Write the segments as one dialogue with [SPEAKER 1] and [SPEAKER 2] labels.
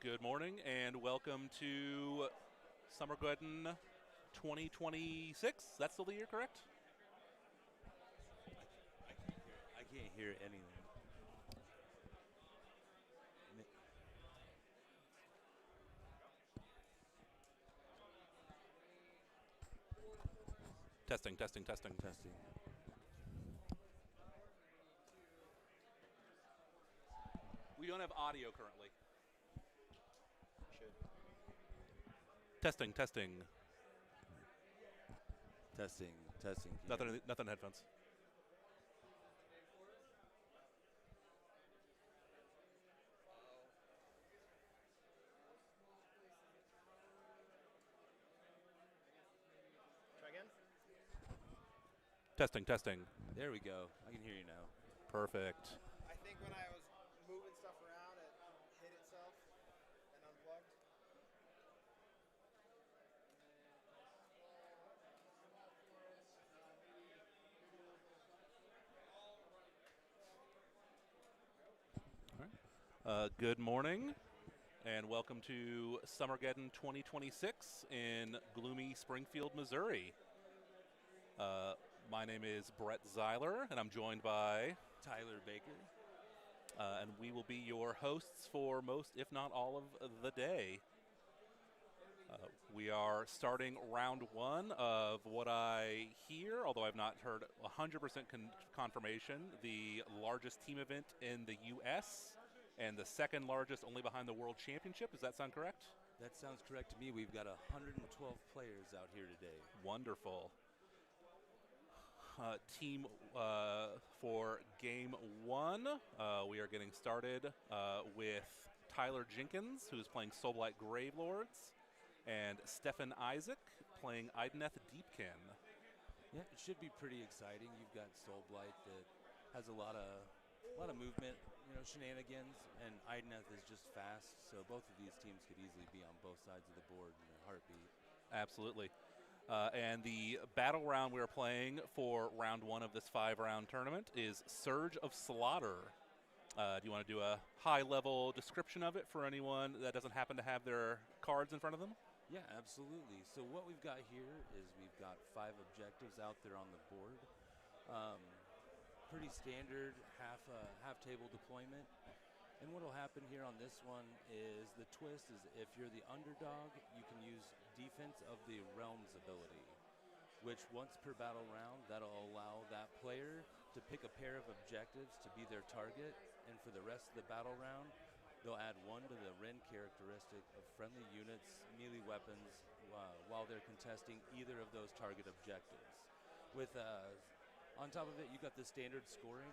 [SPEAKER 1] Good morning and welcome to Summergeddon 2026. That's still the year, correct?
[SPEAKER 2] I can't hear anything. Mi-
[SPEAKER 1] Testing, testing, testing.
[SPEAKER 2] Testing.
[SPEAKER 1] We don't have audio currently.
[SPEAKER 2] Should.
[SPEAKER 1] Testing, testing.
[SPEAKER 2] Testing. Testing. Can you hear
[SPEAKER 1] Nothing,
[SPEAKER 2] me?
[SPEAKER 1] nothing in headphones.
[SPEAKER 3] Try again?
[SPEAKER 1] Testing, testing.
[SPEAKER 2] There we go. I can hear you now.
[SPEAKER 1] Perfect.
[SPEAKER 3] I think when I was moving stuff around, it hit itself and unplugged.
[SPEAKER 1] Good morning and welcome to Summergeddon 2026 in gloomy Springfield, Missouri. My name is Brett Zeiler and I'm joined by,
[SPEAKER 2] Tyler Baker.
[SPEAKER 1] and we will be your hosts for most, if not all, of the day. We are starting round one of what I hear, although I've not heard 100% confirmation, the largest team event in the U.S. and the second largest only behind the World Championship. Does that sound correct?
[SPEAKER 2] That sounds correct to me. We've got 112 players out here today.
[SPEAKER 1] Wonderful. Team for game one, we are getting started with Tyler Jenkins, who is playing Soulblight Gravelords, and Stefan Isaac playing Ideneth Deepkin.
[SPEAKER 2] Yeah, it should be pretty exciting. You've got Soulblight that has a lot of movement, shenanigans, and Ideneth is just fast. So both of these teams could easily be on both sides of the board in a heartbeat.
[SPEAKER 1] Absolutely. And the battle round we are playing for round one of this 5-round tournament is Surge of Slaughter. Do you want to do a high-level description of it for anyone that doesn't happen to have their cards in front of them?
[SPEAKER 2] Yeah, absolutely. So what we've got here is we've got 5 objectives out there on the board. Pretty standard half table deployment. And what will happen here on this one is the twist is if you're the underdog, you can use Defense of the Realms ability, which once per battle round, that'll allow that player to pick a pair of objectives to be their target. And for the rest of the battle round, they'll add 1 to the Ren characteristic of friendly units, melee weapons, while they're contesting either of those target objectives. With on top of it, you've got the standard scoring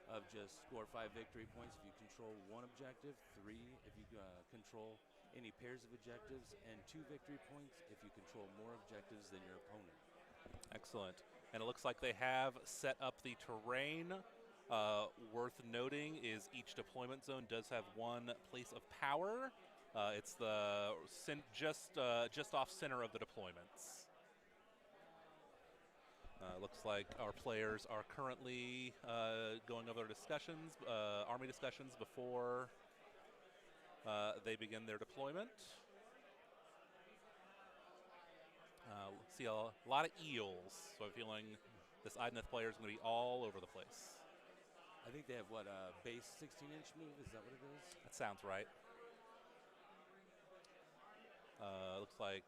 [SPEAKER 2] of just score 5 victory points if you control 1 objective, 3 if you control any pairs of objectives, and 2 victory points if you control more objectives than your opponent.
[SPEAKER 1] Excellent. And it looks like they have set up the terrain. Worth noting is each deployment zone does have 1 place of power. It's the just off center of the deployments. Looks like our players are currently going over their discussions, army discussions, before they begin their deployment. See a lot of eels, so I'm feeling this Ideneth player is going to be all over the place.
[SPEAKER 2] I think they have base 16-inch move? Is that what it is?
[SPEAKER 1] That sounds right. Looks like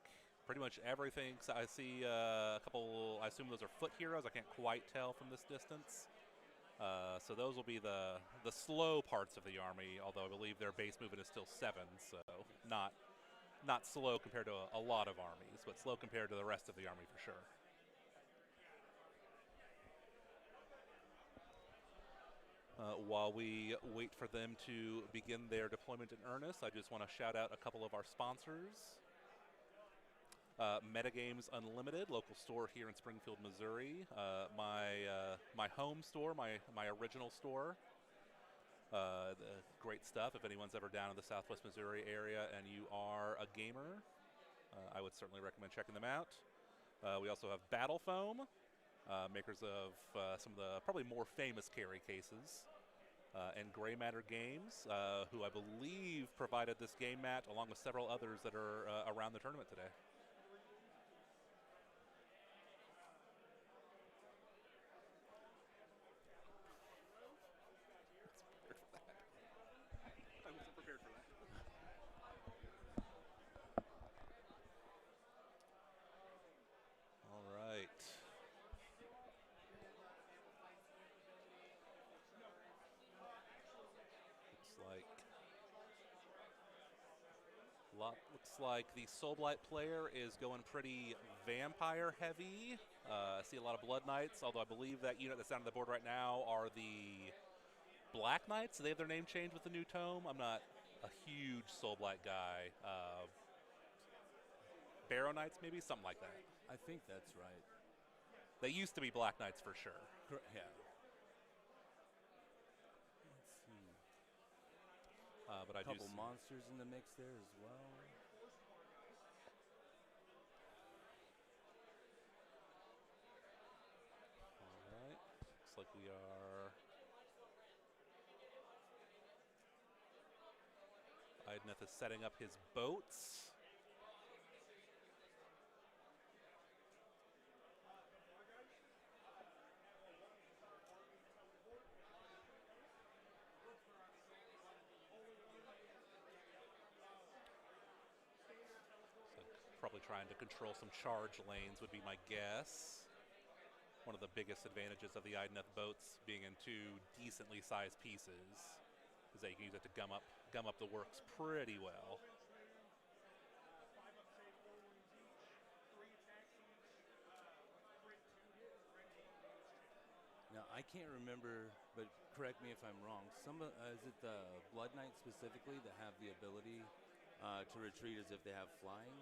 [SPEAKER 1] pretty much everything. So I see a couple, I assume those are foot heroes. I can't quite tell from this distance. So those will be the slow parts of the army, although I believe their base movement is still 7, so not slow compared to a lot of armies, but slow compared to the rest of the army for sure. While we wait for them to begin their deployment in earnest, I just want to shout out a couple of our sponsors. Metagames Unlimited, local store here in Springfield, Missouri. My home store, my original store. Great stuff. If anyone's ever down in the Southwest Missouri area and you are a gamer, I would certainly recommend checking them out. We also have Battle Foam, makers of some of the probably more famous carry cases. and Gray Matter Games, who I believe provided this game mat along with several others that are around the tournament today. I wasn't prepared for that. All right. Looks like the Soulblight player is going pretty vampire heavy. I see a lot of Blood Knights, although I believe that unit that's down on the board right now are the Black Knights. They have their name changed with the new tome. I'm not a huge Soulblight guy. Barrow Knights, maybe? Something like that.
[SPEAKER 2] I think that's right.
[SPEAKER 1] They used to be Black Knights for sure.
[SPEAKER 2] Yeah. Let's see.
[SPEAKER 1] But I
[SPEAKER 2] A couple
[SPEAKER 1] do see
[SPEAKER 2] monsters in the mix there as well.
[SPEAKER 1] All right. Looks like we are. Idneth is setting up his boats. Probably trying to control some charge lanes would be my guess. One of the biggest advantages of the Idneth boats being in two decently sized pieces is that you can use it to gum up the works pretty well.
[SPEAKER 2] Now, I can't remember, but correct me if I'm wrong. Is it the Blood Knight specifically that have the ability to retreat as if they have flying?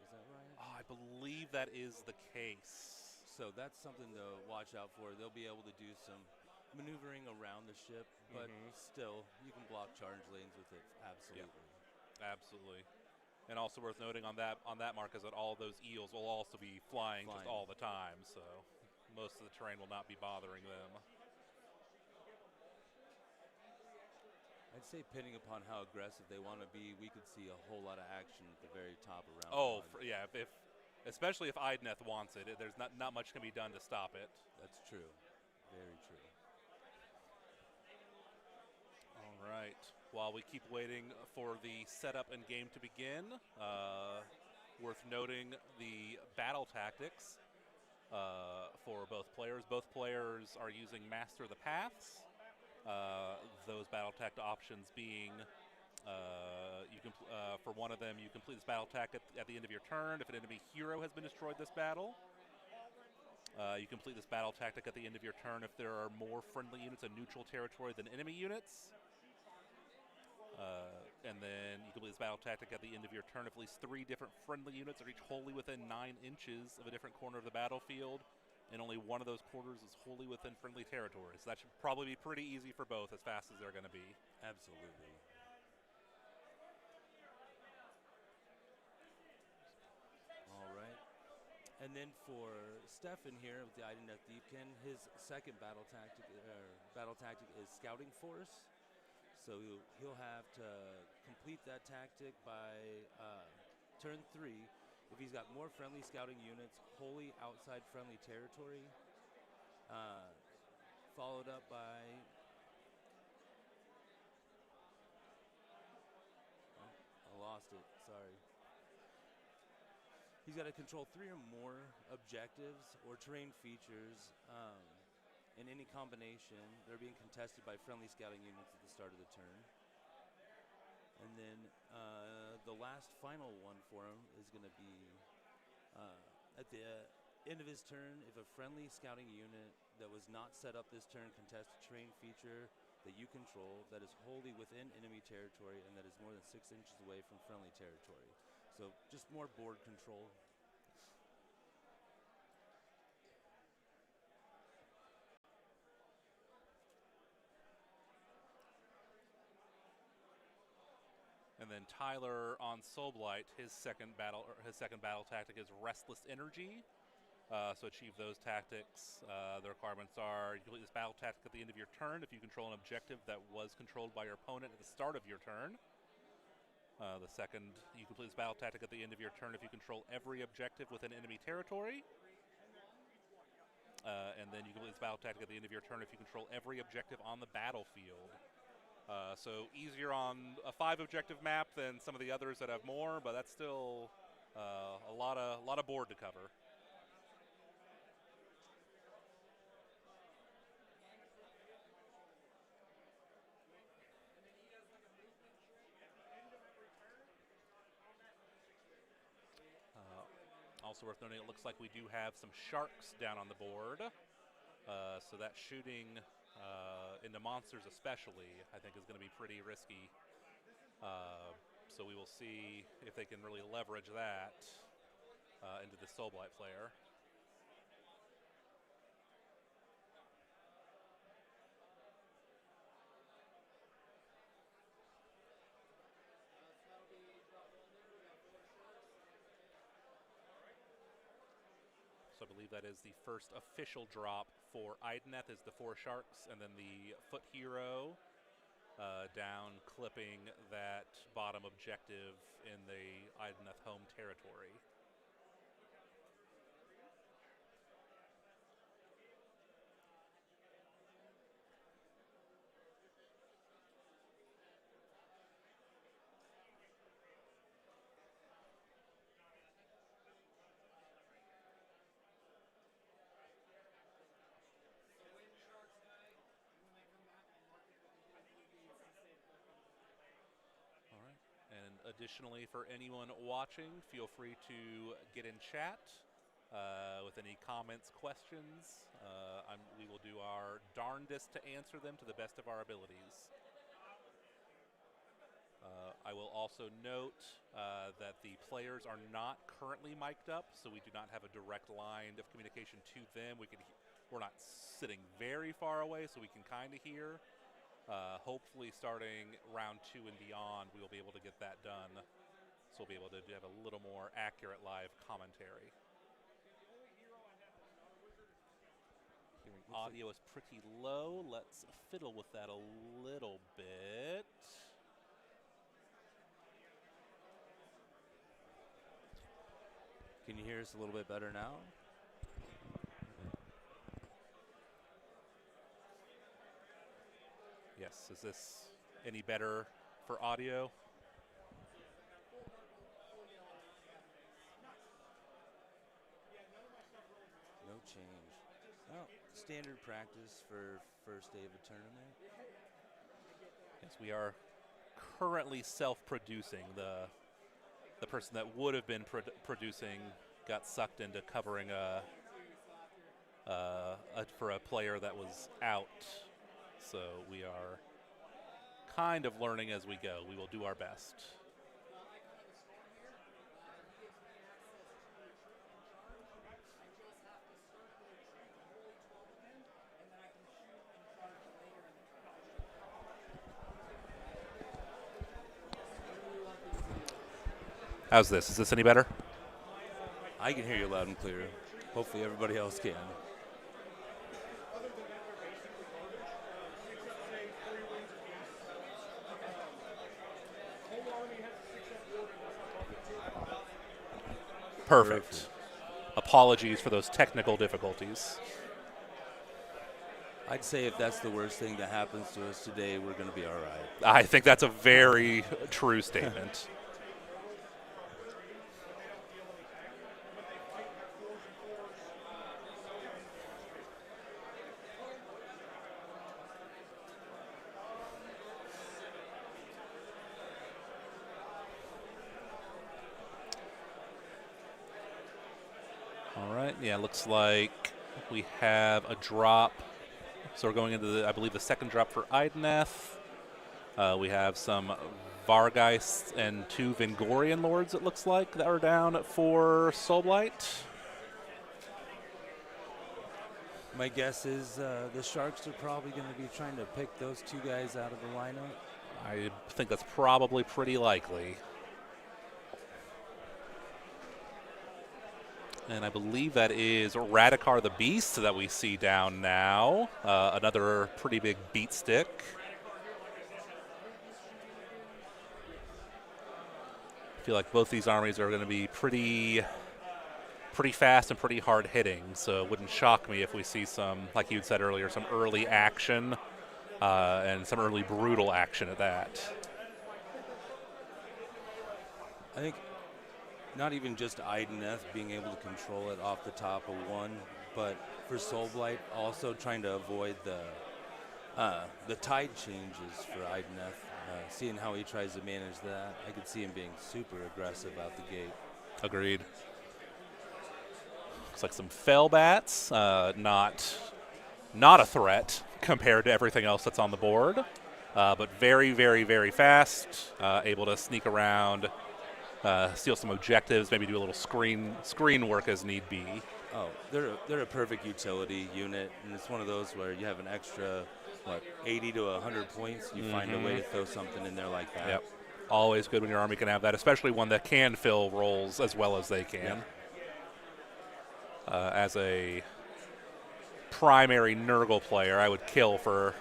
[SPEAKER 2] Is that right?
[SPEAKER 1] Oh, I believe that is the case.
[SPEAKER 2] So that's something to watch out for. They'll be able to do some maneuvering around the ship, but still, you can block charge lanes with it. Absolutely.
[SPEAKER 1] Yeah, absolutely. And also worth noting on that mark is that all those eels will also be flying just all the time, so most of the terrain will not be bothering them.
[SPEAKER 2] I'd say, depending upon how aggressive they want to be, we could see a whole lot of action at the very top around.
[SPEAKER 1] Oh, yeah. Especially if Idneth wants it, there's not much can be done to stop it.
[SPEAKER 2] That's true. Very true.
[SPEAKER 1] All right. While we keep waiting for the setup and game to begin, worth noting the battle tactics for both players. Both players are using Master the Paths. Those battle tactic options being, for one of them, you complete this battle tactic at the end of your turn. If an enemy hero has been destroyed this battle, you complete this battle tactic at the end of your turn if there are more friendly units in neutral territory than enemy units. And then you complete this battle tactic at the end of your turn if at least 3 different friendly units are each wholly within 9 inches of a different corner of the battlefield, and only one of those corners is wholly within friendly territory. So that should probably be pretty easy for both as fast as they're going to be.
[SPEAKER 2] Absolutely. All right. And then for Stefan here with the Idneth Deepkin, his second battle tactic is Scouting Force. So he'll have to complete that tactic by turn 3 if he's got more friendly scouting units wholly outside friendly territory, followed up by I lost it, sorry. He's got to control 3 or more objectives or terrain features in any combination. They're being contested by friendly scouting units at the start of the turn. And then the last final one for him is going to be at the end of his turn, if a friendly scouting unit that was not set up this turn contests a terrain feature that you control that is wholly within enemy territory and that is more than 6 inches away from friendly territory. So just more board control.
[SPEAKER 1] And then Tyler on Soulblight, his second battle tactic is Restless Energy. So achieve those tactics. The requirements are you complete this battle tactic at the end of your turn if you control an objective that was controlled by your opponent at the start of your turn. The second, you complete this battle tactic at the end of your turn if you control every objective within enemy territory. And then you complete this battle tactic at the end of your turn if you control every objective on the battlefield. So easier on a 5 objective map than some of the others that have more, but that's still a lot of board to cover. Also worth noting, it looks like we do have some sharks down on the board. So that shooting into monsters especially, I think, is going to be pretty risky. So we will see if they can really leverage that into the Soulblight player. So I believe that is the first official drop for Ideneth is the 4 sharks, and then the foot hero down clipping that bottom objective in the Ideneth home territory. Additionally, for anyone watching, feel free to get in chat with any comments, questions. We will do our darndest to answer them to the best of our abilities. I will also note that the players are not currently mic'd up, so we do not have a direct line of communication to them. We're not sitting very far away, so we can kind of hear. Hopefully starting round 2 and beyond, we will be able to get that done. So we'll be able to have a little more accurate live commentary. Audio is pretty low. Let's fiddle with that a little bit.
[SPEAKER 2] Can you hear us a little bit better now?
[SPEAKER 1] Yes, is this any better for audio?
[SPEAKER 2] No change. Well, standard practice for first day of a tournament.
[SPEAKER 1] Yes, we are currently self-producing. The person that would have been producing got sucked into covering for a player that was out. So we are kind of learning as we go. We will do our best. How's this? Is this any better?
[SPEAKER 2] I can hear you loud and clear. Hopefully everybody else can.
[SPEAKER 1] Perfect. Apologies for those technical difficulties.
[SPEAKER 2] I'd say if that's the worst thing that happens to us today, we're going to be all right.
[SPEAKER 1] I think that's a very true statement. All right, yeah, looks like we have a drop. So we're going into, I believe, the second drop for Ideneth. We have some Vargeist and 2 Vingorian Lords, it looks like, that are down for Soulblight.
[SPEAKER 2] My guess is the Sharks are probably going to be trying to pick those 2 guys out of the lineup.
[SPEAKER 1] I think that's probably pretty likely. And I believe that is Radikar the Beast that we see down now. Another pretty big beat stick. I feel like both these armies are going to be pretty fast and pretty hard hitting, so it wouldn't shock me if we see some, like you had said earlier, some early action and some early brutal action at that.
[SPEAKER 2] I think not even just Ideneth being able to control it off the top of one, but for Soul Blight also trying to avoid the tide changes for Ideneth. Seeing how he tries to manage that, I could see him being super aggressive out the gate.
[SPEAKER 1] Agreed. Looks like some fell bats, not a threat compared to everything else that's on the board, but very, very, very fast, able to sneak around, steal some objectives, maybe do a little screen work as need be.
[SPEAKER 2] Oh, they're a perfect utility unit, and it's one of those where you have an extra, 80 to 100 points, you find a way to throw something in there like that.
[SPEAKER 1] Yep. Always good when your army can have that, especially one that can fill roles as well as they can.
[SPEAKER 2] Yep.
[SPEAKER 1] As a primary Nurgle player, I would kill for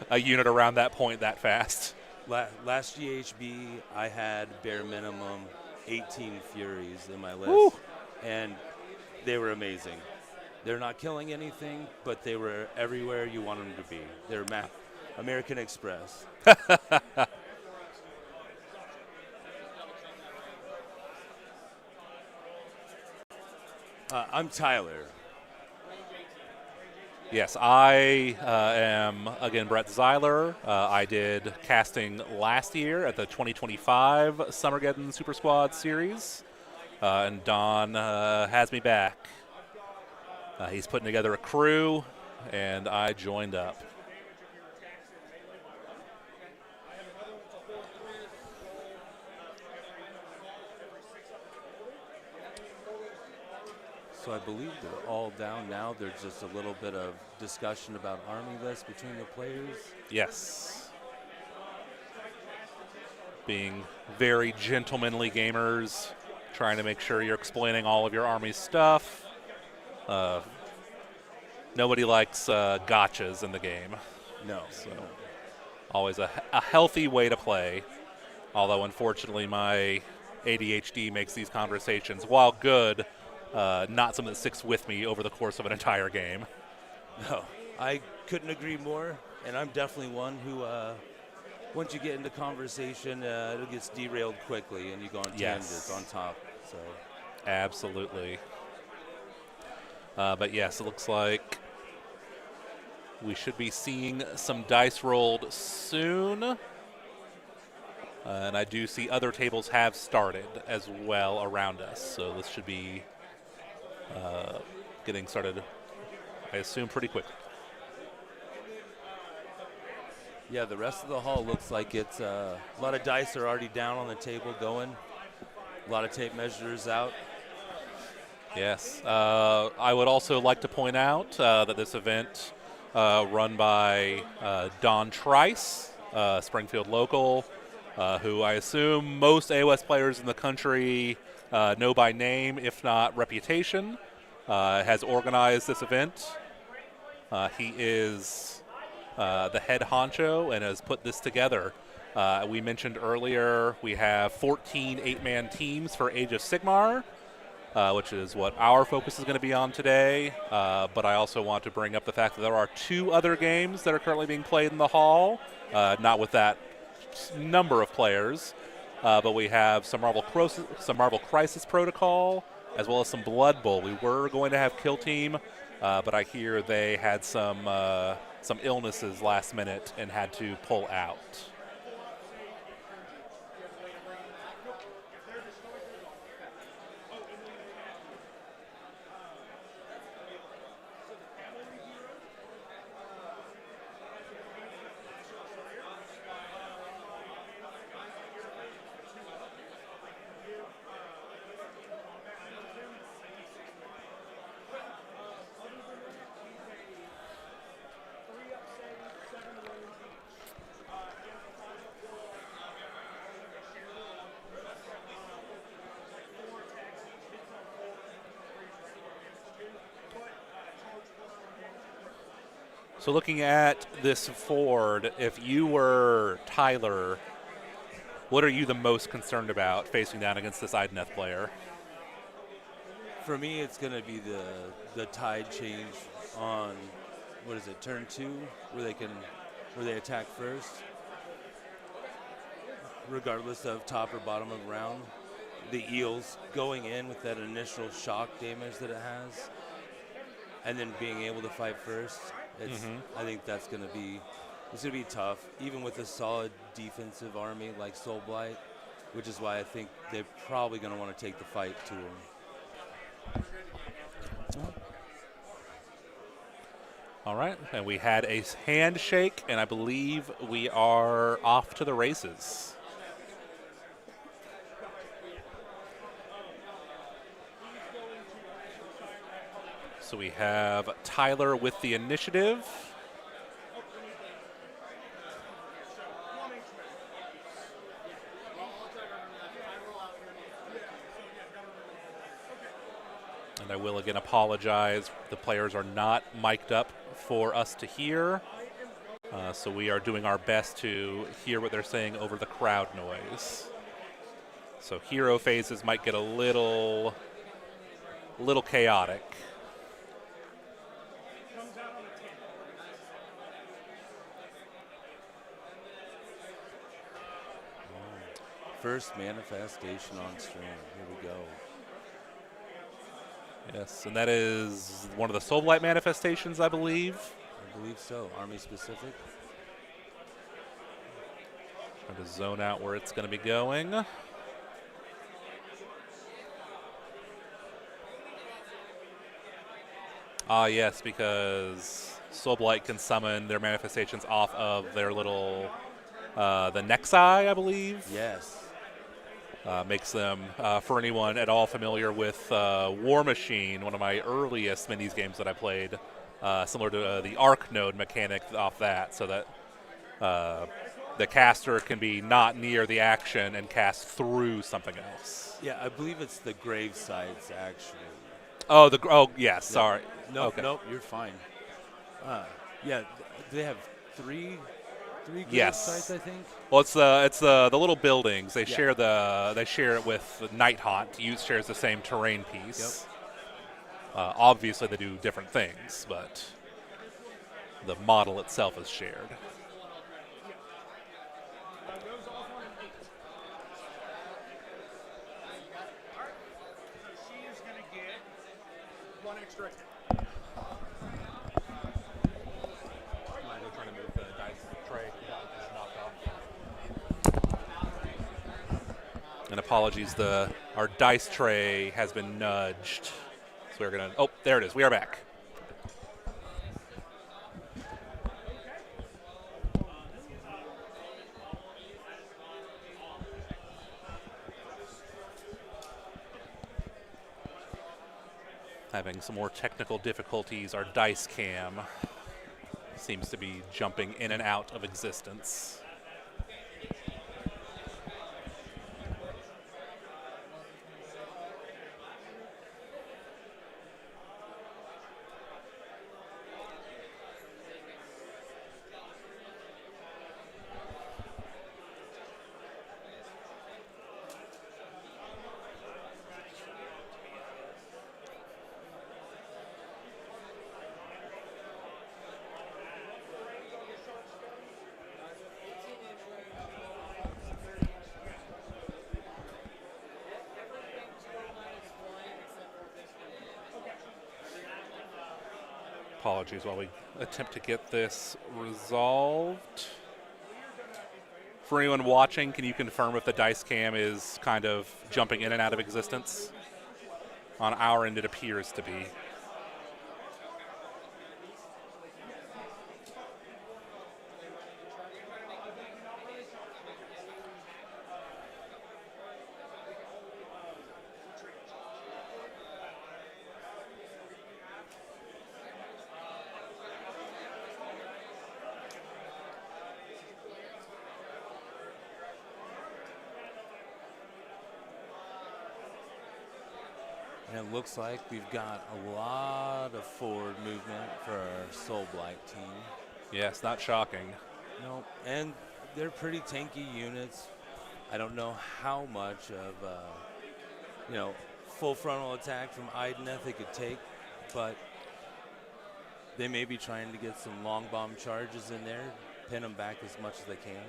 [SPEAKER 1] a unit around that point that fast.
[SPEAKER 2] Last GHB, I had bare minimum 18 Furies in my list,
[SPEAKER 1] Woo.
[SPEAKER 2] and they were amazing. They're not killing anything, but they were everywhere you want them to be. They're American Express. I'm Tyler.
[SPEAKER 1] Yes, I am, again, Brett Zeiler. I did casting last year at the 2025 Summergeddon Super Squad series, and Don has me back. He's putting together a crew, and I joined up.
[SPEAKER 2] So I believe they're all down now. There's just a little bit of discussion about army lists between the players.
[SPEAKER 1] Yes. Being very gentlemanly gamers, trying to make sure you're explaining all of your army's stuff. Nobody likes gotchas in the game.
[SPEAKER 2] No.
[SPEAKER 1] So always a healthy way to play. Although, unfortunately, my ADHD makes these conversations, while good, not something that sticks with me over the course of an entire game.
[SPEAKER 2] No, I couldn't agree more, and I'm definitely one who, once you get into conversation, it gets derailed quickly, and you go on tangents on top. So,
[SPEAKER 1] absolutely. But yes, it looks like we should be seeing some dice rolled soon. And I do see other tables have started as well around us, so this should be getting started, I assume, pretty quickly.
[SPEAKER 2] Yeah, the rest of the hall looks like it's a lot of dice are already down on the table going. A lot of tape measures out.
[SPEAKER 1] Yes. I would also like to point out that this event run by Don Trice, Springfield local, who I assume most AOS players in the country know by name, if not reputation, has organized this event. He is the head honcho and has put this together. We mentioned earlier we have 14 8-man teams for Age of Sigmar, which is what our focus is going to be on today. But I also want to bring up the fact that there are 2 other games that are currently being played in the hall, not with that number of players, but we have some Marvel Crisis Protocol, as well as some Blood Bowl. We were going to have Kill Team, but I hear they had some illnesses last minute and had to pull out. So looking at this Ford, if you were Tyler, what are you the most concerned about facing down against this Ideneth player?
[SPEAKER 2] For me, it's going to be the tide change on, what is it, turn 2, where they attack first, regardless of top or bottom of round. The eels going in with that initial shock damage that it has, and then being able to fight first. I think it's going to be tough, even with a solid defensive army like Soul Blight, which is why I think they're probably going to want to take the fight to him.
[SPEAKER 1] All right, and we had a handshake, and I believe we are off to the races. So we have Tyler with the initiative. And I will again apologize. The players are not mic'd up for us to hear. So we are doing our best to hear what they're saying over the crowd noise. So hero phases might get a little chaotic.
[SPEAKER 2] First manifestation on stream. Here we go.
[SPEAKER 1] Yes, and that is one of the Soul Blight manifestations, I believe.
[SPEAKER 2] I believe so. Army specific.
[SPEAKER 1] Trying to zone out where it's going to be going. Yes, because Soul Blight can summon their manifestations off of their little, the Nexi, I believe.
[SPEAKER 2] Yes.
[SPEAKER 1] Makes them, for anyone at all familiar with War Machine, one of my earliest minis games that I played, similar to the Arc node mechanic off that, so that the caster can be not near the action and cast through something else.
[SPEAKER 2] Yeah, I believe it's the grave sides, actually.
[SPEAKER 1] Yes, sorry.
[SPEAKER 2] Nope,
[SPEAKER 1] Okay.
[SPEAKER 2] nope, you're fine. Yeah, they have three grave
[SPEAKER 1] Yes.
[SPEAKER 2] sites, I think.
[SPEAKER 1] Well, it's the little buildings. They
[SPEAKER 2] Yeah.
[SPEAKER 1] share it with Night Haunt. Use shares the same terrain piece. Obviously, they do different things, but the model itself is shared.
[SPEAKER 3] She is going to get one extra attack.
[SPEAKER 1] Trying to move the dice tray. Knocked off. And apologies, our dice tray has been nudged. So we're gonna. Oh, there it is. We are back. Having some more technical difficulties. Our dice cam seems to be jumping in and out of existence. Apologies while we attempt to get this resolved. For anyone watching, can you confirm if the dice cam is kind of jumping in and out of existence? On our end, it appears to be.
[SPEAKER 2] And it looks like we've got a lot of forward movement for our Soul Blight team.
[SPEAKER 1] Yes, not shocking.
[SPEAKER 2] No, and they're pretty tanky units. I don't know how much of, full frontal attack from Ideneth they could take, but they may be trying to get some long bomb charges in there, pin them back as much as they can.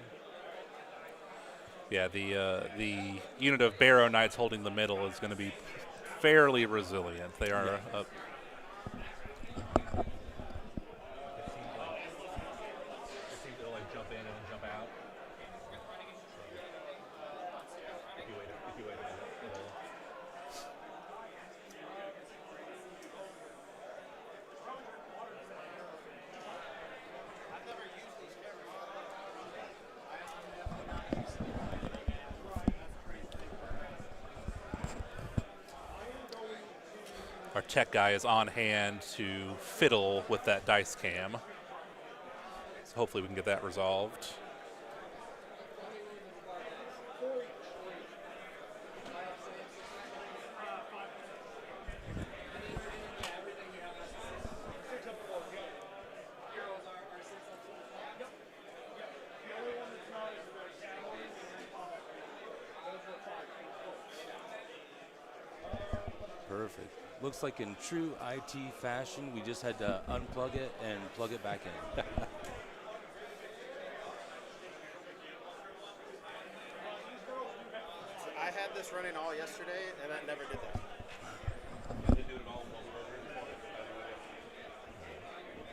[SPEAKER 1] Yeah, the unit of Barrow Knights holding the middle is going to be fairly resilient. They are
[SPEAKER 2] Yeah.
[SPEAKER 1] It seems to like jump in and jump out. If you wait a minute, it'll. Our tech guy is on hand to fiddle with that dice cam. So hopefully we can get that resolved.
[SPEAKER 2] Perfect. Looks like in true IT fashion, we just had to unplug it and plug it back in.
[SPEAKER 3] I had this running all yesterday, and I never did that.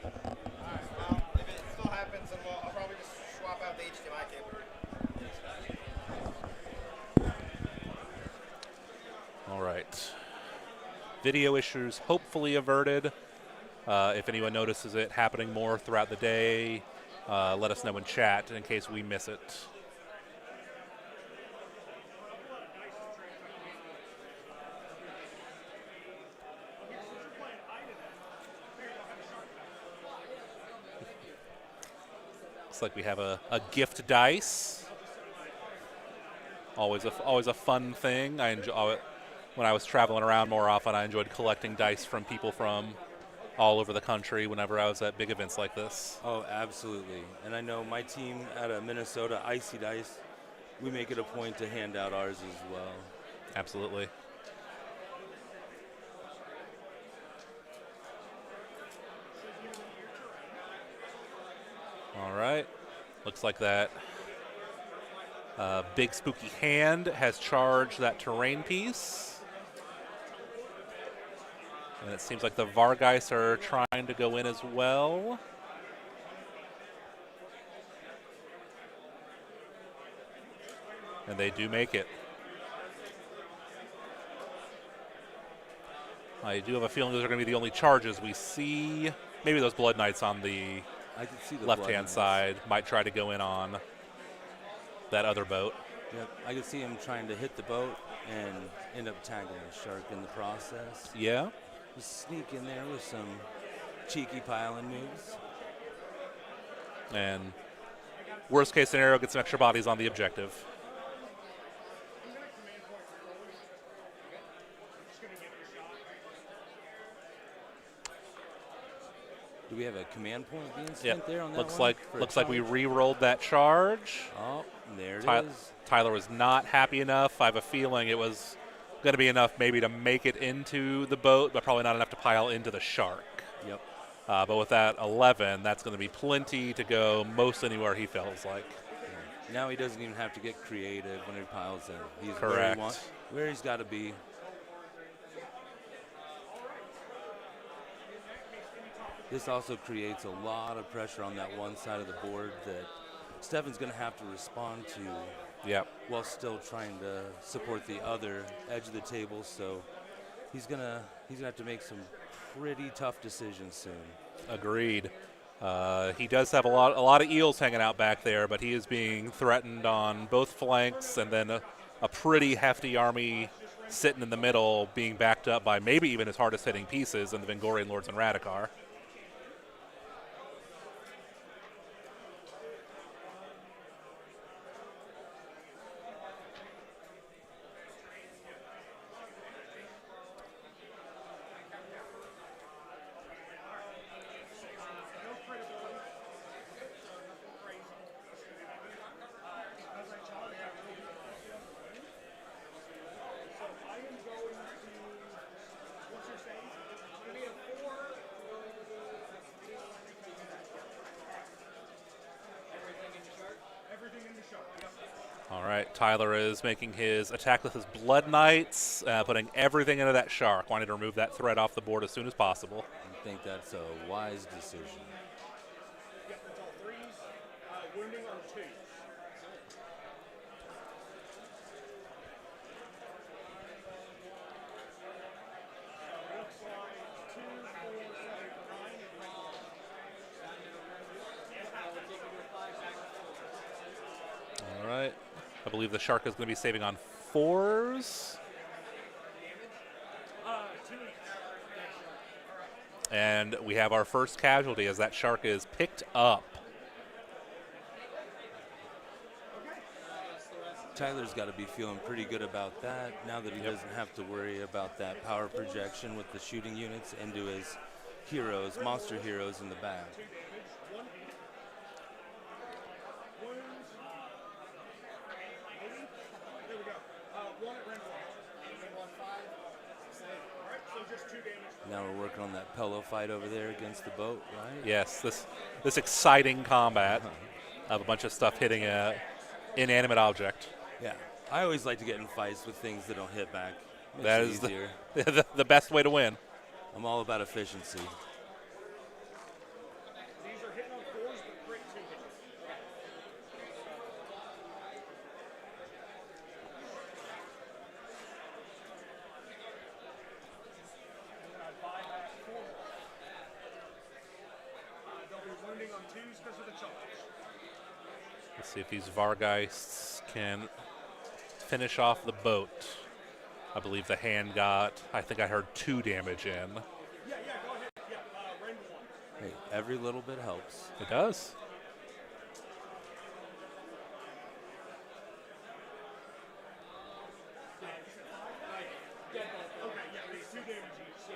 [SPEAKER 3] Alright, well, if it still happens, then I'll probably just swap out the HDMI cable.
[SPEAKER 1] All right. Video issues hopefully averted. If anyone notices it happening more throughout the day, let us know in chat in case we miss it. Looks like we have a gift dice. Always a fun thing. I enjoy. When I was traveling around more often, I enjoyed collecting dice from people from all over the country whenever I was at big events like this.
[SPEAKER 2] Oh, absolutely. And I know my team out of Minnesota, Icy Dice, we make it a point to hand out ours as well.
[SPEAKER 1] Absolutely. All right. Looks like that big spooky hand has charged that terrain piece. And it seems like the Vargeist are trying to go in as well. And they do make it. I do have a feeling those are going to be the only charges we see. Maybe those Blood Knights on the
[SPEAKER 2] I can see the
[SPEAKER 1] left-hand side might try to go in on that other boat.
[SPEAKER 2] Yep, I can see him trying to hit the boat and end up tagging the shark in the process.
[SPEAKER 1] Yeah.
[SPEAKER 2] Just sneak in there with some cheeky piling moves.
[SPEAKER 1] And worst case scenario, get some extra bodies on the objective.
[SPEAKER 2] Do we have a command point being spent there on that
[SPEAKER 1] looks
[SPEAKER 2] one?
[SPEAKER 1] looks like we re-rolled that charge.
[SPEAKER 2] Oh, there it is.
[SPEAKER 1] Tyler was not happy enough. I have a feeling it was going to be enough maybe to make it into the boat, but probably not enough to pile into the shark.
[SPEAKER 2] Yep.
[SPEAKER 1] But with that 11, that's going to be plenty to go most anywhere he feels like.
[SPEAKER 2] Now he doesn't even have to get creative when he piles in. He's
[SPEAKER 1] Correct.
[SPEAKER 2] where he's got to be. This also creates a lot of pressure on that one side of the board that Stefan's going to have to respond to.
[SPEAKER 1] Yep.
[SPEAKER 2] While still trying to support the other edge of the table, so he's gonna have to make some pretty tough decisions soon.
[SPEAKER 1] Agreed. He does have a lot of eels hanging out back there, but he is being threatened on both flanks, and then a pretty hefty army sitting in the middle, being backed up by maybe even his hardest hitting pieces in the Vengorian Lords and Radikar. right, Tyler is making his attack with his Blood Knights, putting everything into that shark, wanting to remove that threat off the board as soon as possible.
[SPEAKER 2] I think that's a wise decision.
[SPEAKER 4] Yep, that's all threes. Wounding on twos. Looks like 2, 4, 7, 9.
[SPEAKER 1] All right. I believe the shark is going to be saving on 4s. And we have our first casualty as that shark is picked up.
[SPEAKER 2] Tyler's got to be feeling pretty good about that now that he doesn't have to worry about that power projection with the shooting units into his heroes, monster heroes in the back.
[SPEAKER 4] There we go. 1 at random. Random 5. All right, so just 2 damage.
[SPEAKER 2] Now we're working on that pillow fight over there against the boat, right?
[SPEAKER 1] Yes, this exciting combat of a bunch of stuff hitting a inanimate object.
[SPEAKER 2] Yeah. I always like to get in fights with things that don't hit back. Makes
[SPEAKER 1] That
[SPEAKER 2] it
[SPEAKER 1] is
[SPEAKER 2] easier.
[SPEAKER 1] the best way to win.
[SPEAKER 2] I'm all about efficiency.
[SPEAKER 4] These are hitting on 4s, but great 2 hits. They'll be wounding on 2s because of the charge.
[SPEAKER 1] Let's see if these Vargeists can finish off the boat. I believe the hand got, I think I heard 2 damage in.
[SPEAKER 4] Yeah, go ahead. Yeah, random 1.
[SPEAKER 2] Hey, every little bit helps.
[SPEAKER 1] It does.
[SPEAKER 4] Okay, yeah, there's 2 damage each.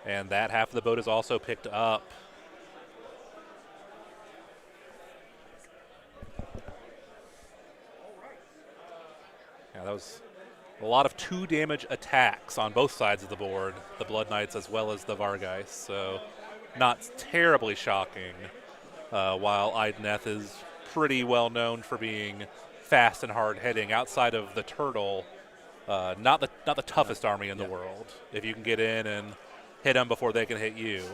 [SPEAKER 4] Yeah.
[SPEAKER 1] And that half of the boat is also picked up. Yeah, that was a lot of 2 damage attacks on both sides of the board, the Blood Knights as well as the Vargeist. So not terribly shocking, while Idneth is pretty well known for being fast and hard hitting. Outside of the Turtle, not the toughest army in the world. If you can get in and hit them before they can hit you,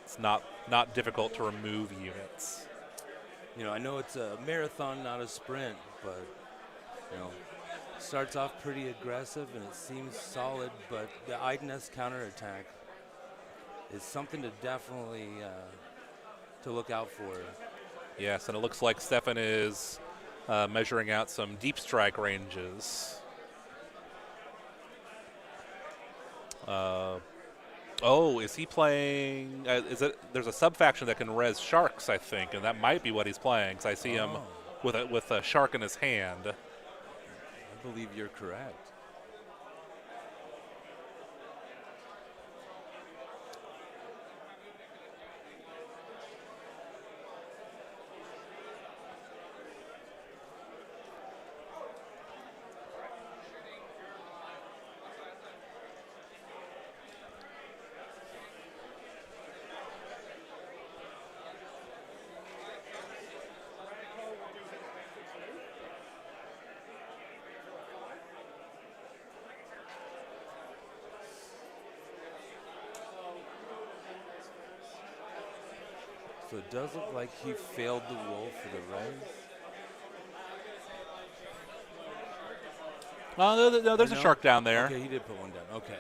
[SPEAKER 1] it's not difficult to remove units.
[SPEAKER 2] You know, I know it's a marathon, not a sprint, but, you know, starts off pretty aggressive and it seems solid, but the Idness counterattack is something to definitely to look out for.
[SPEAKER 1] Yes, and it looks like Stefan is measuring out some deep strike ranges. Is he playing? There's a sub-faction that can res sharks, I think, and that might be what he's playing. Because I see him with a shark in his hand.
[SPEAKER 2] I believe you're correct. So it does look like he failed the roll for the res.
[SPEAKER 1] No, there's a shark down there.
[SPEAKER 2] Okay, he did put one down. Okay.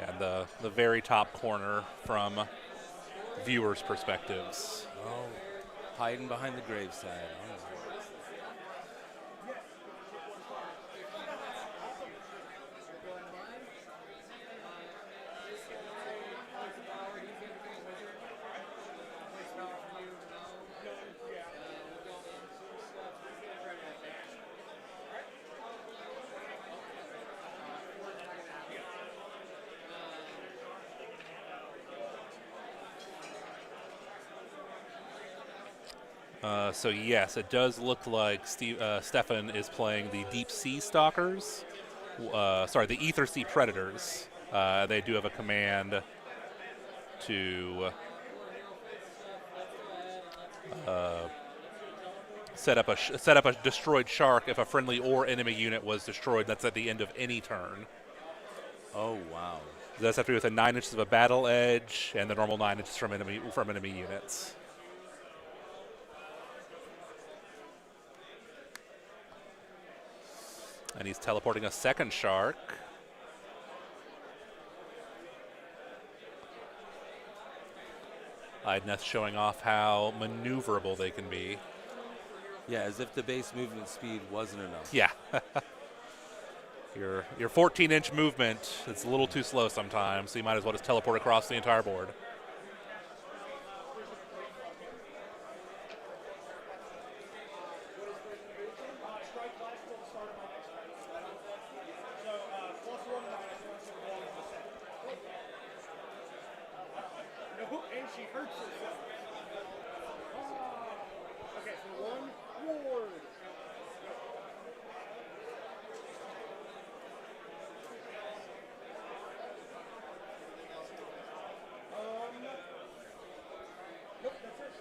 [SPEAKER 1] And the very top corner from viewers' perspectives.
[SPEAKER 2] Oh, hiding behind the graveside. All right.
[SPEAKER 1] So yes, it does look like Stefan is playing the Deep Sea Stalkers. The Ether Sea Predators. They do have a command to set up a destroyed shark if a friendly or enemy unit was destroyed. That's at the end of any turn.
[SPEAKER 2] Oh, wow.
[SPEAKER 1] Does have to be within 9 inches of a battle edge, and the normal 9 inches from enemy units. And he's teleporting a second shark. Idness showing off how maneuverable they can be.
[SPEAKER 2] Yeah, as if the base movement speed wasn't enough.
[SPEAKER 1] Yeah. Your 14-inch movement, it's a little too slow sometimes, so you might as well just teleport across the entire board.
[SPEAKER 4] And she hurts herself. Okay, so 1 ward. Nope, that's it.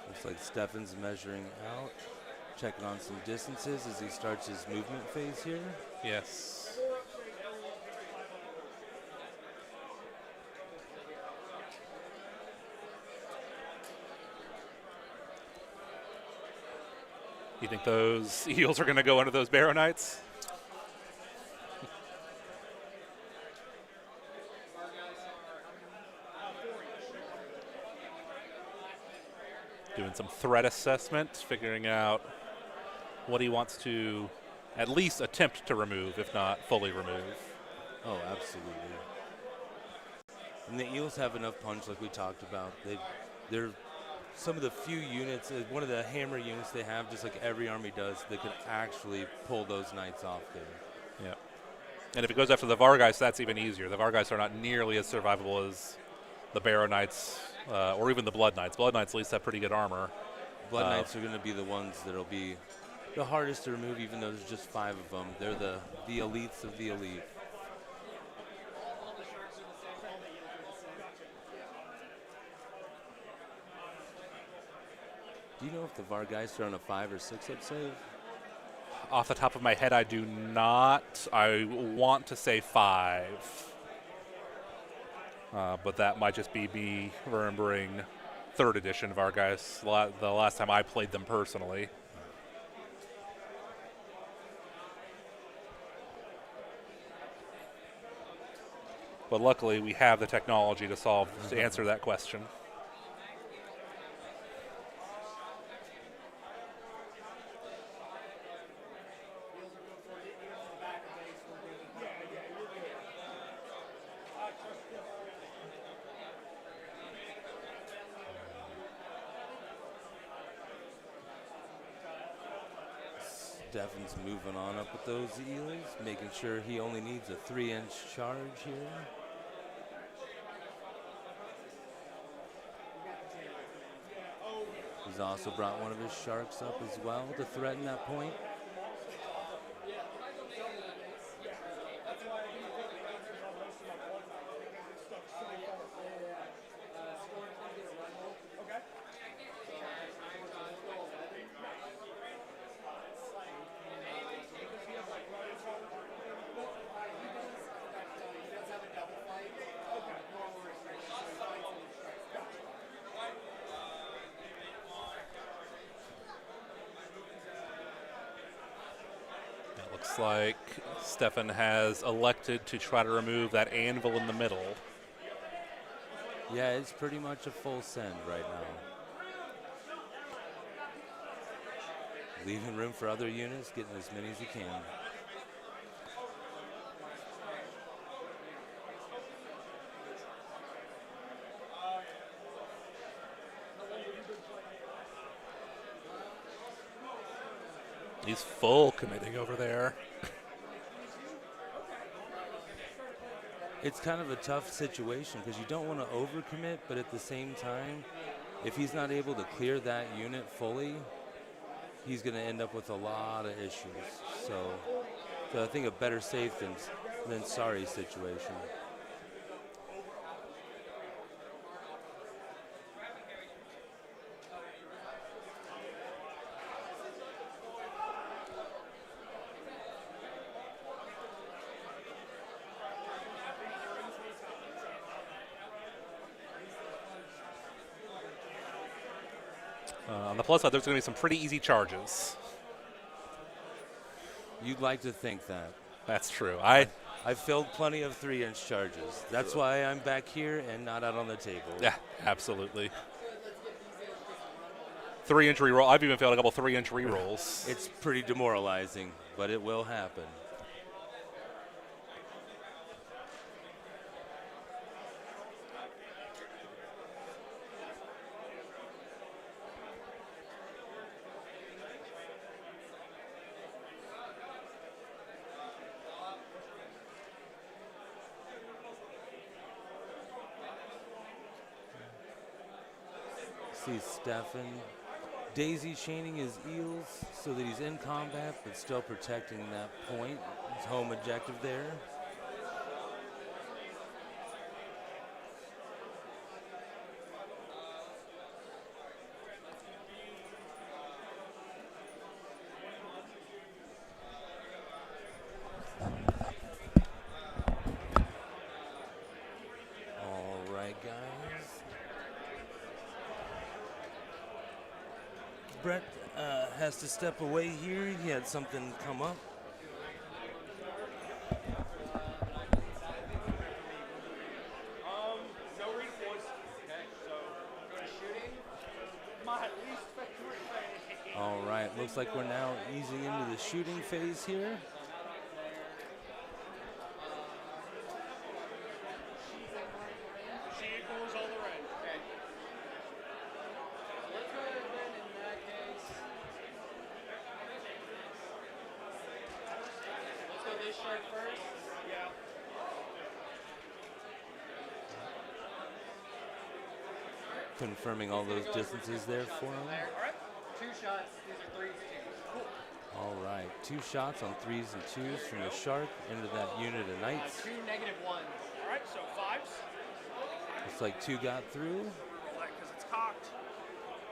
[SPEAKER 2] Looks like Stefan's measuring out, checking on some distances as he starts his movement phase here.
[SPEAKER 1] Yes. You think those eels are going to go under those Baronites? Doing some threat assessment, figuring out what he wants to at least attempt to remove, if not fully remove.
[SPEAKER 2] Oh, absolutely. And the eels have enough punch, like we talked about. They're some of the few units, one of the hammer units they have, just like every army does, that can actually pull those knights off there.
[SPEAKER 1] Yeah. And if it goes after the Vargeist, that's even easier. The Vargeist are not nearly as survivable as the Baronites or even the Blood Knights. Blood Knights at least have pretty good armor.
[SPEAKER 2] Blood Knights are going to be the ones that'll be the hardest to remove, even though there's just 5 of them. They're the elites of the elite. Do you know if the Vargeist are on a 5 or 6 up save?
[SPEAKER 1] Off the top of my head, I do not. I want to say 5. But that might just be me remembering 3rd edition Vargeist, the last time I played them personally. But luckily, we have the technology to answer that question.
[SPEAKER 2] Stefan's moving on up with those eels, making sure he only needs a 3-inch charge here. He's also brought one of his sharks up as well to threaten that point.
[SPEAKER 1] Looks like Stefan has elected to try to remove that anvil in the middle.
[SPEAKER 2] Yeah, it's pretty much a full send right now. Leaving room for other units, getting as many as he can.
[SPEAKER 1] He's full committing over there.
[SPEAKER 2] It's kind of a tough situation because you don't want to overcommit, but at the same time, if he's not able to clear that unit fully, he's going to end up with a lot of issues. So I think a better safe than sorry situation.
[SPEAKER 1] On the plus side, there's going to be some pretty easy charges.
[SPEAKER 2] You'd like to think that.
[SPEAKER 1] That's true.
[SPEAKER 2] I've filled plenty of 3-inch charges. That's why I'm back here and not out on the table.
[SPEAKER 1] Yeah, absolutely. 3-inch reroll. I've even failed a couple 3-inch rerolls.
[SPEAKER 2] It's pretty demoralizing, but it will happen. See Stefan daisy chaining his eels so that he's in combat but still protecting that point, his home objective there. All right, guys. Brett has to step away here. He had something come up.
[SPEAKER 4] No redeploys. Okay, so go to shooting. My least favorite thing.
[SPEAKER 2] All right, looks like we're now easing into the shooting phase here.
[SPEAKER 4] She equals all the red. Okay. Let's go ahead and in that case. Let's go this shark first. Yeah.
[SPEAKER 2] Confirming all those distances there for him.
[SPEAKER 4] All right. 2 shots. These are 3s, 2s. Cool.
[SPEAKER 2] All right, 2 shots on 3s and 2s from the shark into that unit of knights.
[SPEAKER 4] 2 -1s. All right, so 5s.
[SPEAKER 2] Looks like 2 got through.
[SPEAKER 4] Because it's cocked.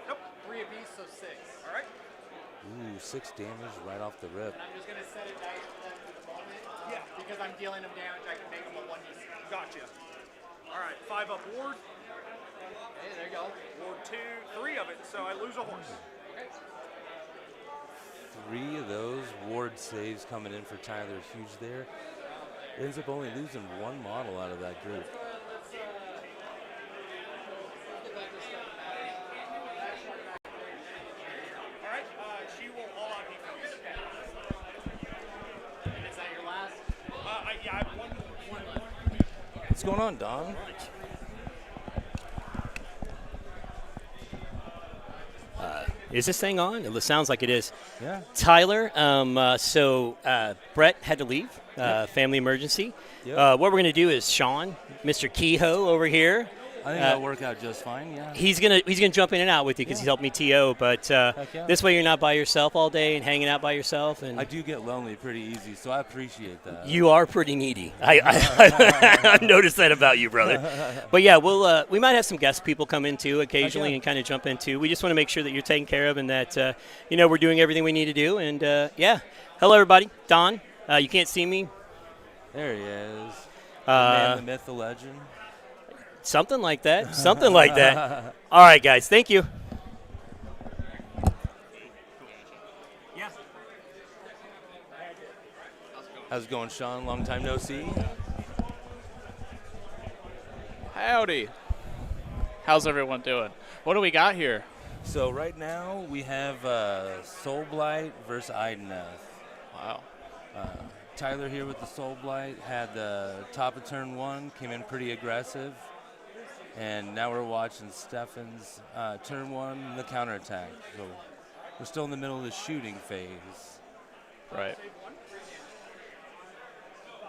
[SPEAKER 4] Nope. 3 apiece, so 6. All right.
[SPEAKER 2] Ooh, 6 damage right off the rip.
[SPEAKER 4] And I'm just going to set it nice for them for the moment. Yeah. Because I'm dealing them damage, I can make them a 1d6. Gotcha. All right, 5 up ward. Hey, there you go. Ward 2, 3 of it, so I lose a horse. Okay.
[SPEAKER 2] 3 of those ward saves coming in for Tyler. Huge there. Ends up only losing 1 model out of that group.
[SPEAKER 4] Let's get back to stuff. All right, she will all out defense. And is that your last? Yeah, I have one more.
[SPEAKER 2] What's going on, Don?
[SPEAKER 5] Is this thing on? It sounds like it is.
[SPEAKER 2] Yeah.
[SPEAKER 5] Tyler, so Brett had to leave, family emergency.
[SPEAKER 2] Yep.
[SPEAKER 5] What we're going to do is Sean, Mr. Kehoe over here.
[SPEAKER 2] I think that'll work out just fine, yeah.
[SPEAKER 5] He's gonna jump in and out with you because he's helped me TO. But
[SPEAKER 2] yeah.
[SPEAKER 5] this way you're not by yourself all day and hanging out by yourself. And
[SPEAKER 2] I do get lonely pretty easy, so I appreciate that.
[SPEAKER 5] you are pretty needy. I've noticed that about you, brother. But yeah, we might have some guest people come in too occasionally and kind of jump in too. We just want to make sure that you're taken care of and that we're doing everything we need to do. And hello everybody, Don. You can't see me.
[SPEAKER 2] There he is. The man, the myth, the legend.
[SPEAKER 5] Something like that. Something like that. All right, guys. Thank you.
[SPEAKER 4] Yeah.
[SPEAKER 2] How's it going, Sean? Long time no see.
[SPEAKER 6] Howdy. How's everyone doing? What do we got here?
[SPEAKER 2] So right now we have Soul Blight versus Ideneth.
[SPEAKER 6] Wow.
[SPEAKER 2] Tyler here with the Soul Blight had the top of turn 1, came in pretty aggressive. And now we're watching Stefan's turn 1, the counterattack. So we're still in the middle of the shooting phase.
[SPEAKER 6] Right.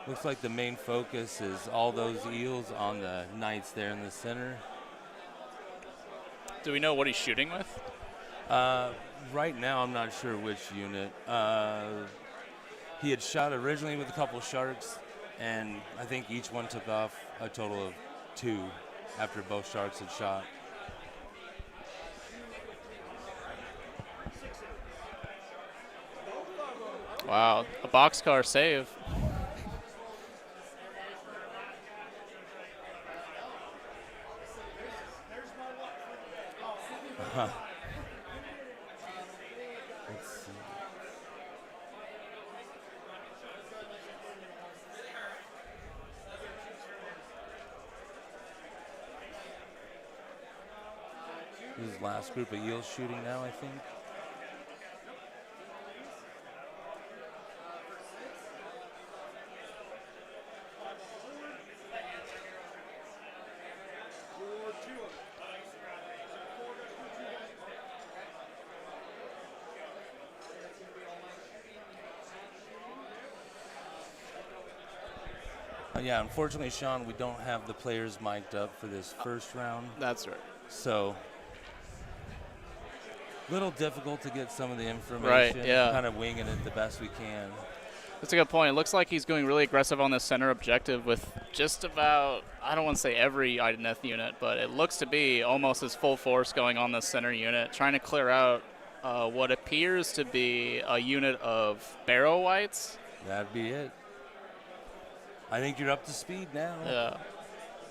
[SPEAKER 2] Looks like the main focus is all those eels on the knights there in the center.
[SPEAKER 6] Do we know what he's shooting with?
[SPEAKER 7] Right now, I'm not sure which unit. He had shot originally with a couple sharks, and I think each one took off a total of 2 after both sharks had shot.
[SPEAKER 6] Wow, a boxcar save.
[SPEAKER 7] Let's see. This is last group of eels shooting now, I think. Yeah, unfortunately, Sean, we don't have the players mic'd up for this first round.
[SPEAKER 6] That's right.
[SPEAKER 7] So, little difficult to get some of the information.
[SPEAKER 6] Right, yeah.
[SPEAKER 7] Kind of winging it the best we can.
[SPEAKER 6] That's a good point. It looks like he's going really aggressive on the center objective with just about, I don't want to say every Ideneth unit, but it looks to be almost his full force going on the center unit, trying to clear out what appears to be a unit of barrow whites.
[SPEAKER 7] That'd be it. I think you're up to speed now.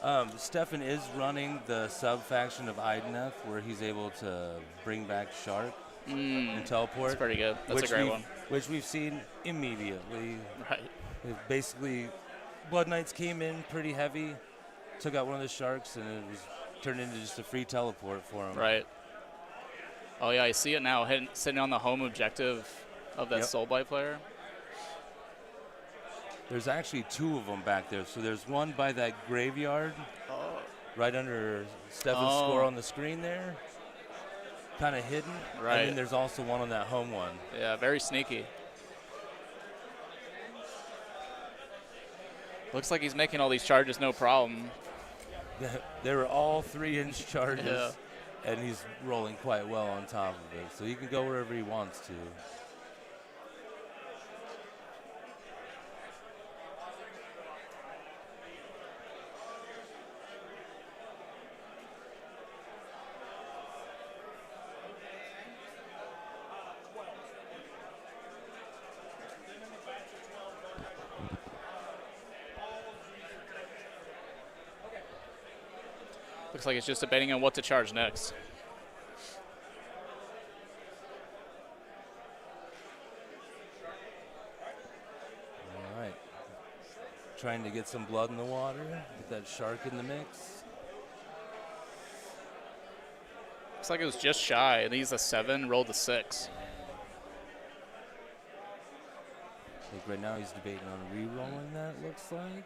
[SPEAKER 6] Yeah.
[SPEAKER 7] Stefan is running the sub-faction of Ideneth where he's able to bring back Shark and teleport.
[SPEAKER 6] That's pretty good. That's a great one.
[SPEAKER 7] Which we've seen immediately.
[SPEAKER 6] Right.
[SPEAKER 7] Basically, Blood Knights came in pretty heavy, took out one of the Sharks, and it was turned into just a free teleport for him.
[SPEAKER 6] Right. Oh, yeah, I see it now, sitting on the home objective of that Soulblight player.
[SPEAKER 7] There's actually 2 of them back there. So there's one by that graveyard, right under Stefan's score on the screen there, kind of hidden.
[SPEAKER 6] Right.
[SPEAKER 7] And then there's also one on that home one.
[SPEAKER 6] Yeah, very sneaky. Looks like he's making all these charges no problem.
[SPEAKER 7] They were all 3-inch charges,
[SPEAKER 6] Yeah.
[SPEAKER 7] and he's rolling quite well on top of it. So he can go wherever he wants to.
[SPEAKER 6] Looks like it's just debating on what to charge next.
[SPEAKER 7] All right. Trying to get some blood in the water, get that shark in the mix.
[SPEAKER 6] Looks like it was just shy. And he's a 7, rolled a 6.
[SPEAKER 7] I think right now he's debating on re-rolling that, looks like.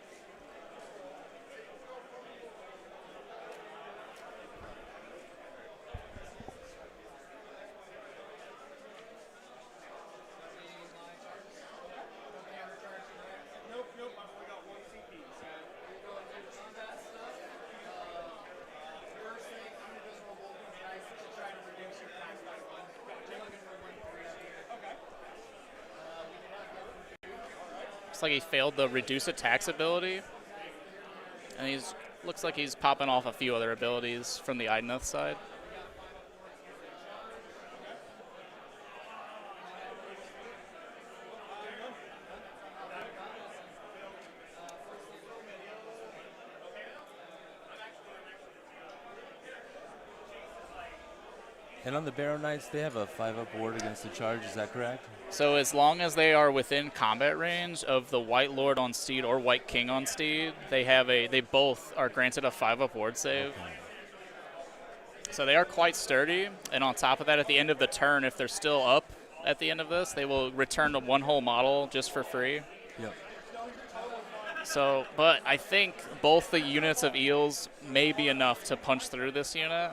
[SPEAKER 6] Looks like he failed the reduce attacks ability. And he's looks like he's popping off a few other abilities from the Ideneth side.
[SPEAKER 7] And on the Barrow Knights, they have a 5-up ward against the charge, is that correct?
[SPEAKER 6] So as long as they are within combat range of the White Lord on Steed or White King on Steed, they both are granted a 5-up ward save.
[SPEAKER 7] Okay.
[SPEAKER 6] So they are quite sturdy, and on top of that, at the end of the turn, if they're still up at the end of this, they will return to 1 whole model just for free.
[SPEAKER 7] Yep.
[SPEAKER 6] So, but I think both the units of eels may be enough to punch through this unit.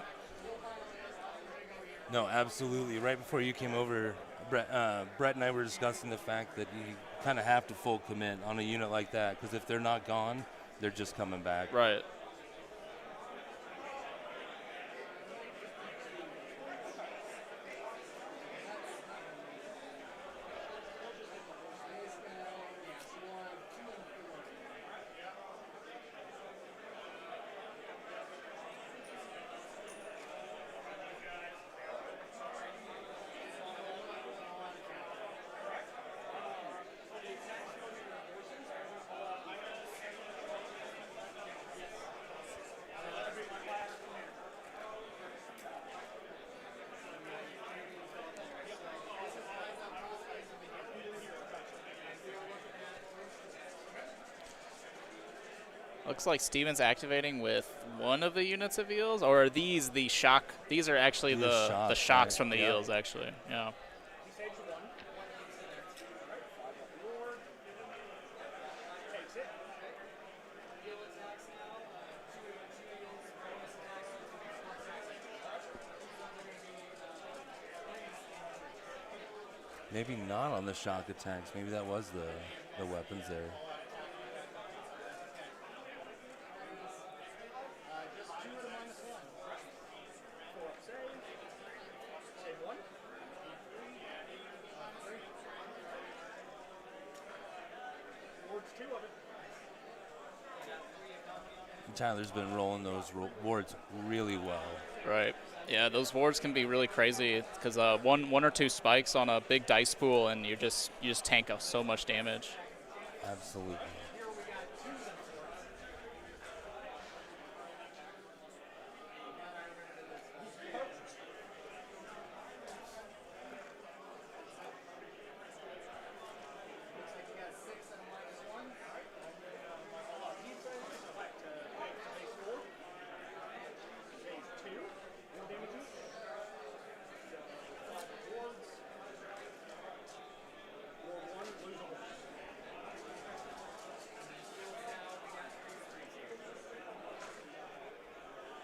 [SPEAKER 7] No, absolutely. Right before you came over, Brett and I were discussing the fact that you kind of have to full commit on a unit like that, because if they're not gone, they're just coming back.
[SPEAKER 6] Right. Looks like Steven's activating with one of the units of eels, or are these the shock? These are actually the shocks
[SPEAKER 7] right?
[SPEAKER 6] from the
[SPEAKER 7] Yep.
[SPEAKER 6] eels, actually. Yeah.
[SPEAKER 4] He saves one. All right, 5 up board. Takes it.
[SPEAKER 7] Maybe not on the shock attacks. Maybe that was the weapons there.
[SPEAKER 4] Just 2 at a -1. 4 up save. Save 1. Wards 2 of it.
[SPEAKER 7] Tyler's been rolling those wards really well.
[SPEAKER 6] Right. Yeah, those wards can be really crazy because one or two spikes on a big dice pool, and you just tank up so much damage.
[SPEAKER 7] Absolutely.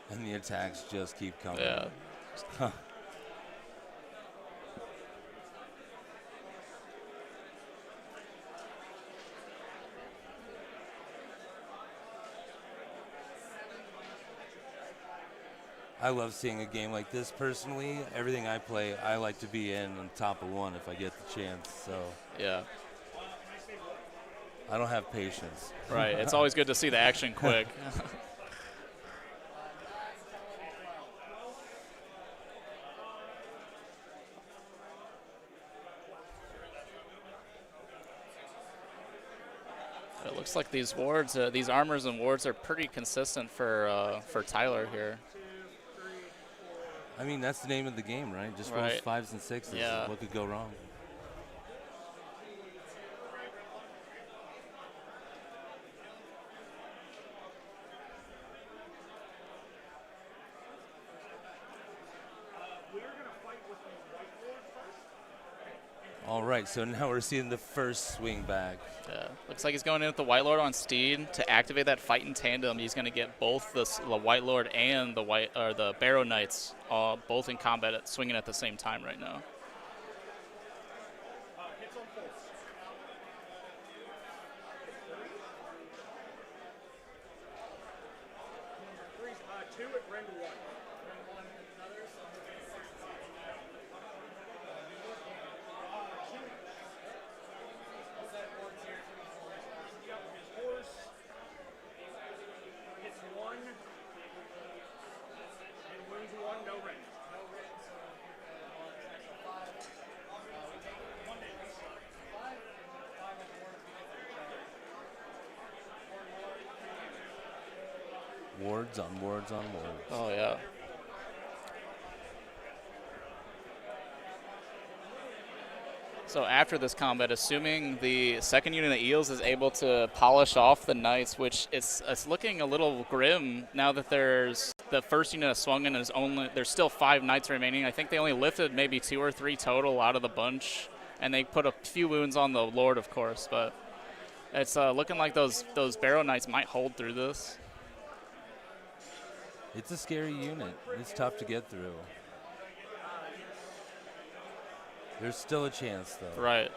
[SPEAKER 7] And the attacks just keep coming.
[SPEAKER 6] Yeah.
[SPEAKER 7] I love seeing a game like this personally. Everything I play, I like to be in on top of one if I get the chance. So
[SPEAKER 6] Yeah.
[SPEAKER 7] I don't have patience.
[SPEAKER 6] Right. It's always good to see the action quick. It looks like these wards, these armors and wards are pretty consistent for Tyler here.
[SPEAKER 7] I mean, that's the name of the game, right? Just rolls
[SPEAKER 6] Right.
[SPEAKER 7] 5s and 6s.
[SPEAKER 6] Yeah.
[SPEAKER 7] What could go wrong? All right, so now we're seeing the first swing back.
[SPEAKER 6] Yeah. Looks like he's going in with the White Lord on Steed to activate that fight in tandem. He's going to get both the White Lord and the Barrow Knights both in combat swinging at the same time right now.
[SPEAKER 4] Hits on 4. Number 3's 2 at ring 1. Hits 1 and wounds 1, no range.
[SPEAKER 7] Wards on wards on wards.
[SPEAKER 6] Oh, yeah. So after this combat, assuming the second unit of Eels is able to polish off the Knights, which it's looking a little grim now that there's the first unit has swung in and there's still 5 Knights remaining. I think they only lifted maybe 2 or 3 total out of the bunch, and they put a few wounds on the Lord, of course, but it's looking like those Barrow Knights might hold through this.
[SPEAKER 7] It's a scary unit. It's tough to get through. There's still a chance, though.
[SPEAKER 6] Right.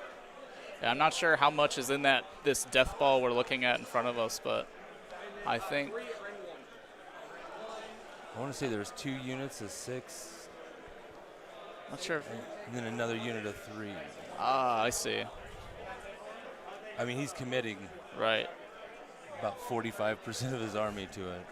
[SPEAKER 6] Yeah, I'm not sure how much is in this death ball we're looking at in front of us, but I think
[SPEAKER 7] I want to say there's 2 units of 6.
[SPEAKER 6] Not sure.
[SPEAKER 7] And then another unit of 3.
[SPEAKER 6] Ah, I see.
[SPEAKER 7] I mean, he's committing
[SPEAKER 6] Right.
[SPEAKER 7] about 45% of his army to it.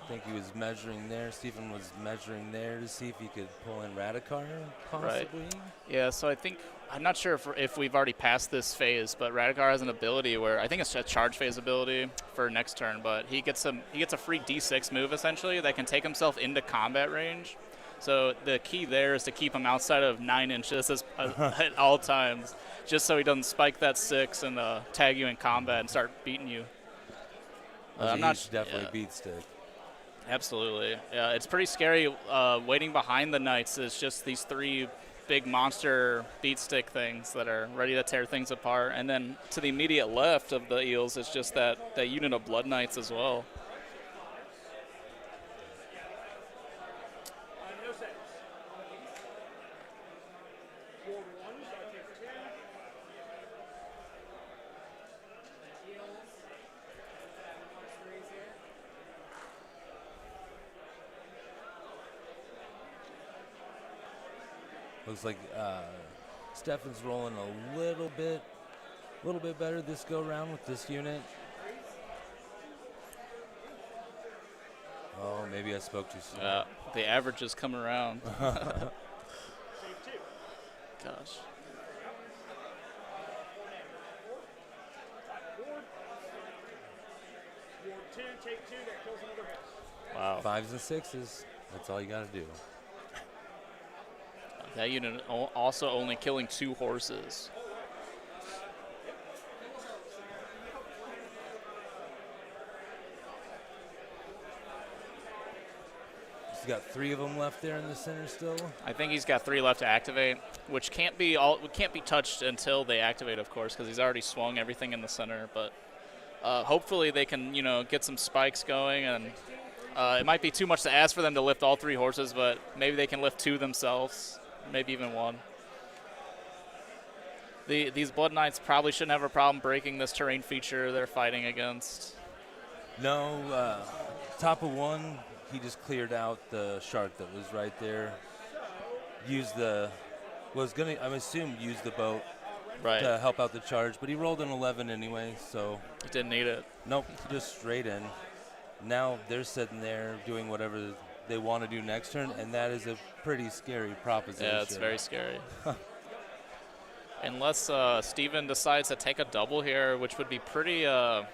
[SPEAKER 7] I think he was measuring there. Stephen was measuring there to see if he could pull in Radikar, possibly.
[SPEAKER 6] Yeah, so I'm not sure if we've already passed this phase, but Radikar has an ability where I think it's a charge phase ability for next turn, but he gets a free D6 move essentially that can take himself into combat range. So the key there is to keep him outside of 9 inches at all times, just so he doesn't spike that 6 and tag you in combat and start beating you.
[SPEAKER 7] I'm not definitely beat stick.
[SPEAKER 6] Absolutely. Yeah, it's pretty scary. Waiting behind the Knights is just these 3 big monster beat stick things that are ready to tear things apart. And then to the immediate left of the Eels is just that unit of Blood Knights as well.
[SPEAKER 7] Looks like Stefan's rolling a little bit better this go round with this unit. Oh, maybe I spoke too soon.
[SPEAKER 6] The averages come around. Gosh. Wow.
[SPEAKER 7] 5s and 6s. That's all you got to do.
[SPEAKER 6] That unit also only killing 2 horses.
[SPEAKER 7] He's got 3 of them left there in the center still.
[SPEAKER 6] I think he's got 3 left to activate, which can't be touched until they activate, of course, because he's already swung everything in the center. But hopefully they can, get some spikes going, and it might be too much to ask for them to lift all 3 horses, but maybe they can lift 2 themselves. Maybe even 1. These Blood Knights probably shouldn't have a problem breaking this terrain feature they're fighting against.
[SPEAKER 7] No, top of 1, he just cleared out the shark that was right there. Use the boat to help out the charge, but he rolled an 11 anyway, so.
[SPEAKER 6] Didn't need it.
[SPEAKER 7] Nope, just straight in. Now they're sitting there doing whatever they want to do next turn, and that is a pretty scary proposition.
[SPEAKER 6] Yeah, it's very scary. Unless Steven decides to take a double here, which would be pretty, it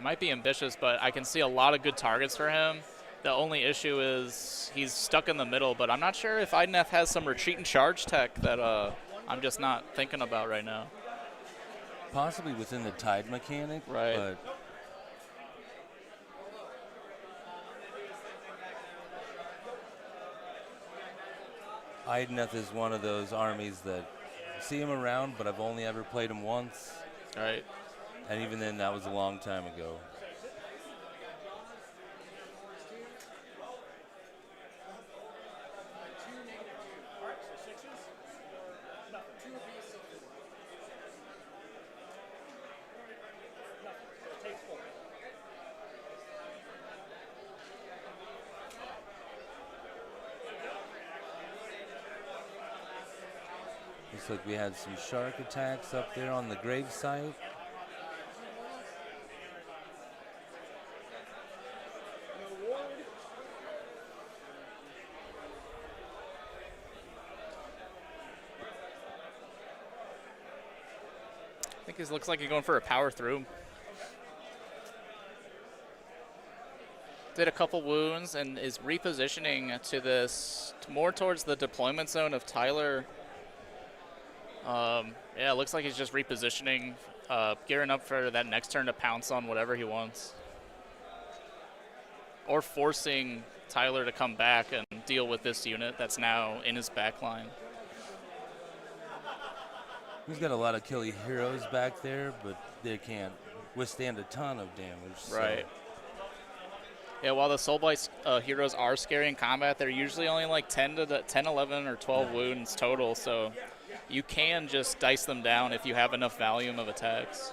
[SPEAKER 6] might be ambitious, but I can see a lot of good targets for him. The only issue is he's stuck in the middle, but I'm not sure if Ideneth has some retreat and charge tech that I'm just not thinking about right now.
[SPEAKER 7] Possibly within the tide mechanic,
[SPEAKER 6] right?
[SPEAKER 7] But Ideneth is one of those armies that see him around, but I've only ever played him once.
[SPEAKER 6] Right.
[SPEAKER 7] And even then, that was a long time ago. Looks like we had some shark attacks up there on the grave site.
[SPEAKER 6] I think it looks like he's going for a power through. Did a couple wounds and is repositioning to this more towards the deployment zone of Tyler. Yeah, it looks like he's just repositioning, gearing up for that next turn to pounce on whatever he wants. Or forcing Tyler to come back and deal with this unit that's now in his back line.
[SPEAKER 7] He's got a lot of killy heroes back there, but they can't withstand a ton of damage.
[SPEAKER 6] Right. So. Yeah, while the Soulblight heroes are scary in combat, they're usually only like 10, 11, or 12 wounds total, so you can just dice them down if you have enough volume of attacks.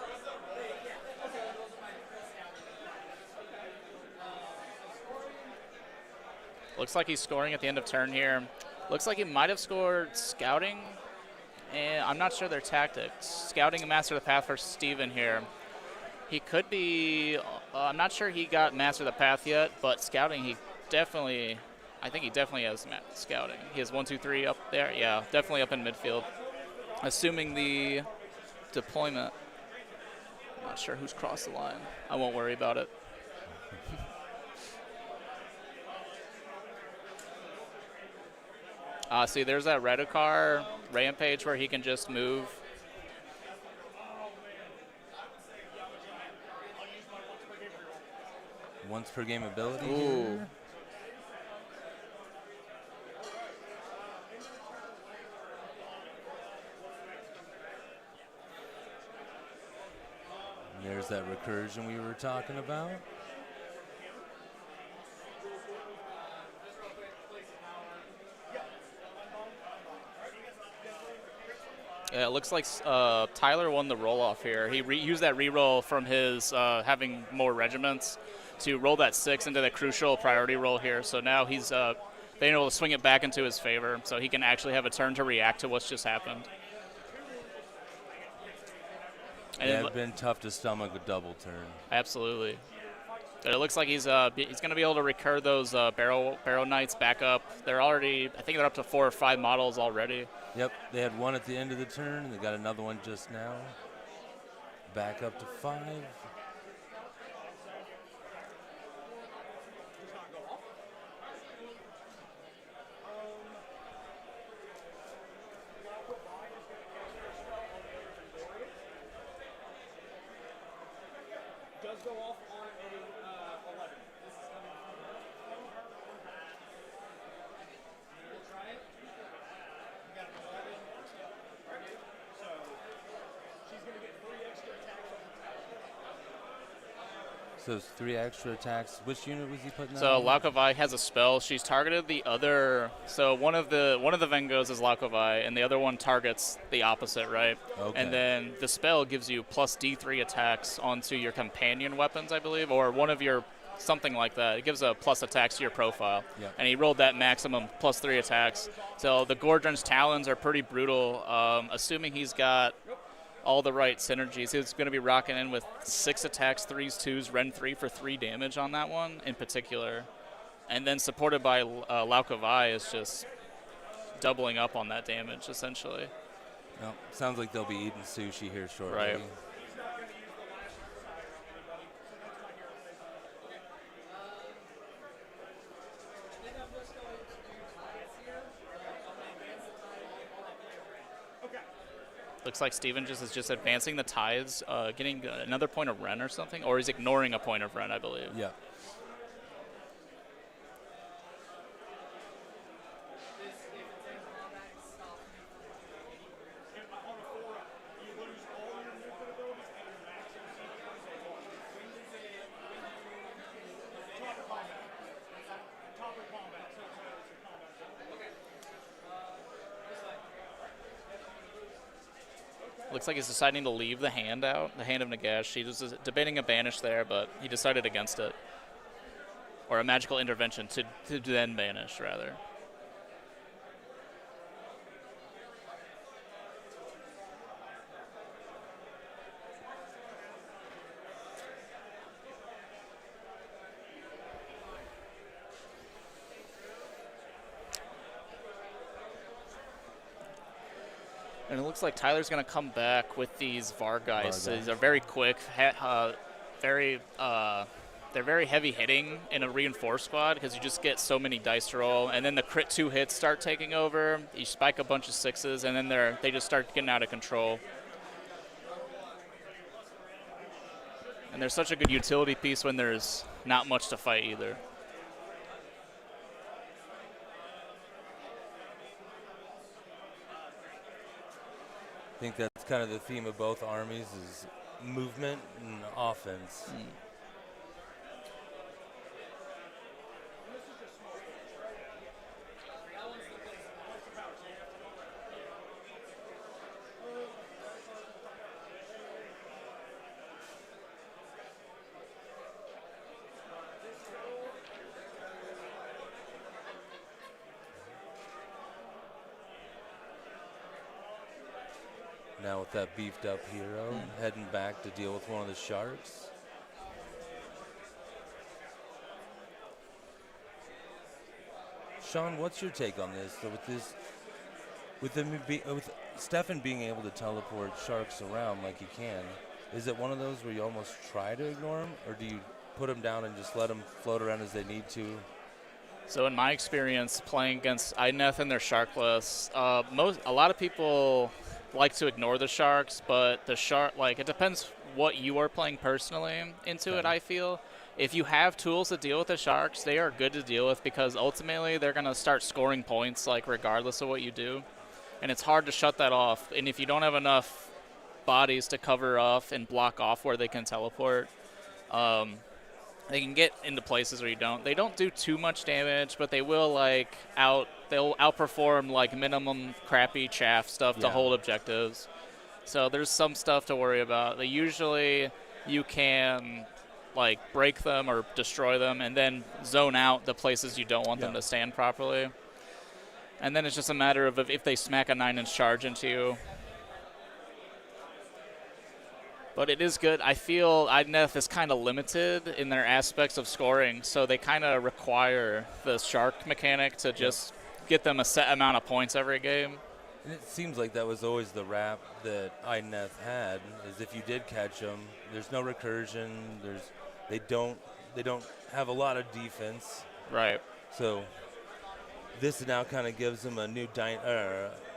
[SPEAKER 6] Looks like he's scoring at the end of turn here. Looks like he might have scored scouting, and I'm not sure their tactics. Scouting and Master of the Path for Steven here. He could be. I'm not sure he got Master of the Path yet, but scouting, he definitely. I think he definitely has scouting. He has 1, 2, 3 up there. Yeah, definitely up in midfield. Assuming the deployment. I'm not sure who's crossed the line. I won't worry about it. See, there's that Redukar rampage where he can just move.
[SPEAKER 7] Once per game ability.
[SPEAKER 6] Ooh.
[SPEAKER 7] Here. And there's that recursion we were talking about.
[SPEAKER 6] Yeah, it looks like Tyler won the roll-off here. He used that re-roll from his having more regiments to roll that 6 into the crucial priority roll here. So now he's been able to swing it back into his favor, so he can actually have a turn to react to what's just happened. And
[SPEAKER 7] Yeah, it's been tough to stomach a double turn.
[SPEAKER 6] Absolutely. But it looks like he's going to be able to recur those barrow knights back up. They're already, I think they're up to 4 or 5 models already.
[SPEAKER 7] Yep, they had one at the end of the turn, and they got another one just now. Back up to 5.
[SPEAKER 4] Does go off on a 11. This is coming from we'll try it. You got an 11. So she's going to get 3 extra attacks on the tower.
[SPEAKER 7] So it's 3 extra attacks. Which unit was he putting
[SPEAKER 6] So
[SPEAKER 7] on?
[SPEAKER 6] Laukovai has a spell. She's targeted the other. So one of the Vengos is Laukovai, and the other one targets the opposite, right?
[SPEAKER 7] Okay.
[SPEAKER 6] And then the spell gives you plus D3 attacks onto your companion weapons, I believe, or one of your something like that. It gives a plus attacks to your profile.
[SPEAKER 7] Yep.
[SPEAKER 6] And he rolled that maximum plus 3 attacks. So the Gordran's Talons are pretty brutal. Assuming he's got all the right synergies. He's going to be rocking in with 6 attacks, 3s, 2s, Ren 3 for 3 damage on that one in particular. And then supported by Laukovai is just doubling up on that damage, essentially.
[SPEAKER 7] Well, sounds like they'll be eating sushi here shortly.
[SPEAKER 6] Right. Looks like Steven is just advancing the tides, getting another point of Ren or something, or he's ignoring a point of Ren, I believe.
[SPEAKER 7] Yeah.
[SPEAKER 6] Looks like he's deciding to leave the hand out, the Hand of Nagash. He was debating a banish there, but he decided against it. Or a magical intervention to then banish, rather. And it looks like Tyler's going to come back with these Vargeist. So these are very quick, they're very heavy hitting in a reinforced squad because you just get so many dice to roll. And then the crit 2 hits start taking over. You spike a bunch of 6s, and then they just start getting out of control. And they're such a good utility piece when there's not much to fight either.
[SPEAKER 7] I think that's kind of the theme of both armies is movement and offense. now with that beefed up hero heading back to deal with one of the sharks. Sean, what's your take on this? So with Stefan being able to teleport sharks around like he can, is it one of those where you almost try to ignore them, or do you put them down and just let them float around as they need to?
[SPEAKER 6] So in my experience playing against Idoneth and their shark lists, a lot of people like to ignore the sharks, but the shark, like, it depends what you are playing personally into it, I feel. If you have tools to deal with the sharks, they are good to deal with because ultimately they're going to start scoring points, like, regardless of what you do. And it's hard to shut that off. And if you don't have enough bodies to cover off and block off where they can teleport, they can get into places where you don't. They don't do too much damage, but they will they'll outperform like minimum crappy chaff stuff to hold objectives. So there's some stuff to worry about. They usually you can like break them or destroy them and then zone out the places you don't want them to stand properly. And then it's just a matter of if they smack a 9-inch charge into you. But it is good. I feel Idoneth is kind of limited in their aspects of scoring, so they kind of require the shark mechanic to just get them a set amount of points every game.
[SPEAKER 7] And it seems like that was always the rap that Idoneth had, is if you did catch them, there's no recursion, they don't have a lot of defense.
[SPEAKER 6] Right.
[SPEAKER 7] So this now kind of gives them a new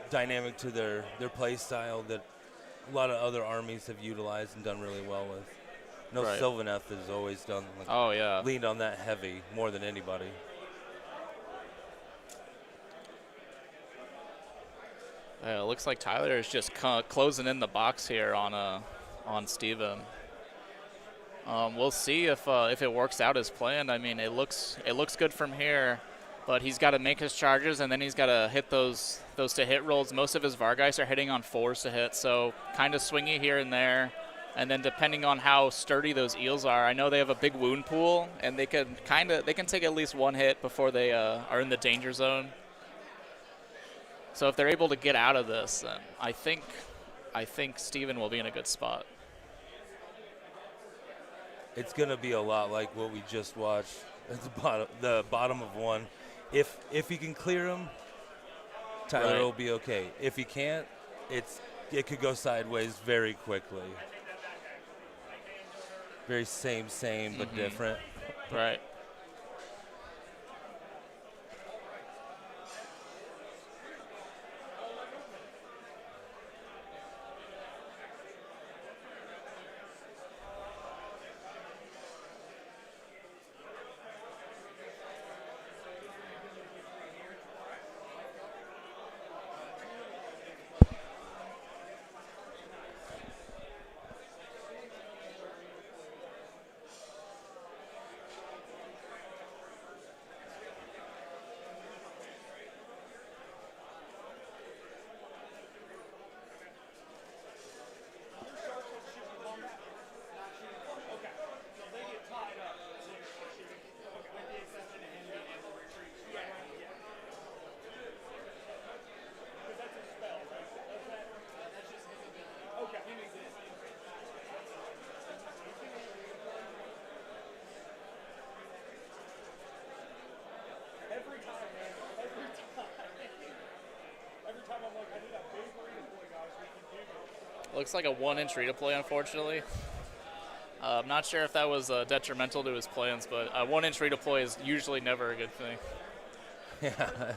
[SPEAKER 7] dynamic to their play style that a lot of other armies have utilized and done really well with. Sylvaneth has always done leaned on that heavy more than anybody.
[SPEAKER 6] It looks like Tyler is just closing in the box here on Steven. We'll see if it works out as planned. I mean, it looks good from here, but he's got to make his charges and then he's got to hit those to hit rolls. Most of his Vargeist are hitting on 4s to hit, so kind of swingy here and there. And then depending on how sturdy those eels are, I know they have a big wound pool and they can take at least one hit before they are in the danger zone. So if they're able to get out of this, then I think Steven will be in a good spot.
[SPEAKER 7] It's going to be a lot like what we just watched at the bottom of one. If he can clear them, Tyler will be okay. If he can't, it could go sideways very quickly. Very same, but different.
[SPEAKER 6] Right. Looks like a 1-inch redeploy, unfortunately. I'm not sure if that was detrimental to his plans, but a 1-inch redeploy is usually never a good thing.
[SPEAKER 7] Yeah.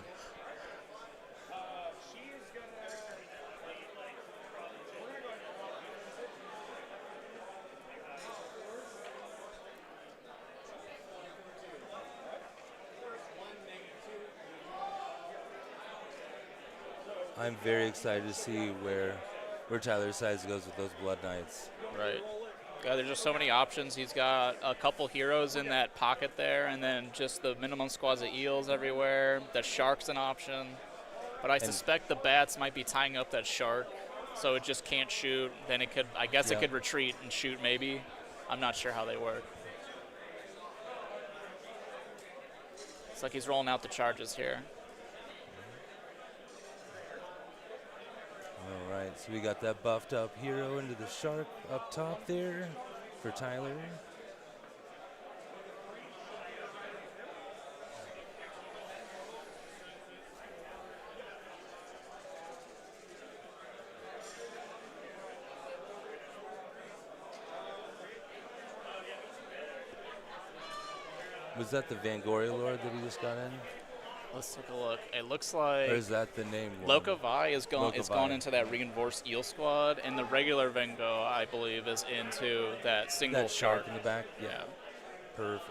[SPEAKER 7] I'm very excited to see where Tyler decides goes with those Blood Knights.
[SPEAKER 6] Right. Yeah, there's just so many options. He's got a couple heroes in that pocket there, and then just the minimum squads of eels everywhere. The shark's an option. But I suspect the bats might be tying up that shark, so it just can't shoot. Then it could, I guess it could retreat and shoot maybe. I'm not sure how they work. It's like he's rolling out the charges here.
[SPEAKER 7] All right, so we got that buffed up hero into the shark up top there for Tyler. Was that the Vangoria Lord that he just got in?
[SPEAKER 6] Let's take a look. It looks like
[SPEAKER 7] Or is that the name one?
[SPEAKER 6] Lokovai is gone
[SPEAKER 7] Lokovai.
[SPEAKER 6] into that reinforced eel squad, and the regular Vengo, I believe, is into that single
[SPEAKER 7] That shark in the back?
[SPEAKER 6] Yeah.
[SPEAKER 7] Perfect.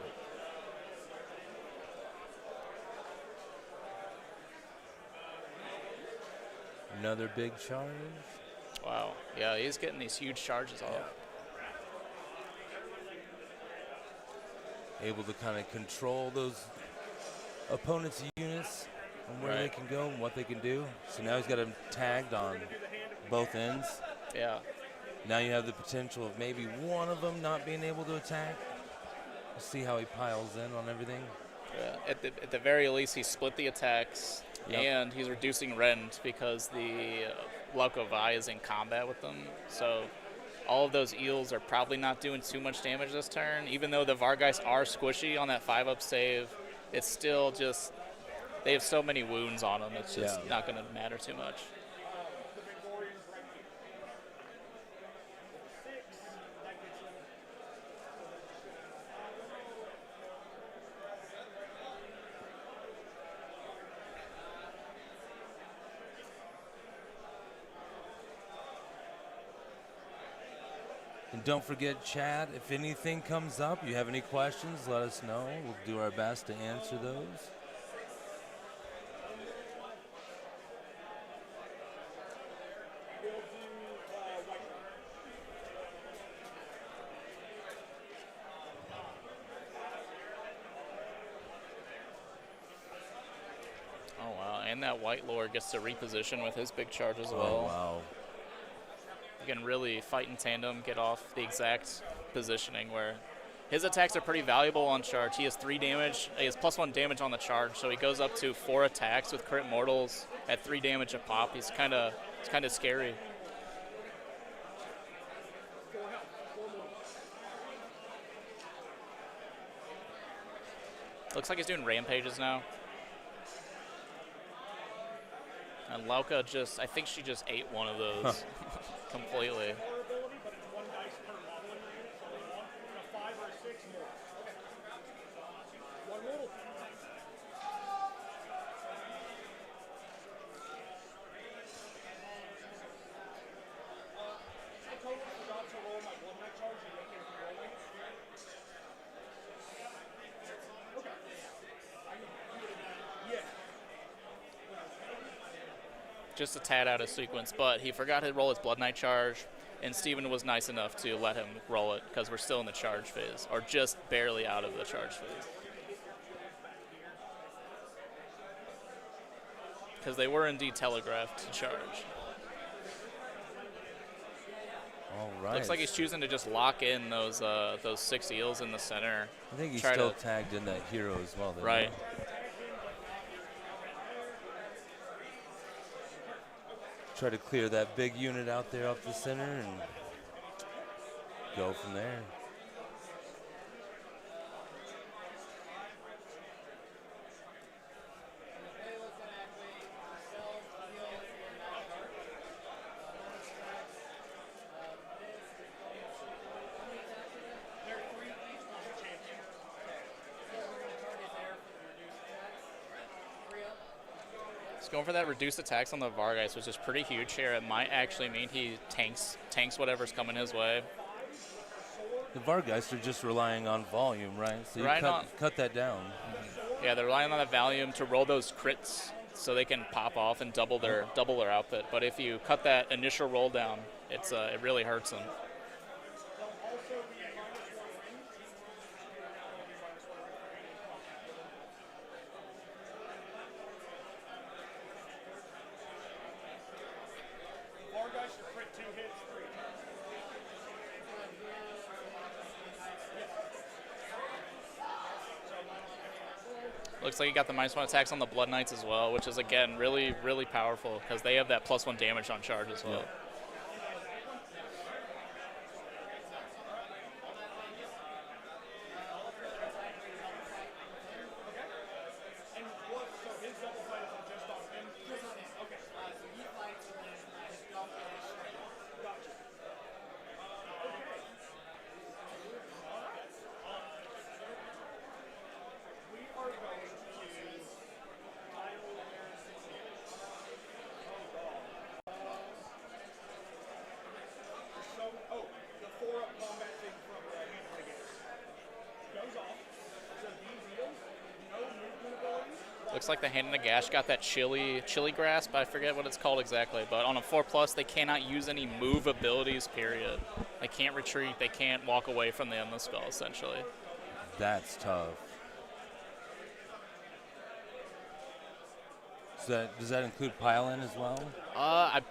[SPEAKER 7] Another big charge.
[SPEAKER 6] Wow. Yeah, he's getting these huge charges off.
[SPEAKER 7] Able to kind of control those opponent's units and where they can go and what they can do. So now he's got them tagged on both ends.
[SPEAKER 6] Yeah.
[SPEAKER 7] Now you have the potential of maybe one of them not being able to attack. We'll see how he piles in on everything.
[SPEAKER 6] Yeah. At the very least, he split the attacks, and he's reducing rend because the Lokovai is in combat with them. So all of those eels are probably not doing too much damage this turn. Even though the Vargeist are squishy on that 5-up save, it's still just, they have so many wounds on them, it's just not going to matter too much.
[SPEAKER 7] And don't forget, chat, if anything comes up, you have any questions, let us know. We'll do our best to answer those.
[SPEAKER 6] Oh, wow. And that White Lord gets to reposition with his big charge as well.
[SPEAKER 7] Oh, wow.
[SPEAKER 6] You can really fight in tandem, get off the exact positioning where his attacks are pretty valuable on charge. He has 3 damage. He has +1 damage on the charge, so he goes up to 4 attacks with crit mortals at 3 damage a pop. It's kind of scary. Looks like he's doing rampages now. And Lauka I think she just ate one of those completely. Just a tad out of sequence, but he forgot to roll his Blood Knight charge, and Steven was nice enough to let him roll it because we're still in the charge phase, or just barely out of the charge phase. Because they were indeed telegraphed to charge.
[SPEAKER 7] All right.
[SPEAKER 6] Looks like he's choosing to just lock in those 6 eels in the center.
[SPEAKER 7] I think he's still tagged in that hero as well. Though,
[SPEAKER 6] right.
[SPEAKER 7] Try to clear that big unit out there up the center and go from there.
[SPEAKER 6] Going for that reduced attacks on the Vargeist, which is pretty huge here. It might actually mean he tanks whatever's coming his way.
[SPEAKER 7] The Vargeist are just relying on volume, right? So you cut that down.
[SPEAKER 6] Yeah, they're relying on the volume to roll those crits so they can pop off and double their output. But if you cut that initial roll down, it really hurts them. Looks like he got the -1 attacks on the Blood Knights as well, which is, again, really, really powerful because they have that +1 damage on charge as well.
[SPEAKER 7] Yeah.
[SPEAKER 6] Looks like the Hand in the Gash got that chilly grasp. I forget what it's called exactly, but on a 4+, they cannot use any move abilities, period. They can't retreat. They can't walk away from the endless spell, essentially.
[SPEAKER 7] That's tough. So does that include Pile-In as well?
[SPEAKER 6] I'm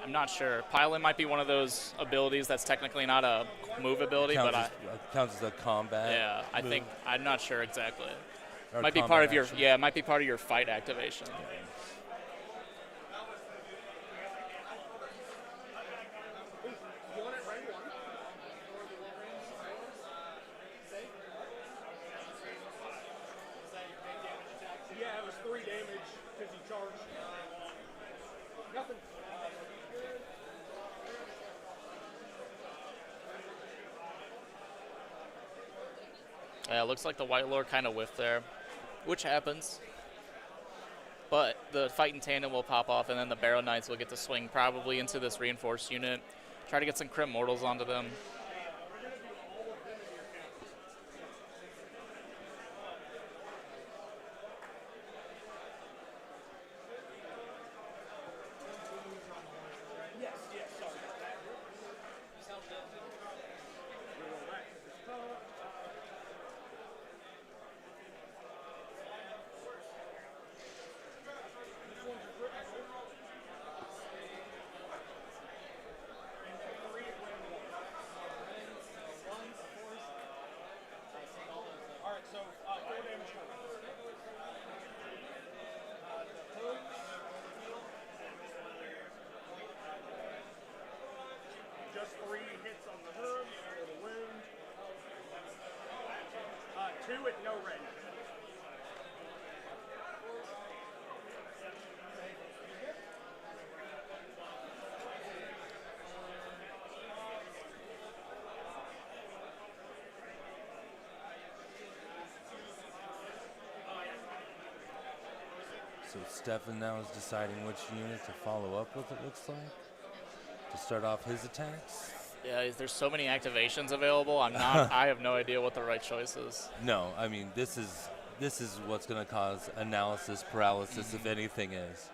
[SPEAKER 6] not sure. Pile-In might be one of those abilities that's technically not a move ability,
[SPEAKER 7] Counts as a combat.
[SPEAKER 6] Yeah,
[SPEAKER 7] move.
[SPEAKER 6] I'm not sure exactly.
[SPEAKER 7] Or
[SPEAKER 6] Might be
[SPEAKER 7] combat
[SPEAKER 6] part of your
[SPEAKER 7] action.
[SPEAKER 6] it might be part of your fight activation.
[SPEAKER 4] Yeah, it was 3 damage because he charged. Nothing.
[SPEAKER 6] Yeah, it looks like the White Lord kind of whiffed there, which happens. But the Fight in Tandem will pop off, and then the Barrow Knights will get to swing probably into this reinforced unit. Try to get some Crypt Mortals onto them.
[SPEAKER 4] Alright, so 4 damage total. Just 3 hits on the hood for the wound. 2 with no red.
[SPEAKER 7] So Stefan now is deciding which unit to follow up with, it looks like, to start off his attacks.
[SPEAKER 6] Yeah, there's so many activations available. I have no idea what the right choice is.
[SPEAKER 7] No, I mean, this is what's going to cause analysis paralysis, if anything is.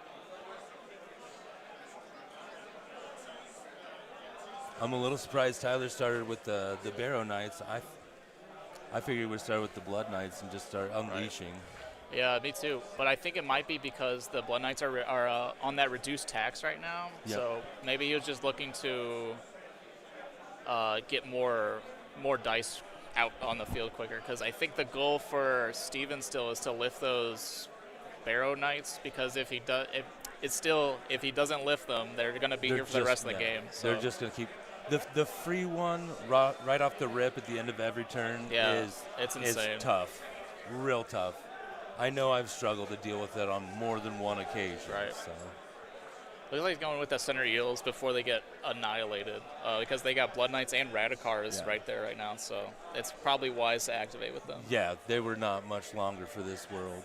[SPEAKER 7] I'm a little surprised Tyler started with the Barrow Knights. I figured we'd start with the Blood Knights and just start unleashing.
[SPEAKER 6] Yeah, me too. But I think it might be because the Blood Knights are on that reduced tax right now.
[SPEAKER 7] Yep.
[SPEAKER 6] So maybe he was just looking to get more dice out on the field quicker. Because I think the goal for Steven still is to lift those Barrow Knights. Because if he doesn't lift them, they're going to be here for the rest of the game. So.
[SPEAKER 7] They're just going to keep the free one right off the rip at the end of every turn.
[SPEAKER 6] It's insane.
[SPEAKER 7] Is tough, real tough. I know I've struggled to deal with it on more than one occasion.
[SPEAKER 6] Right.
[SPEAKER 7] So.
[SPEAKER 6] Looks like he's going with the center eels before they get annihilated because they got Blood Knights and Radicars right there right now. So it's probably wise to activate with them.
[SPEAKER 7] Yeah, they were not much longer for this world.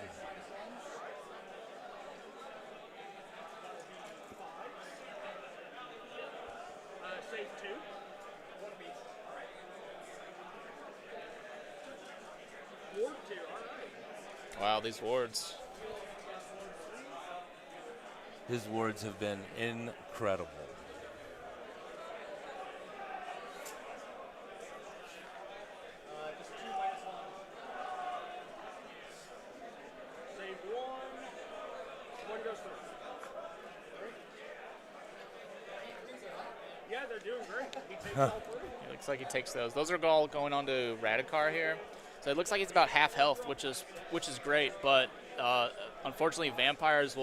[SPEAKER 4] Save 2. Ward 2, alright.
[SPEAKER 6] Wow, these wards.
[SPEAKER 7] His wards have been incredible.
[SPEAKER 4] Just 2 -1. Save 1. 1 goes through. Yeah, they're doing great. He takes all 3.
[SPEAKER 6] It looks like he takes those. Those are all going on to Radicar here. So So it looks like he's about half health, which is great. But unfortunately, vampires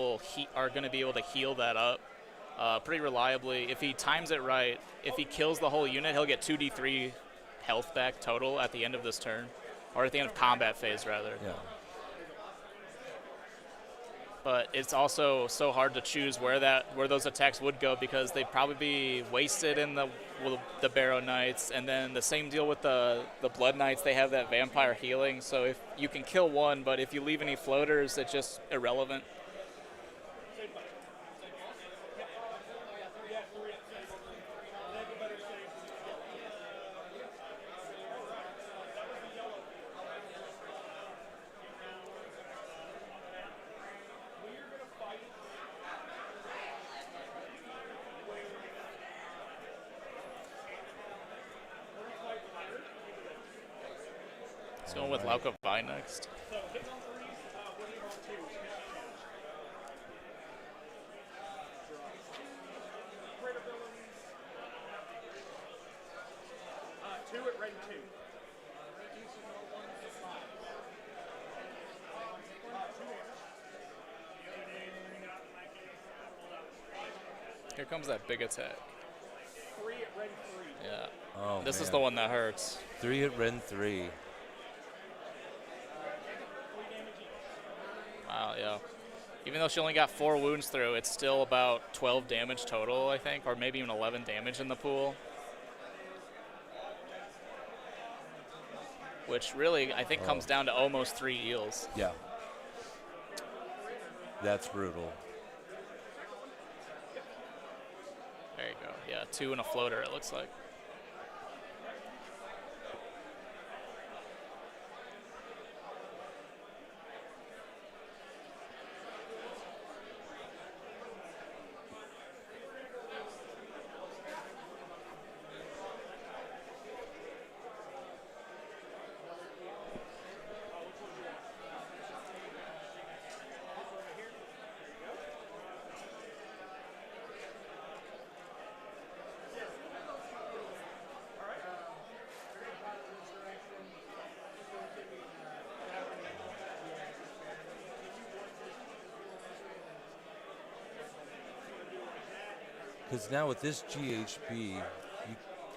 [SPEAKER 6] are going to be able to heal that up pretty reliably if he times it right. If he kills the whole unit, he'll get 2d3 health back total at the end of this turn, or at the end of combat phase rather.
[SPEAKER 7] Yeah.
[SPEAKER 6] But it's also so hard to choose where those attacks would go because they'd probably be wasted in the Barrow Knights, and then the same deal with the Blood Knights. They have that vampire healing, so if you can kill one, but if you leave any floaters, it's just irrelevant. Going with Lauka Vi next.
[SPEAKER 4] Two at red 2.
[SPEAKER 6] Here comes that big attack.
[SPEAKER 4] 3 at red 3.
[SPEAKER 6] Yeah.
[SPEAKER 7] Oh,
[SPEAKER 6] This is
[SPEAKER 7] man.
[SPEAKER 6] the one that hurts.
[SPEAKER 7] 3 at Ren 3.
[SPEAKER 6] Wow, yeah. Even though she only got 4 wounds through, it's still about 12 damage total, I think, or maybe even 11 damage in the pool. Which really, I think, comes down to almost 3 eels.
[SPEAKER 7] Yeah. That's brutal.
[SPEAKER 6] There you go. Yeah, 2 and a floater, it looks like.
[SPEAKER 7] Because now with this GHB,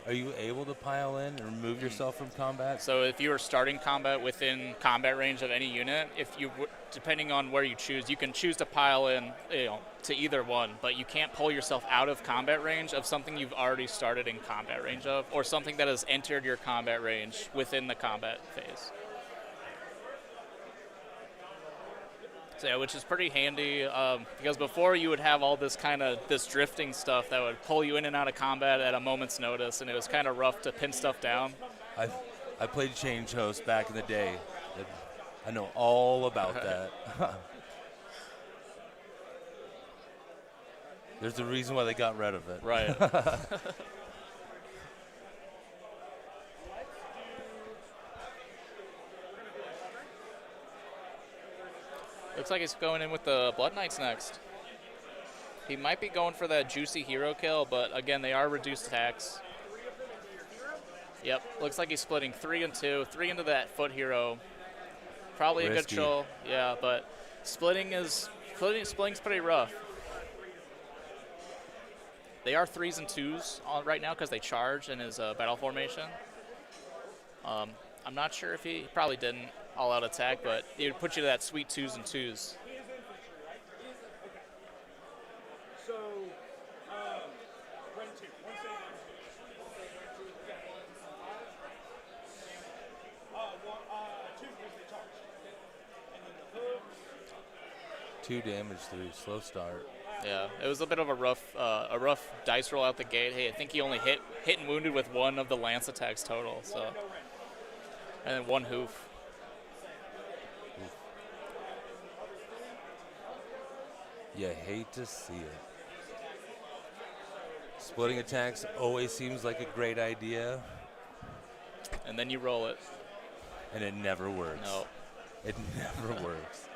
[SPEAKER 7] are you able to pile in and remove yourself from combat?
[SPEAKER 6] So if you are starting combat within combat range of any unit, depending on where you choose, you can choose to pile in, to either one, but you can't pull yourself out of combat range of something you've already started in combat range of, or something that has entered your combat range within the combat phase. So yeah, which is pretty handy because before you would have all this drifting stuff that would pull you in and out of combat at a moment's notice, and it was kind of rough to pin stuff down.
[SPEAKER 7] I played Change Host back in the day. I know all about that. There's a reason why they got rid of it.
[SPEAKER 6] Right. Looks like he's going in with the Blood Knights next. He might be going for that juicy hero kill, but again, they are reduced attacks. Yep, looks like he's splitting 3 and 2, 3 into that foot hero. Probably a good troll. Yeah, but splitting's pretty rough. They are 3s and 2s right now because they charge in his battle formation. I'm not sure if he probably didn't all-out attack, but it would put you to that sweet 2s and 2s.
[SPEAKER 4] So, run 2. 1 save. 2 because they charge. And then the hook.
[SPEAKER 7] 2 damage through slow start.
[SPEAKER 6] Yeah, it was a bit of a rough dice roll out the gate. Hey, I think he only hit and wounded with 1 of the lance attacks total. So, and then 1 hoof.
[SPEAKER 7] You hate to see it. Splitting attacks always seems like a great idea.
[SPEAKER 6] And then you roll it.
[SPEAKER 7] And it never works.
[SPEAKER 6] No.
[SPEAKER 7] It never works.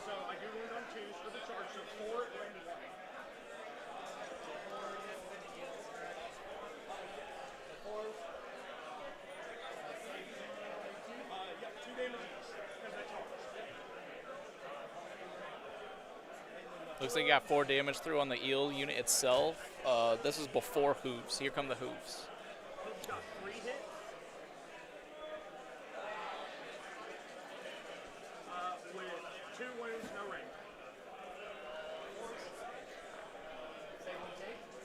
[SPEAKER 4] So I do wound on 2s for the charge, so 4 at range 1.
[SPEAKER 6] Looks like you got 4 damage through on the eel unit itself. This is before hooves. Here come the hooves.
[SPEAKER 4] Hoof's got 3 hits. With 2 wounds, no range.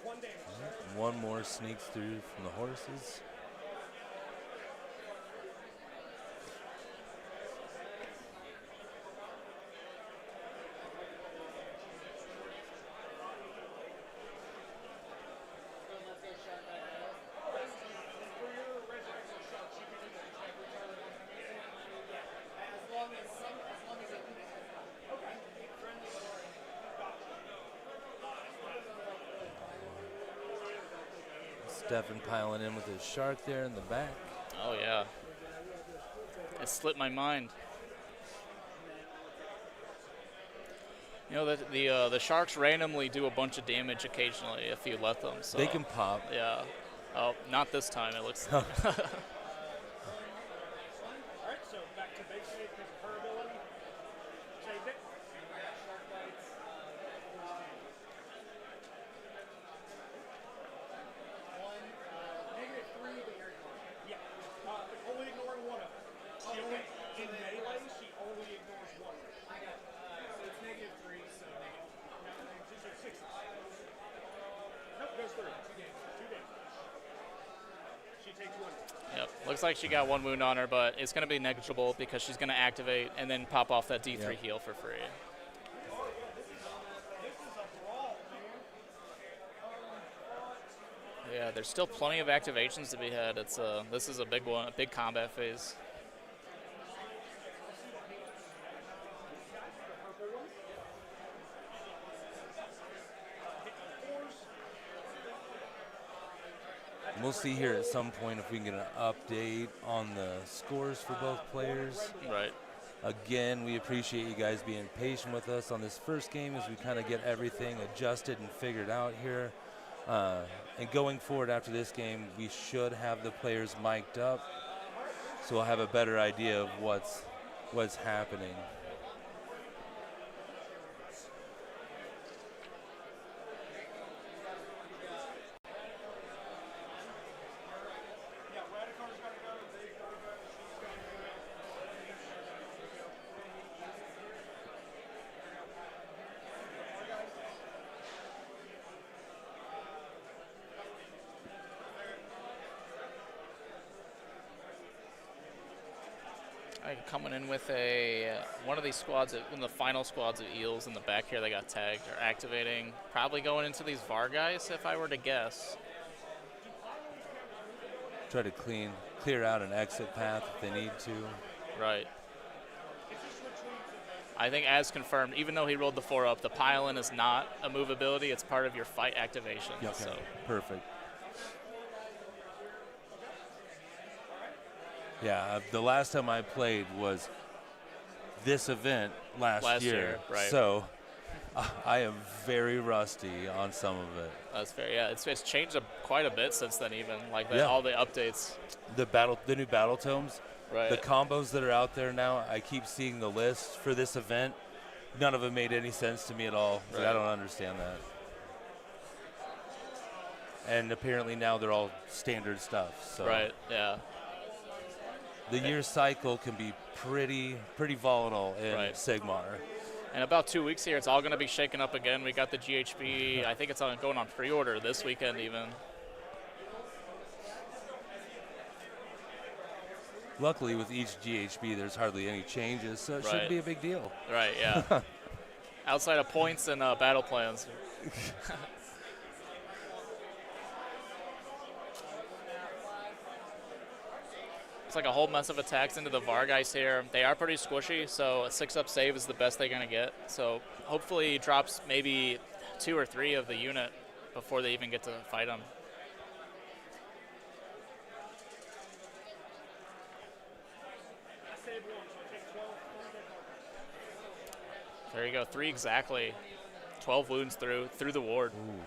[SPEAKER 4] 1 damage.
[SPEAKER 7] One more sneaks through from the horses. Stefan piling in with his shark there in the back.
[SPEAKER 6] Oh, yeah. It slipped my mind. You know, the sharks randomly do a bunch of damage occasionally if you let them. So.
[SPEAKER 7] They can pop.
[SPEAKER 6] Yeah. Oh, not this time, it looks like.
[SPEAKER 4] All right, so back to basic because of her ability. Saved it. Yeah, only ignoring one of them. She only, in melee, she only ignores one. I got it. So it's -3, so these are 6s. Nope, goes 3. 2 damage. She takes 1.
[SPEAKER 6] Yep. Looks like she got 1 wound on her, but it's going to be negligible because she's going to activate and then pop off that D3 heal for free. Yeah, there's still plenty of activations to be had. It's this is a big one, a big combat phase.
[SPEAKER 7] We'll see here at some point if we can get an update on the scores for both players.
[SPEAKER 6] Right.
[SPEAKER 7] Again, we appreciate you guys being patient with us on this first game as we kind of get everything adjusted and figured out here. And going forward after this game, we should have the players mic'd up, so we'll have a better idea of what's happening.
[SPEAKER 6] Coming in with one of these squads, one of the final squads of eels in the back here that got tagged are activating. Probably going into these VAR guys, if I were to guess.
[SPEAKER 7] Try to clear out an exit path if they need to.
[SPEAKER 6] Right. I think as confirmed, even though he rolled the 4 up, the pile-in is not a move ability. It's part of your fight activation.
[SPEAKER 7] Yep.
[SPEAKER 6] So.
[SPEAKER 7] Perfect. Yeah, the last time I played was this event last year.
[SPEAKER 6] Right.
[SPEAKER 7] So I am very rusty on some of it.
[SPEAKER 6] That's fair. Yeah, it's changed quite a bit since then. Even like
[SPEAKER 7] Yeah.
[SPEAKER 6] all the updates.
[SPEAKER 7] The new battle tomes.
[SPEAKER 6] Right.
[SPEAKER 7] The combos that are out there now. I keep seeing the list for this event. None of them made any sense to me at all.
[SPEAKER 6] Right.
[SPEAKER 7] Like, I don't understand that. And apparently now they're all standard stuff. So.
[SPEAKER 6] Right. Yeah.
[SPEAKER 7] The year cycle can be pretty volatile in
[SPEAKER 6] Right.
[SPEAKER 7] Sigmar.
[SPEAKER 6] In about 2 weeks here, it's all going to be shaken up again. We got the GHB. I think it's going on pre-order this weekend even.
[SPEAKER 7] Luckily, with each GHB, there's hardly any changes, so it shouldn't be a big deal.
[SPEAKER 6] Right, yeah. Outside of points and battle plans. It's like a whole mess of attacks into the Vargeist here. They are pretty squishy, so a 6-up save is the best they're going to get. So hopefully he drops maybe 2 or 3 of the unit before they even get to fight him. There you go, 3 exactly. 12 wounds through the ward.
[SPEAKER 7] Ooh.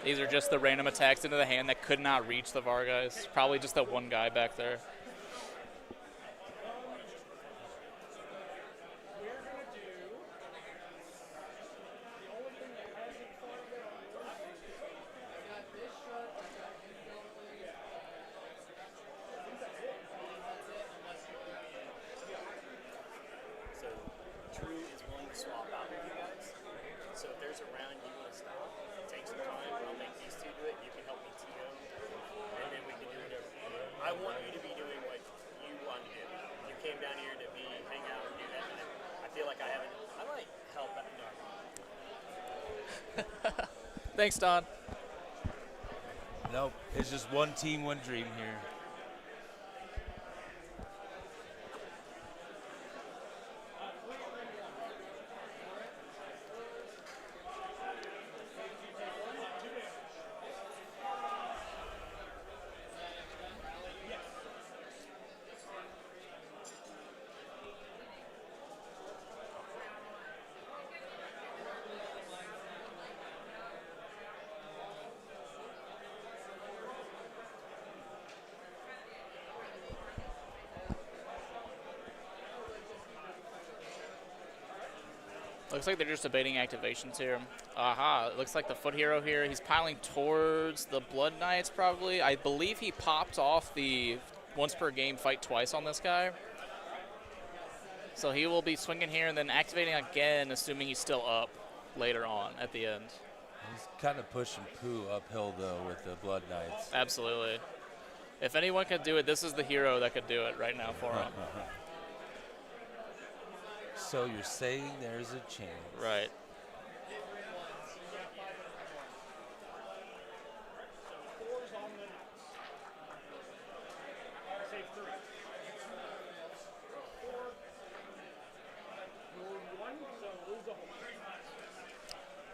[SPEAKER 6] These are just the random attacks into the hand that could not reach the Vargeist. Probably just that one guy back there.
[SPEAKER 5] So Drew is willing to swap out with you guys. So if there's a round you want to stop, take some time. I'll make these two do it. You can help me TO, and then we can do whatever. I want you to be doing what you want to do. You came down here to be hang out and do that, and I feel like I haven't. I might help out. No.
[SPEAKER 6] Thanks, Don.
[SPEAKER 7] Nope, it's just one team, one dream here.
[SPEAKER 6] Looks like they're just debating activations here. Aha, it looks like the foot hero here, he's piling towards the Blood Knights probably. I believe he popped off the once per game fight twice on this guy. So he will be swinging here and then activating again, assuming he's still up later on at the end.
[SPEAKER 7] He's kind of pushing Pooh uphill, though, with the Blood Knights.
[SPEAKER 6] Absolutely. If anyone could do it, this is the hero that could do it right now for him.
[SPEAKER 7] So you're saying there's a chance.
[SPEAKER 6] Right.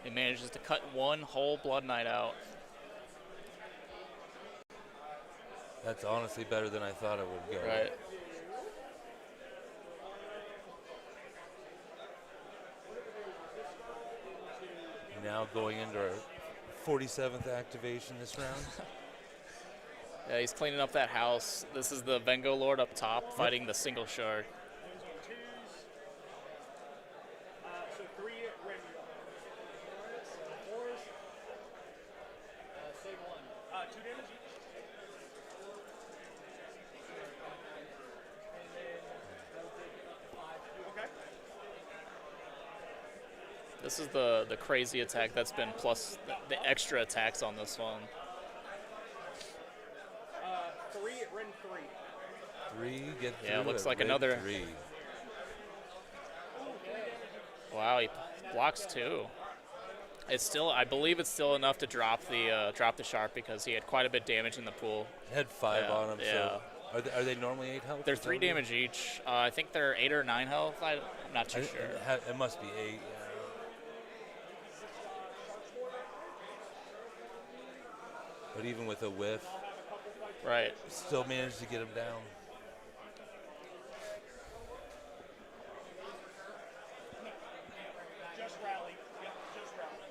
[SPEAKER 6] He manages to cut one whole Blood Knight out.
[SPEAKER 7] That's honestly better than I thought it would go.
[SPEAKER 6] Right.
[SPEAKER 7] Now going into our 47th activation this round.
[SPEAKER 6] Yeah, he's cleaning up that house. This is the Vengo Lord up top fighting the single shard.
[SPEAKER 4] So 3 red fours. Save 1. 2 damage each. And then that'll take 5. Okay.
[SPEAKER 6] This is the crazy attack that's been plus the extra attacks on this one.
[SPEAKER 4] 3 at red 3.
[SPEAKER 7] 3 get through.
[SPEAKER 6] Yeah, it looks
[SPEAKER 7] at
[SPEAKER 6] like
[SPEAKER 7] red
[SPEAKER 6] another.
[SPEAKER 7] 3.
[SPEAKER 6] Wow, he blocks 2. It's still, I believe it's still enough to drop the sharp because he had quite a bit of damage in the pool.
[SPEAKER 7] Had 5
[SPEAKER 6] Yeah,
[SPEAKER 7] on him.
[SPEAKER 6] yeah.
[SPEAKER 7] So are they normally 8 health?
[SPEAKER 6] They're 3 damage each. I think they're 8 or 9 health. I'm not too sure.
[SPEAKER 7] It must be 8. Yeah. But even with a whiff,
[SPEAKER 6] Right.
[SPEAKER 7] still managed to get him down.
[SPEAKER 4] Just rally. Yep, just rally.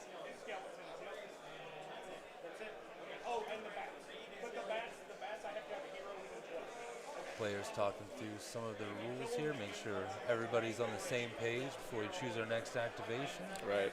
[SPEAKER 4] Skeletons, yep. That's it. Okay. Oh, and the bats. But the bats, I have to have a hero with as well.
[SPEAKER 7] Players talking through some of the rules here, make sure everybody's on the same page before we choose our next activation.
[SPEAKER 6] Right.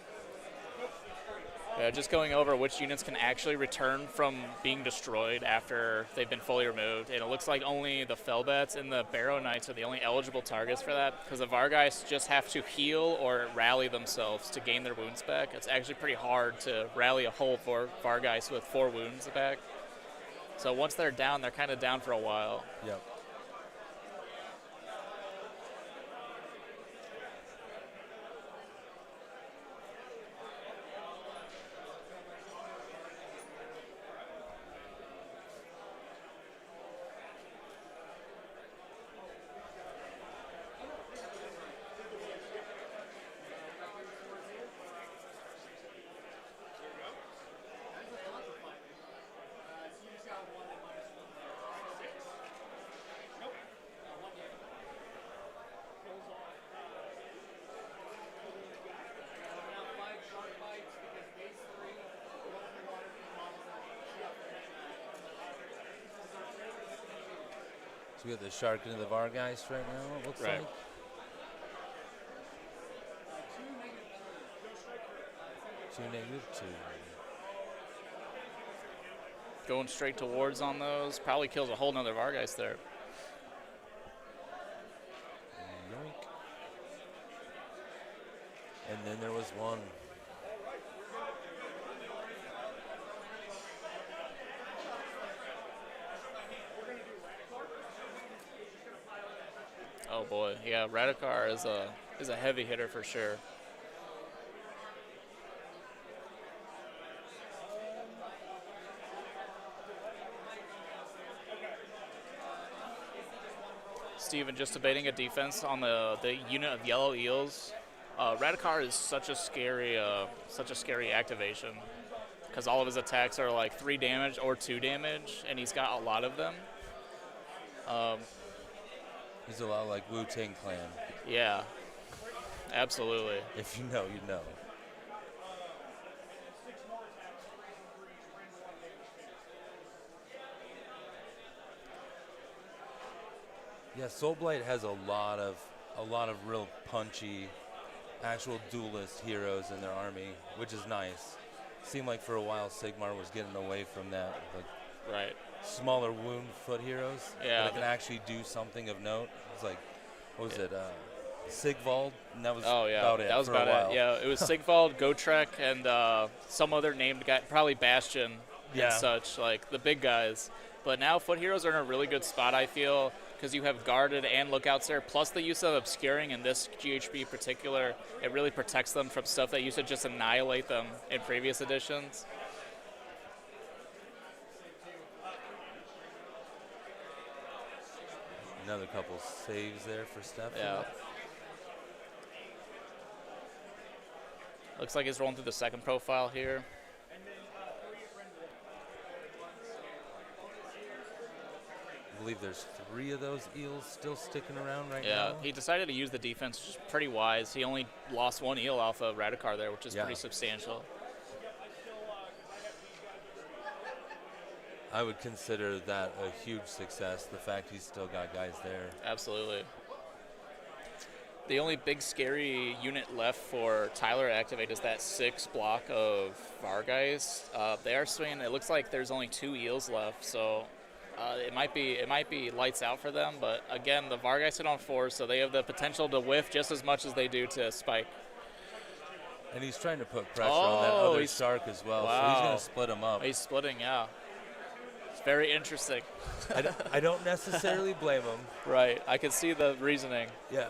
[SPEAKER 6] Yeah, just going over which units can actually return from being destroyed after they've been fully removed. And it looks like only the Felbats and the Barrow Knights are the only eligible targets for that, because the Vargeist just have to heal or rally themselves to gain their wounds back. It's actually pretty hard to rally a whole Vargeist with 4 wounds back. So once they're down, they're kind of down for a while.
[SPEAKER 7] Yep. So we got the shark into the Vargeist right now, it looks
[SPEAKER 6] Right.
[SPEAKER 7] like. Two negative two.
[SPEAKER 6] Going straight towards on those. Probably kills a whole nother Vargeist there.
[SPEAKER 7] Yoink. And then there was one.
[SPEAKER 6] Oh boy, yeah, Radikar is a heavy hitter for sure. Steven, just debating a defense on the unit of yellow eels. Radikar is such a scary activation because all of his attacks are like 3 damage or 2 damage, and he's got a lot of them.
[SPEAKER 7] He's a lot like Wu-Tang Clan.
[SPEAKER 6] Yeah, absolutely.
[SPEAKER 7] If you know, you know. Yeah, Soulblight has a lot of real punchy, actual duelist heroes in their army, which is nice. Seemed like for a while Sigmar was getting away from that, like
[SPEAKER 6] Right.
[SPEAKER 7] smaller wound foot heroes
[SPEAKER 6] Yeah,
[SPEAKER 7] that can actually do something of note. It's like, what was it? Sigvald, and that was
[SPEAKER 6] Oh yeah,
[SPEAKER 7] about it.
[SPEAKER 6] that was
[SPEAKER 7] for
[SPEAKER 6] about
[SPEAKER 7] a while.
[SPEAKER 6] it. Yeah, it was Sigvald, Gotrek, and some other named guy, probably Bastion
[SPEAKER 7] Yeah.
[SPEAKER 6] and such, like the big guys. But now foot heroes are in a really good spot, I feel, because you have guarded and lookouts there, plus the use of obscuring in this GHB in particular. It really protects them from stuff that used to just annihilate them in previous editions.
[SPEAKER 7] Another couple saves there for Steph.
[SPEAKER 6] Yeah. Looks like he's rolling through the second profile here.
[SPEAKER 7] I believe there's 3 of those eels still sticking around right
[SPEAKER 6] Yeah,
[SPEAKER 7] now.
[SPEAKER 6] he decided to use the defense, which is pretty wise. He only lost 1 eel off of Radikar there, which is
[SPEAKER 7] Yeah.
[SPEAKER 6] pretty substantial.
[SPEAKER 7] I would consider that a huge success, the fact he's still got guys there.
[SPEAKER 6] Absolutely. The only big scary unit left for Tyler to activate is that 6 block of Vargeist. They are swinging. It looks like there's only 2 eels left, so it might be lights out for them. But again, the Vargeist hit on 4, so they have the potential to whiff just as much as they do to spike.
[SPEAKER 7] And he's trying to put pressure on that other
[SPEAKER 6] he's-
[SPEAKER 7] shark as well, so
[SPEAKER 6] wow.
[SPEAKER 7] he's going to split them up.
[SPEAKER 6] He's splitting, yeah. It's very interesting.
[SPEAKER 7] I don't necessarily blame him.
[SPEAKER 6] Right. I can see the reasoning.
[SPEAKER 7] Yeah.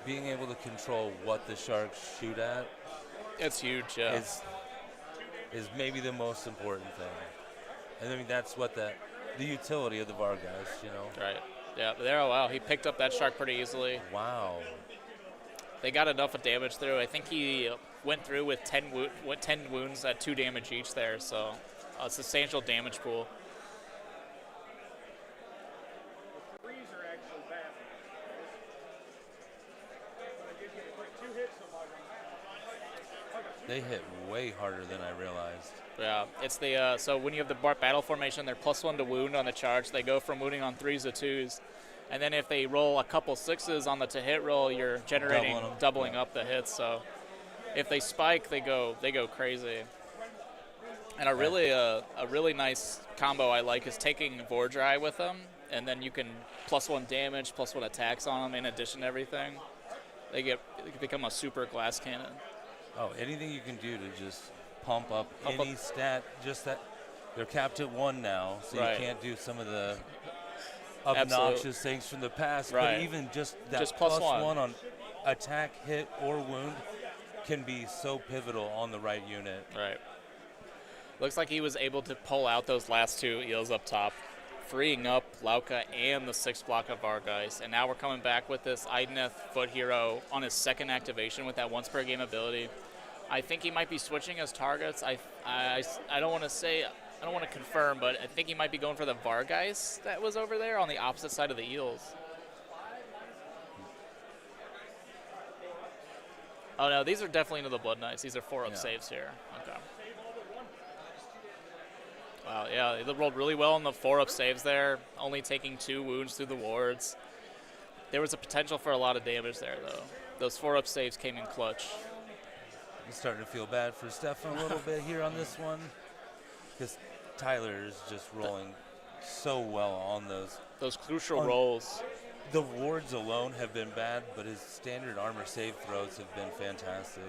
[SPEAKER 7] Being able to control what the sharks shoot at
[SPEAKER 6] It's huge, yeah.
[SPEAKER 7] is maybe the most important thing. And I mean, that's what the utility of the Vargeist, you know.
[SPEAKER 6] Right. Yeah, there, oh wow, he picked up that shark pretty easily.
[SPEAKER 7] Wow.
[SPEAKER 6] They got enough of damage through. I think he went through with 10 wounds at 2 damage each there, so a substantial damage pool.
[SPEAKER 4] The 3s are actually bad. But I did get like 2 hits on my one.
[SPEAKER 7] They hit way harder than I realized.
[SPEAKER 6] Yeah, it's the so when you have the battle formation, they're +1 to wound on the charge. They go from wounding on 3s to 2s, and then if they roll a couple 6s on the to hit roll, you're generating doubling up the hits. So if they spike, they go crazy. And a really nice combo I like is taking Vordry with them, and then you can +1 damage, +1 attacks on them in addition to everything. They become a super glass cannon.
[SPEAKER 7] Oh, anything you can do to just pump up any stat, just that they're capped at 1 now, so
[SPEAKER 6] Right.
[SPEAKER 7] you can't do some of the obnoxious things from the past.
[SPEAKER 6] Right.
[SPEAKER 7] But even just that
[SPEAKER 6] Just
[SPEAKER 7] +1 on attack, hit, or wound can be so pivotal on the right unit.
[SPEAKER 6] Right. Looks like he was able to pull out those last 2 eels up top, freeing up Lauka and the 6th block of Vargeist. And now we're coming back with this Ideneth foot hero on his 2nd activation with that once per game ability. I think he might be switching his targets. I don't want to say, I don't want to confirm, but I think he might be going for the Vargeist that was over there on the opposite side of the eels. Oh, no, these are definitely into the Blood Knights. These are 4-up
[SPEAKER 7] Yeah.
[SPEAKER 6] saves here. Okay. Wow, yeah, they rolled really well on the 4-up saves there, only taking 2 wounds through the wards. There was a potential for a lot of damage there, though. Those 4-up saves came in clutch.
[SPEAKER 7] I'm starting to feel bad for Stefan a little bit here on this one, because Tyler is just rolling so well on those.
[SPEAKER 6] Those crucial rolls.
[SPEAKER 7] The wards alone have been bad, but his standard armor save throws have been fantastic.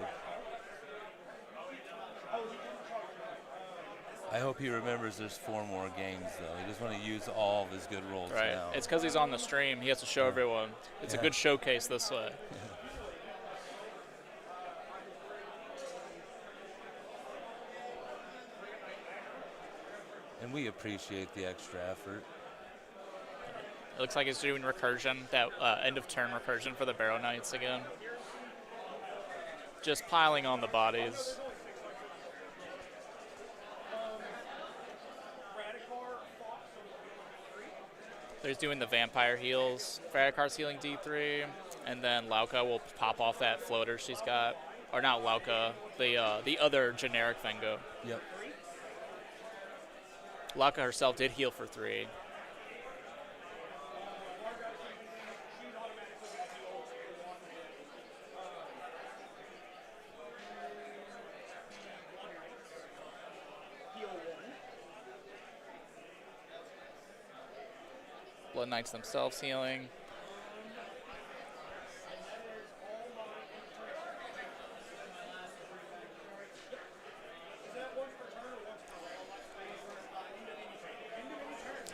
[SPEAKER 7] I hope he remembers there's 4 more games, though. He just want to use all of his good rolls
[SPEAKER 6] Right.
[SPEAKER 7] now.
[SPEAKER 6] It's because he's on the stream. He has to show everyone. It's a good showcase this way.
[SPEAKER 7] And we appreciate the extra effort.
[SPEAKER 6] It looks like he's doing recursion, that end of turn recursion for the Barrow Knights again. Just piling on the bodies. There's doing the vampire heals. Radicar's healing D3, and then Lauka will pop off that floater she's got. Or not Lauka, the other generic Vengo.
[SPEAKER 7] Yep.
[SPEAKER 6] Lauka herself did heal for 3. Blood Knights themselves healing.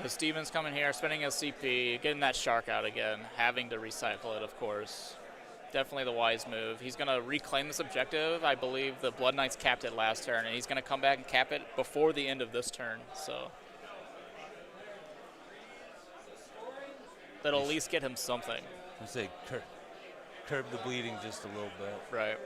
[SPEAKER 6] So Steven's coming here, spending his CP, getting that shark out again, having to recycle it, of course. Definitely the wise move. He's going to reclaim this objective. I believe the Blood Knights capped it last turn, and he's going to come back and cap it before the end of this turn. So that'll at least get him something.
[SPEAKER 7] I say curb the bleeding just a little bit.
[SPEAKER 6] Right.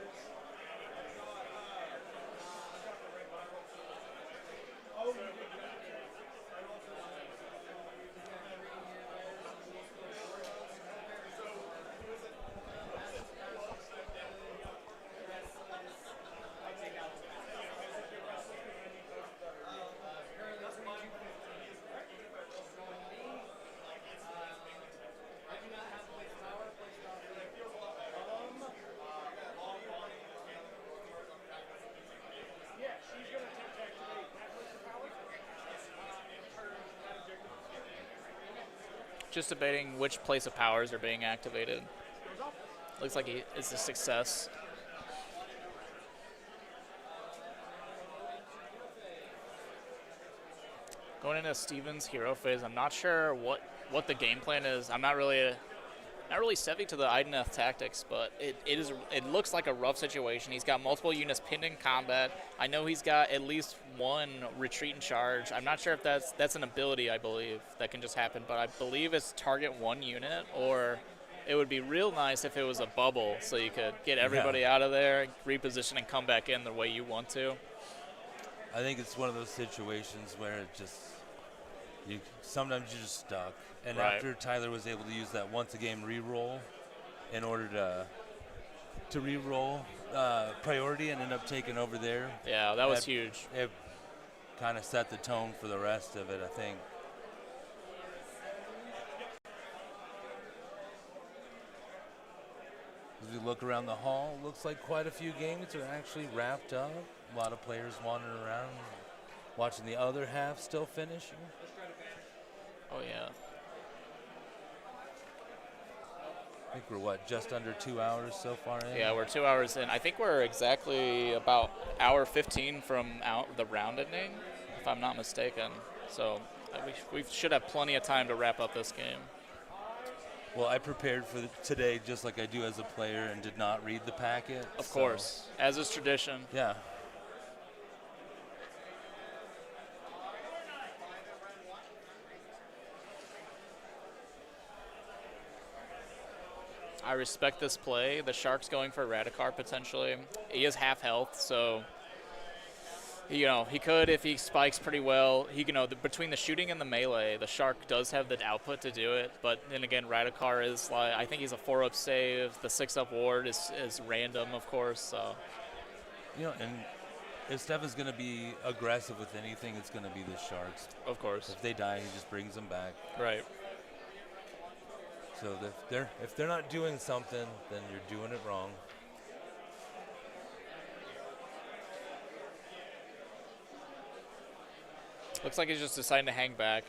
[SPEAKER 6] Just debating which place of powers are being activated. Looks like it's a success. Going into Steven's hero phase, I'm not sure what the game plan is. I'm not really savvy to the Ideneth tactics, but it looks like a rough situation. He's got multiple units pinned in combat. I know he's got at least one retreat and charge. I'm not sure if that's an ability, I believe, that can just happen, but I believe it's target 1 unit, or it would be real nice if it was a bubble so you could get everybody out of there, reposition, and come back in the way you want to.
[SPEAKER 7] I think it's one of those situations where it just sometimes you're just stuck. And
[SPEAKER 6] Right.
[SPEAKER 7] after Tyler was able to use that once a game reroll in order to reroll priority and end up taking over there.
[SPEAKER 6] Yeah, that was huge.
[SPEAKER 7] It kind of set the tone for the rest of it, I think. As we look around the hall, looks like quite a few games are actually wrapped up. A lot of players wandering around, watching the other half still finishing.
[SPEAKER 6] Oh, yeah.
[SPEAKER 7] I think we're, just under 2 hours so far in?
[SPEAKER 6] Yeah, we're 2 hours in. I think we're exactly about hour 15 from the round ending, if I'm not mistaken. So we should have plenty of time to wrap up this game.
[SPEAKER 7] Well, I prepared for today just like I do as a player and did not read the packet.
[SPEAKER 6] Of course, as is tradition.
[SPEAKER 7] Yeah.
[SPEAKER 6] I respect this play. The Shark's going for Radicar potentially. He is half health, so He could if he spikes pretty well. Between the shooting and the melee, the shark does have the output to do it. But then again, Radikar is like, I think he's a 4-up save. The 6-up ward is random, of course. So.
[SPEAKER 7] And if Steph is going to be aggressive with anything, it's going to be the Sharks.
[SPEAKER 6] Of course.
[SPEAKER 7] If they die, he just brings them back.
[SPEAKER 6] Right.
[SPEAKER 7] So if they're not doing something, then you're doing it wrong.
[SPEAKER 6] Looks like he's just deciding to hang back,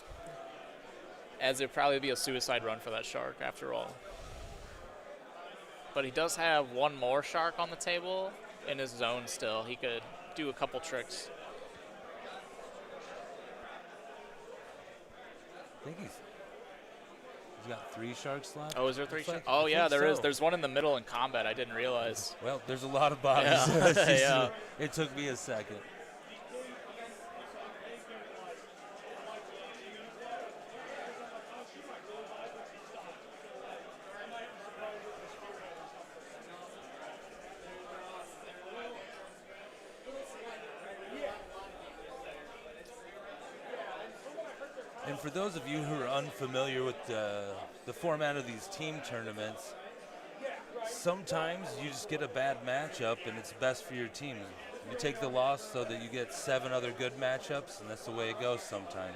[SPEAKER 6] as it'd probably be a suicide run for that shark after all. But he does have one more shark on the table in his zone still. He could do a couple tricks.
[SPEAKER 7] I think he's got 3 sharks left.
[SPEAKER 6] Oh, is there 3 sharks?
[SPEAKER 7] Like,
[SPEAKER 6] Oh, yeah, there is.
[SPEAKER 7] so.
[SPEAKER 6] There's one in the middle in combat. I didn't realize.
[SPEAKER 7] Well, there's a lot of bodies.
[SPEAKER 6] Yeah. Yeah.
[SPEAKER 7] It took me a second. And for those of you who are unfamiliar with the format of these team tournaments, sometimes you just get a bad matchup and it's best for your team. You take the loss so that you get 7 other good matchups, and that's the way it goes sometimes.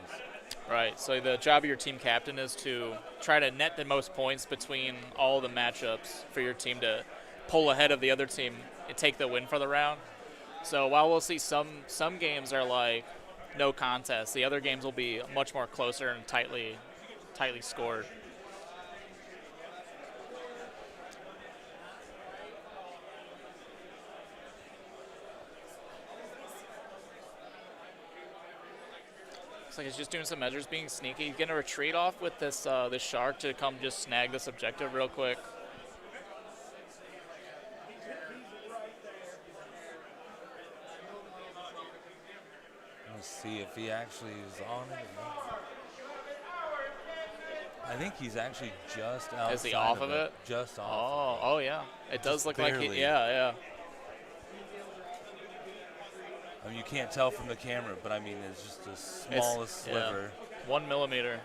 [SPEAKER 6] Right, so the job of your team captain is to try to net the most points between all the matchups for your team to pull ahead of the other team and take the win for the round. So while we'll see some games are like no contest, the other games will be much more closer and tightly scored. Looks like he's just doing some measures, being sneaky. He's gonna retreat off with this shark to come just snag this objective real quick.
[SPEAKER 7] Let's see if he actually is on it. I think he's actually just outside.
[SPEAKER 6] Is he off of it?
[SPEAKER 7] Just off.
[SPEAKER 6] Oh, yeah. It does look
[SPEAKER 7] barely.
[SPEAKER 6] like yeah.
[SPEAKER 7] I mean, you can't tell from the camera, but I mean, it's just the smallest sliver.
[SPEAKER 6] 1 millimeter.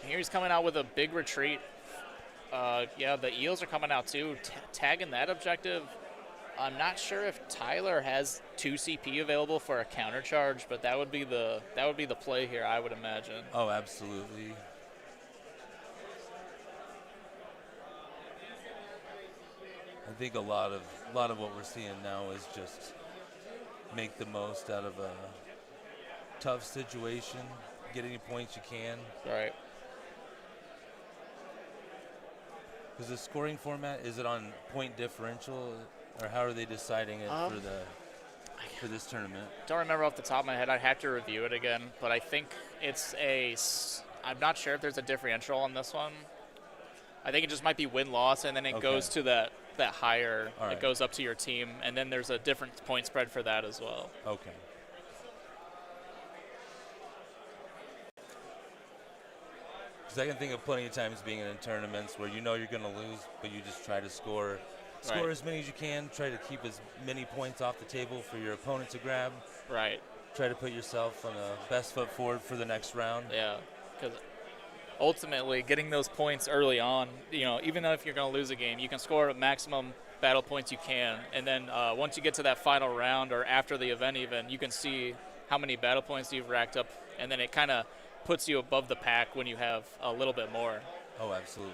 [SPEAKER 6] Here he's coming out with a big retreat. The eels are coming out too, tagging that objective. I'm not sure if Tyler has 2 CP available for a counter charge, but that would be the play here, I would imagine.
[SPEAKER 7] Oh, absolutely. I think a lot of what we're seeing now is just make the most out of a tough situation, get any points you can.
[SPEAKER 6] Right.
[SPEAKER 7] Because the scoring format, is it on point differential, or how are they deciding it for this tournament?
[SPEAKER 6] Don't remember off the top of my head. I'd have to review it again, but I think I'm not sure if there's a differential on this one. I think it just might be win-loss, and then it goes to that higher.
[SPEAKER 7] All right.
[SPEAKER 6] It goes up to your team, and then there's a different point spread for that as well.
[SPEAKER 7] Okay. Because I can think of plenty of times being in tournaments where you know you're going to lose, but you just try to score as many as you can, try to keep as many points off the table for your opponent to grab.
[SPEAKER 6] Right.
[SPEAKER 7] Try to put yourself on the best foot forward for the next round.
[SPEAKER 6] Yeah, because ultimately getting those points early on, even though if you're going to lose a game, you can score maximum battle points you can, and then once you get to that final round or after the event even, you can see how many battle points you've racked up, and then it kind of puts you above the pack when you have a little bit more.
[SPEAKER 7] Oh, absolutely.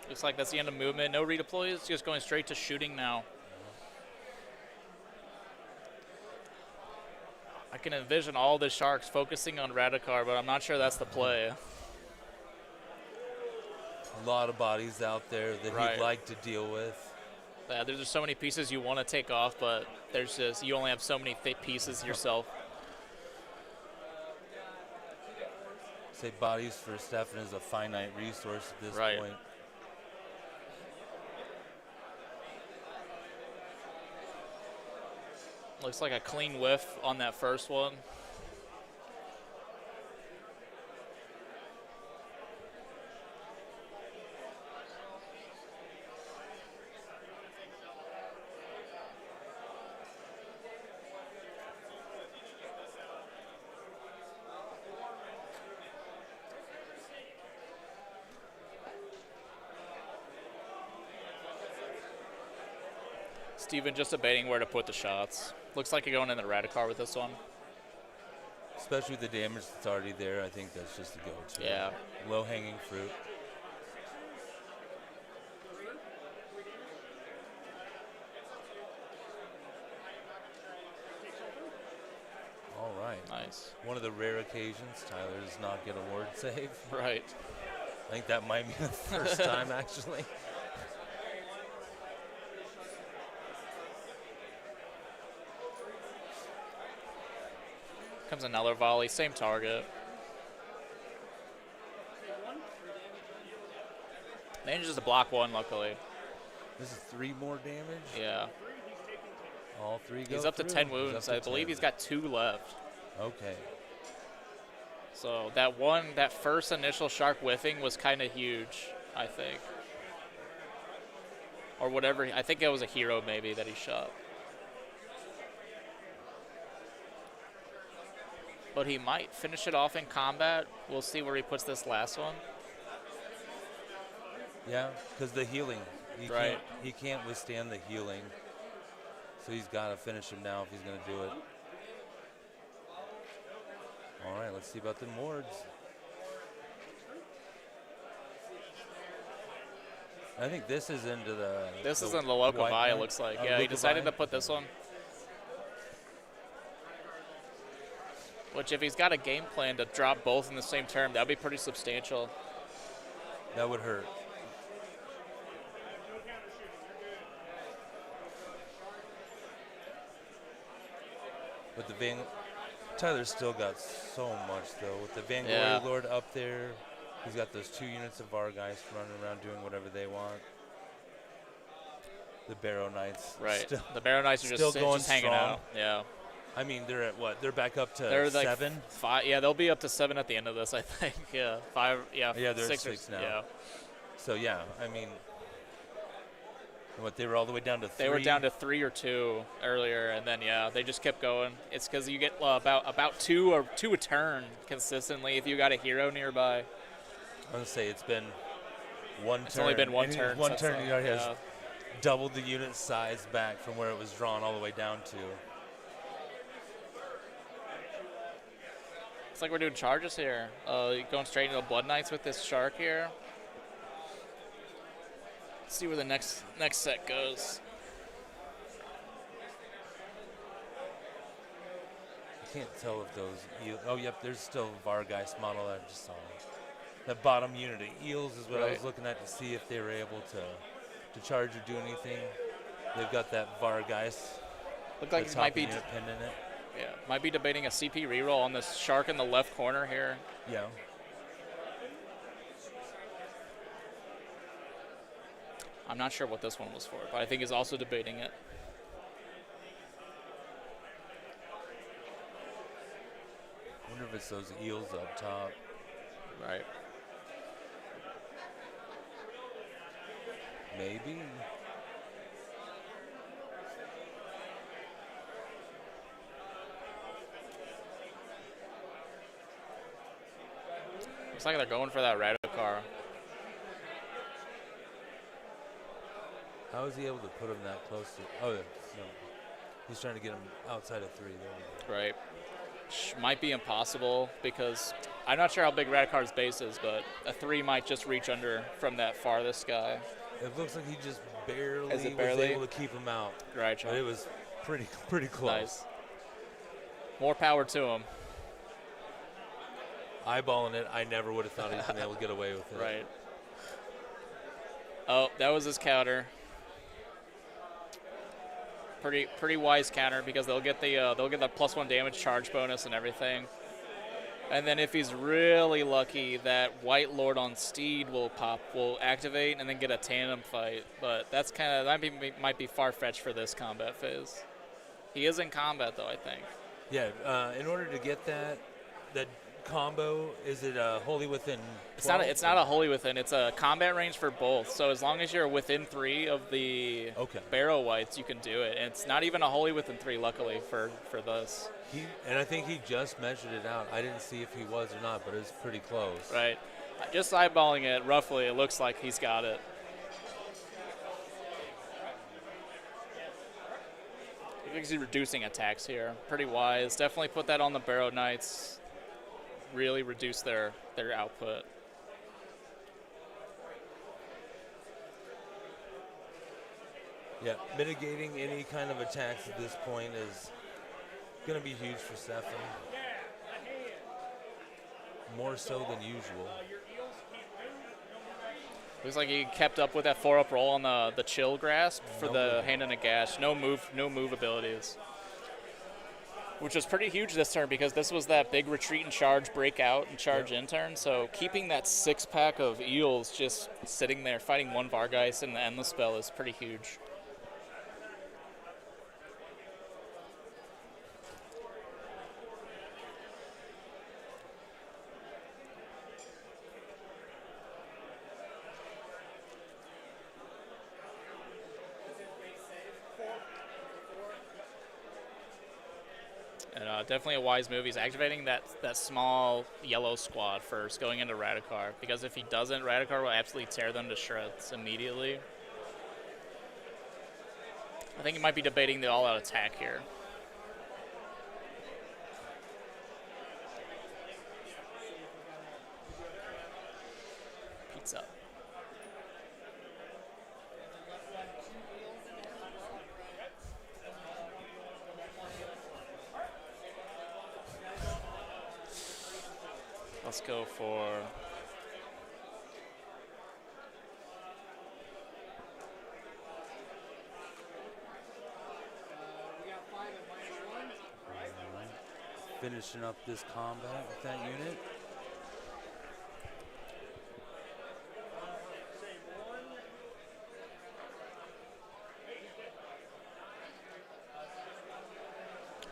[SPEAKER 6] Looks like that's the end of movement. No redeploys, just going straight to shooting now. I can envision all the sharks focusing on Radikar, but I'm not sure that's the play.
[SPEAKER 7] A lot of bodies out there that he'd like to deal with.
[SPEAKER 6] Yeah, there's just so many pieces you want to take off, but you only have so many pieces yourself.
[SPEAKER 7] Say bodies for Stefan is a finite resource at this
[SPEAKER 6] Right.
[SPEAKER 7] point.
[SPEAKER 6] Looks like a clean whiff on that first one. Steven just debating where to put the shots. Looks like you're going in the Radicar with this one.
[SPEAKER 7] Especially with the damage that's already there, I think that's just a go-to.
[SPEAKER 6] Yeah.
[SPEAKER 7] Low-hanging fruit. All right.
[SPEAKER 6] Nice.
[SPEAKER 7] One of the rare occasions Tyler does not get a ward save.
[SPEAKER 6] Right.
[SPEAKER 7] I think that might be the first time, actually.
[SPEAKER 6] Comes another volley, same target. Manages to block one, luckily.
[SPEAKER 7] This is 3 more damage.
[SPEAKER 6] Yeah.
[SPEAKER 7] All 3 go
[SPEAKER 6] He's up to
[SPEAKER 7] through.
[SPEAKER 6] 10
[SPEAKER 7] He's
[SPEAKER 6] wounds.
[SPEAKER 7] up to
[SPEAKER 6] I believe
[SPEAKER 7] 10.
[SPEAKER 6] he's got 2 left.
[SPEAKER 7] Okay.
[SPEAKER 6] So that first initial shark whiffing was kind of huge, I think. Or whatever. I think it was a hero maybe that he shot. But he might finish it off in combat. We'll see where he puts this last one.
[SPEAKER 7] Yeah, because the healing.
[SPEAKER 6] Right.
[SPEAKER 7] He can't withstand the healing. So he's got to finish him now if he's going to do it. All right, let's see about the wards. I think this is into the...
[SPEAKER 6] This is in the Loco
[SPEAKER 7] white
[SPEAKER 6] Vi, it
[SPEAKER 7] one.
[SPEAKER 6] looks like.
[SPEAKER 7] Oh,
[SPEAKER 6] Yeah, he
[SPEAKER 7] Loco
[SPEAKER 6] decided
[SPEAKER 7] Vi?
[SPEAKER 6] to put this one. Which, if he's got a game plan to drop both in the same turn, that would be pretty substantial.
[SPEAKER 7] That would hurt. But the Tyler's still got so much, though. With the Vanguard
[SPEAKER 6] Yeah.
[SPEAKER 7] Lord up there, he's got those 2 units of Vargeist running around doing whatever they want. The Barrow Knights.
[SPEAKER 6] Right.
[SPEAKER 7] Still,
[SPEAKER 6] The Barrow Knights are
[SPEAKER 7] still
[SPEAKER 6] just
[SPEAKER 7] going
[SPEAKER 6] hanging
[SPEAKER 7] strong.
[SPEAKER 6] out. Yeah.
[SPEAKER 7] I mean, they're at what? They're back up to
[SPEAKER 6] They're like
[SPEAKER 7] 7?
[SPEAKER 6] 5. Yeah, they'll be up to 7 at the end of this, I think. Yeah. 5. Yeah.
[SPEAKER 7] Yeah, they're at
[SPEAKER 6] 6 or
[SPEAKER 7] 6 now.
[SPEAKER 6] Yeah.
[SPEAKER 7] So, yeah, I mean, what, they were all the way down to 3?
[SPEAKER 6] They were down to 3 or 2 earlier, and then yeah, they just kept going. It's because you get about 2 a turn consistently if you got a hero nearby.
[SPEAKER 7] I'm going to say it's been one turn.
[SPEAKER 6] It's only been one
[SPEAKER 7] And
[SPEAKER 6] turn.
[SPEAKER 7] One
[SPEAKER 6] since
[SPEAKER 7] turn,
[SPEAKER 6] then,
[SPEAKER 7] you know, he has
[SPEAKER 6] yeah.
[SPEAKER 7] doubled the unit size back from where it was drawn all the way down to.
[SPEAKER 6] It's like we're doing charges here. Going straight into the Blood Knights with this shark here. Let's see where the next set goes.
[SPEAKER 7] I can't tell if those oh, yep, there's still a Vargeist model that I just saw. The bottom unit of eels is what I was
[SPEAKER 6] Right.
[SPEAKER 7] looking at to see if they were able to charge or do anything. They've got that Vargeist.
[SPEAKER 6] Look like
[SPEAKER 7] the
[SPEAKER 6] he
[SPEAKER 7] top
[SPEAKER 6] might be
[SPEAKER 7] unit pinned in it.
[SPEAKER 6] might be debating a CP reroll on this shark in the left corner here.
[SPEAKER 7] Yeah.
[SPEAKER 6] I'm not sure what this one was for, but I think he's also debating it.
[SPEAKER 7] Wonder if it's those eels up top.
[SPEAKER 6] Right.
[SPEAKER 7] Maybe.
[SPEAKER 6] Looks like they're going for that Radicar.
[SPEAKER 7] How is he able to put him that close to? Oh, no. He's trying to get him outside of 3 there.
[SPEAKER 6] Right. Might be impossible because I'm not sure how big Radicar's base is, but a 3 might just reach under from that farthest guy.
[SPEAKER 7] It looks like he just barely,
[SPEAKER 6] Is it
[SPEAKER 7] was
[SPEAKER 6] barely?
[SPEAKER 7] able to keep him out.
[SPEAKER 6] Right,
[SPEAKER 7] But it was pretty close.
[SPEAKER 6] Nice. More power to him.
[SPEAKER 7] Eyeballing it, I never would have thought he'd been able to get away with it.
[SPEAKER 6] Right. Oh, that was his counter. Pretty wise counter because they'll get the +1 damage charge bonus and everything. And then if he's really lucky, that White Lord on Steed will activate, and then get a tandem fight. But that's might be far-fetched for this combat phase. He is in combat, though, I think.
[SPEAKER 7] Yeah, in order to get that combo, is it wholly within 12?
[SPEAKER 6] It's not a wholly within. It's a combat range for both. So as long as you're within 3 of the Barrow Whites, you can do it. And it's not even a wholly within 3, luckily, for this.
[SPEAKER 7] And I think he just measured it out. I didn't see if he was or not, but it was pretty close.
[SPEAKER 6] Right. Just eyeballing it, roughly, it looks like he's got it. I think he's reducing attacks here. Pretty wise. Definitely put that on the Barrow Knights. Really reduce their output.
[SPEAKER 7] Yeah, mitigating any kind of attacks at this point is going to be huge for Stefan. More so than usual.
[SPEAKER 6] Looks like he kept up with that 4-up roll on the chill grasp for the hand and a gash. No move abilities. Which was pretty huge this turn because this was that big retreat and charge, break out and charge in turn. So keeping that 6-pack of eels just sitting there fighting one Vargeist and the Endless Spell is pretty huge. And definitely a wise move. He's activating that small yellow squad first, going into Radikar. Because if he doesn't, Radikar will absolutely tear them to shreds immediately. I think he might be debating the all-out attack here. Pizza. Let's go for
[SPEAKER 7] finishing up this combat with that unit.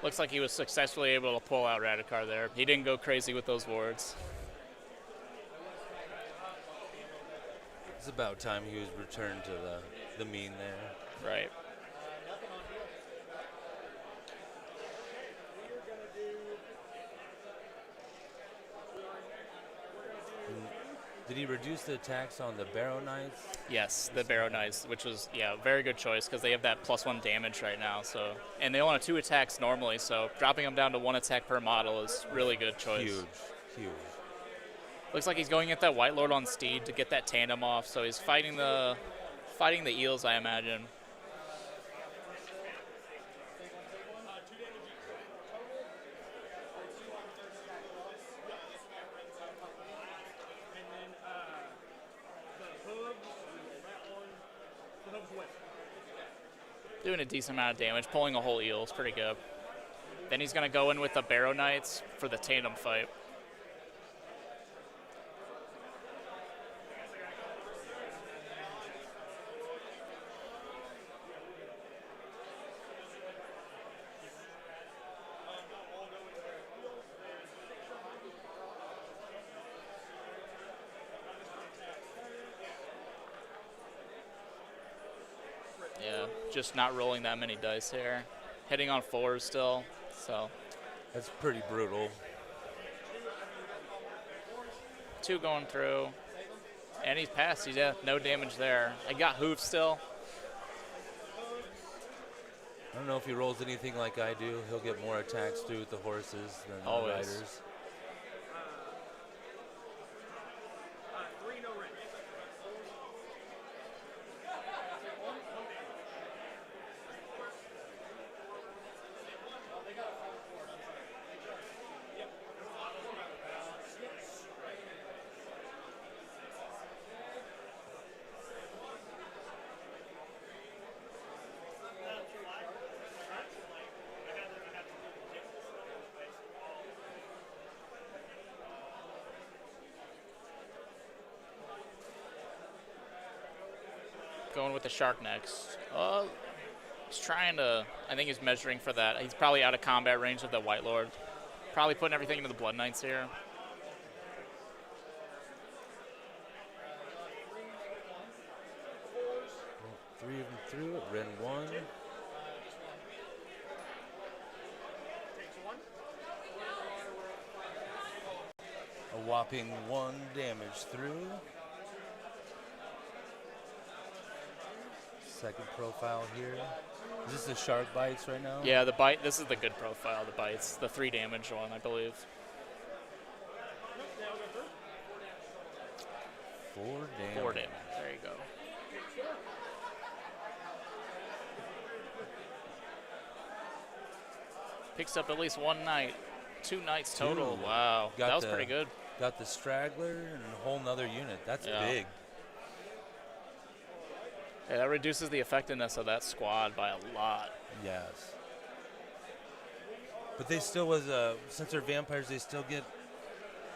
[SPEAKER 6] Looks like he was successfully able to pull out Radikar there. He didn't go crazy with those wards.
[SPEAKER 7] It's about time he was returned to the mean there.
[SPEAKER 6] Right.
[SPEAKER 7] Did he reduce the attacks on the Barrow Knights?
[SPEAKER 6] Yes, the Barrow Knights, which was, very good choice because they have that +1 damage right now. So, and they only have 2 attacks normally, so dropping them down to 1 attack per model is really good choice.
[SPEAKER 7] Huge.
[SPEAKER 6] Looks like he's going at that White Lord on Steed to get that tandem off, so he's fighting the eels, I imagine. Doing a decent amount of damage, pulling a whole eel is pretty good. Then he's going to go in with the Barrow Knights for the tandem fight. Yeah, just not rolling that many dice here. Hitting on 4s still, so.
[SPEAKER 7] That's pretty brutal.
[SPEAKER 6] 2 going through. And he's passed. He's no damage there. I got hoof still.
[SPEAKER 7] I don't know if he rolls anything like I do. He'll get more attacks through with the horses than the riders.
[SPEAKER 6] Going with the shark next. He's trying to, I think he's measuring for that. He's probably out of combat range of the White Lord. Probably putting everything into the Blood Knights here.
[SPEAKER 7] Well, 3 of them through it. Red 1. A whopping 1 damage through. Second profile here. Is this the shark bites right now?
[SPEAKER 6] Yeah, the bite. This is the good profile, the bites. The 3 damage one, I believe.
[SPEAKER 7] 4 damage.
[SPEAKER 6] 4 damage. There you go. Picks up at least 1 knight. 2 knights total.
[SPEAKER 7] 2.
[SPEAKER 6] Wow.
[SPEAKER 7] Got
[SPEAKER 6] That was
[SPEAKER 7] the-
[SPEAKER 6] pretty good.
[SPEAKER 7] Got the straggler and a whole nother unit. That's
[SPEAKER 6] Yeah.
[SPEAKER 7] big.
[SPEAKER 6] Yeah, that reduces the effectiveness of that squad by a lot.
[SPEAKER 7] Yes. But they still since they're vampires, they still get,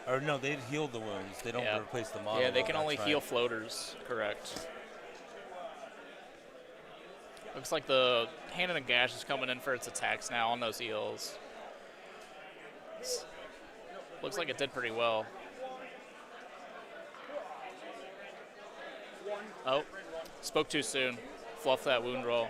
[SPEAKER 7] or no, they heal the wounds. They don't
[SPEAKER 6] Yeah.
[SPEAKER 7] replace the model.
[SPEAKER 6] Yeah, they can
[SPEAKER 7] That's
[SPEAKER 6] only
[SPEAKER 7] right.
[SPEAKER 6] heal floaters, correct. Looks like the Hand and Gash is coming in for its attacks now on those eels. Looks like it did pretty well. Oh, spoke too soon. Fluff that wound roll.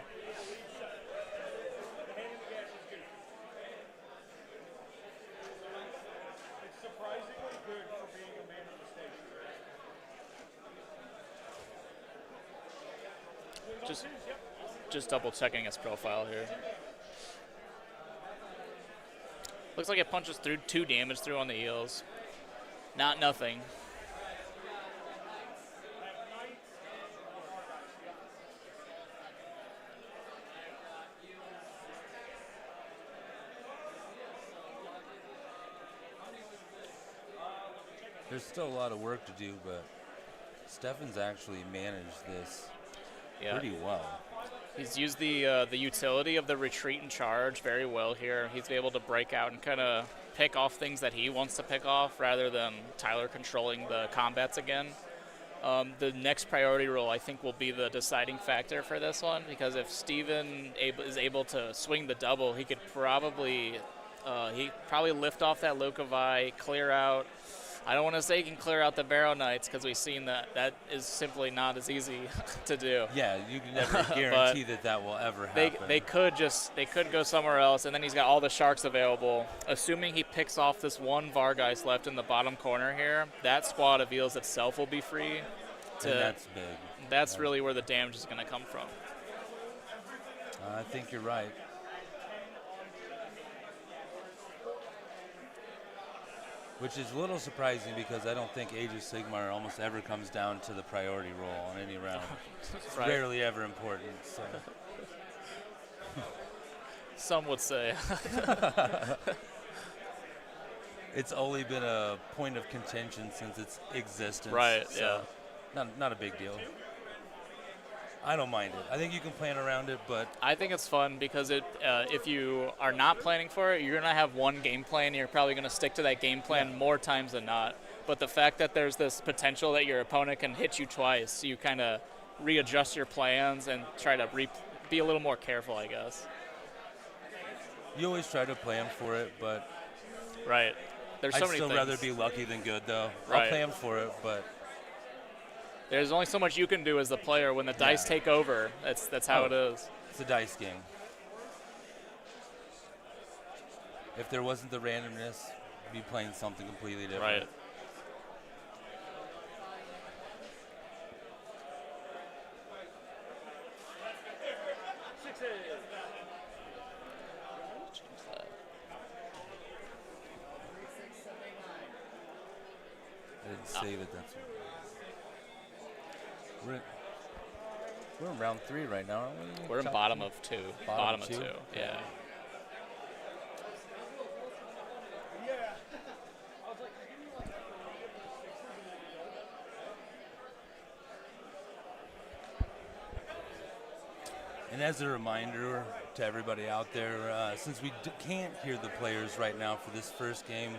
[SPEAKER 6] Just double checking its profile here. Looks like it punches through 2 damage through on the eels. Not nothing.
[SPEAKER 7] There's still a lot of work to do, but Stefan's actually managed this pretty well.
[SPEAKER 6] He's used the utility of the retreat and charge very well here. He's able to break out and kind of pick off things that he wants to pick off rather than Tyler controlling the combats again. The next priority role, I think, will be the deciding factor for this one, because if Steven is able to swing the double, he could probably lift off that Lokovi, clear out. I don't want to say he can clear out the Barrow Knights, because we've seen that is simply not as easy to do.
[SPEAKER 7] Yeah, you can never guarantee that will ever happen.
[SPEAKER 6] They could go somewhere else, and then he's got all the sharks available. Assuming he picks off this 1 Vargeist left in the bottom corner here, that squad of eels itself will be free.
[SPEAKER 7] And that's big.
[SPEAKER 6] That's really where the damage is going to come from.
[SPEAKER 7] I think you're right. Which is a little surprising, because I don't think Age of Sigmar almost ever comes down to the priority roll on any round. It's
[SPEAKER 6] Right.
[SPEAKER 7] rarely ever important. So.
[SPEAKER 6] Some would say.
[SPEAKER 7] It's only been a point of contention since its existence.
[SPEAKER 6] Right,
[SPEAKER 7] so not a big deal. I don't mind it. I think you can plan around it, but
[SPEAKER 6] I think it's fun because if you are not planning for it, you're going to have one game plan, and you're probably going to stick to that game plan more times than not. But the fact that there's this potential that your opponent can hit you twice, you kind of readjust your plans and try to be a little more careful, I guess.
[SPEAKER 7] you always try to plan for it, but
[SPEAKER 6] Right. There's so
[SPEAKER 7] I'd
[SPEAKER 6] many
[SPEAKER 7] still
[SPEAKER 6] things.
[SPEAKER 7] rather be lucky than good, though.
[SPEAKER 6] Right.
[SPEAKER 7] I'll plan for it, but
[SPEAKER 6] There's only so much you can do as the player when the dice take over. That's how it is.
[SPEAKER 7] it's a dice game. If there wasn't the randomness, I'd be playing something completely different.
[SPEAKER 6] Right.
[SPEAKER 7] I didn't save it. That's we're in round 3 right now, aren't we?
[SPEAKER 6] We're in
[SPEAKER 7] Chop-
[SPEAKER 6] bottom of 2.
[SPEAKER 7] Bottom
[SPEAKER 6] of
[SPEAKER 7] two?
[SPEAKER 6] 2. Yeah.
[SPEAKER 7] And as a reminder to everybody out there, since we can't hear the players right now for this first game,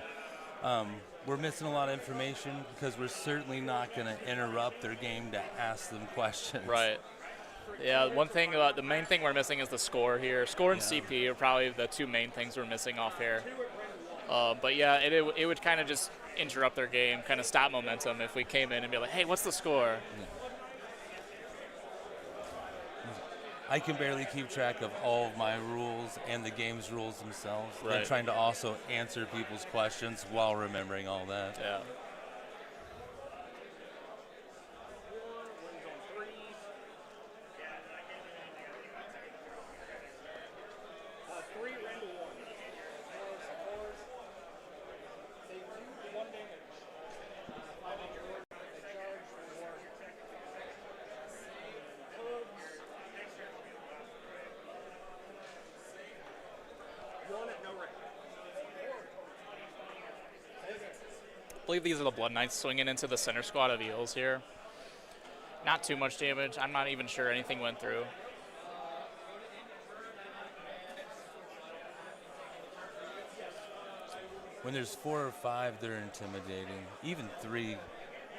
[SPEAKER 7] we're missing a lot of information because we're certainly not going to interrupt their game to ask them questions.
[SPEAKER 6] Right. Yeah, the main thing we're missing is the score here. Score and CP are probably the two main things we're missing off here. But yeah, it would kind of just interrupt their game, kind of stop momentum if we came in and be like, hey, what's the score?
[SPEAKER 7] I can barely keep track of all of my rules and the game's rules themselves.
[SPEAKER 6] Right.
[SPEAKER 7] And trying to also answer people's questions while remembering all that.
[SPEAKER 6] Yeah. I believe these are the Blood Knights swinging into the center squad of Eels here. Not too much damage. I'm not even sure anything went through.
[SPEAKER 7] When there's 4 or 5, they're intimidating. Even 3,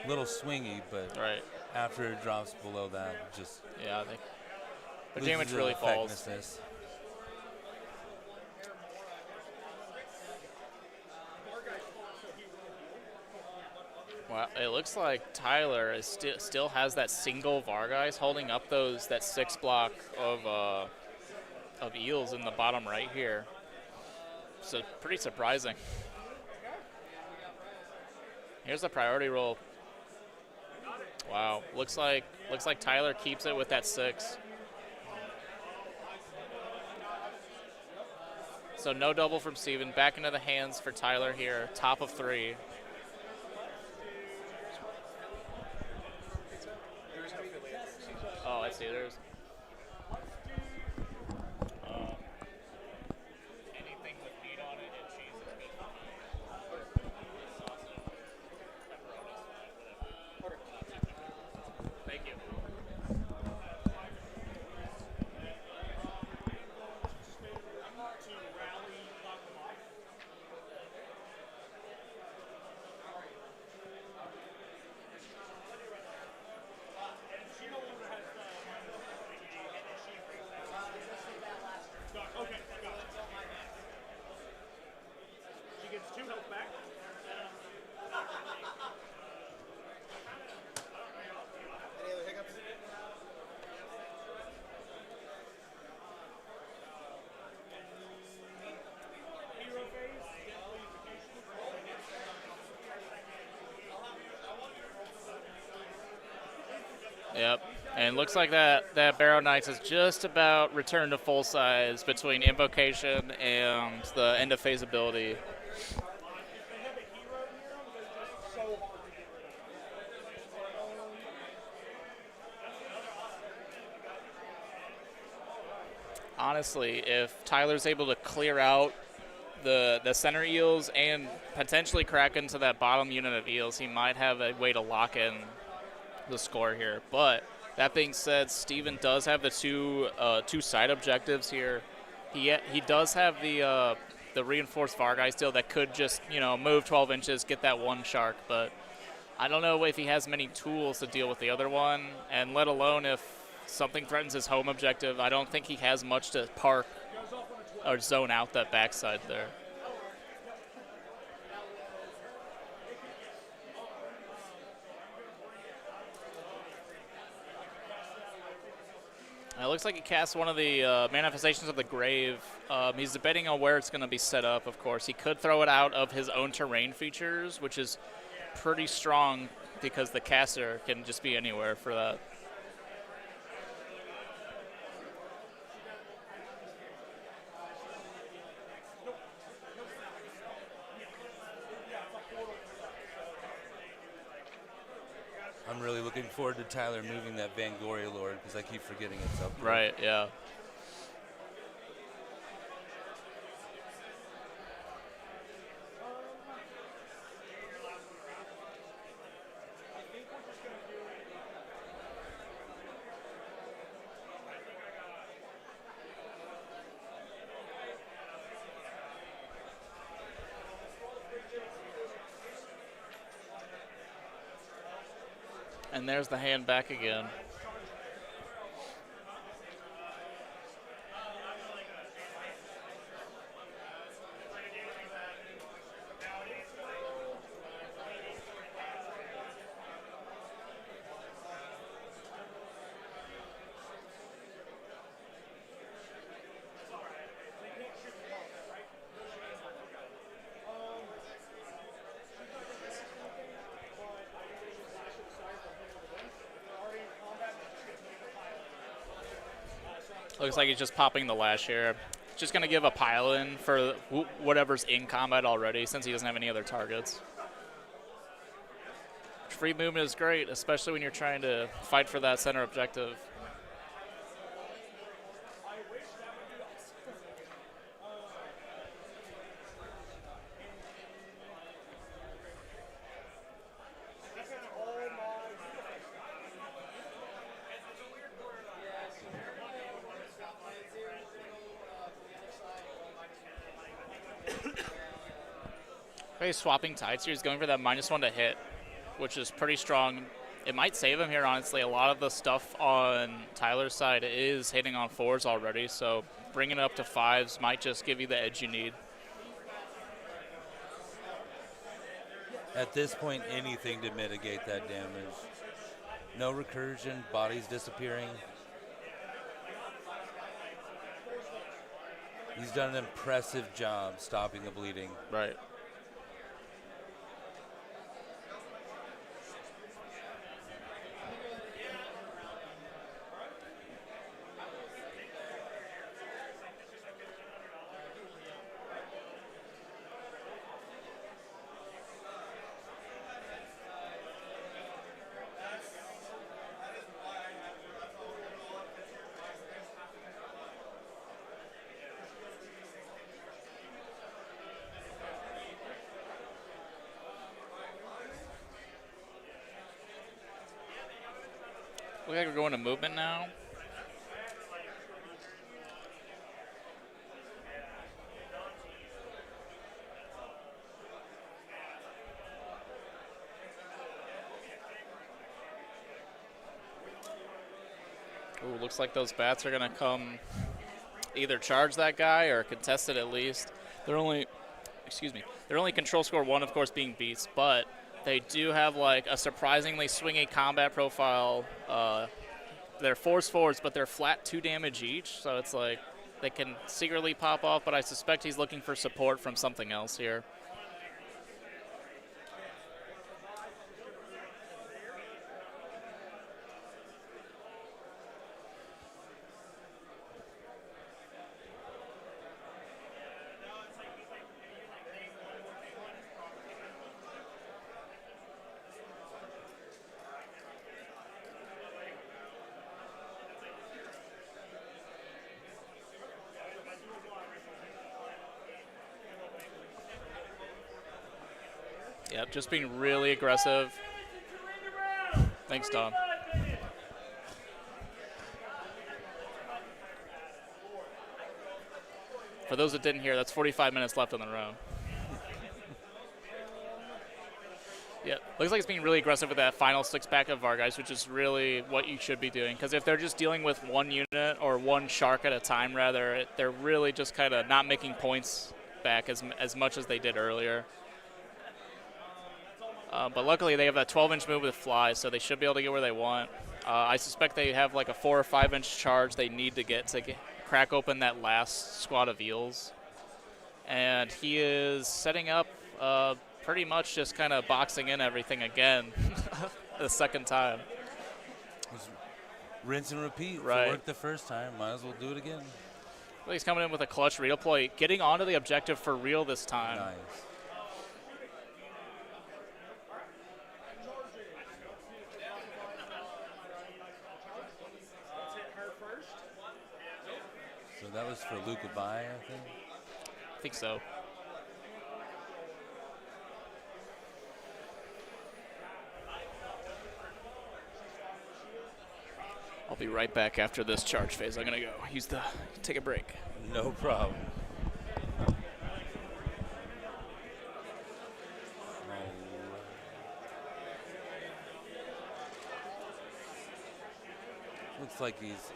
[SPEAKER 7] little swingy, but
[SPEAKER 6] Right.
[SPEAKER 7] after it drops below that, just
[SPEAKER 6] Yeah, the
[SPEAKER 7] loses
[SPEAKER 6] damage really falls.
[SPEAKER 7] effectiveness.
[SPEAKER 6] Well, it looks like Tyler is still has that single Vargeist holding up that 6 block of Eels in the bottom right here. So pretty surprising. Here's the priority roll. Wow, looks like Tyler keeps it with that 6. So no double from Steven. Back into the hands for Tyler here. Top of 3. Oh, I see. There's anything with meat on it and cheese is good for me. Thank you.
[SPEAKER 3] Any other hiccups?
[SPEAKER 6] Yep. And looks like that Barrow Knights is just about returned to full size between Invocation and the end of phase ability. Honestly, if Tyler's able to clear out the center Eels and potentially crack into that bottom unit of Eels, he might have a way to lock in the score here. But that being said, Steven does have the two side objectives here. He does have the reinforced Vargeist still that could just move 12 inches, get that one shark. But I don't know if he has many tools to deal with the other one, and let alone if something threatens his home objective. I don't think he has much to park or zone out that backside there. It looks like he cast one of the manifestations of the grave. He's debating on where it's going to be set up, of course. He could throw it out of his own terrain features, which is pretty strong because the caster can just be anywhere for that.
[SPEAKER 7] I'm really looking forward to Tyler moving that Vangoria Lord because I keep forgetting it's up there.
[SPEAKER 6] Right, yeah. And there's the hand back again. Looks like he's just popping the lash here. Just going to give a pile in for whatever's in combat already since he doesn't have any other targets. Free movement is great, especially when you're trying to fight for that center objective. Okay, swapping tides here. He's going for that -1 to hit, which is pretty strong. It might save him here, honestly. A lot of the stuff on Tyler's side is hitting on 4s already, so bringing it up to 5s might just give you the edge you need.
[SPEAKER 7] At this point, anything to mitigate that damage. No recursion, bodies disappearing. He's done an impressive job stopping the bleeding.
[SPEAKER 6] Right. Looks like we're going to movement now. Ooh, looks like those bats are going to come either charge that guy or contest it at least. They're only control score 1, of course, being beasts, but they do have like a surprisingly swingy combat profile. They're force forwards, but they're flat 2 damage each, so it's like they can secretly pop off, but I suspect he's looking for support from something else here. Yep, just being really aggressive. Thanks, Tom. For those that didn't hear, that's 45 minutes left on the round. Yeah, looks like it's being really aggressive with that final 6-pack of Vargeist, which is really what you should be doing. Because if they're just dealing with 1 unit or 1 shark at a time, rather, they're really just kind of not making points back as much as they did earlier. But luckily, they have that 12-inch move with fly, so they should be able to get where they want. I suspect they have like a 4 or 5-inch charge they need to crack open that last squad of eels. And he is setting up pretty much just kind of boxing in everything again the second time.
[SPEAKER 7] Rinse and repeat.
[SPEAKER 6] Right.
[SPEAKER 7] If it worked the first time, might as well do it again.
[SPEAKER 6] Well, he's coming in with a clutch redeploy, getting onto the objective for real this time.
[SPEAKER 7] Nice. So that was for Luca Bai, I think.
[SPEAKER 6] I think so. I'll be right back after this charge phase. I'm gonna go take a break.
[SPEAKER 7] No problem. Looks like he's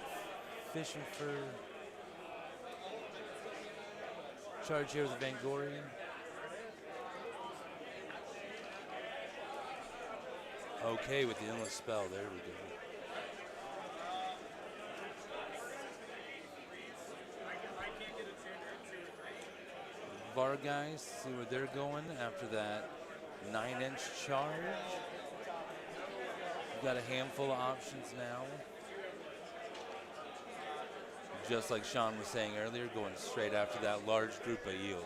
[SPEAKER 7] fishing for charge here with the Vangorian. Okay, with the endless spell. There we go. Vargeist, see where they're going after that 9-inch charge. We've got a handful of options now. just like Sean was saying earlier, going straight after that large group of eels.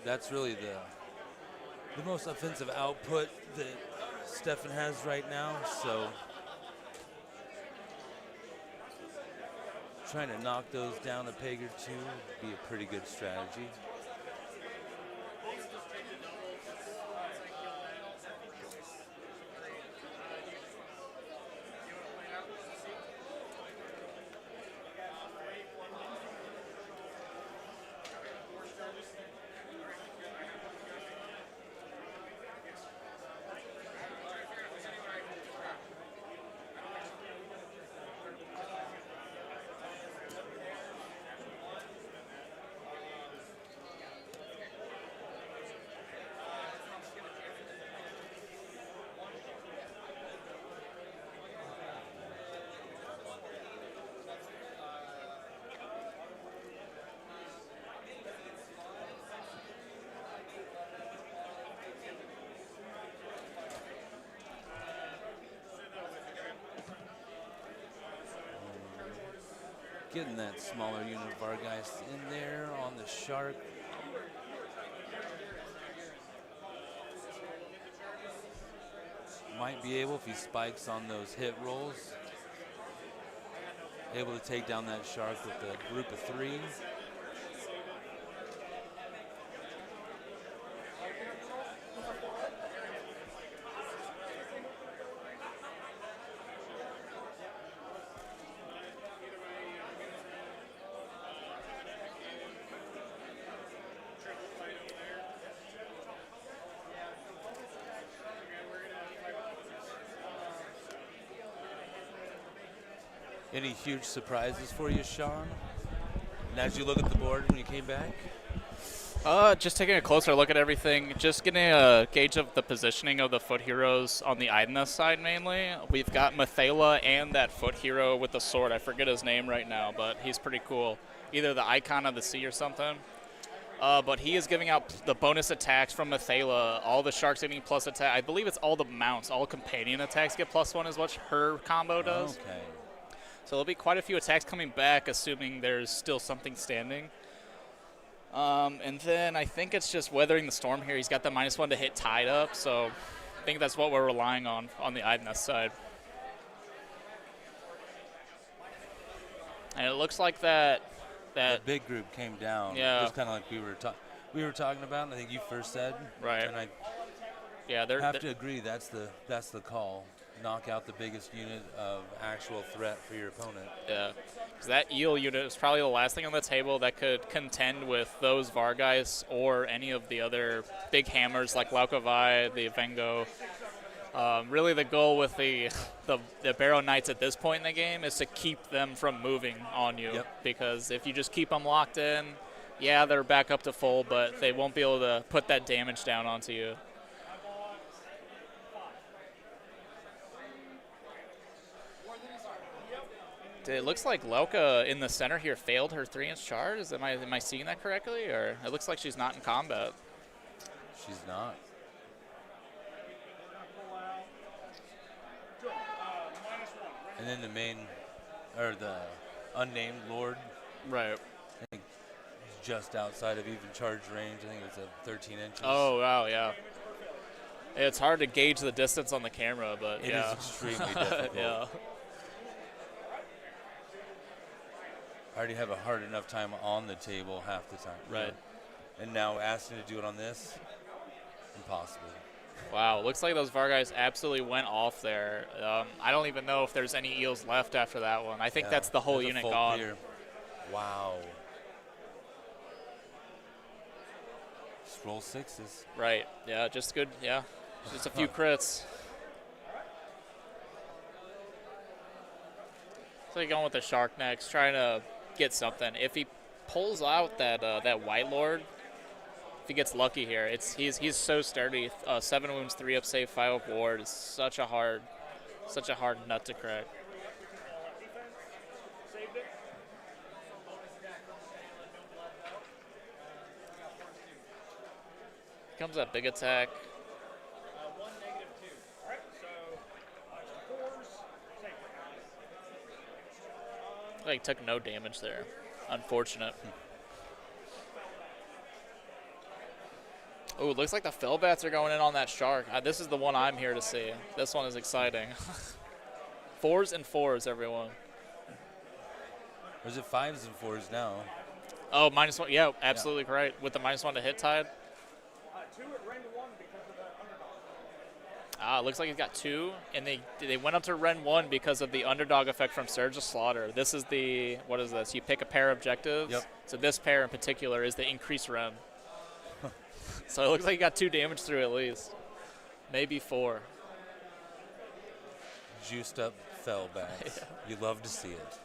[SPEAKER 7] That's really the most offensive output that Stefan has right now, so trying to knock those down a peg or two would be a pretty good strategy. Getting that smaller unit of Vargeist in there on the shark. Might be able, if he spikes on those hit rolls, able to take down that shark with a group of 3. Any huge surprises for you, Sean? And as you look at the board when you came back?
[SPEAKER 6] Just taking a closer look at everything, just getting a gauge of the positioning of the foot heroes on the Idna side mainly. We've got Mathala and that foot hero with the sword. I forget his name right now, but he's pretty cool. Either the Icon of the Sea or something. But he is giving out the bonus attacks from Mathala. All the sharks getting plus attack. I believe it's all the mounts, all companion attacks get +1 is what her combo does.
[SPEAKER 7] Okay.
[SPEAKER 6] So there'll be quite a few attacks coming back, assuming there's still something standing. And then I think it's just weathering the storm here. He's got the -1 to hit tied up, so I think that's what we're relying on the Idna side. And it looks like that
[SPEAKER 7] big group came down.
[SPEAKER 6] Yeah.
[SPEAKER 7] Just kind of like we were talking about, and I think you first said.
[SPEAKER 6] Right.
[SPEAKER 7] And I
[SPEAKER 6] they're
[SPEAKER 7] have to agree, that's the call. Knock out the biggest unit of actual threat for your opponent.
[SPEAKER 6] Yeah, because that eel unit is probably the last thing on the table that could contend with those Vargeist or any of the other big hammers like Laukavai, the Vengo. Really the goal with the Barrow Knights at this point in the game is to keep them from moving on you.
[SPEAKER 7] Yep.
[SPEAKER 6] Because if you just keep them locked in, yeah, they're back up to full, but they won't be able to put that damage down onto you. It looks like Lauka in the center here failed her 3-inch charge. Am I seeing that correctly? Or it looks like she's not in combat.
[SPEAKER 7] She's not. And then the unnamed Lord.
[SPEAKER 6] Right.
[SPEAKER 7] I think he's just outside of even charge range. I think it's a 13 inches.
[SPEAKER 6] Oh, wow, yeah. It's hard to gauge the distance on the camera, but
[SPEAKER 7] It
[SPEAKER 6] yeah.
[SPEAKER 7] is extremely difficult.
[SPEAKER 6] Yeah.
[SPEAKER 7] I already have a hard enough time on the table half the time.
[SPEAKER 6] Right.
[SPEAKER 7] And now asking to do it on this, impossible.
[SPEAKER 6] Wow, looks like those Vargeist absolutely went off there. I don't even know if there's any eels left after that one. I think
[SPEAKER 7] Yeah,
[SPEAKER 6] that's the whole
[SPEAKER 7] there's a
[SPEAKER 6] unit
[SPEAKER 7] full
[SPEAKER 6] gone.
[SPEAKER 7] clear. Wow. Just roll 6s.
[SPEAKER 6] Right, yeah, just good, yeah. Just a few crits. So you're going with the shark next, trying to get something. If he pulls out that White Lord, if he gets lucky here, he's so sturdy. 7 wounds, 3 up save, 5 up ward. It's such a hard nut to crack. Comes that big attack.
[SPEAKER 4] 1, -2. All right, so
[SPEAKER 6] Like took no damage there. Unfortunate. Oh, looks like the Fellbats are going in on that shark. This is the one I'm here to see. This one is exciting. 4s and 4s, everyone.
[SPEAKER 7] Or is it 5s and 4s now?
[SPEAKER 6] Oh, -1. Yeah, absolutely correct. With the -1 to hit tide.
[SPEAKER 4] 2 at Ren 1 because of the underdog.
[SPEAKER 6] Looks like he's got 2, and they went up to Ren 1 because of the underdog effect from Surge of Slaughter. This is what is this? You pick a pair of objectives.
[SPEAKER 7] Yep.
[SPEAKER 6] So this pair in particular is the increased Ren. So it looks like he got 2 damage through at least. Maybe 4.
[SPEAKER 7] Juiced up Fellbats. You love to see it.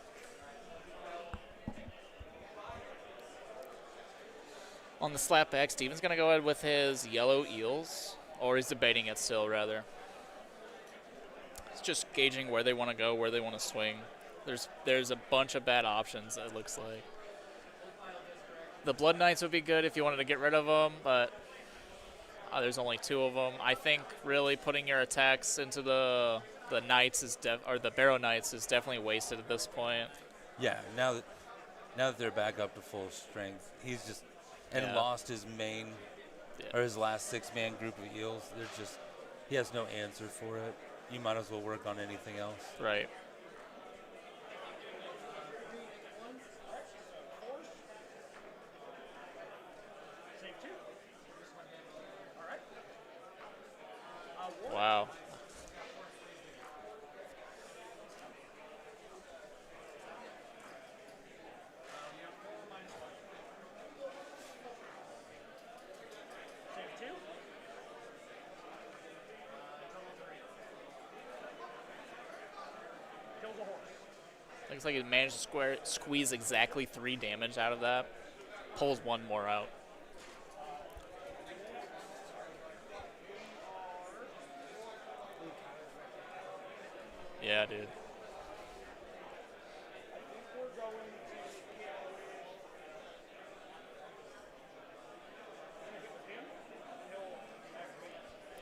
[SPEAKER 6] On the slapback, Steven's going to go ahead with his yellow eels, or he's debating it still, rather. It's just gauging where they want to go, where they want to swing. There's a bunch of bad options, it looks like. The Blood Knights would be good if you wanted to get rid of them, but there's only 2 of them. I think really putting your attacks into the Knights or the Barrow Knights is definitely wasted at this point.
[SPEAKER 7] Yeah, now that they're back up to full strength, he's just lost his main or his last 6-man group of eels. He has no answer for it. You might as well work on anything else.
[SPEAKER 6] Right. Wow. Looks like he managed to squeeze exactly 3 damage out of that. Pulls 1 more out. Yeah, dude.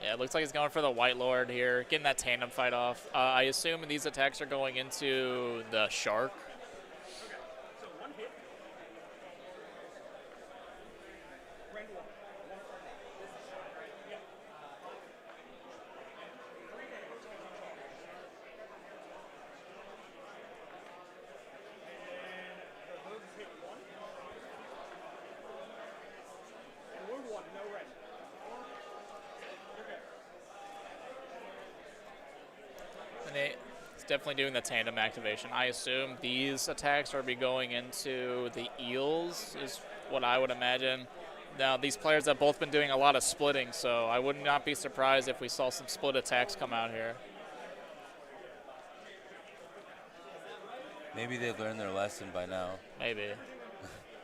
[SPEAKER 6] Yeah, it looks like he's going for the White Lord here, getting that tandem fight off. I assume these attacks are going into the Shark.
[SPEAKER 4] So 1 hit. Ren 1. Yeah. 3 damage. And the hooves hit 1. And wound 1, no red.
[SPEAKER 6] And it's definitely doing the tandem activation. I assume these attacks are going into the eels, is what I would imagine. Now, these players have both been doing a lot of splitting, so I would not be surprised if we saw some split attacks come out here.
[SPEAKER 7] Maybe they've learned their lesson by now.
[SPEAKER 6] Maybe.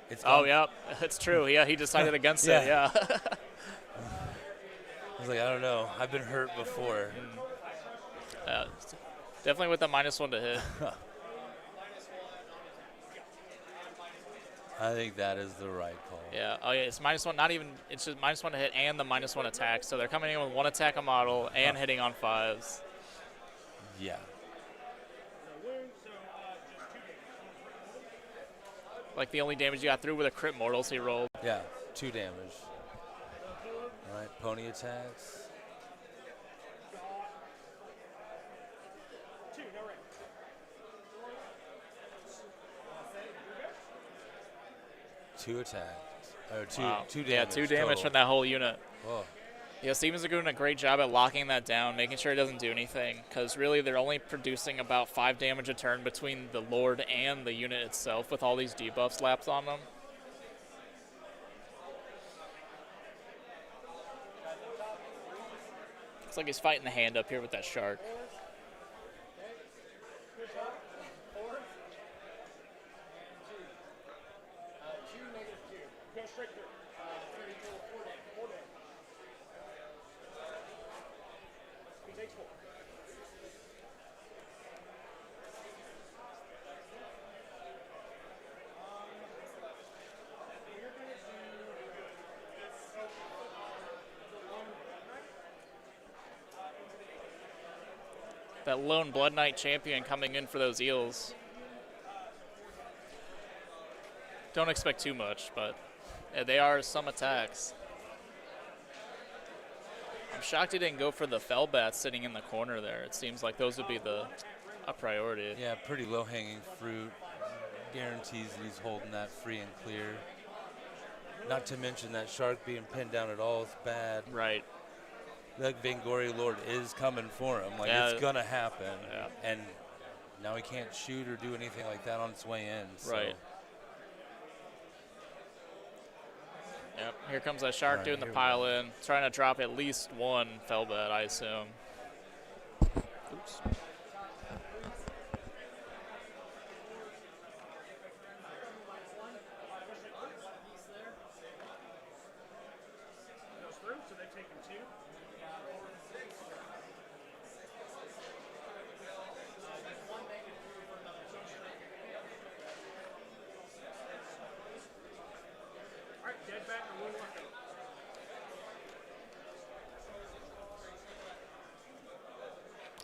[SPEAKER 7] Yeah,
[SPEAKER 6] it's true. Yeah, he decided against it, yeah.
[SPEAKER 7] I was like, I don't know. I've been hurt before.
[SPEAKER 6] Definitely with the -1 to hit.
[SPEAKER 7] I think that is the right call.
[SPEAKER 6] Yeah. Oh, yeah. It's -1. Not even. It's just -1 to hit and the -1 attack. So they're coming in with 1 attack a model and hitting on 5s.
[SPEAKER 7] Yeah.
[SPEAKER 6] Like the only damage you got through were the crit mortals he rolled.
[SPEAKER 7] Yeah. 2 damage. All right. Pony attacks. 2 attacks. Or 2 damage.
[SPEAKER 6] Yeah, 2 damage
[SPEAKER 7] total.
[SPEAKER 6] from that whole unit.
[SPEAKER 7] Whoa.
[SPEAKER 6] Yeah, Stevens are doing a great job at locking that down, making sure it doesn't do anything, because really they're only producing about 5 damage a turn between the Lord and the unit itself with all these debuffs laps on them. Looks like he's fighting the hand up here with that shark. That lone Blood Knight champion coming in for those eels. don't expect too much, but they are some attacks. I'm shocked he didn't go for the fell bats sitting in the corner there. It seems like those would be a priority.
[SPEAKER 7] Yeah, pretty low-hanging fruit. Guarantees that he's holding that free and clear. Not to mention that shark being pinned down at all is bad.
[SPEAKER 6] Right.
[SPEAKER 7] That Vangori Lord is coming for him. Like,
[SPEAKER 6] Yeah.
[SPEAKER 7] it's going to happen.
[SPEAKER 6] Yeah.
[SPEAKER 7] And now he can't shoot or do anything like that on its way in. So.
[SPEAKER 6] Right. Yep, here comes that shark
[SPEAKER 7] All right,
[SPEAKER 6] doing the
[SPEAKER 7] here we
[SPEAKER 6] pile in, trying to drop at least one fell bat, I assume. Oops.
[SPEAKER 4] Goes through, so they've taken 2. All right, dead back and one left.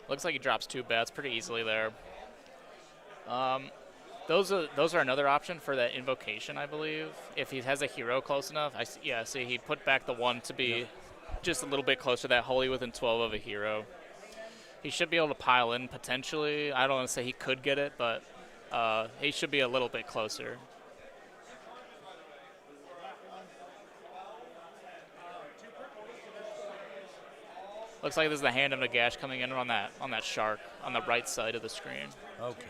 [SPEAKER 6] Looks like he drops 2 bats pretty easily there. Those are another option for that invocation, I believe. If he has a hero close enough, see he put back the 1 to be just a little bit closer to that wholly within 12 of a hero. He should be able to pile in potentially. I don't want to say he could get it, but he should be a little bit closer. Looks like this is the hand of Nagash coming in on that shark on the right side of the screen.
[SPEAKER 7] Okay.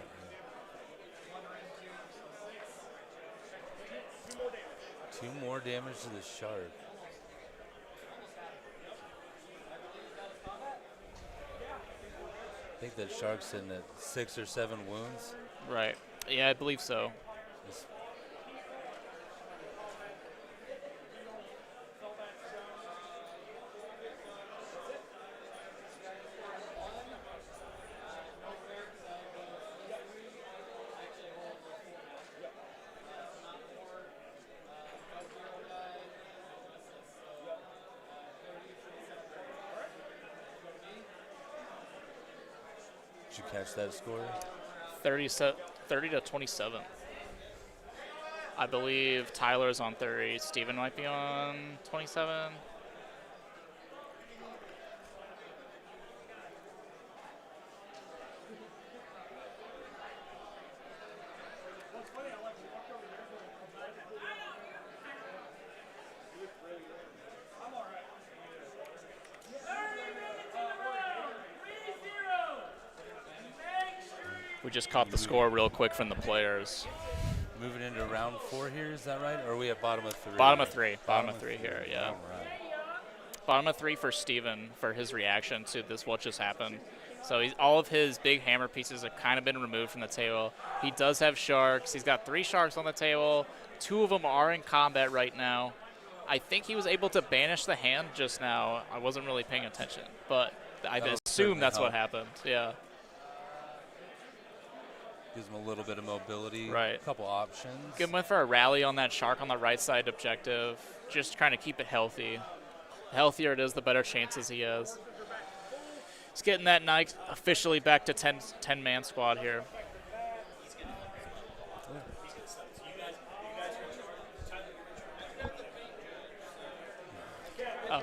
[SPEAKER 7] Two more damage to the shark. I think that shark's in at 6 or 7 wounds.
[SPEAKER 6] Right. Yeah, I believe so.
[SPEAKER 7] It's- Did you catch that score?
[SPEAKER 6] 30 to 27. I believe Tyler's on 30. Steven might be on 27. We just caught the score real quick from the players.
[SPEAKER 7] Moving into round 4 here, is that right? Or are we at bottom of 3?
[SPEAKER 6] Bottom of 3. Bottom of 3 here, yeah.
[SPEAKER 7] All right.
[SPEAKER 6] Bottom of 3 for Steven for his reaction to this, what just happened. So all of his big hammer pieces have kind of been removed from the table. He does have sharks. He's got 3 sharks on the table. 2 of them are in combat right now. I think he was able to banish the hand just now. I wasn't really paying attention, but I
[SPEAKER 7] That'll
[SPEAKER 6] assume
[SPEAKER 7] certainly
[SPEAKER 6] that's what
[SPEAKER 7] help.
[SPEAKER 6] happened. Yeah.
[SPEAKER 7] Gives him a little bit of mobility.
[SPEAKER 6] Right.
[SPEAKER 7] A couple options.
[SPEAKER 6] Good went for a rally on that shark on the right side objective. Just trying to keep it healthy. The healthier it is, the better chances he has. He's getting that knight officially back to 10-man squad here. Oh.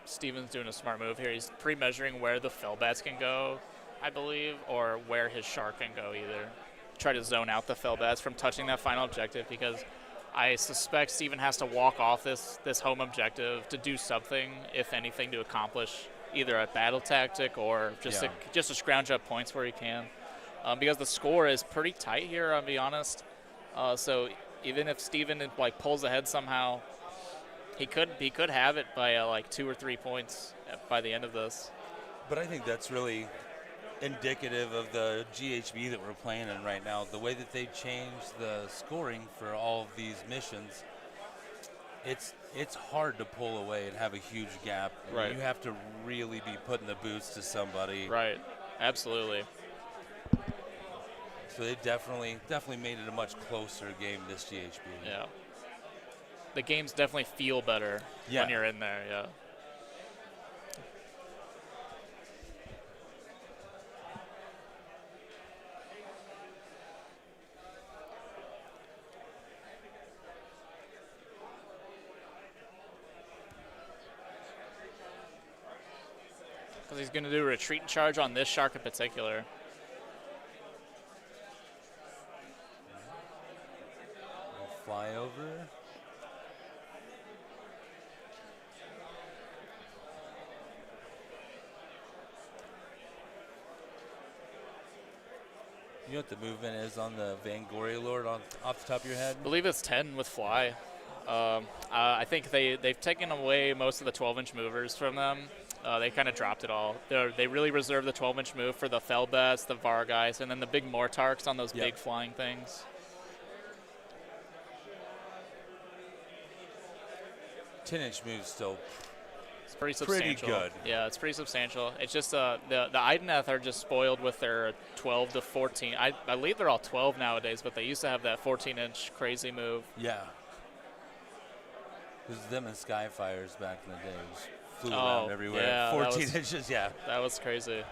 [SPEAKER 6] Steven's doing a smart move here. He's pre-measuring where the fell bats can go, I believe, or where his shark can go either. Try to zone out the fell bats from touching that final objective, because I suspect Steven has to walk off this home objective to do something, if anything, to accomplish either a battle tactic or just to scrounge up points where he can. Because the score is pretty tight here, I'll be honest. So even if Steven pulls ahead somehow, he could have it by 2 or 3 points by the end of this.
[SPEAKER 7] But I think that's really indicative of the GHB that we're playing in right now. The way that they changed the scoring for all of these missions, it's hard to pull away and have a huge gap.
[SPEAKER 6] Right.
[SPEAKER 7] You have to really be putting the boots to somebody.
[SPEAKER 6] Right. Absolutely.
[SPEAKER 7] So they definitely made it a much closer game, this GHB.
[SPEAKER 6] Yeah. The games definitely feel better when you're in there, yeah. because he's going to do a retreat and charge on this shark in particular.
[SPEAKER 7] Fly over. You know what the movement is on the Vangoria Lord off the top of your head?
[SPEAKER 6] I believe it's 10 with fly. I think they've taken away most of the 12-inch movers from them. They kind of dropped it all. They really reserve the 12-inch move for the Felbets, the Vargeis, and then the big Mortarks on those big flying things.
[SPEAKER 7] 10-inch move still
[SPEAKER 6] It's pretty substantial.
[SPEAKER 7] pretty good.
[SPEAKER 6] Yeah, it's pretty substantial. It's just the Ideneth are just spoiled with their 12 to 14. I believe they're all 12 nowadays, but they used to have that 14-inch crazy move.
[SPEAKER 7] Yeah. It was them and Skyfires back in the day. Just flew around everywhere.
[SPEAKER 6] Yeah,
[SPEAKER 7] 14 inches, yeah.
[SPEAKER 6] That was crazy.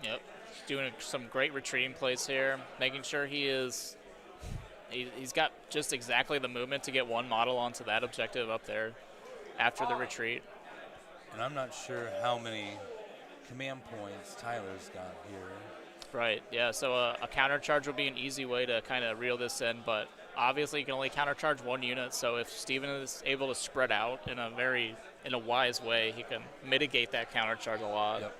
[SPEAKER 6] Yep, he's doing some great retreating plays here, making sure he's got just exactly the movement to get one model onto that objective up there after the retreat.
[SPEAKER 7] And I'm not sure how many command points Tyler's got here.
[SPEAKER 6] Right, yeah, so a countercharge would be an easy way to kind of reel this in, but obviously you can only countercharge one unit, so if Steven is able to spread out in a wise way, he can mitigate that countercharge a lot.
[SPEAKER 7] Yep.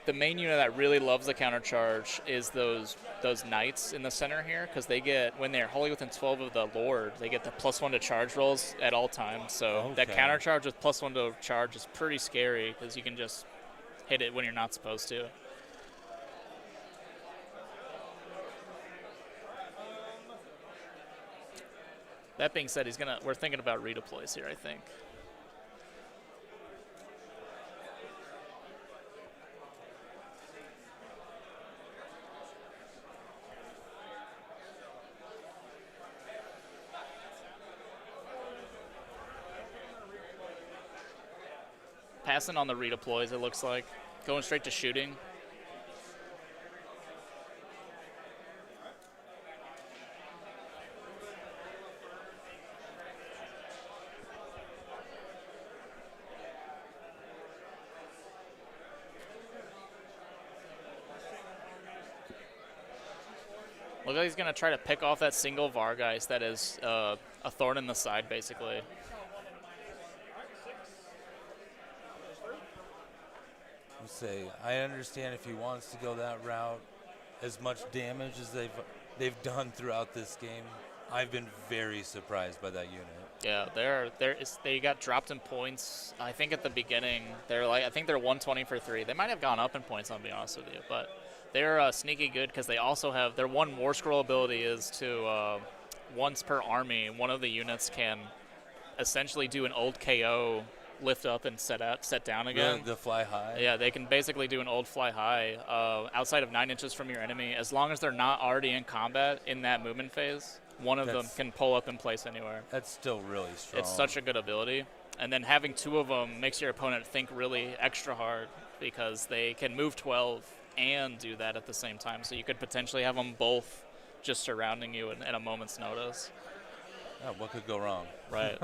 [SPEAKER 6] The main unit that really loves the countercharge is those knights in the center here, because they get, when they're wholly within 12 of the Lord, they get the +1 to charge rolls at all times. So that countercharge with +1 to charge is pretty scary, because you can just hit it when you're not supposed to. That being said, we're thinking about redeploys here, I think. Passing on the redeploys, it looks like. Going straight to shooting. Look like he's going to try to pick off that single Vargeist that is a thorn in the side, basically.
[SPEAKER 7] Say, I understand if he wants to go that route, as much damage as they've done throughout this game. I've been very surprised by that unit.
[SPEAKER 6] Yeah, they got dropped in points. I think at the beginning I think they're 120 for 3. They might have gone up in points, I'll be honest with you, but they're sneaky good because they also have their one War Scroll ability is to once per army, one of the units can essentially do an old KO, lift up and set down again.
[SPEAKER 7] The fly high.
[SPEAKER 6] Yeah, they can basically do an old fly high outside of 9 inches from your enemy, as long as they're not already in combat in that movement phase. One of them can pull up in place anywhere.
[SPEAKER 7] That's still really strong.
[SPEAKER 6] It's such a good ability. And then having 2 of them makes your opponent think really extra hard because they can move 12 and do that at the same time. So you could potentially have them both just surrounding you at a moment's notice.
[SPEAKER 7] Oh, what could go wrong?
[SPEAKER 6] Right.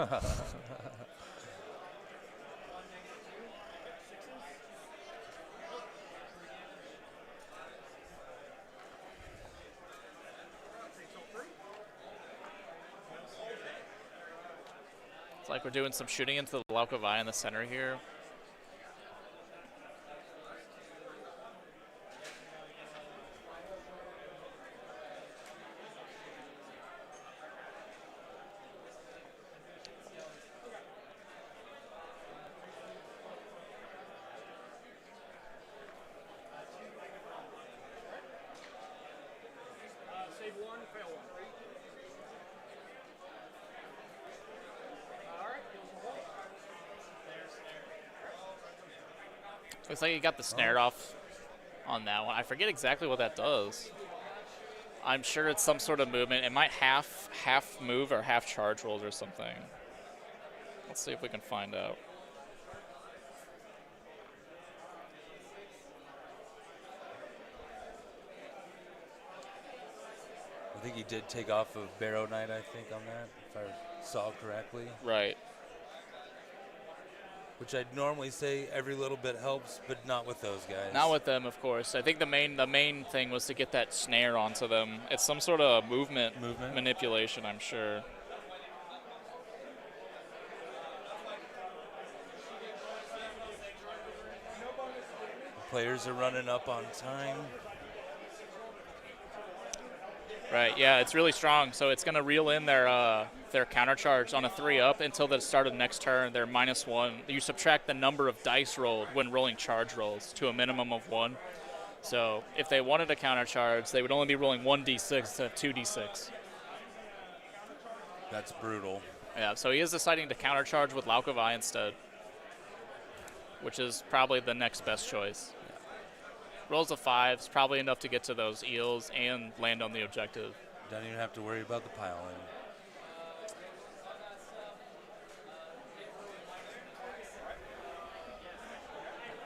[SPEAKER 6] It's like we're doing some shooting into the Laukovai in the center here. Looks like he got the snare off on that one. I forget exactly what that does. I'm sure it's some sort of movement. It might half move or half charge rolls or something. Let's see if we can find out.
[SPEAKER 7] I think he did take off of Barrow Knight, I think, on that, if I saw correctly.
[SPEAKER 6] Right.
[SPEAKER 7] Which I'd normally say every little bit helps, but not with those guys.
[SPEAKER 6] Not with them, of course. I think the main thing was to get that snare onto them. It's some sort of movement manipulation, I'm sure.
[SPEAKER 7] The players are running up on time.
[SPEAKER 6] Right, yeah, it's really strong. So it's going to reel in their counter charge on a 3-up until the start of the next turn. They're -1. You subtract the number of dice rolled when rolling charge rolls to a minimum of 1. So if they wanted a counter charge, they would only be rolling 1d6 instead of 2d6.
[SPEAKER 7] That's brutal.
[SPEAKER 6] Yeah, so he is deciding to counter charge with Laukovai instead, which is probably the next best choice. Rolls of 5 is probably enough to get to those eels and land on the objective.
[SPEAKER 7] Don't even have to worry about the piling.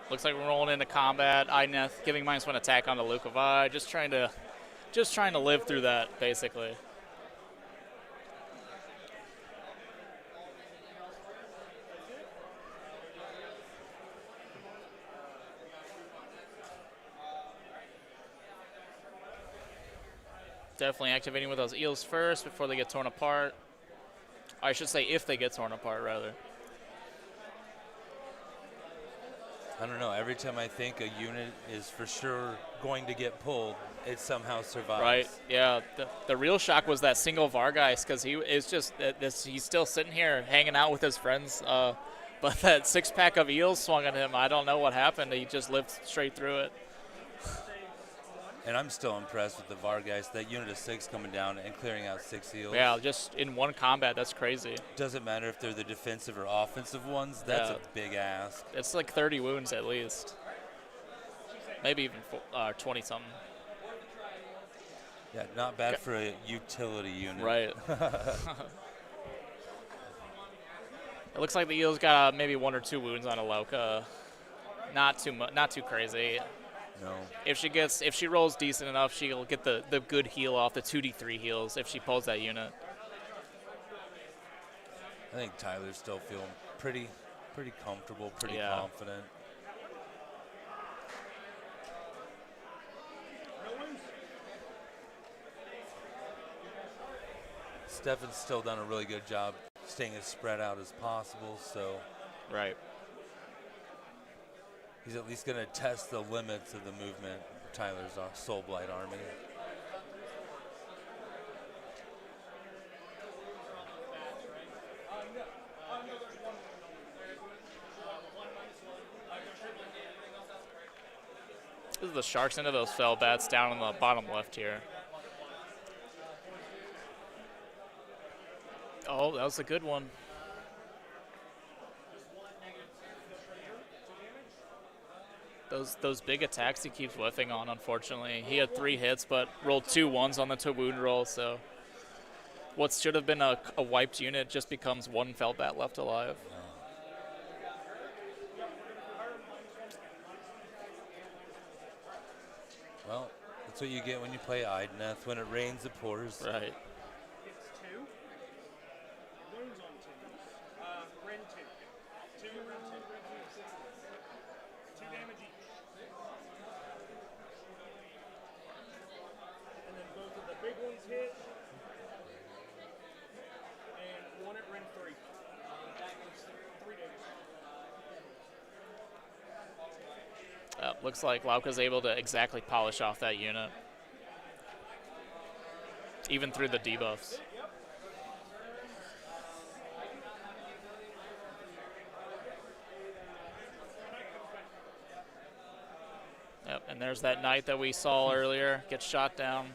[SPEAKER 6] Looks like we're rolling into combat. Idneth giving -1 attack on the Laukovai, just trying to live through that basically. Definitely activating with those eels first before they get torn apart. I should say if they get torn apart, rather.
[SPEAKER 7] I don't know. Every time I think a unit is for sure going to get pulled, it somehow survives.
[SPEAKER 6] Right, yeah. The real shock was that single Vargeist, because he is just he's still sitting here hanging out with his friends. But that 6-pack of eels swung at him. I don't know what happened. He just lived straight through it.
[SPEAKER 7] And I'm still impressed with the Vargeist, that unit of 6 coming down and clearing out 6 eels.
[SPEAKER 6] Yeah, just in one combat, that's crazy.
[SPEAKER 7] Doesn't matter if they're the defensive or offensive ones. That's a big ask.
[SPEAKER 6] It's like 30 wounds at least. Maybe even 20-something.
[SPEAKER 7] Yeah, not bad for a utility unit.
[SPEAKER 6] Right. It looks like the eels got maybe 1 or 2 wounds on a Lauka. Not too crazy.
[SPEAKER 7] No.
[SPEAKER 6] If she rolls decent enough, she'll get the good heal off, the 2d3 heals if she pulls that unit.
[SPEAKER 7] I think Tyler's still feeling pretty comfortable, pretty confident. Stefan's still done a really good job staying as spread out as possible, so
[SPEAKER 6] right.
[SPEAKER 7] He's at least going to test the limits of the movement of Tyler's Soul Blight army.
[SPEAKER 6] This is the Sharks into those fell bats down on the bottom left here. Oh, that was a good one. Those big attacks he keeps whiffing on, unfortunately. He had 3 hits, but rolled 2 1s on the to wound roll, so what should have been a wiped unit just becomes 1 fell bat left alive.
[SPEAKER 7] Well, that's what you get when you play Idneth. When it rains, it pours.
[SPEAKER 6] Right.
[SPEAKER 4] It's 2. Wounds on 2. Ren 2. 2 damage each. And then both of the big ones hit. And 1 at Ren 3. 3 damage.
[SPEAKER 6] Looks like Lauka's able to exactly polish off that unit, even through the debuffs. Yep, and there's that knight that we saw earlier, gets shot down.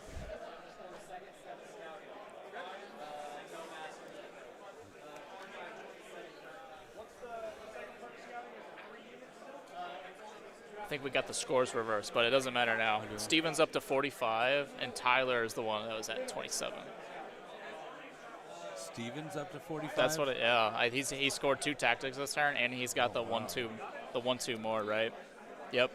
[SPEAKER 6] think we got the scores reversed, but it doesn't matter now. Steven's up to 45, and Tyler is the one that was at 27.
[SPEAKER 7] Stevens up to 45.
[SPEAKER 6] That's what he scored 2 tactics this turn, and he's got the 1-2 more, right? Yep.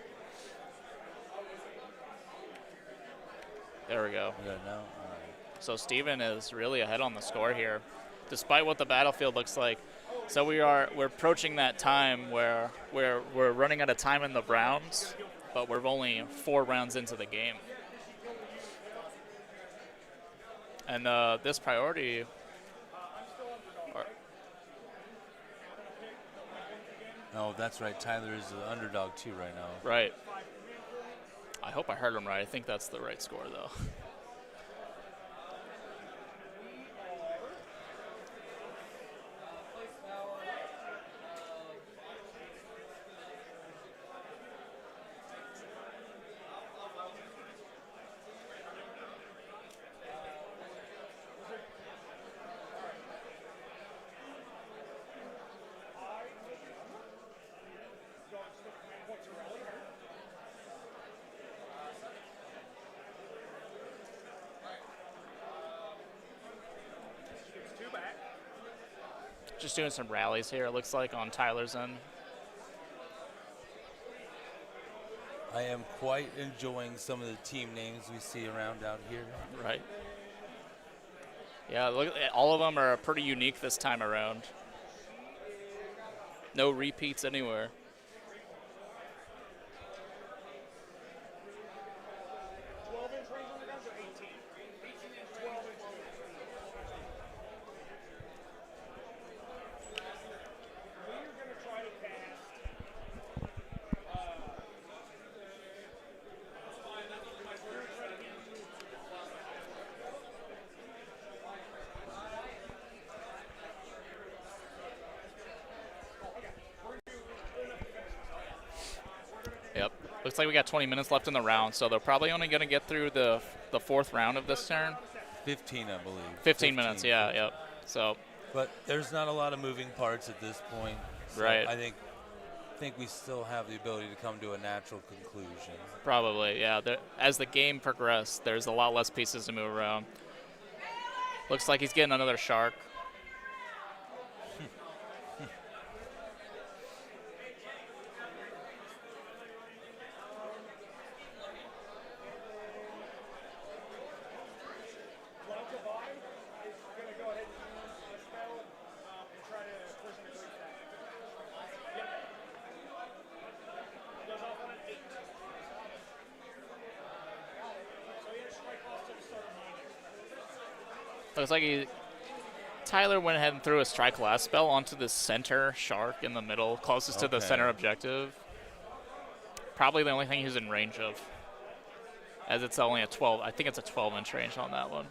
[SPEAKER 6] There we go.
[SPEAKER 7] Yeah, no. All right.
[SPEAKER 6] So Steven is really ahead on the score here, despite what the battlefield looks like. So we're approaching that time where we're running out of time in the rounds, but we're only 4 rounds into the game. And this priority.
[SPEAKER 7] Oh, that's right. Tyler is the underdog too right now.
[SPEAKER 6] Right. I hope I heard him right. I think that's the right score, though. Just doing some rallies here, it looks like, on Tyler's end.
[SPEAKER 7] I am quite enjoying some of the team names we see around out here.
[SPEAKER 6] Right. Yeah, look, all of them are pretty unique this time around. No repeats anywhere. Looks like we got 20 minutes left in the round, so they're probably only going to get through the 4th round of this turn.
[SPEAKER 7] 15, I believe.
[SPEAKER 6] 15 minutes, yeah, yep. So,
[SPEAKER 7] but there's not a lot of moving parts at this point. So
[SPEAKER 6] right.
[SPEAKER 7] I think we still have the ability to come to a natural conclusion.
[SPEAKER 6] Probably, yeah. As the game progressed, there's a lot less pieces to move around. Looks like he's getting another shark. Looks like Tyler went ahead and threw a strike last spell onto the center shark in the middle, closest to the center objective. Probably the only thing he's in range of, as it's only a 12. I think it's a 12-inch range on that one.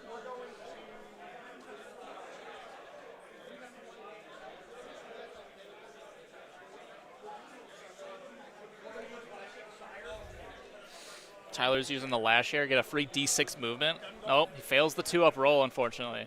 [SPEAKER 6] Tyler's using the lash here, get a free D6 movement. Nope, he fails the 2-up roll, unfortunately.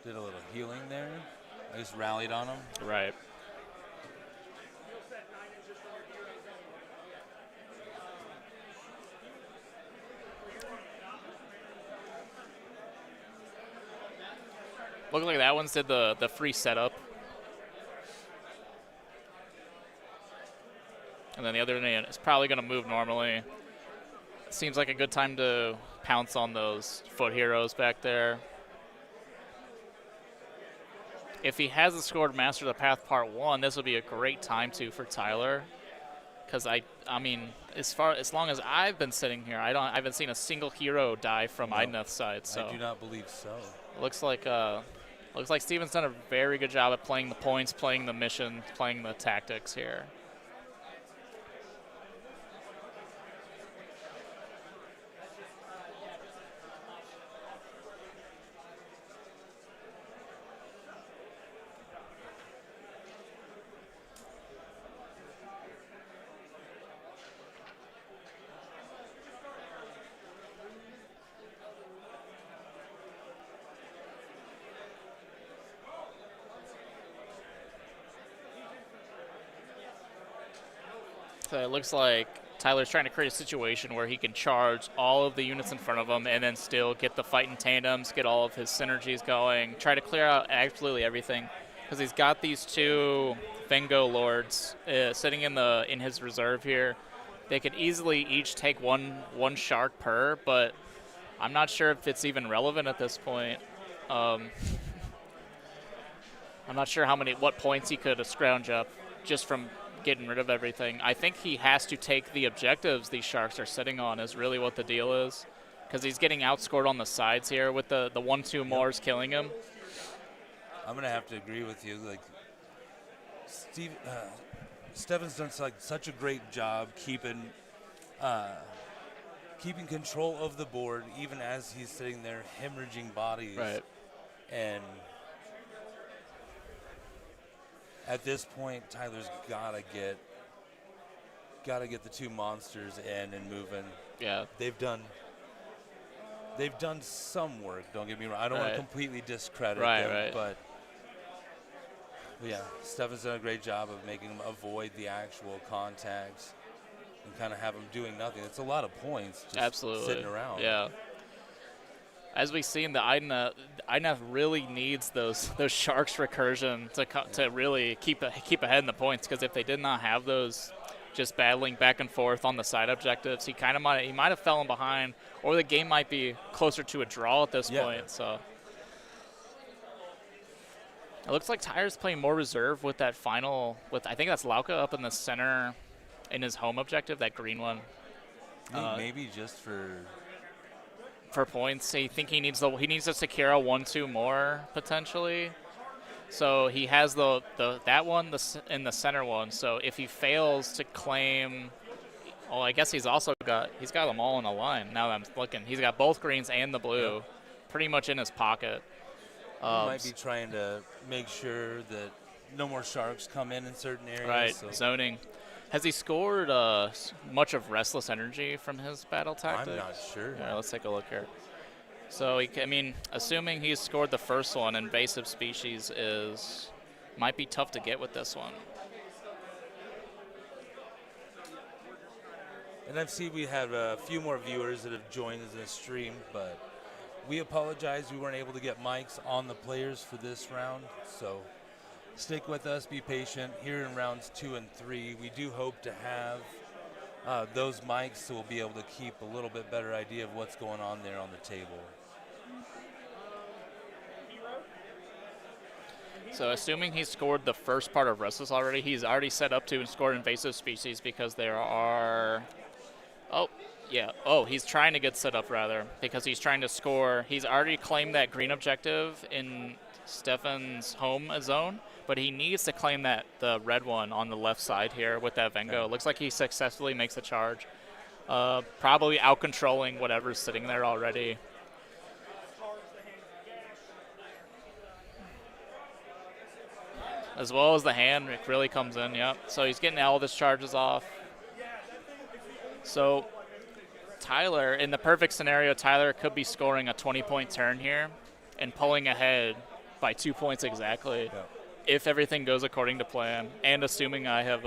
[SPEAKER 7] Did a little healing there. I just rallied on him.
[SPEAKER 6] Right. Looked like that one's did the free setup. And then the other one is probably going to move normally. Seems like a good time to pounce on those foot heroes back there. if he hasn't scored Master of the Path Part 1, this would be a great time to for Tyler. Because I mean, as long as I've been sitting here, I haven't seen a single hero die from Idoneth's side. So
[SPEAKER 7] I do not believe so.
[SPEAKER 6] looks like Steven's done a very good job at playing the points, playing the mission, playing the tactics here. So it looks like Tyler's trying to create a situation where he can charge all of the units in front of him and then still get the fight in tandems, get all of his synergies going, try to clear out absolutely everything. Because he's got these two Vengo Lords sitting in his reserve here. They could easily each take one shark per, but I'm not sure if it's even relevant at this point. I'm not sure what points he could scrounge up just from getting rid of everything. I think he has to take the objectives these sharks are sitting on is really what the deal is, because he's getting outscored on the sides here with the 1-2 mores killing him.
[SPEAKER 7] I'm gonna have to agree with you. Like Stefan's done such a great job keeping control of the board, even as he's sitting there hemorrhaging bodies.
[SPEAKER 6] Right.
[SPEAKER 7] And at this point, Tyler's gotta get the two monsters in and moving.
[SPEAKER 6] Yeah.
[SPEAKER 7] They've done some work. Don't get me wrong. I don't want to completely discredit them, but yeah, Stefan's done a great job of making them avoid the actual contacts and kind of have them doing nothing. It's a lot of points just sitting around.
[SPEAKER 6] Yeah. As we've seen, the Idoneth really needs those sharks recursion to really keep ahead in the points, because if they did not have those just battling back and forth on the side objectives, he might have fallen behind, or the game might be closer to a draw at this point. So it looks like Tyler's playing more reserve with that final. I think that's Lauka up in the center in his home objective, that green one.
[SPEAKER 7] Maybe just for
[SPEAKER 6] points. I think he needs to secure a 1-2 more potentially. So he has that one in the center one. So if he fails to claim, I guess he's got them all in a line. Now that I'm looking, he's got both greens and the blue, pretty much in his pocket.
[SPEAKER 7] He might be trying to make sure that no more sharks come in certain areas.
[SPEAKER 6] Right, so. Zoning. Has he scored much of Restless Energy from his battle tactics?
[SPEAKER 7] I'm not sure.
[SPEAKER 6] Yeah, let's take a look here. So, assuming he's scored the first one, Invasive Species might be tough to get with this one.
[SPEAKER 7] And I've seen we have a few more viewers that have joined us in the stream, but we apologize we weren't able to get mics on the players for this round, so stick with us, be patient. Here in rounds 2 and 3, we do hope to have those mics, so we'll be able to keep a little bit better idea of what's going on there on the table.
[SPEAKER 6] So assuming he's scored the first part of Restless already, he's already set up to and scored Invasive Species, because there are... he's trying to get set up, rather, because he's trying to score... He's already claimed that green objective in Stefan's home zone, but he needs to claim the red one on the left side here with that Vengo. It looks like he successfully makes the charge, probably out-controlling whatever's sitting there already. As well as the hand, it really comes in, yep. So he's getting all of his charges off. So Tyler, in the perfect scenario, Tyler could be scoring a 20-point turn here and pulling ahead by 2 points exactly, if everything goes according to plan, and assuming I have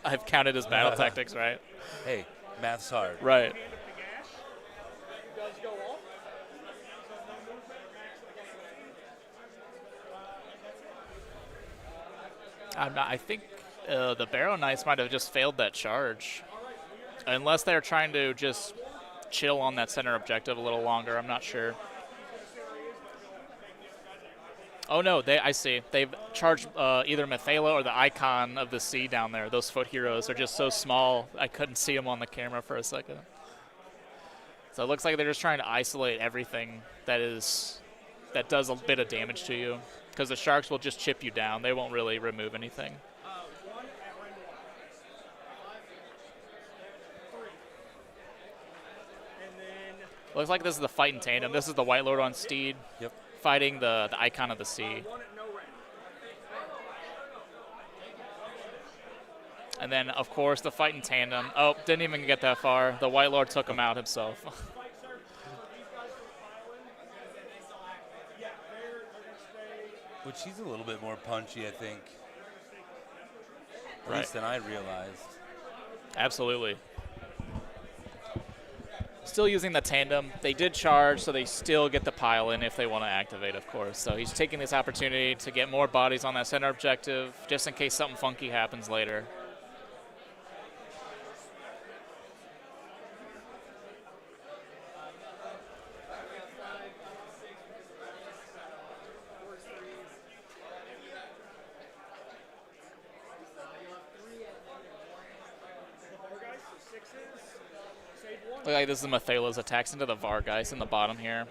[SPEAKER 6] I've counted his battle tactics right.
[SPEAKER 7] Hey, math's hard.
[SPEAKER 6] Right. I think the Barrow Knights might have just failed that charge. Unless they're trying to just chill on that center objective a little longer, I'm not sure. Oh no, I see. They've charged either Methala or the icon of the sea down there. Those foot heroes are just so small, I couldn't see them on the camera for a second. So it looks like they're just trying to isolate everything that does a bit of damage to you, because the sharks will just chip you down. They won't really remove anything. Looks like this is the fight in tandem. This is the White Lord on Steed.
[SPEAKER 7] Yep.
[SPEAKER 6] Fighting the icon of the sea. And then, of course, the fight in tandem. Oh, didn't even get that far. The White Lord took him out himself.
[SPEAKER 7] Which he's a little bit more punchy, I think. At
[SPEAKER 6] Right.
[SPEAKER 7] least than I realized.
[SPEAKER 6] Absolutely. Still using the tandem. They did charge, so they still get the pile in if they want to activate, of course. So he's taking this opportunity to get more bodies on that center objective, just in case something funky happens later. Look like this is Mathala's attacks into the Vargeist in the bottom here.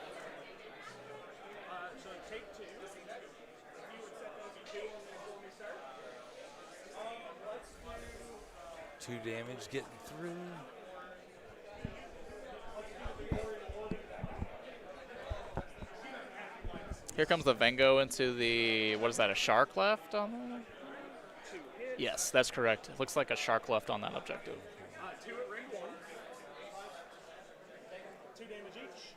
[SPEAKER 7] Two damage getting through.
[SPEAKER 6] Here comes the Vengo into the, what is that, a shark left on that? Yes, that's correct. It looks like a shark left on that objective.
[SPEAKER 4] 2 at ring 1. 2 damage each.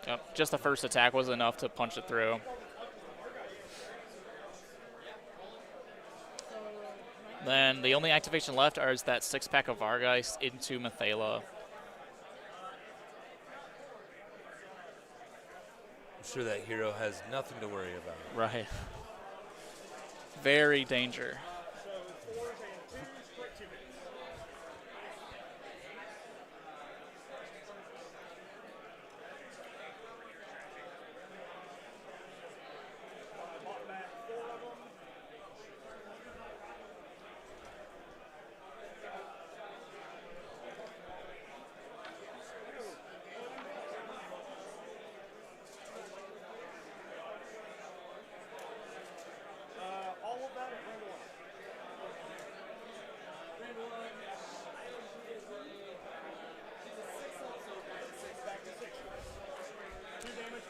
[SPEAKER 6] Yep, just the first attack was enough to punch it through. Then the only activation left is that 6-pack of Vargeist into Methala.
[SPEAKER 7] I'm sure that hero has nothing to worry about.
[SPEAKER 6] Right. Very danger.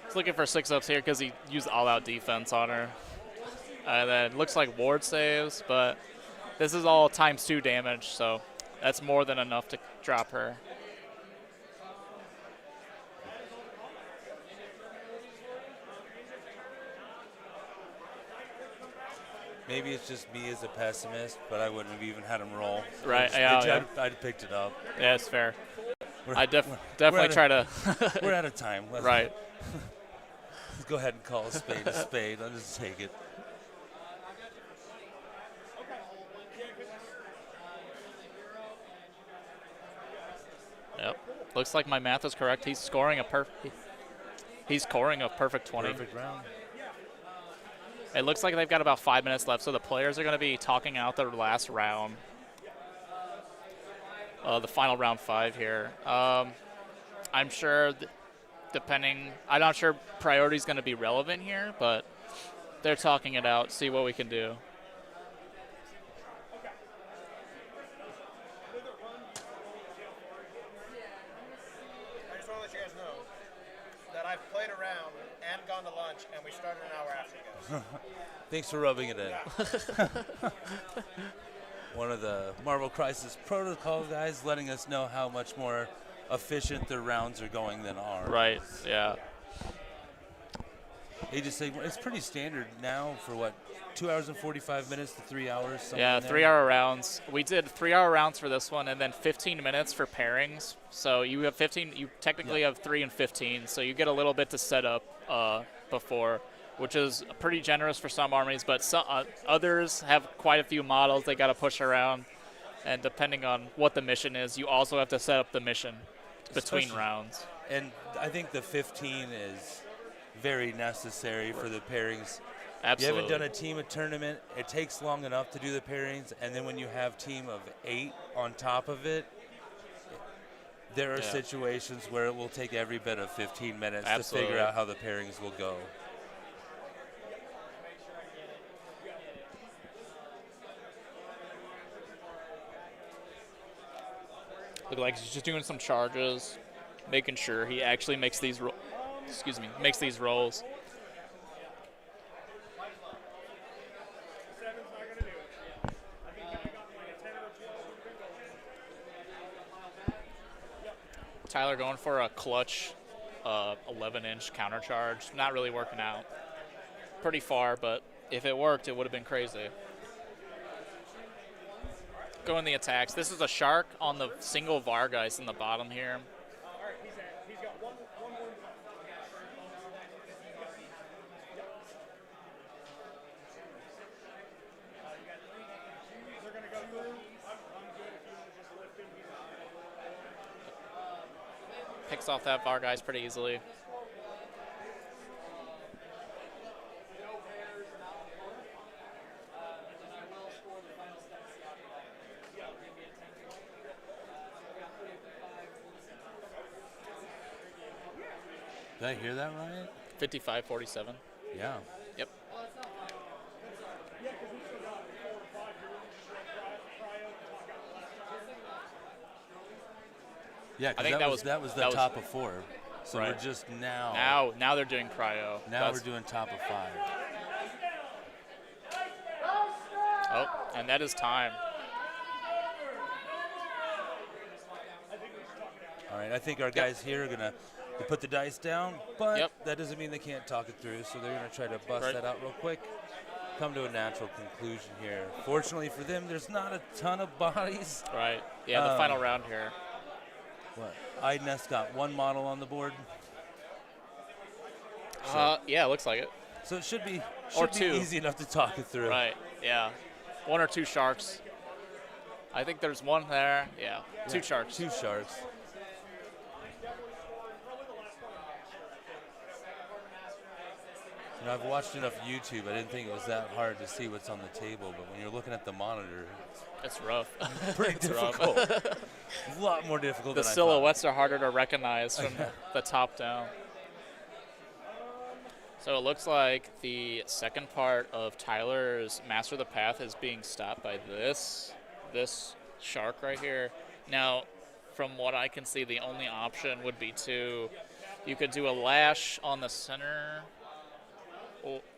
[SPEAKER 6] He's looking for 6-ups here because he used all-out defense on her. And then it looks like ward saves, but this is all ×2 damage, so that's more than enough to drop her.
[SPEAKER 7] Maybe it's just me as a pessimist, but I wouldn't have even had him roll.
[SPEAKER 6] Right, yeah.
[SPEAKER 7] I'd picked it up.
[SPEAKER 6] Yeah, it's fair. I definitely
[SPEAKER 7] we're
[SPEAKER 6] try to.
[SPEAKER 7] We're out of time.
[SPEAKER 6] Right.
[SPEAKER 7] Let's go ahead and call a spade a spade. I'll just take it.
[SPEAKER 6] Yep. Looks like my math is correct. He's scoring a He's scoring a perfect 20.
[SPEAKER 7] Perfect round.
[SPEAKER 6] It looks like they've got about 5 minutes left, so the players are going to be talking out their last round. The final round 5 here. I'm sure, I'm not sure priority is going to be relevant here, but they're talking it out, see what we can do.
[SPEAKER 3] I just want to let you guys know that I've played around and gone to lunch, and we started an hour after you guys.
[SPEAKER 7] Thanks for rubbing it in. One of the Marvel Crisis Protocol guys letting us know how much more efficient their rounds are going than ours.
[SPEAKER 6] Right, yeah.
[SPEAKER 7] They just say it's pretty standard now for what, 2 hours and 45 minutes to 3 hours?
[SPEAKER 6] Yeah, 3-hour rounds. We did 3-hour rounds for this one, and then 15 minutes for pairings. So you have 15. You technically have 3 and 15. So you get a little bit to set up before, which is pretty generous for some armies. But some, others have quite a few models they got to push around, and depending on what the mission is, you also have to set up the mission between rounds.
[SPEAKER 7] And I think the 15 is very necessary for the pairings.
[SPEAKER 6] Absolutely.
[SPEAKER 7] You haven't done a team of tournament, it takes long enough to do the pairings, and then when you have team of 8 on top of it, there are situations where it will take every bit of 15 minutes to figure out how the pairings will go.
[SPEAKER 6] Look like he's just doing some charges, making sure he actually makes these makes these rolls. Tyler going for a clutch 11-inch counter charge. Not really working out. Pretty far, but if it worked, it would have been crazy. Going the attacks. This is a shark on the single Vargeist in the bottom here.
[SPEAKER 4] All right, he's got one more. They're going to go through. I'm good if you want to just lift him.
[SPEAKER 6] Picks off that Vargeist pretty easily.
[SPEAKER 7] Did I hear that right?
[SPEAKER 6] 55-47.
[SPEAKER 7] Yeah.
[SPEAKER 6] Yep.
[SPEAKER 7] Yeah,
[SPEAKER 6] I think
[SPEAKER 7] that was the top of 4. So
[SPEAKER 6] right.
[SPEAKER 7] we're just now.
[SPEAKER 6] Now they're doing cryo.
[SPEAKER 7] Now we're doing top of 5.
[SPEAKER 6] Oh, and that is time.
[SPEAKER 7] All right, I think our guys here are going to put the dice down, but
[SPEAKER 6] Yep.
[SPEAKER 7] that doesn't mean they can't talk it through, so they're going to try to bust that out real quick, come to a natural conclusion here. Fortunately for them, there's not a ton of bodies.
[SPEAKER 6] Right. Yeah, the final round here.
[SPEAKER 7] What? Idness got 1 model on the board.
[SPEAKER 6] Yeah, it looks like it.
[SPEAKER 7] So it should be
[SPEAKER 6] Or 2.
[SPEAKER 7] easy enough to talk it through.
[SPEAKER 6] Right, yeah. 1 or 2 sharks. I think there's 1 there. Yeah, 2 sharks.
[SPEAKER 7] 2 sharks. You know, I've watched enough YouTube. I didn't think it was that hard to see what's on the table, but when you're looking at the monitor,
[SPEAKER 6] It's rough.
[SPEAKER 7] it's pretty difficult. A lot more difficult
[SPEAKER 6] The
[SPEAKER 7] than
[SPEAKER 6] silhouettes are harder to recognize from the top down. So it looks like the second part of Tyler's Master of the Path is being stopped by this shark right here. Now, from what I can see, the only option would be you could do a lash on the center.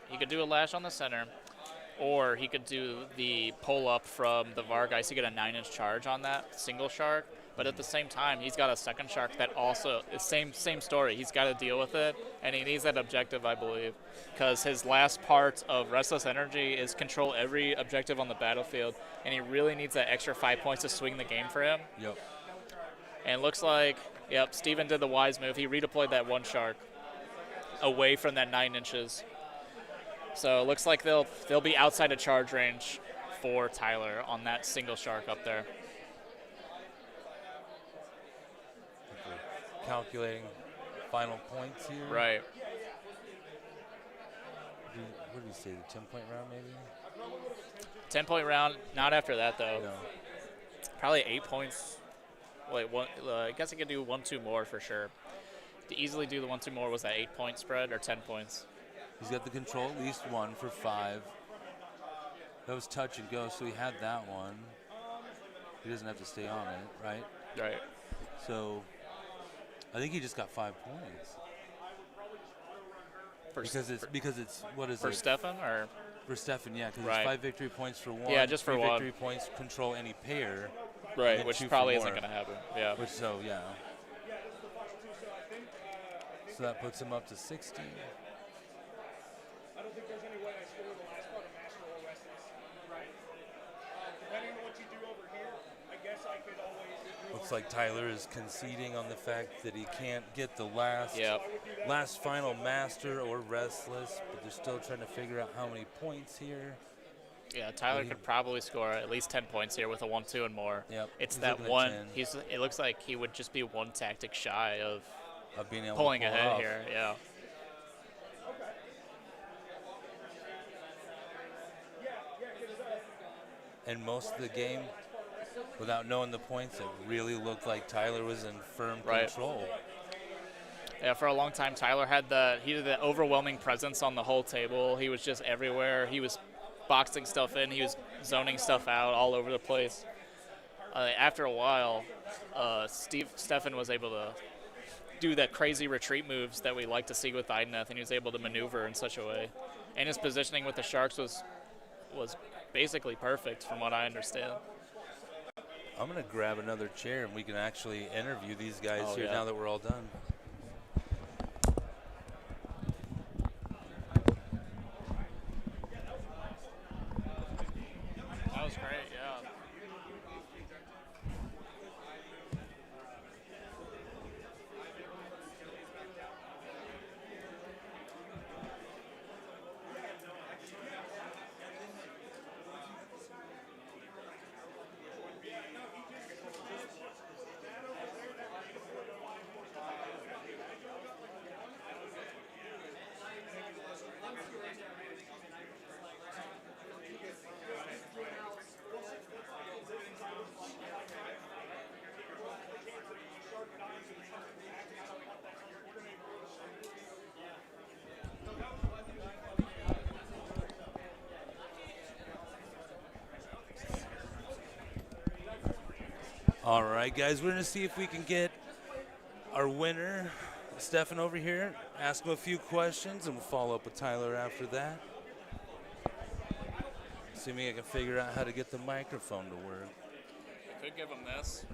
[SPEAKER 6] He could do a lash on the center, or he could do the pull up from the Vargeist to get a 9-inch charge on that single shark. But at the same time, he's got a second shark that also is same story. He's got to deal with it, and he needs that objective, I believe, because his last part of Restless Energy is control every objective on the battlefield, and he really needs that extra 5 points to swing the game for him.
[SPEAKER 7] Yep.
[SPEAKER 6] And it looks like, Steven did the wise move. He redeployed that 1 shark away from that 9 inches. So it looks like they'll be outside of charge range for Tyler on that single shark up there.
[SPEAKER 7] Calculating final points here.
[SPEAKER 6] Right.
[SPEAKER 7] What did we say, the 10-point round maybe?
[SPEAKER 6] 10-point round, not after that though.
[SPEAKER 7] No.
[SPEAKER 6] Probably 8 points. Wait, I guess he could do 1-2 more for sure. To easily do the 1-2 more, was that 8-point spread or 10 points?
[SPEAKER 7] He's got the control at least 1 for 5. That was touch and go, so he had that one. He doesn't have to stay on it, right?
[SPEAKER 6] Right.
[SPEAKER 7] So I think he just got 5 points. Because it's what is
[SPEAKER 6] for
[SPEAKER 7] it?
[SPEAKER 6] Stefan or
[SPEAKER 7] For Stefan, yeah, because
[SPEAKER 6] Right.
[SPEAKER 7] it's 5 victory points for 1.
[SPEAKER 6] Yeah, just for
[SPEAKER 7] 3
[SPEAKER 6] one.
[SPEAKER 7] victory points control any pair.
[SPEAKER 6] right,
[SPEAKER 7] then
[SPEAKER 6] which
[SPEAKER 7] 2 for
[SPEAKER 6] probably isn't
[SPEAKER 7] more.
[SPEAKER 6] going to happen. Yeah.
[SPEAKER 7] Yeah. So that puts him up to 60.
[SPEAKER 4] I don't think there's any way I score the last part of Master or Restless. Right. Depending on what you do over here, I guess I could always.
[SPEAKER 7] Looks like Tyler is conceding on the fact that he can't get the last final master or restless, but they're still trying to figure out how many points here.
[SPEAKER 6] Yeah, Tyler could probably score at least 10 points here with a 1-2 and more.
[SPEAKER 7] Yep.
[SPEAKER 6] It's
[SPEAKER 7] He's
[SPEAKER 6] that
[SPEAKER 7] looking at
[SPEAKER 6] one.
[SPEAKER 7] 10.
[SPEAKER 6] It looks like he would just be 1 tactic shy of
[SPEAKER 7] Of being able
[SPEAKER 6] pulling
[SPEAKER 7] to pull
[SPEAKER 6] ahead
[SPEAKER 7] off.
[SPEAKER 6] here. Yeah.
[SPEAKER 7] and most of the game, without knowing the points, it really looked like Tyler was in firm
[SPEAKER 6] Right.
[SPEAKER 7] control.
[SPEAKER 6] Yeah, for a long time, Tyler had the overwhelming presence on the whole table. He was just everywhere. He was boxing stuff in. He was zoning stuff out all over the place. After a while, Stefan was able to do that crazy retreat moves that we like to see with Ideneth, and he was able to maneuver in such a way. And his positioning with the Sharks was basically perfect, from what I understand.
[SPEAKER 7] I'm going to grab another chair, and we can actually interview these guys
[SPEAKER 6] Oh,
[SPEAKER 7] here
[SPEAKER 6] yeah.
[SPEAKER 7] now that we're all done.
[SPEAKER 6] That was great, yeah.
[SPEAKER 7] All right, guys, we're going to see if we can get our winner, Stefan, over here, ask him a few questions, and we'll follow up with Tyler after that. Assuming I can figure out how to get the microphone to work.
[SPEAKER 6] I could give him this.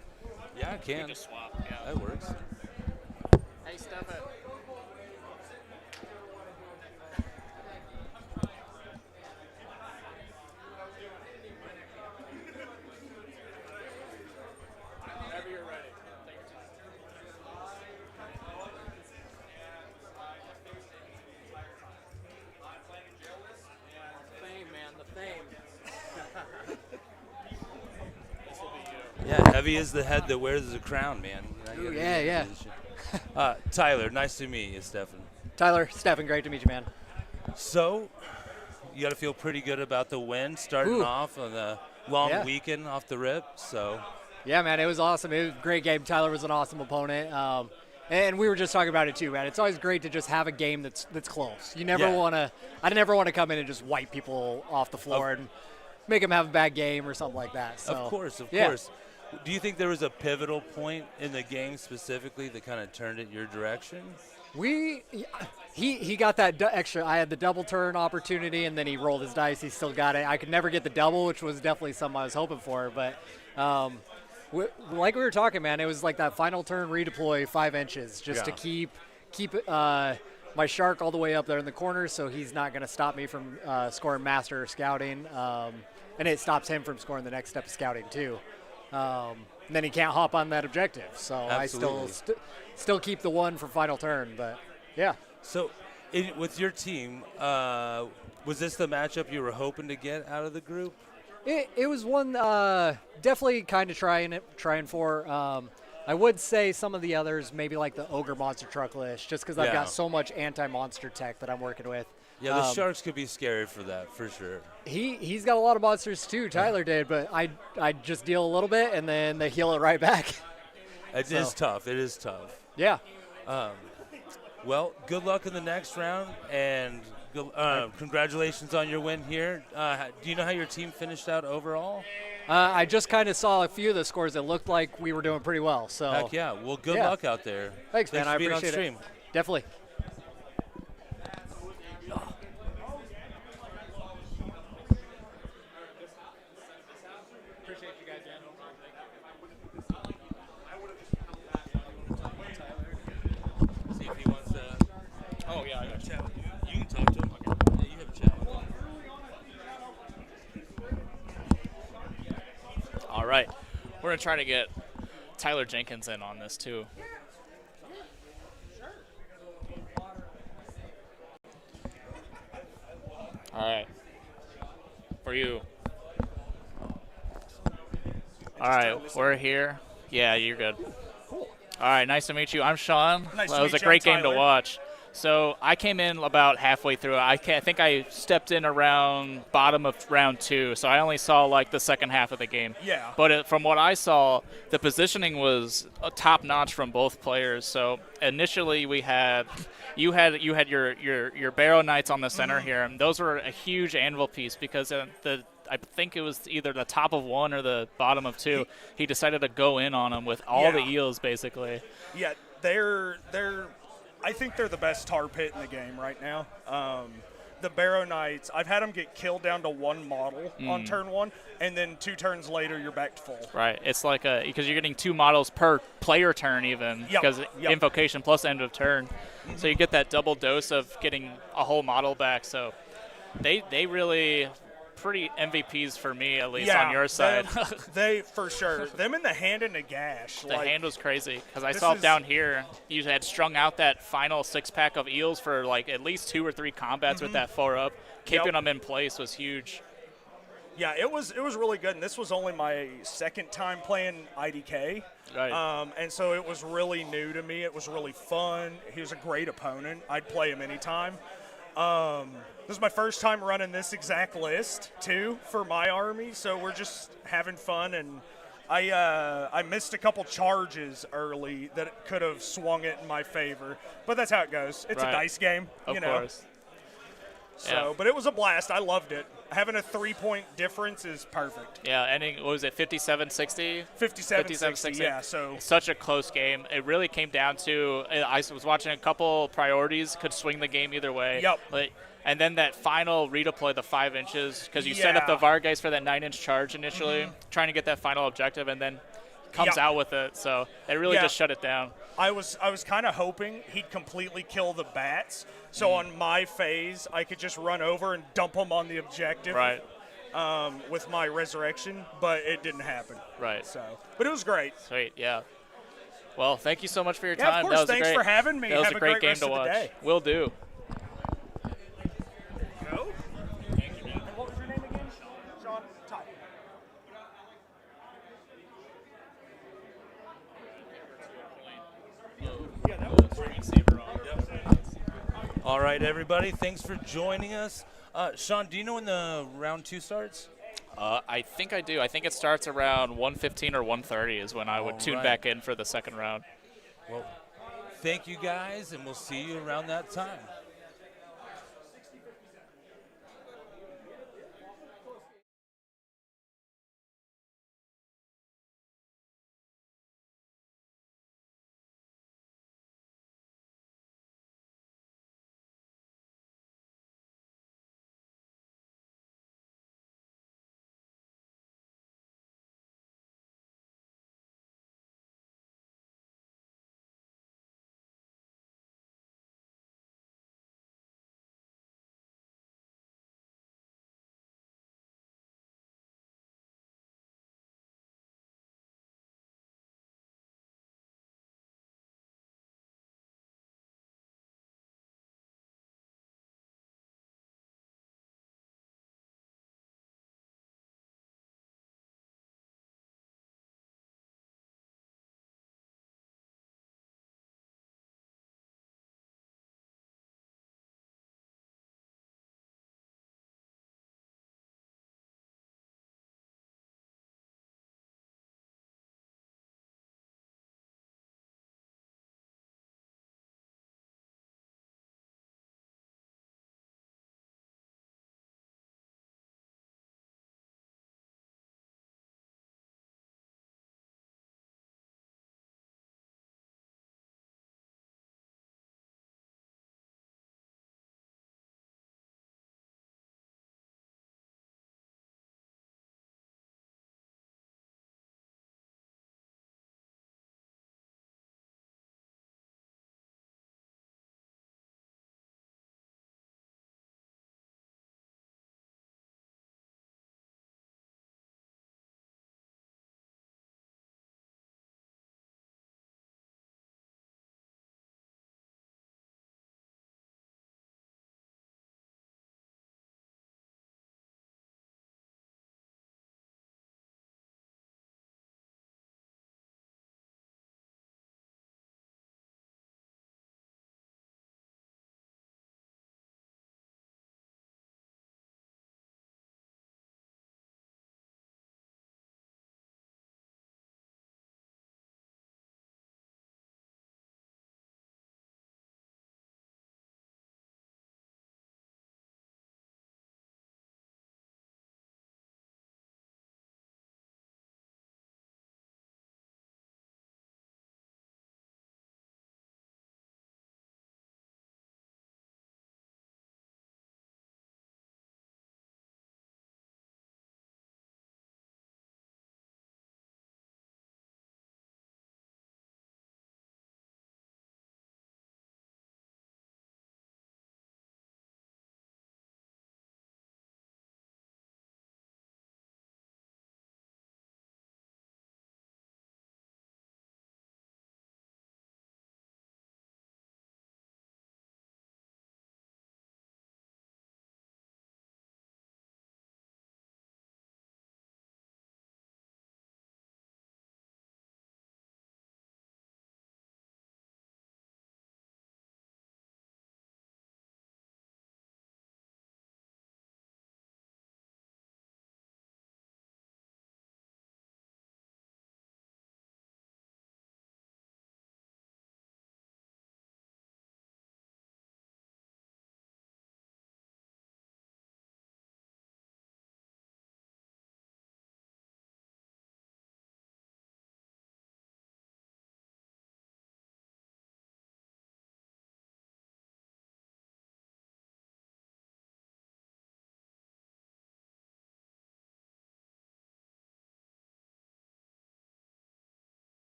[SPEAKER 7] Yeah, I
[SPEAKER 6] We
[SPEAKER 7] can.
[SPEAKER 6] just swap, yeah.
[SPEAKER 7] That works.
[SPEAKER 6] Hey, Stefan. Whenever you're ready. Take your time.
[SPEAKER 3] Fame, man, the fame.
[SPEAKER 6] This will be you.
[SPEAKER 7] Yeah, heavy is the head that wears the crown, man.
[SPEAKER 8] Ooh, yeah, yeah.
[SPEAKER 7] Tyler, nice to meet you, Stefan.
[SPEAKER 8] Tyler, Stefan, great to meet you, man.
[SPEAKER 7] So, you got to feel pretty good about the win, starting
[SPEAKER 8] Ooh.
[SPEAKER 7] off on a long
[SPEAKER 8] Yeah.
[SPEAKER 7] weekend off the rip. So,
[SPEAKER 8] Yeah, man, it was awesome. It was a great game. Tyler was an awesome opponent. And we were just talking about it too, man. It's always great to just have a game that's close. You never
[SPEAKER 7] Yeah.
[SPEAKER 8] want to. I never want to come in and just wipe people off the floor and make them have a bad game or something like that. So,
[SPEAKER 7] of course.
[SPEAKER 8] yeah.
[SPEAKER 7] Do you think there was a pivotal point in the game specifically that kind of turned it your direction?
[SPEAKER 8] He got that extra. I had the double turn opportunity, and then he rolled his dice. He still got it. I could never get the double, which was definitely something I was hoping for. But like we were talking, man, it was like that final turn redeploy 5 inches just to keep my shark all the way up there in the corner, so he's not going to stop me from scoring master or scouting, and it stops him from scoring the next step of scouting too. And then he can't hop on that objective, so
[SPEAKER 7] Absolutely.
[SPEAKER 8] I still keep the 1 for final turn. But yeah.
[SPEAKER 7] So, with your team, was this the matchup you were hoping to get out of the group?
[SPEAKER 8] It was one definitely kind of trying for. I would say some of the others, maybe like the Ogre Monster Truck list, just because I've
[SPEAKER 7] Yeah.
[SPEAKER 8] got so much anti-monster tech that I'm working with.
[SPEAKER 7] Yeah, the Sharks could be scary for that, for sure.
[SPEAKER 8] He's got a lot of monsters too, Tyler did, but I just deal a little bit and then they heal it right back.
[SPEAKER 7] It is tough. It is tough.
[SPEAKER 8] Yeah.
[SPEAKER 7] Well, good luck in the next round, and congratulations on your win here. Do you know how your team finished out overall?
[SPEAKER 8] I just kind of saw a few of the scores that looked like we were doing pretty well. So
[SPEAKER 7] Heck yeah. Well, good
[SPEAKER 8] Yeah.
[SPEAKER 7] luck out there.
[SPEAKER 8] Thanks, man.
[SPEAKER 7] For
[SPEAKER 8] I
[SPEAKER 7] being on
[SPEAKER 8] appreciate
[SPEAKER 7] stream.
[SPEAKER 8] it. Definitely.
[SPEAKER 7] See if he wants to
[SPEAKER 6] Oh, yeah, I got you.
[SPEAKER 7] chat with you. You can talk to him. Yeah, you have a chat with him.
[SPEAKER 6] All right. We're going to try to get Tyler Jenkins in on this, too. All right. For you. All right, we're here. Yeah, you're good. All right, nice to meet you. I'm Sean.
[SPEAKER 4] Nice
[SPEAKER 6] That
[SPEAKER 4] to
[SPEAKER 6] was a
[SPEAKER 4] meet you.
[SPEAKER 6] great
[SPEAKER 4] I'm
[SPEAKER 6] game to
[SPEAKER 4] Tyler.
[SPEAKER 6] watch. So I came in about halfway through. I think I stepped in around bottom of round 2, so I only saw like the second half of the game.
[SPEAKER 4] Yeah.
[SPEAKER 6] But from what I saw, the positioning was top notch from both players. So initially you had your Barrow Knights on the center here, and those were a huge anvil piece because I think it was either the top of 1 or the bottom of 2. He decided to go in on them with all the eels basically.
[SPEAKER 4] Yeah, I think they're the best tar pit in the game right now. The Barrow Knights, I've had them get killed down to 1 model on turn 1, and then 2 turns later, you're back to full.
[SPEAKER 6] Right. It's like because you're getting 2 models per player turn even, because invocation plus end of turn. So you get that double dose of getting a whole model back. So they really pretty MVPs for me, at least on your side.
[SPEAKER 4] They for sure. Them in the hand and the gash.
[SPEAKER 6] The hand was crazy because I saw down here you had strung out that final 6-pack of eels for like at least 2 or 3 combats with that 4-up. Keeping them in place was huge.
[SPEAKER 4] Yeah, it was really good, and this was only my second time playing IDK.
[SPEAKER 6] Right.
[SPEAKER 4] And so it was really new to me. It was really fun. He was a great opponent. I'd play him anytime. This is my first time running this exact list, too, for my army, so we're just having fun, and I missed a couple charges early that could have swung it in my favor, but that's how it goes. It's a dice game,
[SPEAKER 6] Of course.
[SPEAKER 4] So, but it was a blast. I loved it. Having a 3-point difference is perfect.
[SPEAKER 6] Yeah, ending, what was it, 57-60?
[SPEAKER 4] 57-60, yeah. So
[SPEAKER 6] such a close game. It really came down to, I was watching a couple priorities, could swing the game either way.
[SPEAKER 4] Yep.
[SPEAKER 6] And then that final redeploy, the 5 inches, because you set up the Vargeist for that 9-inch charge initially, trying to get that final objective, and then comes out with it. So it really just shut it down.
[SPEAKER 4] I was kind of hoping he'd completely kill the bats, so on my phase I could just run over and dump him on the objective.
[SPEAKER 6] Right.
[SPEAKER 4] With my resurrection, but it didn't happen.
[SPEAKER 6] Right.
[SPEAKER 4] So, but it was great.
[SPEAKER 6] Sweet. Yeah. Well, thank you so much for your
[SPEAKER 4] Yeah,
[SPEAKER 6] time.
[SPEAKER 4] of course.
[SPEAKER 6] That was
[SPEAKER 4] Thanks
[SPEAKER 6] great,
[SPEAKER 4] for having me.
[SPEAKER 6] That was
[SPEAKER 4] Have
[SPEAKER 6] a great game
[SPEAKER 4] rest
[SPEAKER 6] to
[SPEAKER 4] of the
[SPEAKER 6] watch.
[SPEAKER 4] day.
[SPEAKER 6] Will do.
[SPEAKER 4] Go. And what was your name again? Sean. Ty.
[SPEAKER 7] All right, everybody. Thanks for joining us. Sean, do you know when the round 2 starts?
[SPEAKER 6] I think I do. I think it starts around 1:15 or 1:30 is when I would tune back in for the second round.
[SPEAKER 7] Well, thank you guys, and we'll see you around that time.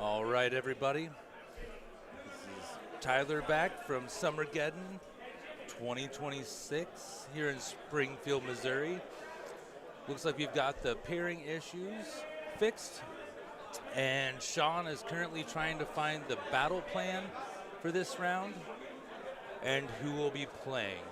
[SPEAKER 7] All right, everybody. This is Tyler back from Summergeddon 2026 here in Springfield, Missouri. Looks like we've got the pairing issues fixed, and Sean is currently trying to find the battle plan for this round and who will be playing.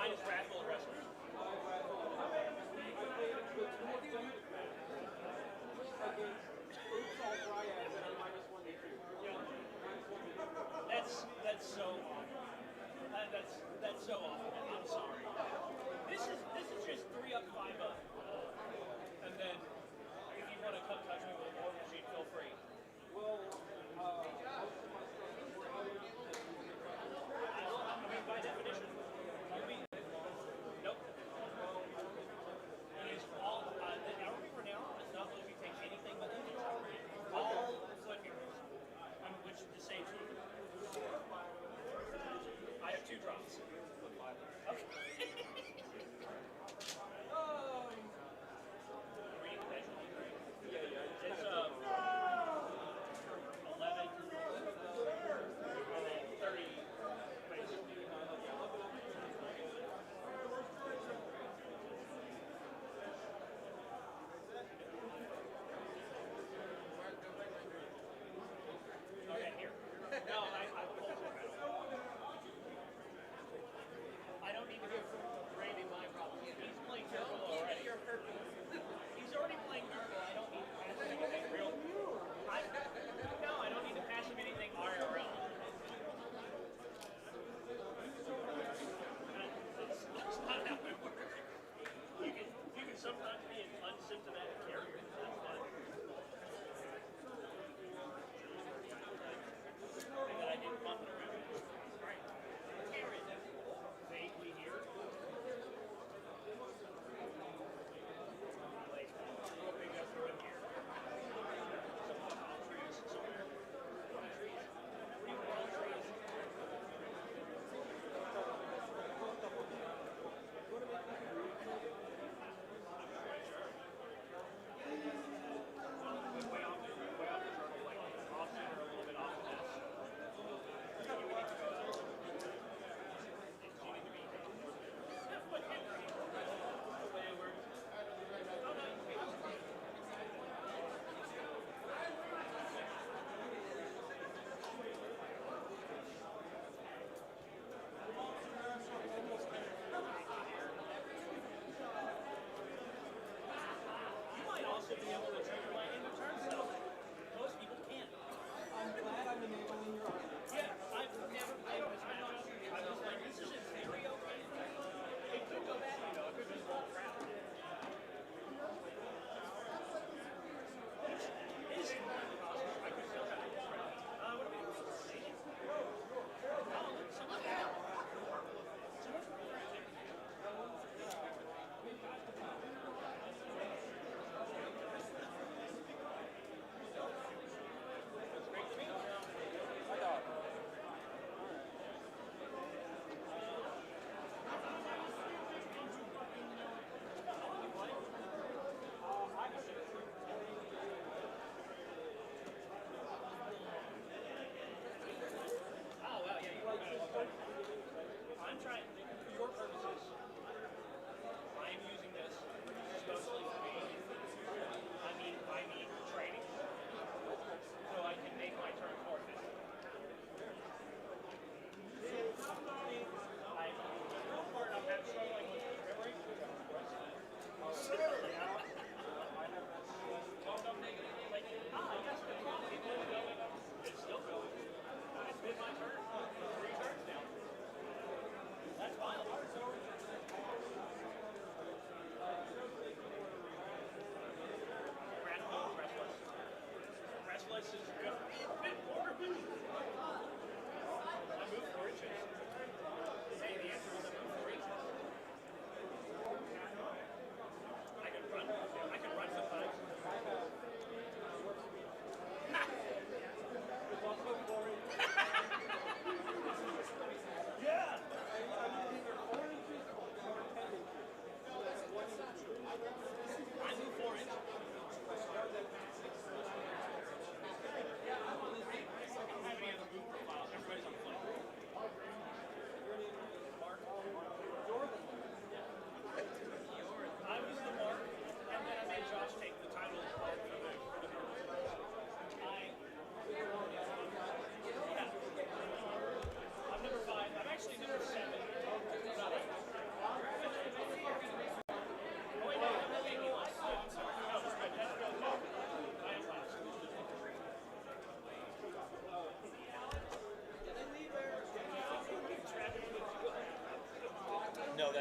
[SPEAKER 9] Mine is Radbull Wrestler. That's so awful. That's so awful. I'm sorry. This is just 3 up, 5 up. And then if you want to come touch me with a war machine, feel free. Well, I mean, by definition, you mean nope. It is all the army renown does not let you take anything but inventory. All foot heroes, which the same team. I have 2 drops. Okay. Reading casually. It's 11 and then 30. Okay, here. No, I pulled it.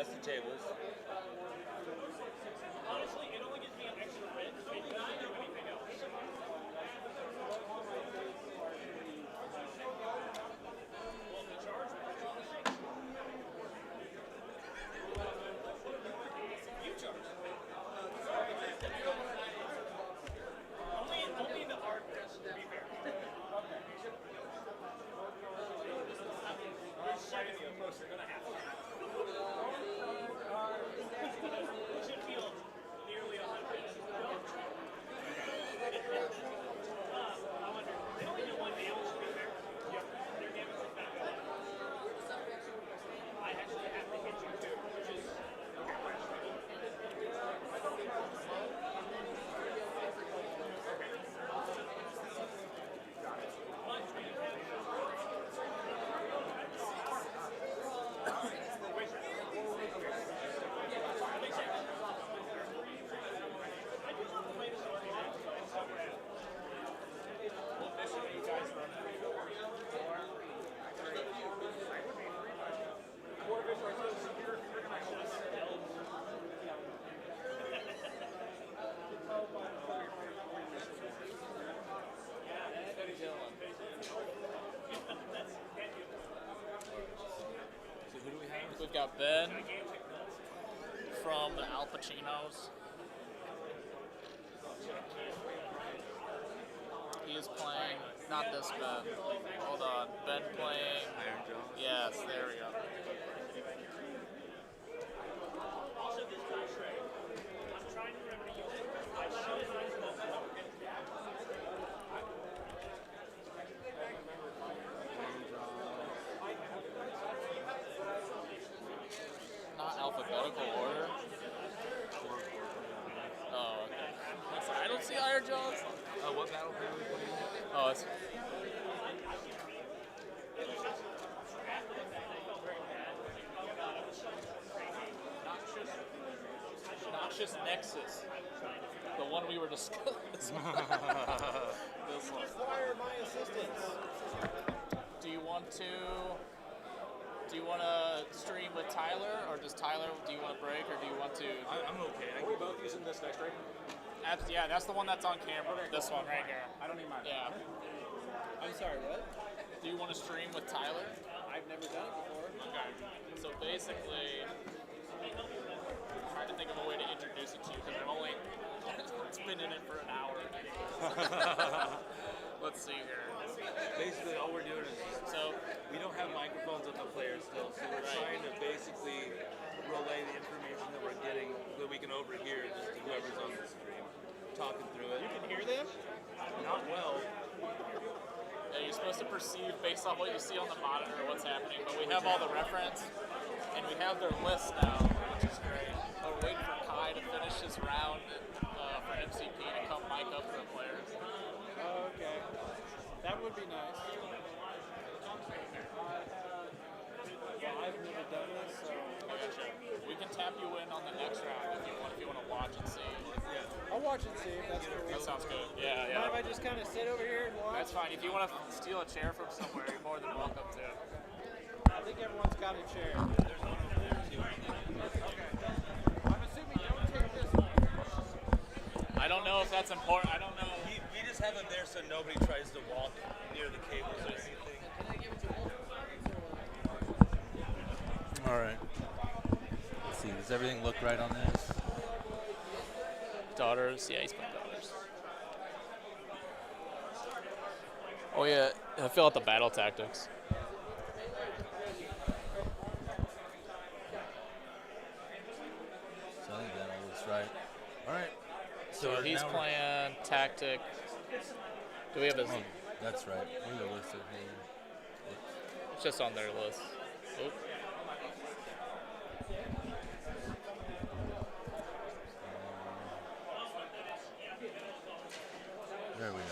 [SPEAKER 7] test the tables.
[SPEAKER 9] Honestly, it only gives me an extra red. It doesn't do anything else. Well, the charge you charge. Only the hard ones, to be fair. There's 70 of most are going to have to. It should feel nearly 100. I wonder, they only do one damage, to be fair. Yep. Their damage is not good. I actually have to hit you too, which is
[SPEAKER 6] We've got Ben from the Al Pacinos. He is playing, not this Ben. Hold on. Ben playing.
[SPEAKER 7] Iron Jaws.
[SPEAKER 6] Yes, there we go.
[SPEAKER 9] also this die tray. I'm trying to remember to use it. I should have used both of them.
[SPEAKER 6] Not alphabetical order. Oh, okay. I don't see Iron Jaws.
[SPEAKER 7] What battle plan are we playing?
[SPEAKER 6] Oh, it's. Noxious Nexus. The one we were discussing. This one.
[SPEAKER 3] Require my assistance.
[SPEAKER 6] Do you want to stream with Tyler, or does Tyler? Do you want to break, or do you want to?
[SPEAKER 4] I'm okay. Are we both using this next, right?
[SPEAKER 6] Yeah, that's the one that's on camera. This one right here.
[SPEAKER 4] I don't need mine.
[SPEAKER 6] Yeah.
[SPEAKER 10] I'm sorry, what?
[SPEAKER 6] Do you want to stream with Tyler?
[SPEAKER 10] I've never done it before.
[SPEAKER 6] Okay. So basically, I'm trying to think of a way to introduce it to you because I've only it's been in it for an hour. Let's see here.
[SPEAKER 7] Basically, all we're doing is we don't have microphones on the players still, so we're trying to basically relay the information that we're getting that we can overhear just to whoever's on the stream, talking through it.
[SPEAKER 3] You can hear them?
[SPEAKER 7] Not well.
[SPEAKER 6] Yeah, you're supposed to perceive based on what you see on the monitor what's happening, but we have all the reference and we have their list now, which is great. We're waiting for Kai to finish his round for MCP to come mic up for the players.
[SPEAKER 10] Oh, okay. That would be nice. I've never done this, so
[SPEAKER 6] We can tap you in on the next round if you want to watch and see.
[SPEAKER 10] I'll watch and see if that's cool.
[SPEAKER 6] That sounds good. Yeah,
[SPEAKER 10] Mind if I just kind of sit over here and watch?
[SPEAKER 6] That's fine. If you want to steal a chair from somewhere, you're more than welcome to.
[SPEAKER 10] I think everyone's got a chair. There's one over there too. Okay. I'm assuming don't take this one.
[SPEAKER 6] I don't know if that's important. I don't know.
[SPEAKER 7] We just have them there so nobody tries to walk near the cables or anything. All right. Let's see. Does everything look right on this?
[SPEAKER 6] Daughters. Yeah, he's playing daughters. Oh, yeah. Fill out the battle tactics.
[SPEAKER 7] So I think that all looks right. All right.
[SPEAKER 6] So he's
[SPEAKER 7] now we're-
[SPEAKER 6] playing tactic. Do we have his?
[SPEAKER 7] Oh, that's right. We have a list of names.
[SPEAKER 6] It's just on their list. Oop.
[SPEAKER 7] There we go.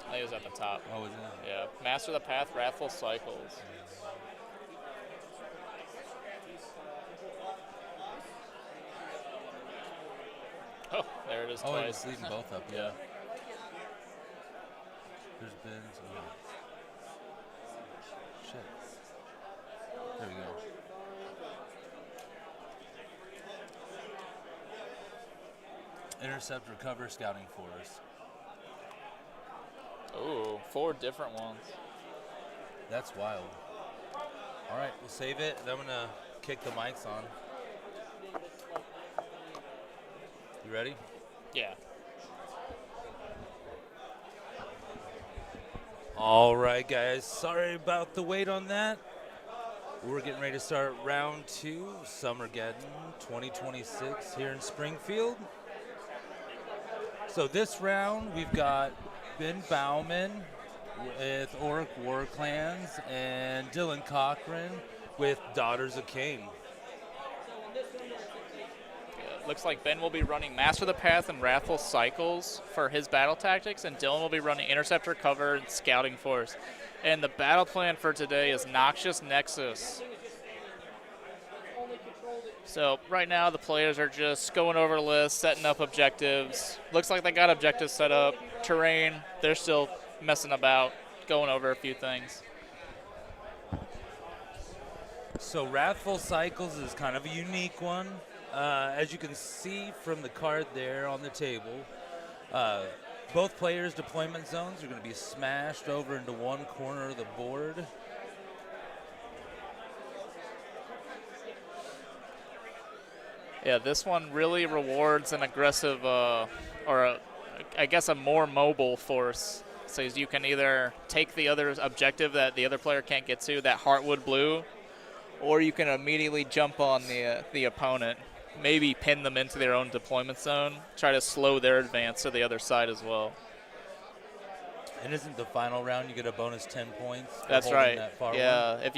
[SPEAKER 6] I think it was at the top.
[SPEAKER 7] Oh, is it?
[SPEAKER 6] Yeah. Master the Path, Wrathful Cycles. Oh, there it is
[SPEAKER 7] Oh,
[SPEAKER 6] twice.
[SPEAKER 7] it's leading both up.
[SPEAKER 6] Yeah.
[SPEAKER 7] Doctor's bins. Oh. Shit. There we go. Intercept, recover, scouting force.
[SPEAKER 6] Ooh, 4 different ones.
[SPEAKER 7] That's wild. All right, we'll save it. Then I'm going to kick the mics on. You ready?
[SPEAKER 6] Yeah.
[SPEAKER 7] All right, guys. Sorry about the wait on that. We're getting ready to start round 2, Summergeddon 2026 here in Springfield. So this round, we've got Ben Bauman with Orc War Clans and Dylan Cochran with Daughters of Cain.
[SPEAKER 6] Looks like Ben will be running Master the Path and Wrathful Cycles for his battle tactics, and Dylan will be running Interceptor, Cover, and Scouting Force. And the battle plan for today is Noxious Nexus. So right now the players are just going over the list, setting up objectives. Looks like they got objectives set up. Terrain, they're still messing about, going over a few things.
[SPEAKER 7] So Wrathful Cycles is kind of a unique one. As you can see from the card there on the table, both players' deployment zones are going to be smashed over into one corner of the board.
[SPEAKER 6] Yeah, this one really rewards an aggressive, I guess a more mobile force. So you can either take the other objective that the other player can't get to, that Heartwood Blue, or you can immediately jump on the opponent, maybe pin them into their own deployment zone, try to slow their advance to the other side as well.
[SPEAKER 7] And isn't the final round you get a bonus 10 points? For
[SPEAKER 6] That's
[SPEAKER 7] holding
[SPEAKER 6] right.
[SPEAKER 7] That far
[SPEAKER 6] Yeah,
[SPEAKER 7] one?
[SPEAKER 6] if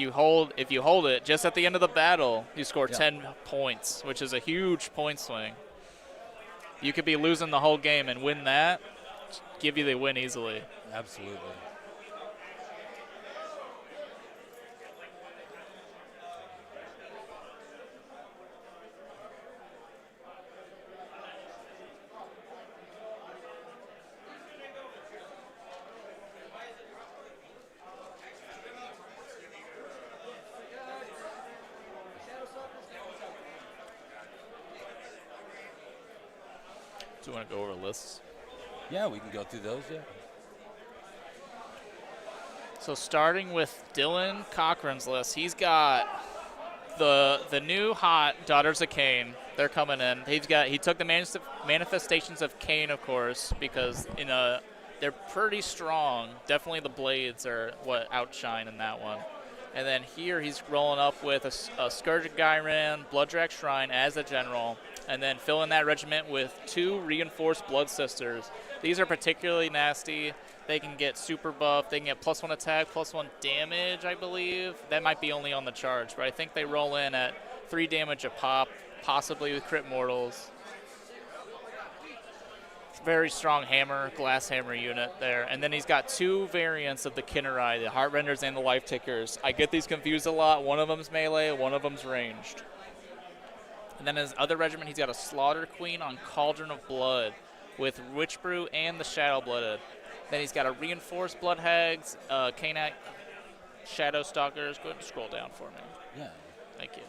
[SPEAKER 6] you hold it just at the end of the battle, you score 10 points, which is a huge point swing. You could be losing the whole game and win that, give you the win easily.
[SPEAKER 7] Absolutely.
[SPEAKER 6] Do you want to go over lists?
[SPEAKER 7] Yeah, we can go through those, yeah.
[SPEAKER 6] So starting with Dylan Cochran's list, he's got the new hot Daughters of Cain. They're coming in. He took the manifestations of Cain, of course, because they're pretty strong. Definitely the blades are what outshine in that one. And then here he's rolling up with a Scourge of Gyran, Blooddrag Shrine as a general, and then fill in that regiment with 2 reinforced Blood Sisters. These are particularly nasty. They can get super buff. They can get +1 attack, +1 damage, I believe. That might be only on the charge, but I think they roll in at 3 damage a pop, possibly with crit mortals. Very strong hammer, glass hammer unit there. And then he's got 2 variants of the Kinnerai, the Heartrenders and the Life Tickers. I get these confused a lot. One of them's melee, one of them's ranged. And then his other regiment, he's got a Slaughter Queen on Cauldron of Blood with Witch Brew and the Shadow Blooded. Then he's got a Reinforced Blood Hags, Kanak Shadow Stalkers. Go ahead and scroll down for me.
[SPEAKER 7] Yeah.
[SPEAKER 6] Thank you.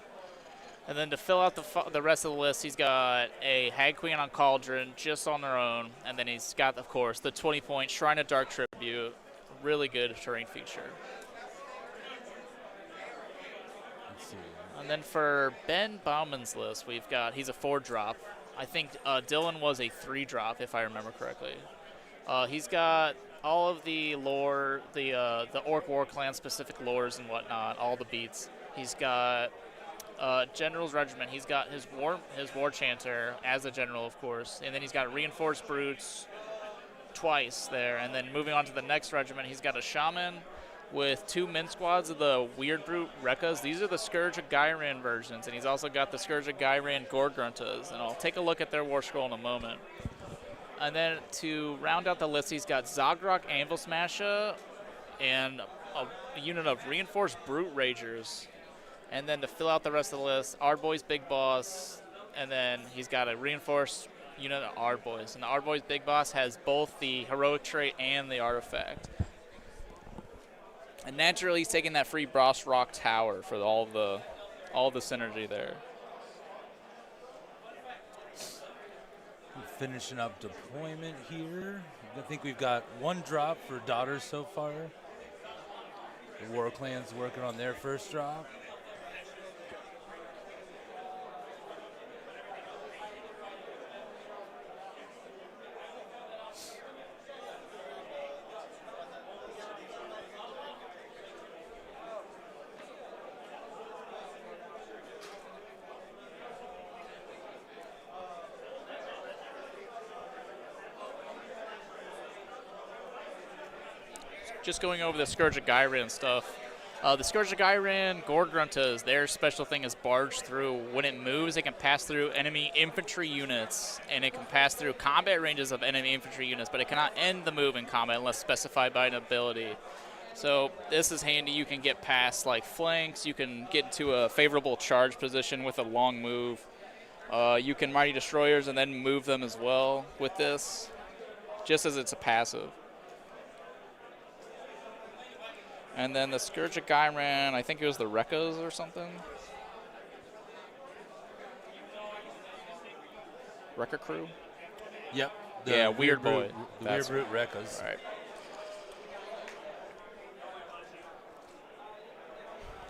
[SPEAKER 6] And then to fill out the rest of the list, he's got a Hag Queen on Cauldron just on their own. And then he's got, of course, the 20-point Shrine of Dark Tribute. Really good terrain feature.
[SPEAKER 7] Let's see.
[SPEAKER 6] And then for Ben Bauman's list, he's a 4-drop. I think Dylan was a 3-drop, if I remember correctly. He's got all of the lore, the Orc War Clan specific lores and whatnot, all the beats. He's got General's Regiment. He's got his War Chanter as a general, of course. And then he's got Reinforced Brutes twice there. And then moving on to the next regiment, he's got a Shaman with 2 min squads of the Weird Brute Rekkas. These are the Scourge of Gyran versions. And he's also got the Scourge of Gyran Gorgruntas. And I'll take a look at their war scroll in a moment. And then to round out the list, he's got Zogrok Anvil Smasher and a unit of Reinforced Brute Ragers. And then to fill out the rest of the list, Ardboy's Big Boss, and then he's got a Reinforced unit of Ardboys. And the Ardboy's Big Boss has both the Heroic trait and the Artifact. And naturally, he's taking that free Boss Rock Tower for all the synergy there.
[SPEAKER 7] Finishing up deployment here. I think we've got one drop for daughters so far. The War Clan's working on their first drop.
[SPEAKER 6] Just going over the Scourge of Gyran stuff. The Scourge of Gyran, Gore-Gruntas, their special thing is barge through. When it moves, it can pass through enemy infantry units, and it can pass through combat ranges of enemy infantry units, but it cannot end the move in combat unless specified by an ability. So this is handy. You can get past like flanks. You can get into a favorable charge position with a long move. You can Mighty Destroyers and then move them as well with this, just as it's a passive. And then the Scourge of Gyran, I think it was the Rekkas or something. Rekka crew?
[SPEAKER 7] Yep.
[SPEAKER 6] Yeah, Weird Boy.
[SPEAKER 7] The Weird Brute Rekkas.
[SPEAKER 6] All right.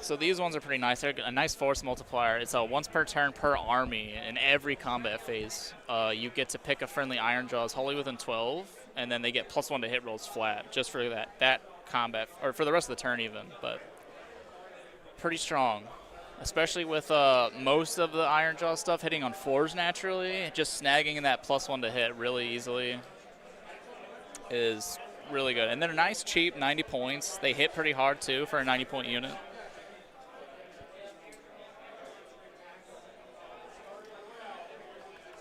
[SPEAKER 6] So these ones are pretty nice. They're a nice force multiplier. It's a once per turn per army in every combat phase. You get to pick a friendly Iron Jaws wholly within 12, and then they get +1 to hit rolls flat just for that combat, or for the rest of the turn even, but pretty strong. Especially with most of the Iron Jaw stuff hitting on 4s naturally, just snagging in that +1 to hit really easily is really good. And they're nice, cheap, 90 points. They hit pretty hard too for a 90-point unit.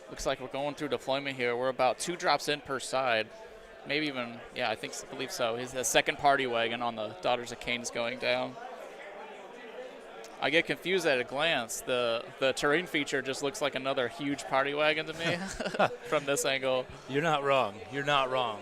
[SPEAKER 6] Looks like we're going through deployment here. We're about 2 drops in per side. Maybe even, yeah, I believe so. He's the second party wagon on the Daughters of Cain is going down. I get confused at a glance. The terrain feature just looks like another huge party wagon to me from this angle.
[SPEAKER 7] You're not wrong. You're not wrong.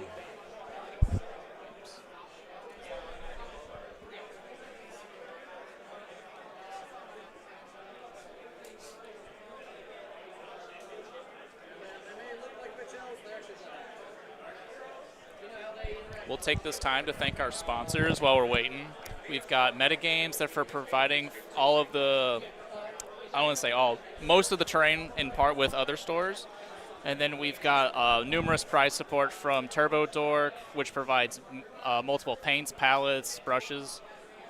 [SPEAKER 6] We'll take this time to thank our sponsors while we're waiting. We've got Metagames that for providing all of the, I don't want to say all, most of the terrain in part with other stores. And then we've got numerous prize support from Turbo Dork, which provides multiple paints, palettes, brushes,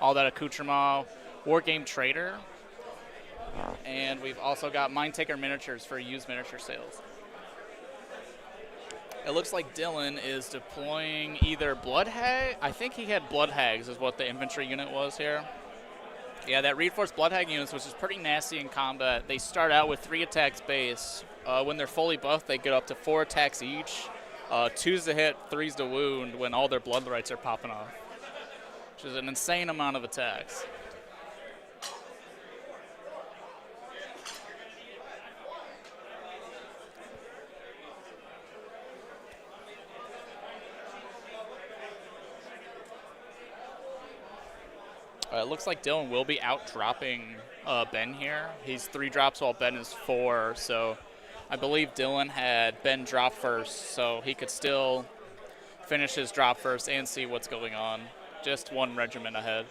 [SPEAKER 6] all that accoutrement. Wargame Trader. And we've also got Mindtaker Miniatures for used miniature sales. It looks like Dylan is deploying either Blood Hag. I think he had Blood Hags is what the infantry unit was here. Yeah, that reinforced Blood Hag units, which is pretty nasty in combat. They start out with 3 attacks base. When they're fully buffed, they get up to 4 attacks each. 2's to hit, 3's to wound when all their blood rights are popping off, which is an insane amount of attacks. It looks like Dylan will be out-dropping Ben here. He's 3 drops while Ben is 4, so I believe Dylan had Ben drop first, so he could still finish his drop first and see what's going on. Just 1 regiment ahead.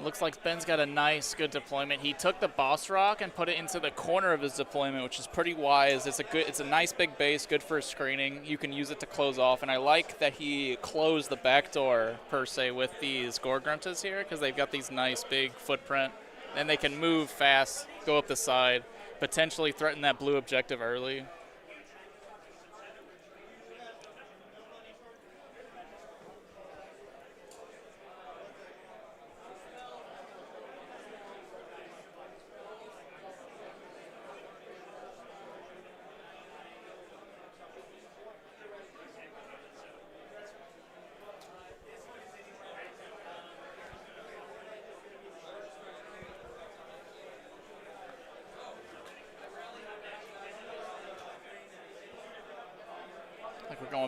[SPEAKER 6] Looks like Ben's got a nice, good deployment. He took the Boss Rock and put it into the corner of his deployment, which is pretty wise. It's a nice big base, good for screening. You can use it to close off, and I like that he closed the back door, per se, with these Gore-Gruntas here, because they've got these nice big footprint, and they can move fast, go up the side, potentially threaten that blue objective early.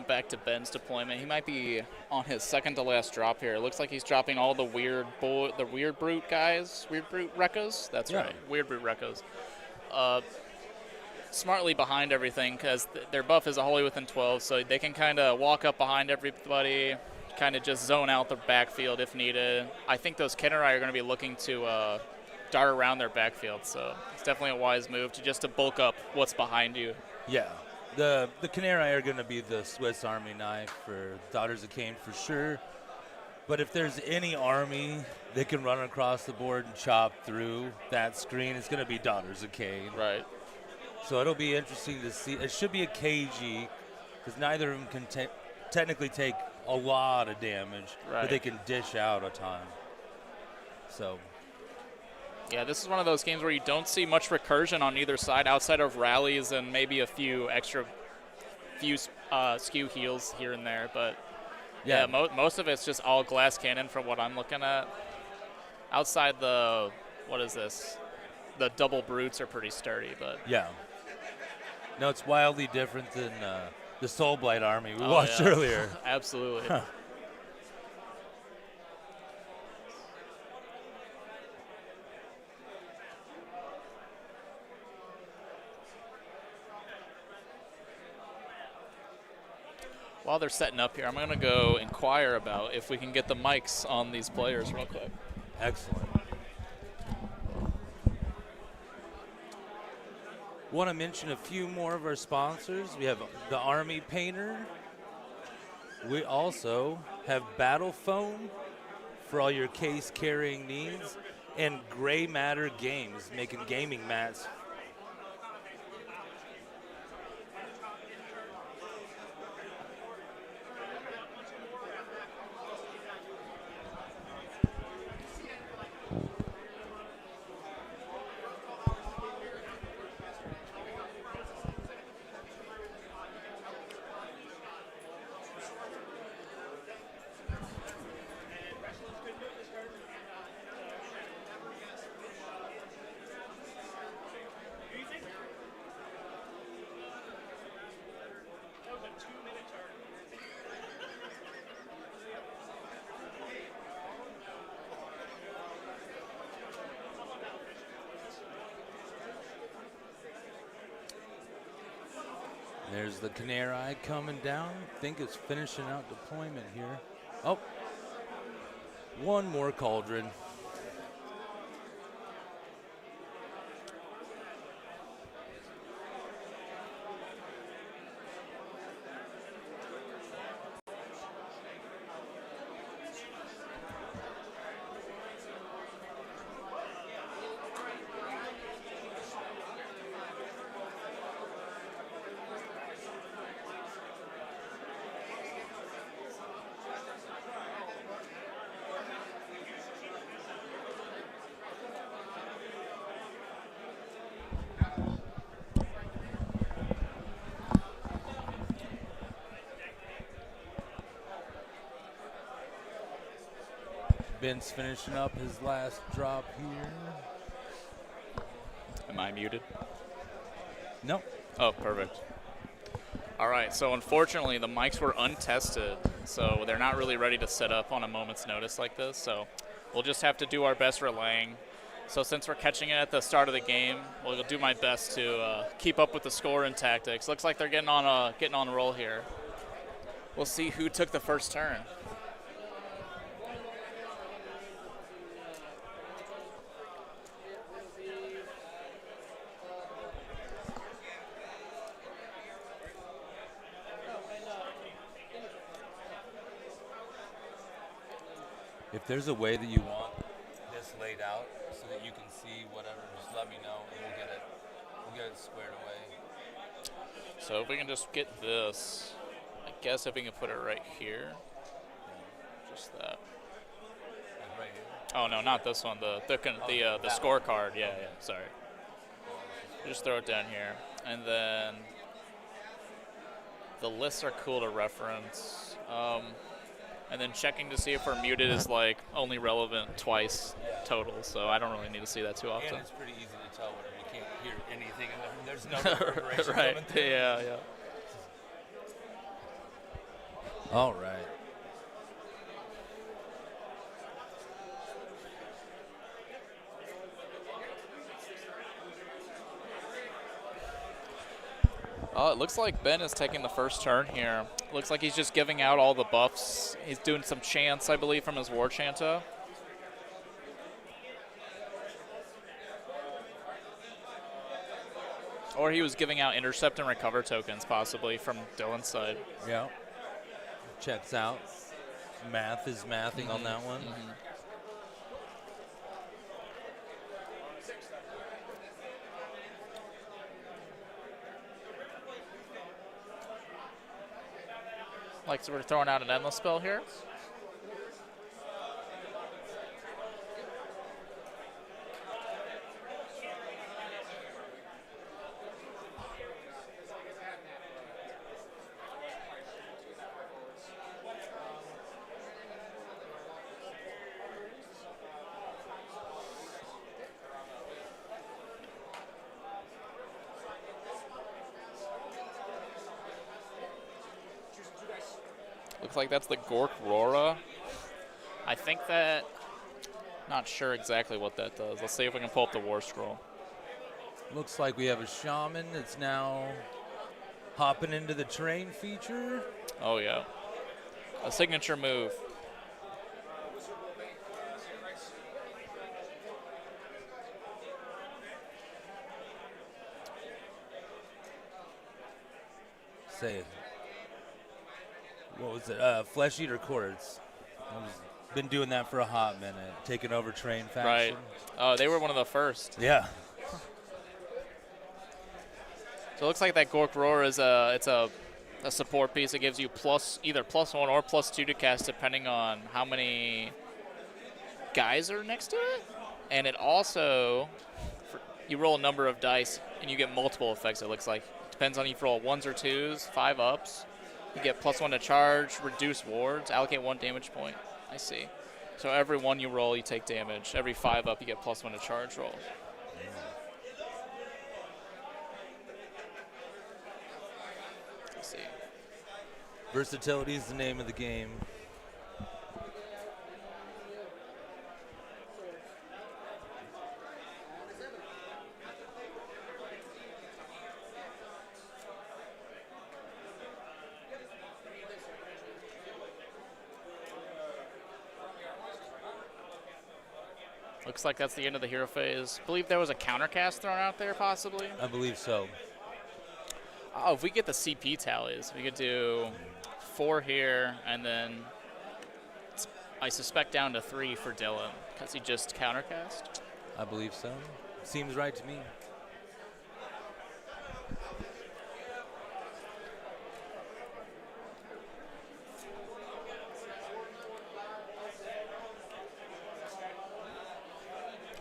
[SPEAKER 6] jump back to Ben's deployment. He might be on his second to last drop here. It looks like he's dropping all the weird brute guys, weird brute Rekkas. That's
[SPEAKER 7] Yeah.
[SPEAKER 6] right, weird brute Rekkas. Smartly behind everything because their buff is a wholly within 12, so they can kind of walk up behind everybody, kind of just zone out the backfield if needed. I think those Kennerai are going to be looking to dart around their backfield, so it's definitely a wise move to bulk up what's behind you.
[SPEAKER 7] Yeah. The Canary are going to be the Swiss Army knife for Daughters of Cain for sure. But if there's any army that can run across the board and chop through that screen, it's going to be Daughters of Cain.
[SPEAKER 6] Right.
[SPEAKER 7] So it'll be interesting to see. It should be a KG because neither of them can technically take a lot of damage, but they can dish out a ton. So.
[SPEAKER 6] Yeah, this is one of those games where you don't see much recursion on either side outside of rallies and maybe a few skew heals here and there. But yeah, most of it's just all glass cannon from what I'm looking at. Outside the, what is this? The double brutes are pretty sturdy, but.
[SPEAKER 7] Yeah. No, it's wildly different than the Soulblight army we watched earlier.
[SPEAKER 6] Absolutely.
[SPEAKER 7] Huh.
[SPEAKER 6] While they're setting up here, I'm going to go inquire about if we can get the mics on these players real quick.
[SPEAKER 7] Excellent. Want to mention a few more of our sponsors. We have the Army Painter. We also have Battle Foam for all your case carrying needs, and Gray Matter Games, making gaming mats. There's the Canary coming down. I think it's finishing out deployment here. Oh, one more cauldron. Ben's finishing up his last drop here.
[SPEAKER 6] Am I muted?
[SPEAKER 7] No.
[SPEAKER 6] Oh, perfect. All right, so unfortunately the mics were untested, so they're not really ready to set up on a moment's notice like this, so we'll just have to do our best relaying. So since we're catching it at the start of the game, we'll do my best to keep up with the score and tactics. Looks like they're getting on a roll here. We'll see who took the first turn.
[SPEAKER 7] If there's a way that you want this laid out so that you can see whatever, just let me know and we'll get it squared away.
[SPEAKER 6] So if we can just get this, I guess if we can put it right here, just that.
[SPEAKER 7] Like right here.
[SPEAKER 6] Oh no, not this one. The scorecard. Yeah, sorry. Just throw it down here, and then the lists are cool to reference. And then checking to see if we're muted is like only relevant twice total, so I don't really need to see that too often.
[SPEAKER 7] And it's pretty easy to tell when you can't hear anything and there's no reverberation
[SPEAKER 6] right.
[SPEAKER 7] coming through.
[SPEAKER 6] Yeah.
[SPEAKER 7] All right.
[SPEAKER 6] It looks like Ben is taking the first turn here. Looks like he's just giving out all the buffs. He's doing some chants, I believe, from his War Chanto. Or he was giving out intercept and recover tokens, possibly, from Dylan's side.
[SPEAKER 7] Yeah. Checks out. Math is mathing on that one.
[SPEAKER 6] Like, so we're throwing out an endless spell here. Looks like that's the Gork Rora. I think that, not sure exactly what that does. Let's see if we can pull up the War Scroll.
[SPEAKER 7] Looks like we have a shaman that's now hopping into the terrain feature.
[SPEAKER 6] Oh, yeah. A signature move.
[SPEAKER 7] Say it. What was it? Flesh Eater Chords. Been doing that for a hot minute. Taking over Train faction.
[SPEAKER 6] Right. Oh, they were one of the first.
[SPEAKER 7] Yeah.
[SPEAKER 6] So it looks like that Gork Roar is a support piece that gives you either +1 or +2 to cast depending on how many guys are next to it. And it also, you roll a number of dice and you get multiple effects, it looks like. Depends on if you roll 1s or 2s, 5 ups. You get +1 to charge, reduce wards, allocate 1 damage point. I see. So every 1 you roll, you take damage. Every 5 up, you get +1 to charge roll. Let's see.
[SPEAKER 7] Versatility is the name of the game.
[SPEAKER 6] Looks like that's the end of the hero phase. I believe there was a countercast thrown out there, possibly.
[SPEAKER 7] I believe so.
[SPEAKER 6] Oh, if we get the CP tallies, we could do 4 here, and then I suspect down to 3 for Dylan, because he just countercast.
[SPEAKER 7] I believe so. Seems right to me.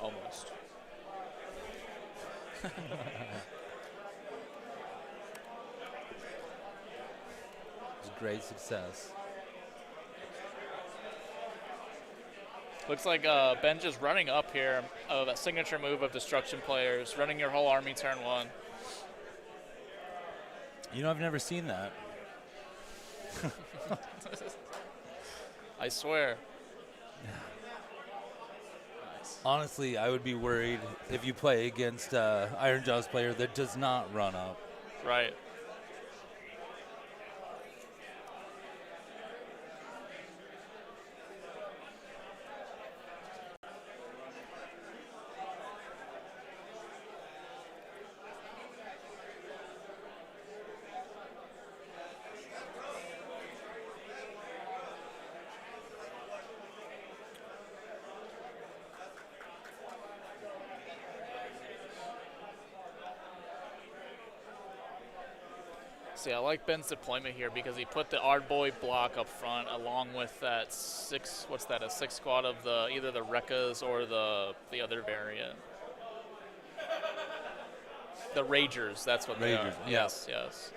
[SPEAKER 6] Almost.
[SPEAKER 7] It's a great success.
[SPEAKER 6] Looks like Ben just running up here of a signature move of destruction players, running your whole army turn 1.
[SPEAKER 7] You know, I've never seen that.
[SPEAKER 6] I swear.
[SPEAKER 7] Honestly, I would be worried if you play against Iron Jaw's player that does not run up.
[SPEAKER 6] Right. See, I like Ben's deployment here because he put the Ardboy block up front along with that 6, what's that, a 6 squad of the either the Rekkas or the other variant. The Ragers, that's what they are.
[SPEAKER 7] Ragers, yeah.
[SPEAKER 6] Yes.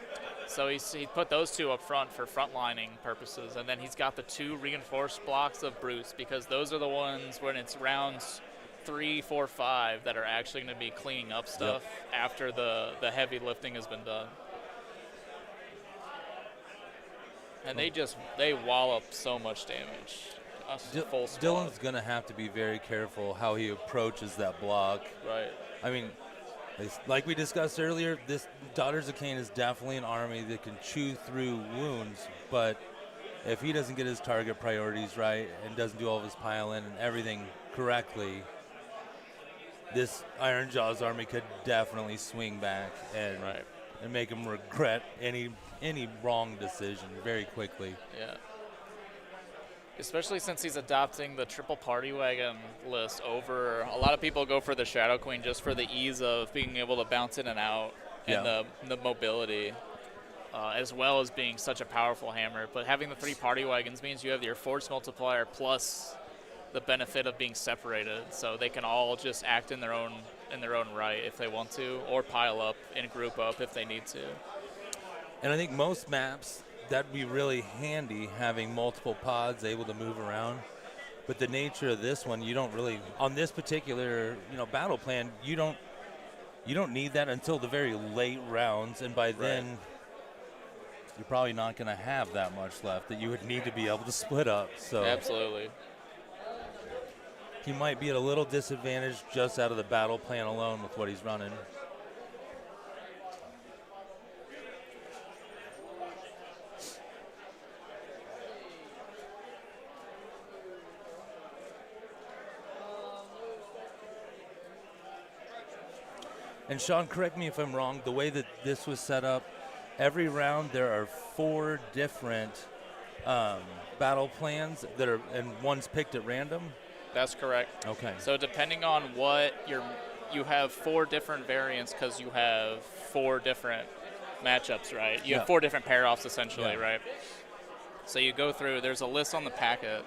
[SPEAKER 6] So he put those 2 up front for frontlining purposes, and then he's got the 2 reinforced blocks of Brutes because those are the ones when it's rounds 3, 4, 5 that are actually going to be cleaning up stuff after the heavy lifting has been done. And they wallop so much damage. A full squad.
[SPEAKER 7] Dylan's going to have to be very careful how he approaches that block.
[SPEAKER 6] Right.
[SPEAKER 7] I mean, like we discussed earlier, this Daughters of Cain is definitely an army that can chew through wounds, but if he doesn't get his target priorities right and doesn't do all of his pile-in and everything correctly, this Iron Jaws army could definitely swing back and make him regret any wrong decision very quickly.
[SPEAKER 6] Yeah. Especially since he's adopting the triple party wagon list over. A lot of people go for the Shadow Queen just for the ease of being able to bounce in and out and the mobility, as well as being such a powerful hammer. But having the 3 party wagons means you have your force multiplier plus the benefit of being separated, so they can all just act in their own right if they want to, or pile up and group up if they need to.
[SPEAKER 7] And I think most maps, that'd be really handy, having multiple pods able to move around. But the nature of this one, you don't really, on this particular battle plan, you don't need that until the very late rounds, and by then you're probably not going to have that much left that you would need to be able to split up. So
[SPEAKER 6] absolutely.
[SPEAKER 7] He might be at a little disadvantage just out of the battle plan alone with what he's running. And Sean, correct me if I'm wrong, the way that this was set up, every round there are 4 different battle plans that are, and one's picked at random?
[SPEAKER 6] That's correct.
[SPEAKER 7] Okay.
[SPEAKER 6] So depending on what you have 4 different variants because you have 4 different matchups, right? You have 4 different pair-offs essentially, right? So you go through, there's a list on the packet.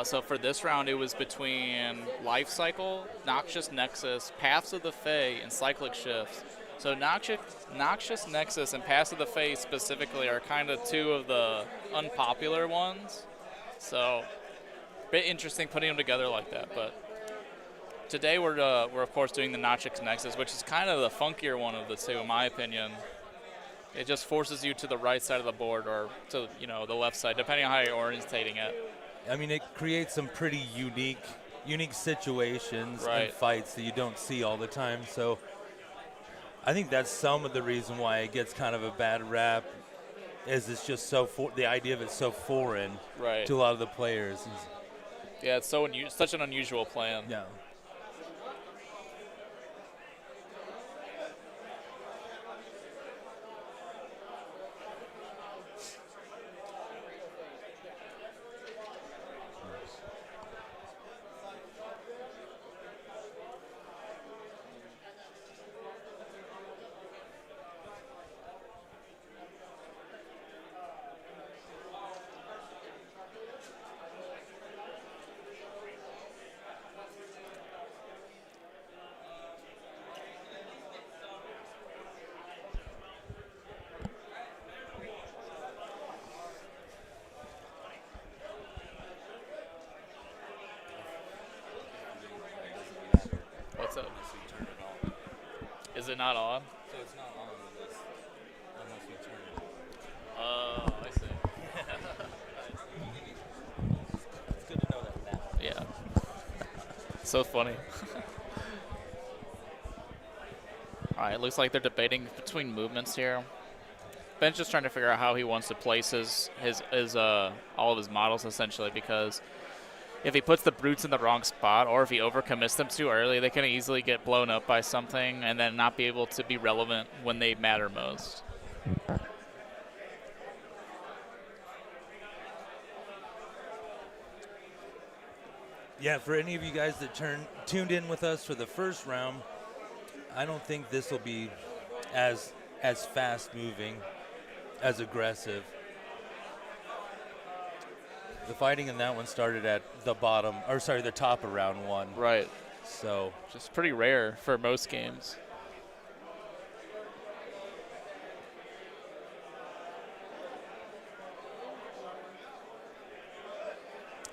[SPEAKER 6] So for this round, it was between Life Cycle, Noxious Nexus, Paths of the Fae, and Cyclic Shifts. So Noxious Nexus and Paths of the Fae specifically are kind of 2 of the unpopular ones. So bit interesting putting them together like that. But today we're of course doing the Noxious Nexus, which is kind of the funkier one of the 2, in my opinion. It just forces you to the right side of the board or to the left side, depending on how you're orientating it.
[SPEAKER 7] I mean, it creates some pretty unique situations and fights that you don't see all the time. So I think that's some of the reason why it gets kind of a bad rap, is it's just the idea of it's so foreign to a lot of the players.
[SPEAKER 6] Yeah, it's such an unusual plan.
[SPEAKER 7] Yeah.
[SPEAKER 6] What's up? Is it not on?
[SPEAKER 7] So it's not on unless we turn it.
[SPEAKER 6] Oh, I see.
[SPEAKER 7] It's good to know that now.
[SPEAKER 6] Yeah. So funny. All right, it looks like they're debating between movements here. Ben's just trying to figure out how he wants to place his all of his models essentially, because if he puts the brutes in the wrong spot or if he overcommits them too early, they can easily get blown up by something and then not be able to be relevant when they matter most.
[SPEAKER 7] Yeah, for any of you guys that tuned in with us for the first round, I don't think this will be as fast moving, as aggressive. The fighting in that one started at the top of round 1.
[SPEAKER 6] Right.
[SPEAKER 7] So
[SPEAKER 6] just pretty rare for most games.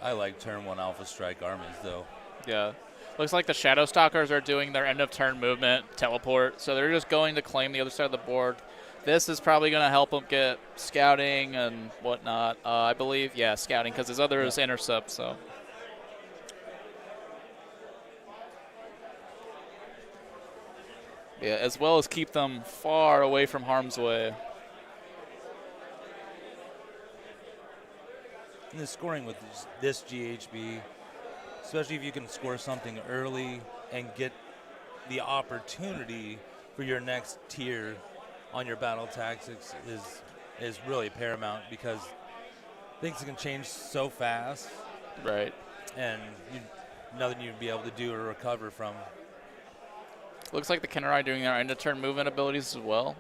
[SPEAKER 7] I like turn 1 Alpha Strike armies though.
[SPEAKER 6] Yeah. Looks like the Shadow Stalkers are doing their end of turn movement, teleport. So they're just going to claim the other side of the board. This is probably going to help him get scouting and whatnot. I believe, yeah, scouting, because his other is intercept, so. Yeah, as well as keep them far away from harm's way.
[SPEAKER 7] And the scoring with this GHB, especially if you can score something early and get the opportunity for your next tier on your battle tactics is really paramount, because things can change so fast.
[SPEAKER 6] Right.
[SPEAKER 7] And nothing you'd be able to do or recover from.
[SPEAKER 6] Looks like the Kennerai doing their end of turn movement abilities as well.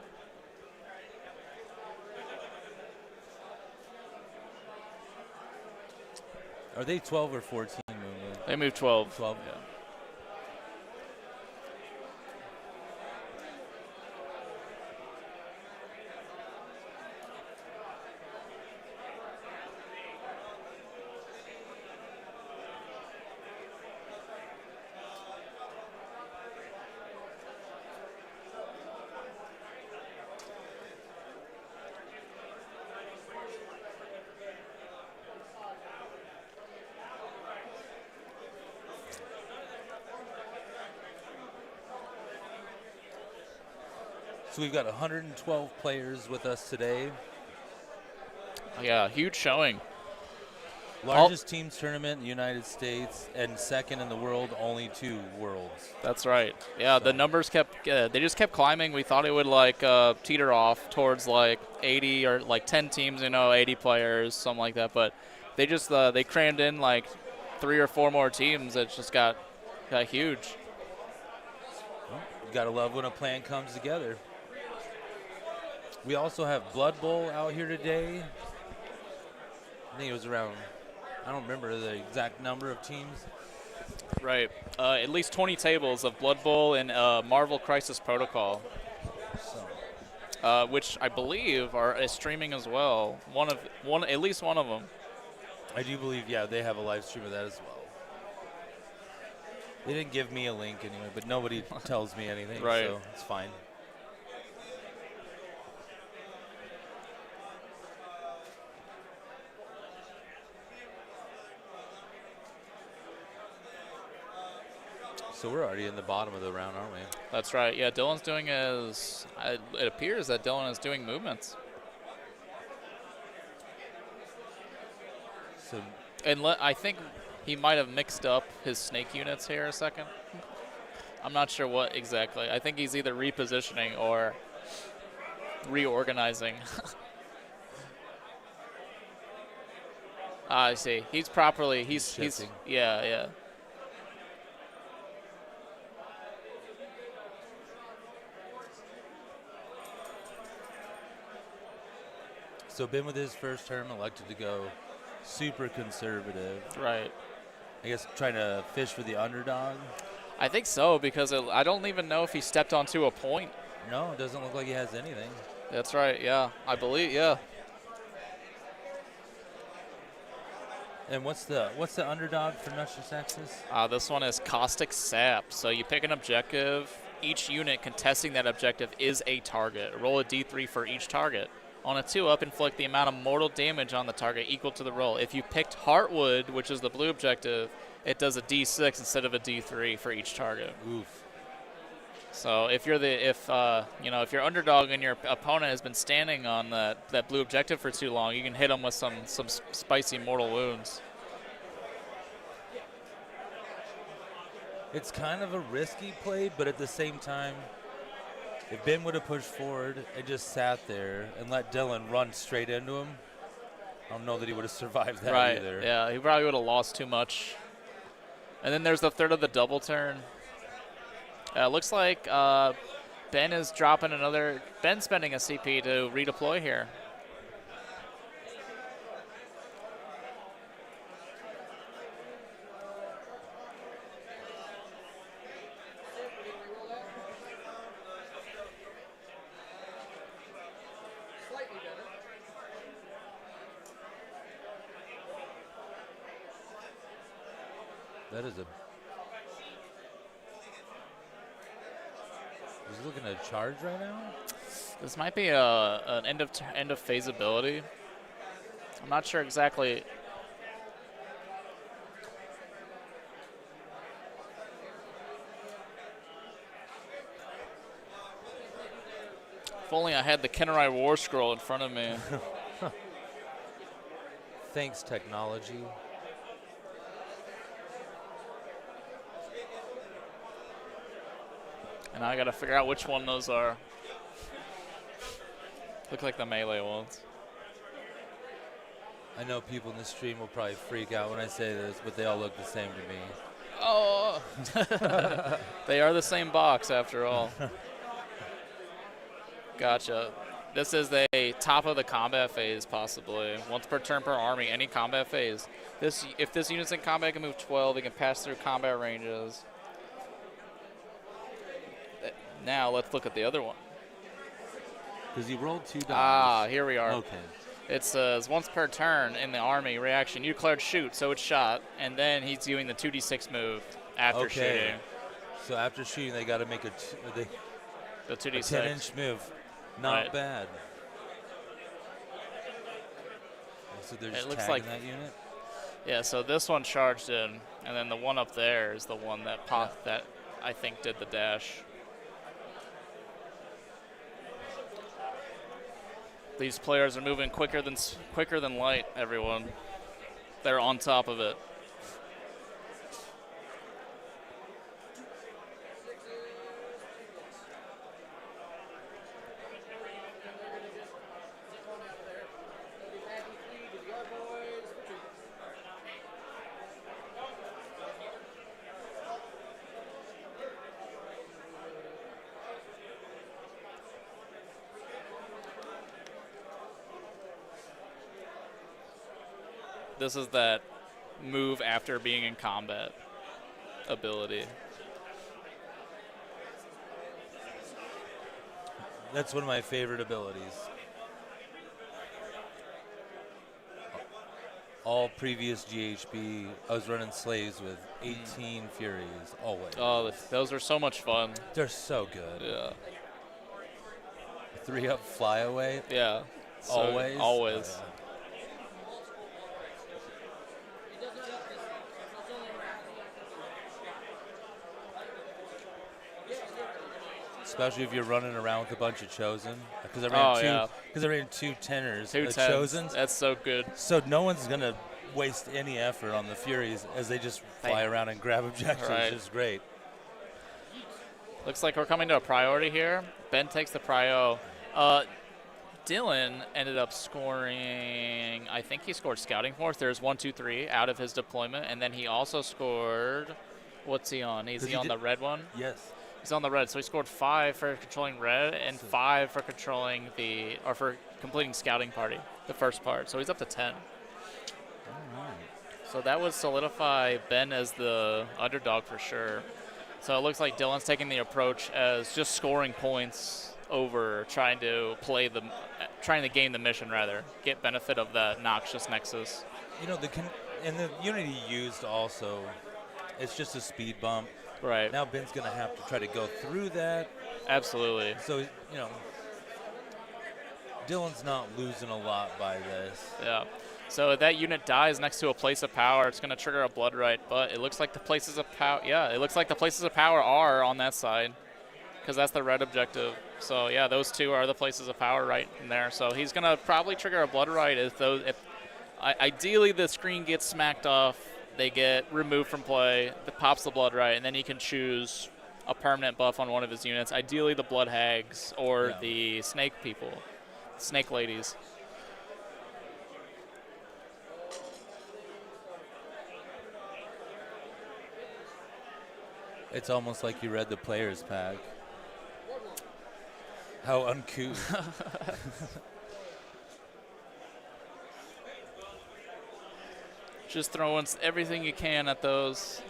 [SPEAKER 7] Are they 12 or 14 movement?
[SPEAKER 6] They move 12.
[SPEAKER 7] 12.
[SPEAKER 6] Yeah.
[SPEAKER 7] So we've got 112 players with us today.
[SPEAKER 6] Yeah, huge showing.
[SPEAKER 7] Largest teams tournament in the United States, and second in the world, only 2 worlds.
[SPEAKER 6] That's right. Yeah, the numbers kept, they just kept climbing. We thought it would like teeter off towards like 80 or like 10 teams, 80 players, something like that. But they just, they crammed in like 3 or 4 more teams. It just got huge.
[SPEAKER 7] Well, you gotta love when a plan comes together. We also have Blood Bowl out here today. I think it was around, I don't remember the exact number of teams.
[SPEAKER 6] Right. At least 20 tables of Blood Bowl and Marvel Crisis Protocol, which I believe is streaming as well. At least one of them.
[SPEAKER 7] I do believe, yeah, they have a live stream of that as well. They didn't give me a link anyway, but nobody tells me anything,
[SPEAKER 6] right.
[SPEAKER 7] So it's fine. So we're already in the bottom of the round, aren't we?
[SPEAKER 6] That's right. Yeah, Dylan's doing his. It appears that Dylan is doing movements.
[SPEAKER 7] So,
[SPEAKER 6] and I think he might have mixed up his snake units here a second. I'm not sure what exactly. I think he's either repositioning or reorganizing. I see. He's properly. He's yeah.
[SPEAKER 7] So Ben, with his first term, elected to go super conservative.
[SPEAKER 6] Right.
[SPEAKER 7] I guess trying to fish for the underdog.
[SPEAKER 6] I think so, because I don't even know if he stepped onto a point.
[SPEAKER 7] No, it doesn't look like he has anything.
[SPEAKER 6] That's right, yeah. I believe, yeah.
[SPEAKER 7] And what's the underdog for Nutsh's Axis?
[SPEAKER 6] This one is Caustic Sap. So you pick an objective. Each unit contesting that objective is a target. Roll a d3 for each target. On a 2-up, inflict the amount of mortal damage on the target equal to the roll. If you picked Heartwood, which is the blue objective, it does a d6 instead of a d3 for each target.
[SPEAKER 7] Oof.
[SPEAKER 6] So if you're if you're underdog and your opponent has been standing on that blue objective for too long, you can hit them with some spicy mortal wounds.
[SPEAKER 7] It's kind of a risky play, but at the same time, if Ben would have pushed forward and just sat there and let Dylan run straight into him, I don't know that he would have survived that either.
[SPEAKER 6] Yeah, he probably would have lost too much. And then there's the third of the double turn. Looks like Ben is dropping another. Ben's spending a CP to redeploy here.
[SPEAKER 7] That is He's looking to charge right now?
[SPEAKER 6] This might be an end of phase ability. I'm not sure exactly. If only I had the Kennerai War Scroll in front of me.
[SPEAKER 7] Thanks, technology.
[SPEAKER 6] And I gotta figure out which one those are. Look like the melee ones.
[SPEAKER 7] I know people in the stream will probably freak out when I say this, but they all look the same to me.
[SPEAKER 6] Oh! They are the same box after all. Gotcha. This is the top of the combat phase, possibly. Once per turn per army, any combat phase. If this unit's in combat, it can move 12. It can pass through combat ranges. Now let's look at the other one.
[SPEAKER 7] Because he rolled 2 dice.
[SPEAKER 6] Ah, here we are.
[SPEAKER 7] Okay.
[SPEAKER 6] It says once per turn in the army reaction, you declared shoot, so it's shot, and then he's doing the 2d6 move after shooting.
[SPEAKER 7] So after shooting, they got to make
[SPEAKER 6] The 2d6.
[SPEAKER 7] 10-inch move. Not
[SPEAKER 6] Right.
[SPEAKER 7] bad. So they're just
[SPEAKER 6] looks
[SPEAKER 7] tagging
[SPEAKER 6] like
[SPEAKER 7] that unit?
[SPEAKER 6] Yeah, so this one charged in, and then the one up there is the one that popped that I think did the dash. These players are moving quicker than light, everyone. They're on top of it. This is that move after being in combat ability.
[SPEAKER 7] That's one of my favorite abilities. All previous GHB, I was running slaves with 18 Furies, always.
[SPEAKER 6] Oh, those are so much fun.
[SPEAKER 7] They're so good.
[SPEAKER 6] Yeah.
[SPEAKER 7] 3-up flyaway.
[SPEAKER 6] Yeah.
[SPEAKER 7] Always.
[SPEAKER 6] Always.
[SPEAKER 7] Oh, yeah. Especially if you're running around with a bunch of chosen, because I ran two tenors,
[SPEAKER 6] Two
[SPEAKER 7] chosens.
[SPEAKER 6] That's so good.
[SPEAKER 7] So no one's gonna waste any effort on the Furies as they just fly around and grab objectives.
[SPEAKER 6] Right.
[SPEAKER 7] It's great.
[SPEAKER 6] Looks like we're coming to a priority here. Ben takes the prio. Dylan ended up scoring, I think he scored Scouting Force. There's 1, 2, 3 out of his deployment. And then he also scored, what's he on? Is he on the red one?
[SPEAKER 7] Yes.
[SPEAKER 6] He's on the red. So he scored 5 for controlling red and 5 for controlling for completing Scouting Party, the first part. So he's up to 10.
[SPEAKER 7] All right.
[SPEAKER 6] So that would solidify Ben as the underdog for sure. So it looks like Dylan's taking the approach as just scoring points over trying to game the mission, rather get benefit of that noxious nexus.
[SPEAKER 7] You know, the unit he used also, it's just a speed bump.
[SPEAKER 6] Right.
[SPEAKER 7] Now Ben's gonna have to try to go through that.
[SPEAKER 6] Absolutely.
[SPEAKER 7] So Dylan's not losing a lot by this.
[SPEAKER 6] Yeah. So that unit dies next to a place of power. It's going to trigger a blood right, but it looks like the places of power. Yeah, it looks like the places of power are on that side, because that's the red objective. So yeah, those two are the places of power right in there. So he's going to probably trigger a blood right if ideally the screen gets smacked off, they get removed from play, that pops the blood right, and then he can choose a permanent buff on one of his units. Ideally the blood hags or the snake people, snake ladies.
[SPEAKER 7] It's almost like you read the player's pack. How uncouth.
[SPEAKER 6] Just throwing everything you can at those,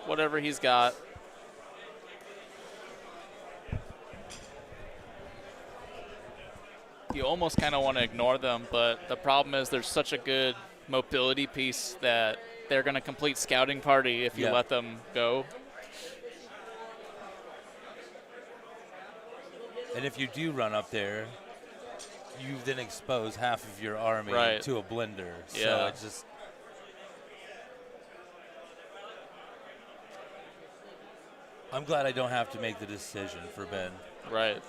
[SPEAKER 6] whatever he's got. You almost kind of want to ignore them, but the problem is there's such a good mobility piece that they're going to complete Scouting Party if you let them go.
[SPEAKER 7] And if you do run up there, you then expose half of your army
[SPEAKER 6] Right.
[SPEAKER 7] to a blender. So
[SPEAKER 6] Yeah.
[SPEAKER 7] it's just. I'm glad I don't have to make the decision for Ben.
[SPEAKER 6] Right.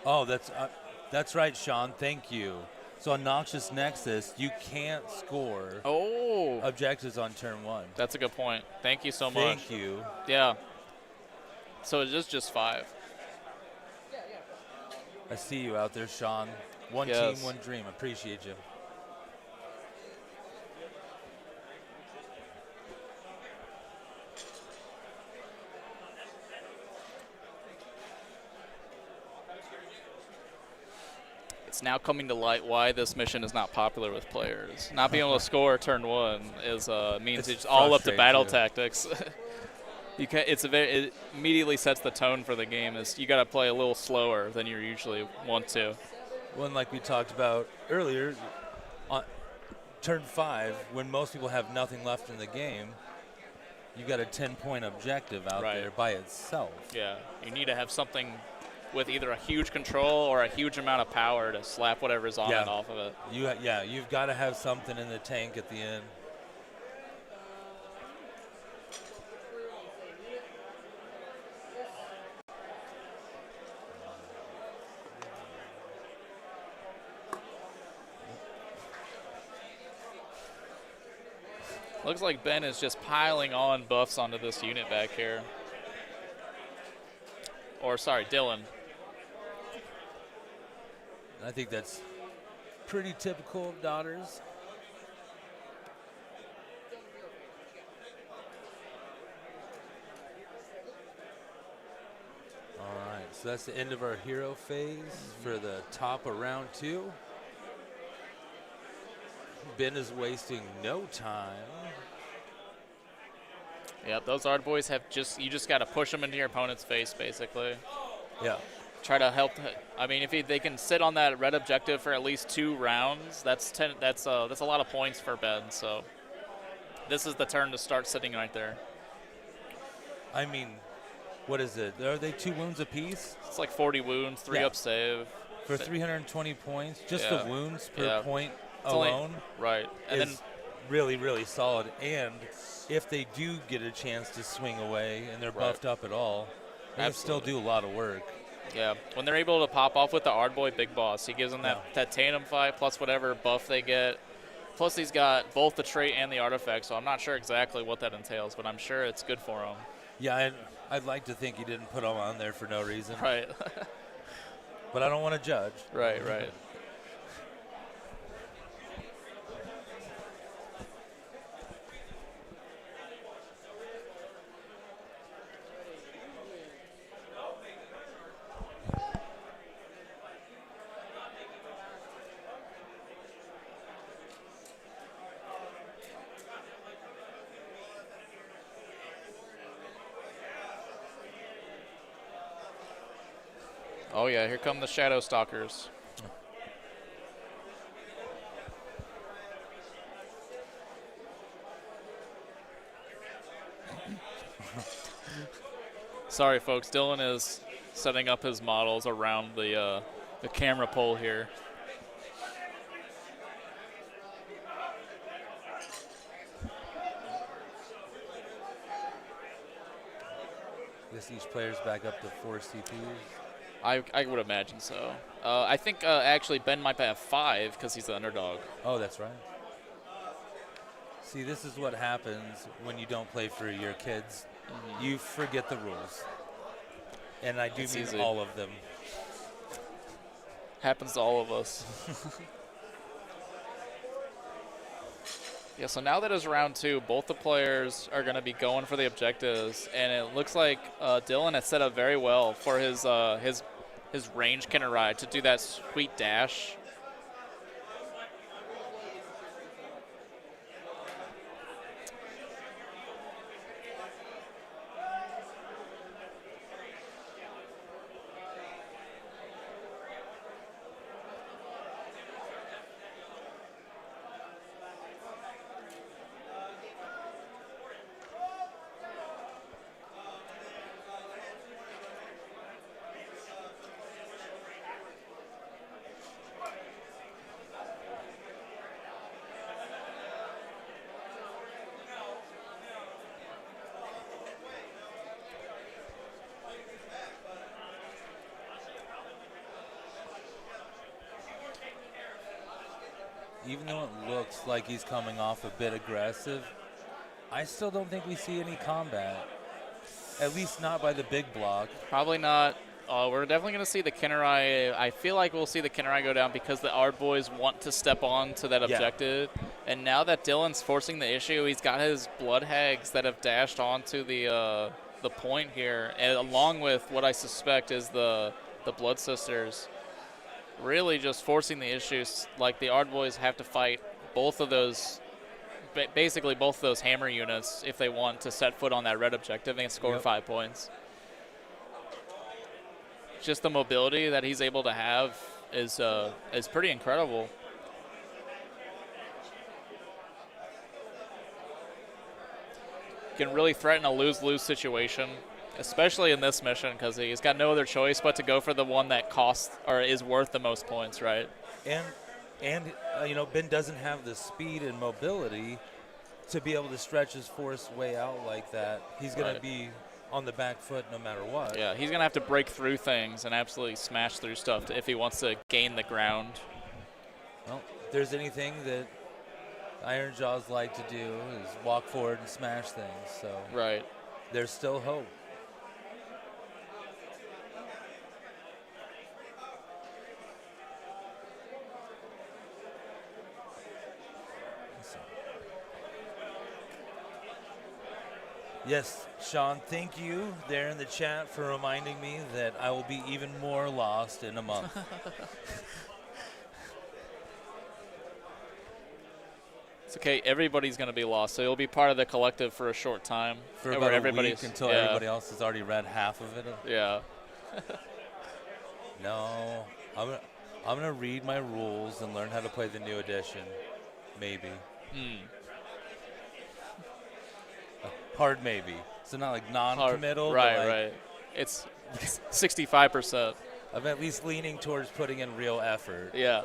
[SPEAKER 7] Oh, that's right, Sean. Thank you. So on Noxious Nexus, you can't score
[SPEAKER 6] Oh,
[SPEAKER 7] objectives on turn 1.
[SPEAKER 6] that's a good point. Thank you so much.
[SPEAKER 7] Thank you.
[SPEAKER 6] Yeah. So it is just 5.
[SPEAKER 7] I see you out there, Sean. One
[SPEAKER 6] Yes.
[SPEAKER 7] team, one dream. Appreciate you.
[SPEAKER 6] It's now coming to light why this mission is not popular with players. Not being able to score turn 1 is means
[SPEAKER 7] It's
[SPEAKER 6] it's all up to
[SPEAKER 7] frustrating,
[SPEAKER 6] battle
[SPEAKER 7] too.
[SPEAKER 6] tactics. You can it immediately sets the tone for the game. Is you got to play a little slower than you usually want to.
[SPEAKER 7] One like we talked about earlier, on turn 5, when most people have nothing left in the game, you got a 10-point objective out
[SPEAKER 6] Right.
[SPEAKER 7] there by itself.
[SPEAKER 6] Yeah, you need to have something with either a huge control or a huge amount of power to slap whatever's on
[SPEAKER 7] Yeah.
[SPEAKER 6] it off of it.
[SPEAKER 7] You've got to have something in the tank at the end.
[SPEAKER 6] Looks like Ben is just piling on buffs onto this unit back here. Or sorry, Dylan.
[SPEAKER 7] I think that's pretty typical of daughters. All right, so that's the end of our hero phase for the top of round 2. Ben is wasting no time.
[SPEAKER 6] Yeah, those Ard boys have you just got to push them into your opponent's face, basically.
[SPEAKER 7] Yeah.
[SPEAKER 6] Try to help. I mean, if they can sit on that red objective for at least 2 rounds, that's 10. That's a lot of points for Ben. So this is the turn to start sitting right there.
[SPEAKER 7] I mean, what is it? Are they 2 wounds apiece?
[SPEAKER 6] It's like 40 wounds, 3
[SPEAKER 7] Yeah.
[SPEAKER 6] up save.
[SPEAKER 7] For 320 points, just
[SPEAKER 6] Yeah.
[SPEAKER 7] the wounds per
[SPEAKER 6] Yeah.
[SPEAKER 7] point
[SPEAKER 6] It's only-
[SPEAKER 7] alone
[SPEAKER 6] right. And
[SPEAKER 7] is
[SPEAKER 6] then
[SPEAKER 7] really, really solid. And if they do get a chance to swing away and they're
[SPEAKER 6] Right.
[SPEAKER 7] buffed up at all, they can still do a lot of work.
[SPEAKER 6] yeah, when they're able to pop off with the Ard boy big boss, he gives them
[SPEAKER 7] Yeah.
[SPEAKER 6] that tandem fight plus whatever buff they get. Plus he's got both the trait and the artifact, so I'm not sure exactly what that entails, but I'm sure it's good for him.
[SPEAKER 7] Yeah, I'd like to think he didn't put them on there for no reason.
[SPEAKER 6] Right.
[SPEAKER 7] But I don't want to judge.
[SPEAKER 6] Right, right. Oh yeah, here come the Shadow Stalkers. Sorry, folks. Dylan is setting up his models around the camera pole here.
[SPEAKER 7] Guess each player's back up to 4 CPs.
[SPEAKER 6] I would imagine so. I think actually Ben might have 5 because he's the underdog.
[SPEAKER 7] Oh, that's right. See, this is what happens when you don't play for your kids. You forget the rules. And I do
[SPEAKER 6] It's
[SPEAKER 7] mean
[SPEAKER 6] easy.
[SPEAKER 7] all of them.
[SPEAKER 6] Happens to all of us. Yeah, so now that it's round 2, both the players are going to be going for the objectives, and it looks like Dylan has set up very well for his range Kinder ride to do that sweet dash.
[SPEAKER 7] even though it looks like he's coming off a bit aggressive, I still don't think we see any combat. At least not by the big block.
[SPEAKER 6] Probably not. We're definitely going to see the Kinnerai. I feel like we'll see the Kinnerai go down because the Ard boys want to step on to that objective. And now that Dylan's forcing the issue, he's got his Blood Hags that have dashed onto the point here, and along with what I suspect is the Blood Sisters. Really just forcing the issues. Like the Ard boys have to fight both of those, basically both of those hammer units if they want to set foot on that red objective and score 5 points. Just the mobility that he's able to have is pretty incredible. Can really threaten a lose-lose situation, especially in this mission, because he's got no other choice but to go for the one that costs or is worth the most points, right?
[SPEAKER 7] And Ben doesn't have the speed and mobility to be able to stretch his force way out like that. He's going to be on the back foot no matter what.
[SPEAKER 6] Yeah, he's going to have to break through things and absolutely smash through stuff if he wants to gain the ground.
[SPEAKER 7] Well, if there's anything that Iron Jaws like to do is walk forward and smash things. So there's still hope. Yes, Sean, thank you there in the chat for reminding me that I will be even more lost in a month.
[SPEAKER 6] It's okay. Everybody's going to be lost, so you'll be part of the collective for a short time.
[SPEAKER 7] For about a week until everybody else has already read half of it.
[SPEAKER 6] Yeah.
[SPEAKER 7] No, I'm gonna read my rules and learn how to play the new edition. Maybe. Hard maybe. So not like non-committal.
[SPEAKER 6] Right. It's 65%.
[SPEAKER 7] I'm at least leaning towards putting in real effort.
[SPEAKER 6] Yeah.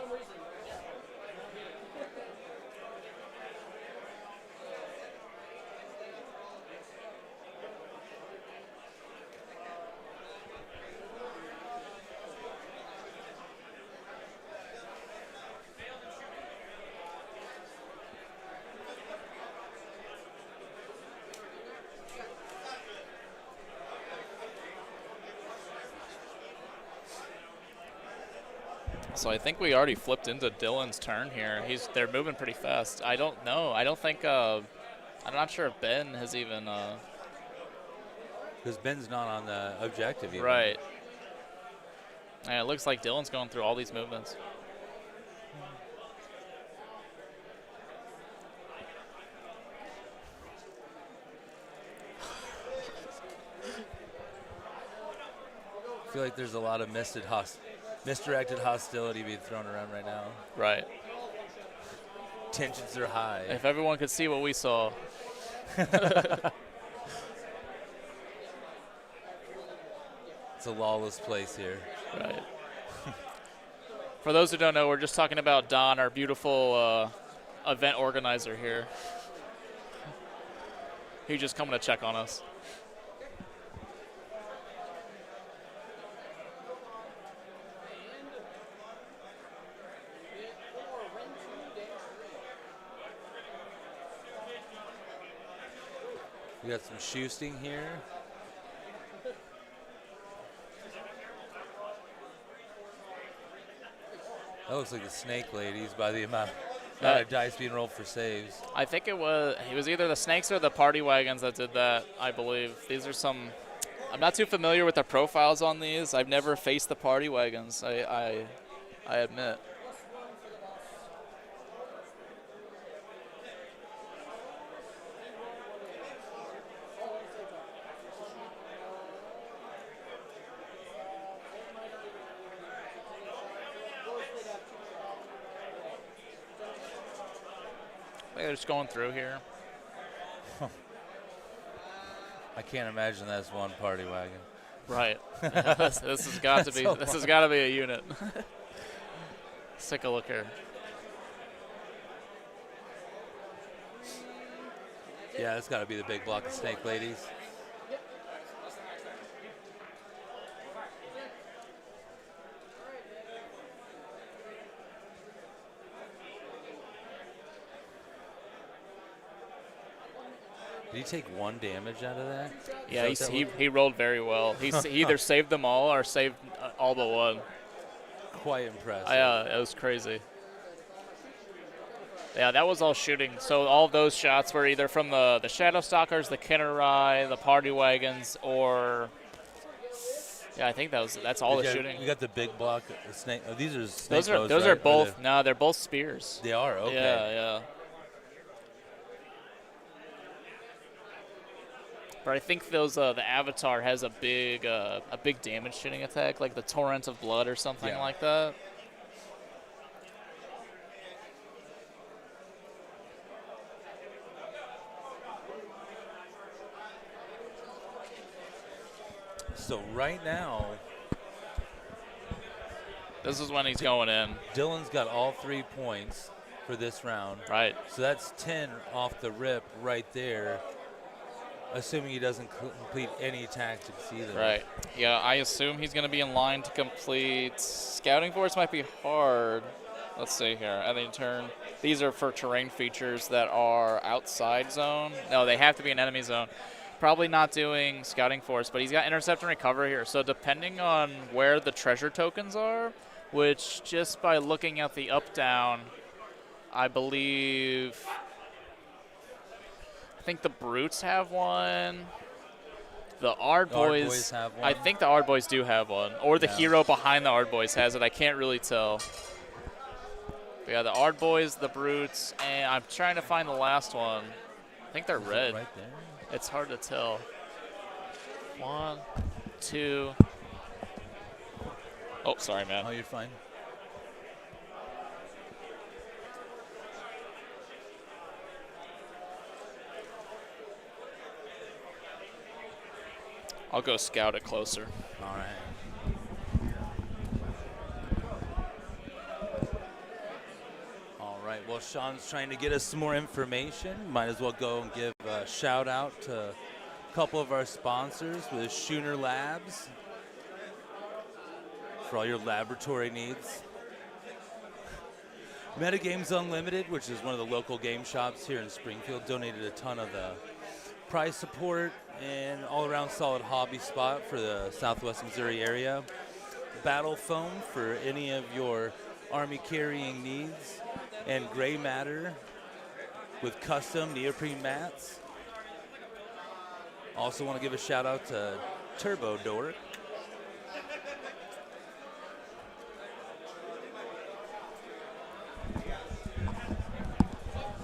[SPEAKER 6] So I think we already flipped into Dylan's turn here. They're moving pretty fast. I don't know. I don't think. I'm not sure if Ben has even.
[SPEAKER 7] Because Ben's not on the objective yet.
[SPEAKER 6] Right. And it looks like Dylan's going through all these movements.
[SPEAKER 7] I feel like there's a lot of misdirected hostility being thrown around right now.
[SPEAKER 6] Right.
[SPEAKER 7] Tensions are high.
[SPEAKER 6] If everyone could see what we saw.
[SPEAKER 7] It's a lawless place here.
[SPEAKER 6] Right. For those who don't know, we're just talking about Don, our beautiful event organizer here. He's just coming to check on us.
[SPEAKER 7] We got some shoosting here. That looks like the snake ladies by the amount of dice being rolled for saves.
[SPEAKER 6] I think it was either the snakes or the party wagons that did that, I believe. These are some. I'm not too familiar with the profiles on these. I've never faced the party wagons, I admit. They're just going through here.
[SPEAKER 7] I can't imagine that's one party wagon.
[SPEAKER 6] Right. This has got to be. This has got to be a unit. Let's take a look here.
[SPEAKER 7] Yeah, it's got to be the big block of snake ladies. Did he take 1 damage out of that?
[SPEAKER 6] Yeah,
[SPEAKER 7] Is that what that was?
[SPEAKER 6] he rolled very well. He either saved them all or saved all but one.
[SPEAKER 7] Quite impressive.
[SPEAKER 6] It was crazy. Yeah, that was all shooting. So all those shots were either from the Shadow Stalkers, the Kinnerai, the Party Wagons, or yeah, I think that's all the shooting.
[SPEAKER 7] You got the big block snake. Oh, these are snake
[SPEAKER 6] Those are
[SPEAKER 7] bows,
[SPEAKER 6] those
[SPEAKER 7] right?
[SPEAKER 6] are both. No, they're both spears.
[SPEAKER 7] They are okay.
[SPEAKER 6] Yeah. But I think those the Avatar has a big damage shooting attack, like the Torrent of Blood or something like that.
[SPEAKER 7] So right now,
[SPEAKER 6] this is when he's going in.
[SPEAKER 7] Dylan's got all 3 points for this round.
[SPEAKER 6] Right.
[SPEAKER 7] So that's 10 off the rip right there, assuming he doesn't complete any tactics either.
[SPEAKER 6] Right. Yeah, I assume he's going to be in line to complete. Scouting Force might be hard. Let's see here. At the turn, these are for terrain features that are outside zone. No, they have to be in enemy zone. Probably not doing Scouting Force, but he's got Intercept and Recover here. So depending on where the treasure tokens are, which just by looking at the up-down, I think the Brutes have one. The Ard Boys
[SPEAKER 7] have one.
[SPEAKER 6] I think the Ard Boys do have one. Or the hero behind the Ard Boys has it. I can't really tell. But yeah, the Ard Boys, the Brutes, and I'm trying to find the last one. I think they're red.
[SPEAKER 7] Right there.
[SPEAKER 6] It's hard to tell. 1, 2. Oh, sorry, man.
[SPEAKER 7] Oh, you're fine.
[SPEAKER 6] I'll go scout it closer.
[SPEAKER 7] All right. All right. Well, Sean's trying to get us some more information. Might as well go and give a shout out to a couple of our sponsors with Schooner Labs for all your laboratory needs. Metagames Unlimited, which is one of the local game shops here in Springfield, donated a ton of the prize support and all-around solid hobby spot for the Southwest Missouri area. Battle Foam for any of your Army carrying needs, and Gray Matter with custom neoprene mats. Also want to give a shout out to Turbo Dork.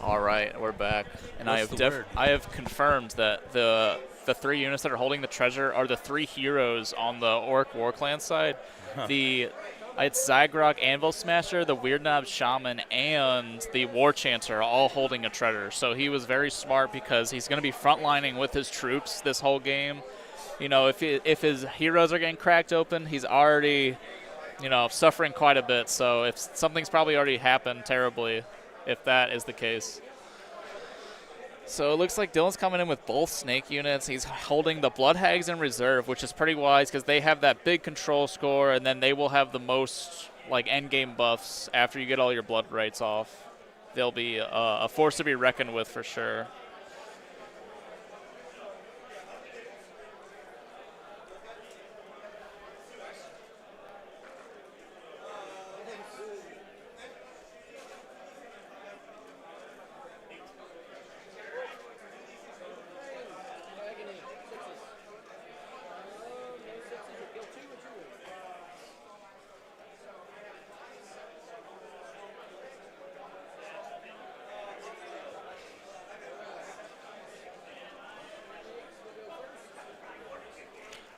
[SPEAKER 6] All right, we're back, and
[SPEAKER 7] What's
[SPEAKER 6] I have confirmed that the 3 units that are holding the treasure are the 3 heroes on the Orc War Clan side. It's Zygrok Anvil Smasher, the Weird Knob Shaman, and the War Chanter are all holding a treasure. So he was very smart because he's going to be frontlining with his troops this whole game. You know, if his heroes are getting cracked open, he's already, suffering quite a bit. So if something's probably already happened terribly, if that is the case. So it looks like Dylan's coming in with both snake units. He's holding the Blood Hags in reserve, which is pretty wise because they have that big control score, and then they will have the most end game buffs after you get all your blood rights off. They'll be a force to be reckoned with for sure.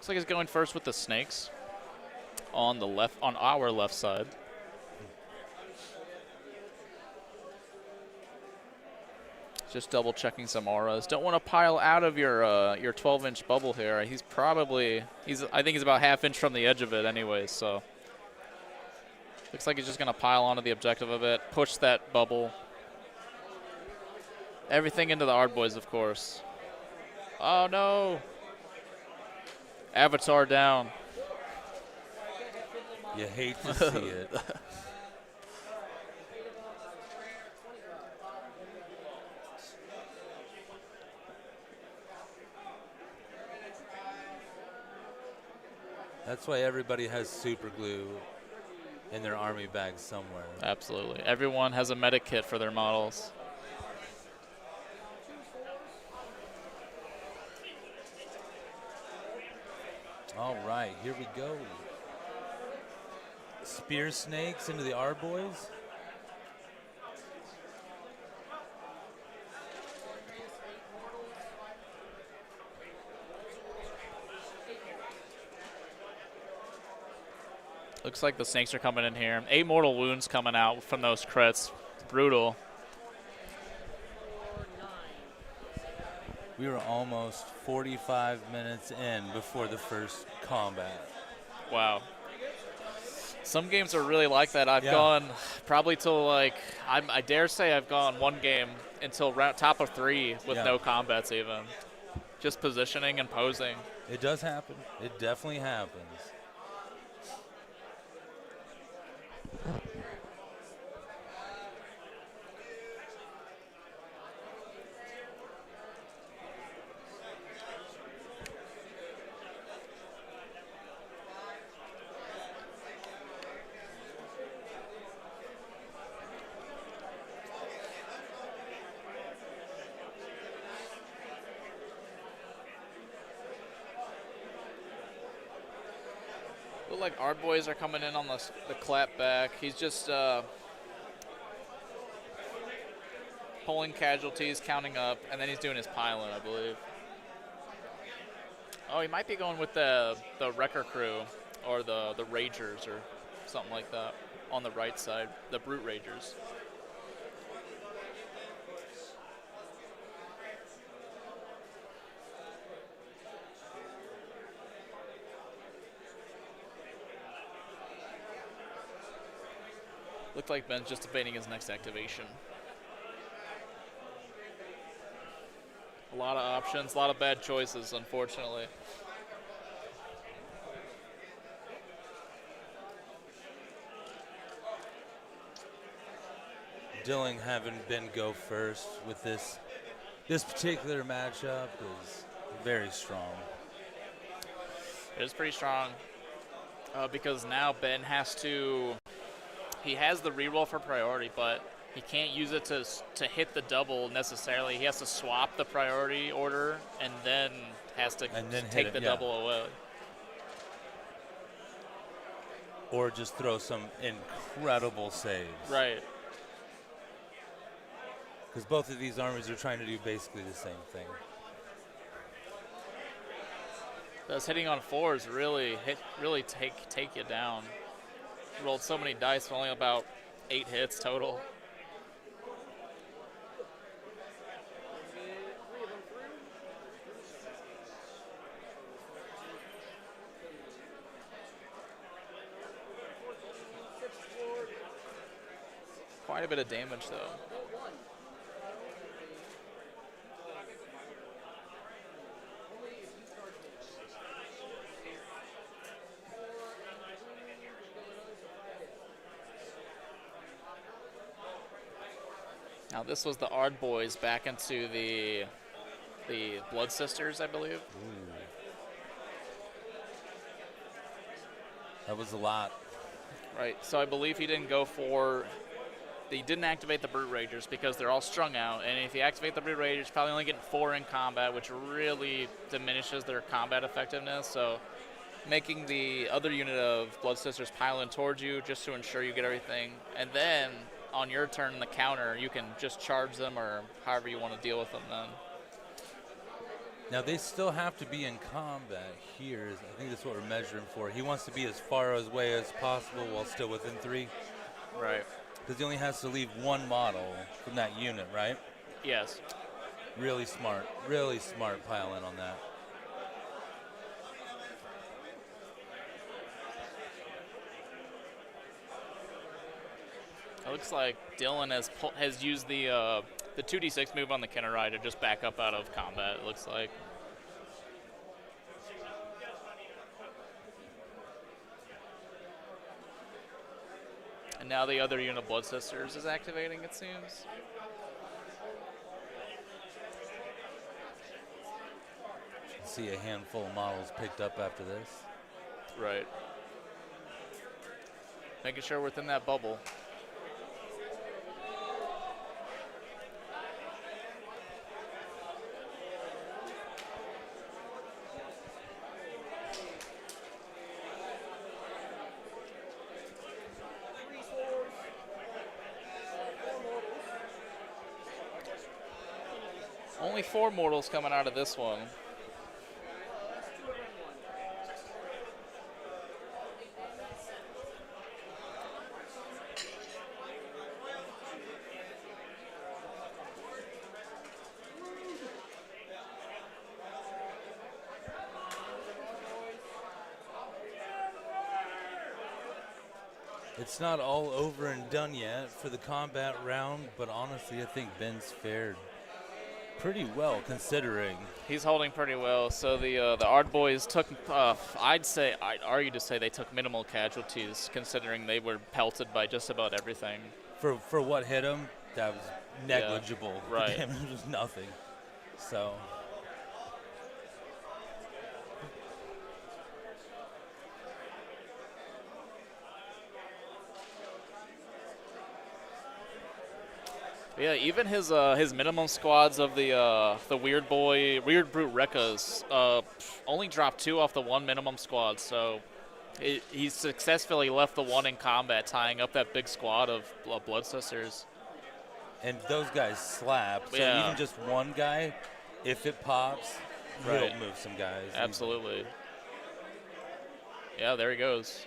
[SPEAKER 6] Looks like he's going first with the snakes on our left side. Just double checking some auras. Don't want to pile out of your 12-inch bubble here. I think he's about half-inch from the edge of it anyways, so. Looks like he's just going to pile onto the objective a bit, push that bubble. Everything into the Ard Boys, of course. Oh, no. Avatar down.
[SPEAKER 7] You hate to see it. That's why everybody has super glue in their army bags somewhere.
[SPEAKER 6] Absolutely. Everyone has a medic kit for their models.
[SPEAKER 7] All right, here we go. Spear snakes into the R boys.
[SPEAKER 6] Looks like the snakes are coming in here. 8 mortal wounds coming out from those crits. Brutal.
[SPEAKER 7] We were almost 45 minutes in before the first combat.
[SPEAKER 6] Wow. Some games are really like that. I've
[SPEAKER 7] Yeah.
[SPEAKER 6] gone probably till like, I dare say I've gone one game until top of 3 with
[SPEAKER 7] Yeah.
[SPEAKER 6] no combats even. Just positioning and posing.
[SPEAKER 7] It does happen. It definitely happens.
[SPEAKER 6] Look like our boys are coming in on the clap back. He's just pulling casualties, counting up, and then he's doing his pilot, I believe. Oh, he might be going with the wrecker crew or the Ragers or something like that on the right side, the Brute Ragers. Looked like Ben's just debating his next activation. A lot of options, a lot of bad choices, unfortunately.
[SPEAKER 7] Dylan having Ben go first with this particular matchup is very strong.
[SPEAKER 6] It is pretty strong because now Ben has to. He has the reroll for priority, but he can't use it to hit the double necessarily. He has to swap the priority order and then has to take the double away.
[SPEAKER 7] Or just throw some incredible saves.
[SPEAKER 6] Right.
[SPEAKER 7] Because both of these armies are trying to do basically the same thing.
[SPEAKER 6] Those hitting on 4s really take you down. Rolled so many dice for only about 8 hits total. Quite a bit of damage though. Now this was the Ard Boys back into the Blood Sisters, I believe.
[SPEAKER 7] Ooh. That was a lot.
[SPEAKER 6] Right, so I believe he didn't activate the Brute Ragers because they're all strung out, and if you activate the Brute Ragers, probably only getting 4 in combat, which really diminishes their combat effectiveness, so making the other unit of Blood Sisters pile in towards you just to ensure you get everything, and then on your turn in the counter, you can just charge them or however you want to deal with them then.
[SPEAKER 7] Now they still have to be in combat here. I think that's what we're measuring for. He wants to be as far away as possible while still within 3.
[SPEAKER 6] Right.
[SPEAKER 7] Because he only has to leave 1 model from that unit, right?
[SPEAKER 6] Yes.
[SPEAKER 7] Really smart pile in on that.
[SPEAKER 6] It looks like Dylan has used the 2d6 move on the Kennerai to just back up out of combat, it looks like. And now the other unit of Blood Sisters is activating, it seems.
[SPEAKER 7] See a handful of models picked up after this.
[SPEAKER 6] Right. Making sure we're within that bubble. Only 4 mortals coming out of this one.
[SPEAKER 7] It's not all over and done yet for the combat round, but honestly, I think Ben's fared pretty well considering.
[SPEAKER 6] He's holding pretty well. So the Ard boys took, I'd argue to say they took minimal casualties considering they were pelted by just about everything.
[SPEAKER 7] For what hit him, that was negligible.
[SPEAKER 6] Yeah, right.
[SPEAKER 7] The damage was nothing. So.
[SPEAKER 6] Yeah, even his minimum squads of the weird brute Rekkas only dropped 2 off the 1 minimum squad, so he successfully left the 1 in combat, tying up that big squad of blood sisters.
[SPEAKER 7] And those guys slap, so
[SPEAKER 6] Yeah.
[SPEAKER 7] even just one guy, if it pops,
[SPEAKER 6] Right.
[SPEAKER 7] he'll move some guys.
[SPEAKER 6] Absolutely. Yeah, there he goes.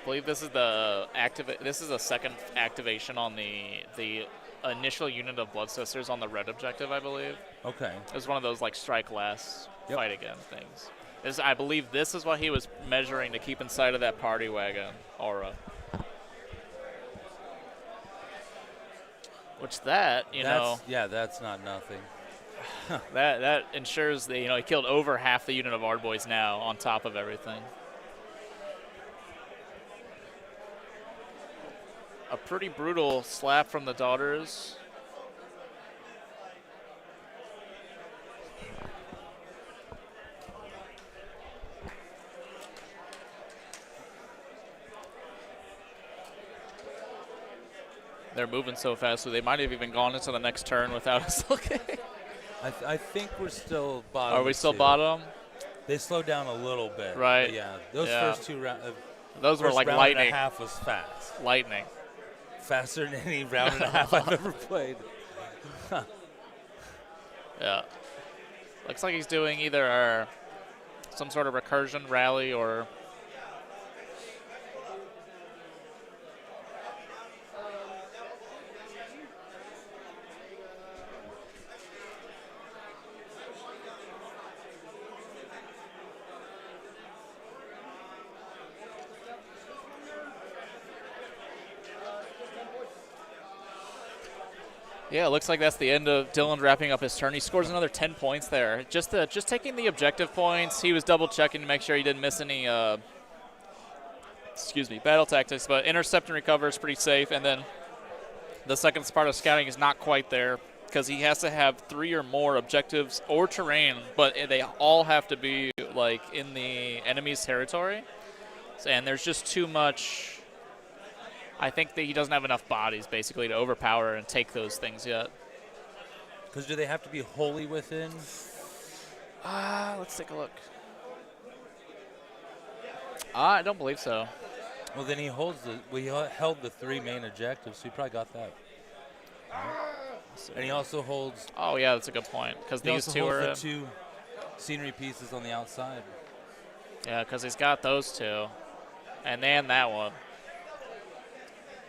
[SPEAKER 6] I believe this is the second activation on the initial unit of blood sisters on the red objective, I believe.
[SPEAKER 7] Okay.
[SPEAKER 6] It was one of those like strike last, fight again things. I believe this is what he was measuring to keep inside of that party wagon aura. Which
[SPEAKER 7] that's not nothing.
[SPEAKER 6] that ensures that he killed over half the unit of Ard boys now on top of everything. A pretty brutal slap from the daughters. They're moving so fast, so they might have even gone into the next turn without us looking.
[SPEAKER 7] I think we're still bottom.
[SPEAKER 6] Are we still
[SPEAKER 7] 2.
[SPEAKER 6] bottom?
[SPEAKER 7] They slowed down a little bit.
[SPEAKER 6] Right.
[SPEAKER 7] But yeah, those first 2 rounds.
[SPEAKER 6] Those were like
[SPEAKER 7] round
[SPEAKER 6] lightning.
[SPEAKER 7] And a half was fast.
[SPEAKER 6] Lightning.
[SPEAKER 7] Faster than any round and a half I've ever played.
[SPEAKER 6] Yeah. Looks like he's doing either some sort of recursion rally or. Yeah, it looks like that's the end of Dylan wrapping up his turn. He scores another 10 points there. Just taking the objective points. He was double checking to make sure he didn't miss any battle tactics, but intercept and recover is pretty safe. And then the second part of scouting is not quite there because he has to have 3 or more objectives or terrain, but they all have to be like in the enemy's territory. And there's just too much. I think that he doesn't have enough bodies, basically, to overpower and take those things yet.
[SPEAKER 7] Because do they have to be wholly within?
[SPEAKER 6] Let's take a look. I don't believe so.
[SPEAKER 7] Well, then he held the 3 main objectives, so he probably got that. And he also holds.
[SPEAKER 6] Oh yeah, that's a good point. Because these 2 are
[SPEAKER 7] the 2 scenery pieces on the outside.
[SPEAKER 6] Yeah, because he's got those 2, and then that one.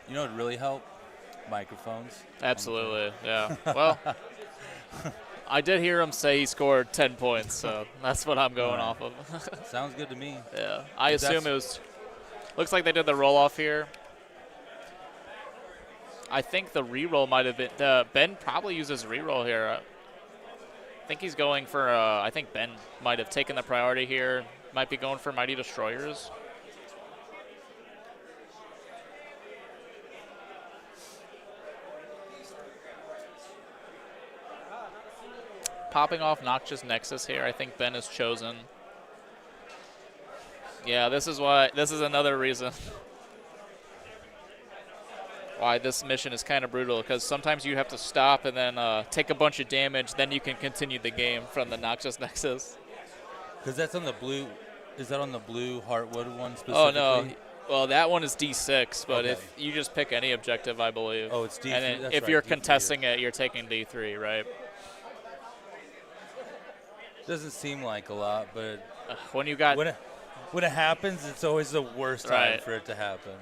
[SPEAKER 7] You know what would really help? Microphones.
[SPEAKER 6] Absolutely, yeah. Well, I did hear him say he scored 10 points, so that's what I'm going off of.
[SPEAKER 7] Sounds good to me.
[SPEAKER 6] Yeah, I assume it was. Looks like they did the roll off here. I think the reroll might have been. Ben probably uses reroll here. I think he's going for. I think Ben might have taken the priority here. Might be going for Mighty Destroyers. Popping off Noxious Nexus here. I think Ben has chosen. Yeah, this is why. This is another reason why this mission is kind of brutal, because sometimes you have to stop and then take a bunch of damage, then you can continue the game from the Noxious Nexus.
[SPEAKER 7] Because that's on the blue. Is that on the blue Heartwood one specifically?
[SPEAKER 6] Oh, no. Well, that one is D6, but
[SPEAKER 7] Okay.
[SPEAKER 6] if you just pick any objective, I believe.
[SPEAKER 7] Oh, it's D3.
[SPEAKER 6] And then
[SPEAKER 7] That's
[SPEAKER 6] if
[SPEAKER 7] right,
[SPEAKER 6] you're
[SPEAKER 7] D3
[SPEAKER 6] contesting it, you're taking D3, right?
[SPEAKER 7] Doesn't seem like a lot, but
[SPEAKER 6] When you got...
[SPEAKER 7] when it happens, it's always the worst time
[SPEAKER 6] Right.
[SPEAKER 7] for it to happen.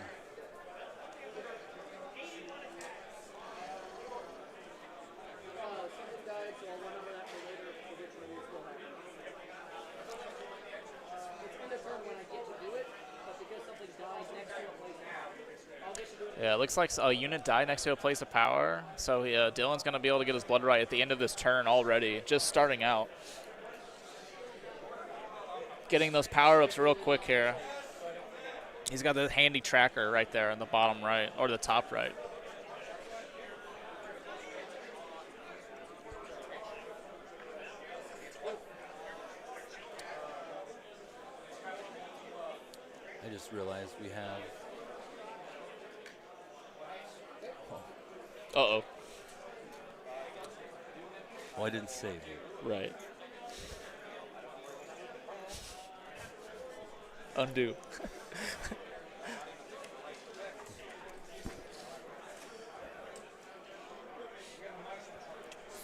[SPEAKER 6] Yeah, it looks like a unit died next to a place of power. So Dylan's going to be able to get his blood right at the end of this turn already, just starting out. Getting those power-ups real quick here. He's got the handy tracker right there in the bottom right, or the top right.
[SPEAKER 7] I just realized we have...
[SPEAKER 6] Uh-oh.
[SPEAKER 7] Well, I didn't save you.
[SPEAKER 6] Right. Undo.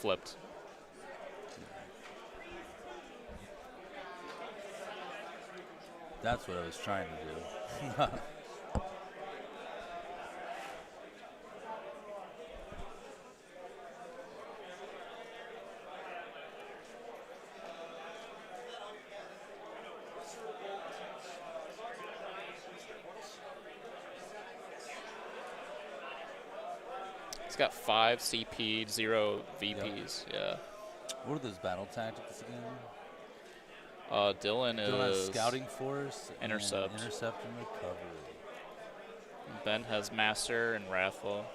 [SPEAKER 6] Flipped.
[SPEAKER 7] That's what I was trying to do.
[SPEAKER 6] He's got 5 CP, 0 VPs. Yeah.
[SPEAKER 7] What are those battle tactics again?
[SPEAKER 6] Dylan
[SPEAKER 7] Dylan has
[SPEAKER 6] is
[SPEAKER 7] Scouting Force, and
[SPEAKER 6] Intercept.
[SPEAKER 7] Intercept and Recovery.
[SPEAKER 6] Ben has Master and Wrathful.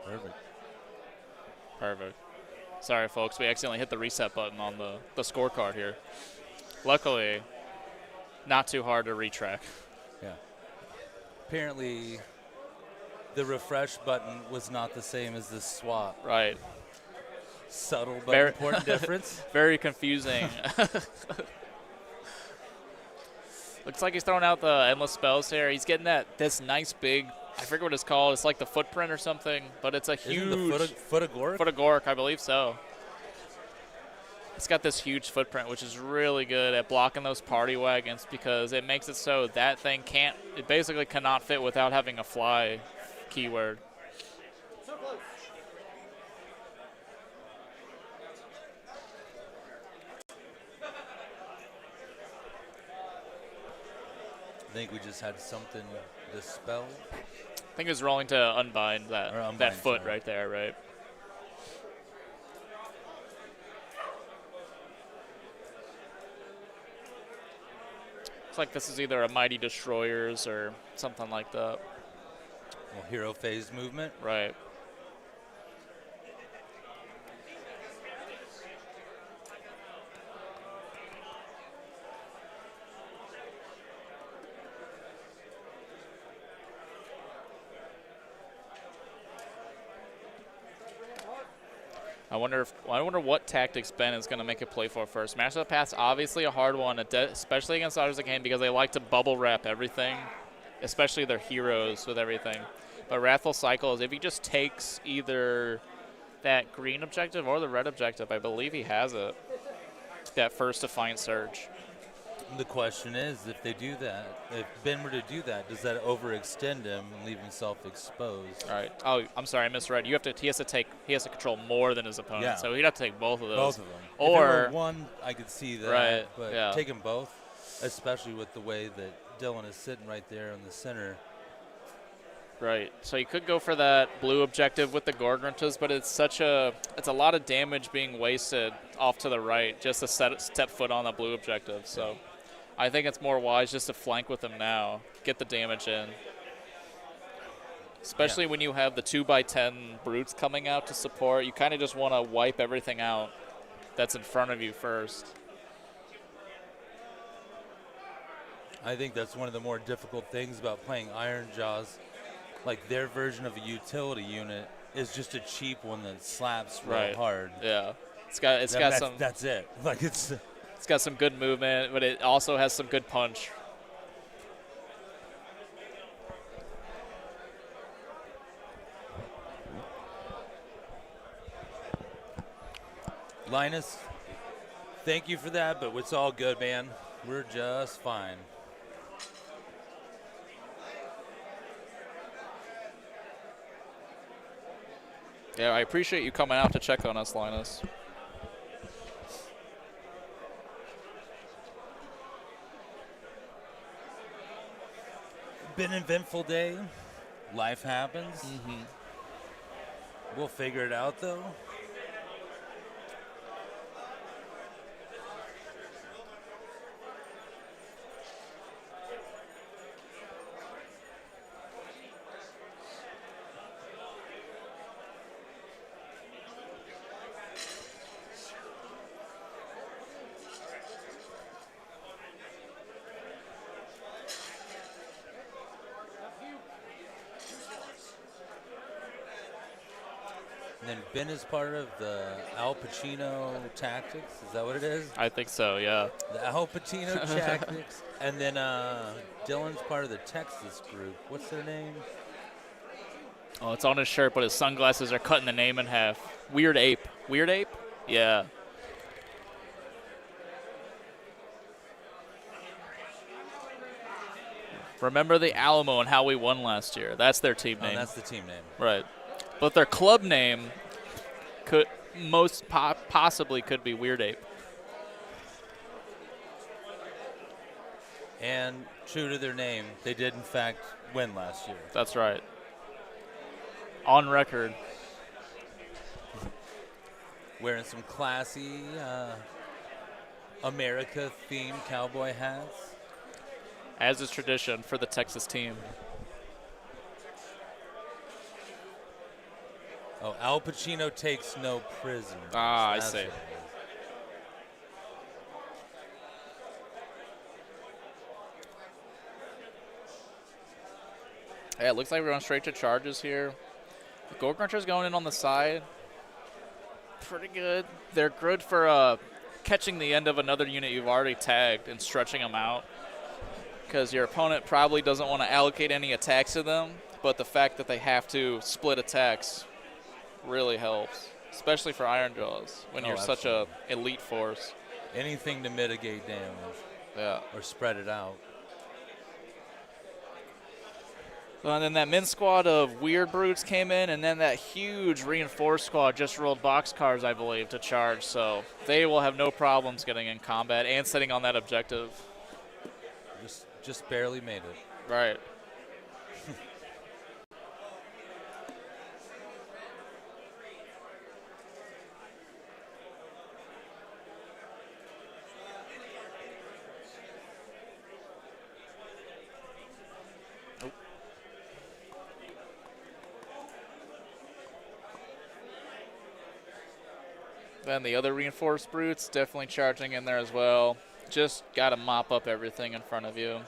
[SPEAKER 7] Perfect.
[SPEAKER 6] Perfect. Sorry, folks. We accidentally hit the reset button on the scorecard here. Luckily, not too hard to retrack.
[SPEAKER 7] Yeah. Apparently, the refresh button was not the same as the swap.
[SPEAKER 6] Right.
[SPEAKER 7] Subtle but
[SPEAKER 6] Very
[SPEAKER 7] important difference.
[SPEAKER 6] Very confusing. Looks like he's throwing out the endless spells here. He's getting this nice big, I forget what it's called. It's like the footprint or something, but it's a huge.
[SPEAKER 7] Isn't the Footagoric?
[SPEAKER 6] Footagoric, I believe so. It's got this huge footprint, which is really good at blocking those party wagons because it makes it so that thing it basically cannot fit without having a fly keyword.
[SPEAKER 3] So close.
[SPEAKER 7] I think we just had something dispelled.
[SPEAKER 6] I think it was rolling to unbind that
[SPEAKER 7] Or unbind,
[SPEAKER 6] that foot
[SPEAKER 7] sorry.
[SPEAKER 6] right there, right? Looks like this is either a Mighty Destroyers or something like that.
[SPEAKER 7] Well, hero phase movement.
[SPEAKER 6] Right. I wonder what tactics Ben is going to make a play for first. Master of the Path's obviously a hard one, especially against Otters Again, because they like to bubble wrap everything, especially their heroes with everything. But Wrathful Cycle is if he just takes either that green objective or the red objective, I believe he has it, that first Defiant Surge.
[SPEAKER 7] The question is, if they do that, if Ben were to do that, does that overextend him and leave himself exposed?
[SPEAKER 6] All right. Oh, I'm sorry, I misread. He has to control more than his opponent.
[SPEAKER 7] Yeah.
[SPEAKER 6] So he'd have to take both of those.
[SPEAKER 7] Both of them. If
[SPEAKER 6] Or
[SPEAKER 7] it were one, I could see that.
[SPEAKER 6] Right,
[SPEAKER 7] But
[SPEAKER 6] yeah.
[SPEAKER 7] taking both, especially with the way that Dylan is sitting right there in the center.
[SPEAKER 6] right. So you could go for that blue objective with the Gorgruntas, but it's a lot of damage being wasted off to the right just to step foot on the blue objective. So I think it's more wise just to flank with him now, get the damage in. Especially when you have the 2x10 brutes coming out to support, you kind of just want to wipe everything out that's in front of you first.
[SPEAKER 7] I think that's one of the more difficult things about playing Iron Jaws. Like, their version of a utility unit is just a cheap one that slaps real hard.
[SPEAKER 6] Yeah.
[SPEAKER 7] That's it. Like,
[SPEAKER 6] It's got some good movement, but it also has some good punch.
[SPEAKER 7] Linus, thank you for that, but it's all good, man. We're just fine.
[SPEAKER 6] Yeah, I appreciate you coming out to check on us, Linus.
[SPEAKER 7] Been an eventful day. Life happens. We'll figure it out, though. And then Ben is part of the Al Pacino tactics. Is that what it is?
[SPEAKER 6] I think so, yeah.
[SPEAKER 7] The Al Pacino tactics. And then Dylan's part of the Texas group. What's their name?
[SPEAKER 6] Oh, it's on his shirt, but his sunglasses are cutting the name in half. Weird Ape. Weird Ape? Yeah. Remember the Alamo and how we won last year. That's their team name.
[SPEAKER 7] Oh, that's the team name.
[SPEAKER 6] Right. But their club name could possibly could be Weird Ape.
[SPEAKER 7] And true to their name, they did, in fact, win last year.
[SPEAKER 6] That's right. On record.
[SPEAKER 7] Wearing some classy America-themed cowboy hats.
[SPEAKER 6] As is tradition for the Texas team.
[SPEAKER 7] Oh, Al Pacino takes no prisoners.
[SPEAKER 6] Ah, I
[SPEAKER 7] That's
[SPEAKER 6] see.
[SPEAKER 7] what it is.
[SPEAKER 6] Yeah, it looks like we're going straight to charges here. The Gold Cruncher's going in on the side. Pretty good. They're good for catching the end of another unit you've already tagged and stretching them out. Because your opponent probably doesn't want to allocate any attacks to them, but the fact that they have to split attacks really helps, especially for Iron Jaws when you're such a elite force.
[SPEAKER 7] Anything to mitigate damage.
[SPEAKER 6] Yeah.
[SPEAKER 7] Or spread it out.
[SPEAKER 6] And then that min squad of weird brutes came in, and then that huge reinforced squad just rolled boxcars, I believe, to charge. So they will have no problems getting in combat and sitting on that objective.
[SPEAKER 7] Just barely made it.
[SPEAKER 6] Right. Then the other reinforced brutes definitely charging in there as well. Just got to mop up everything in front of you.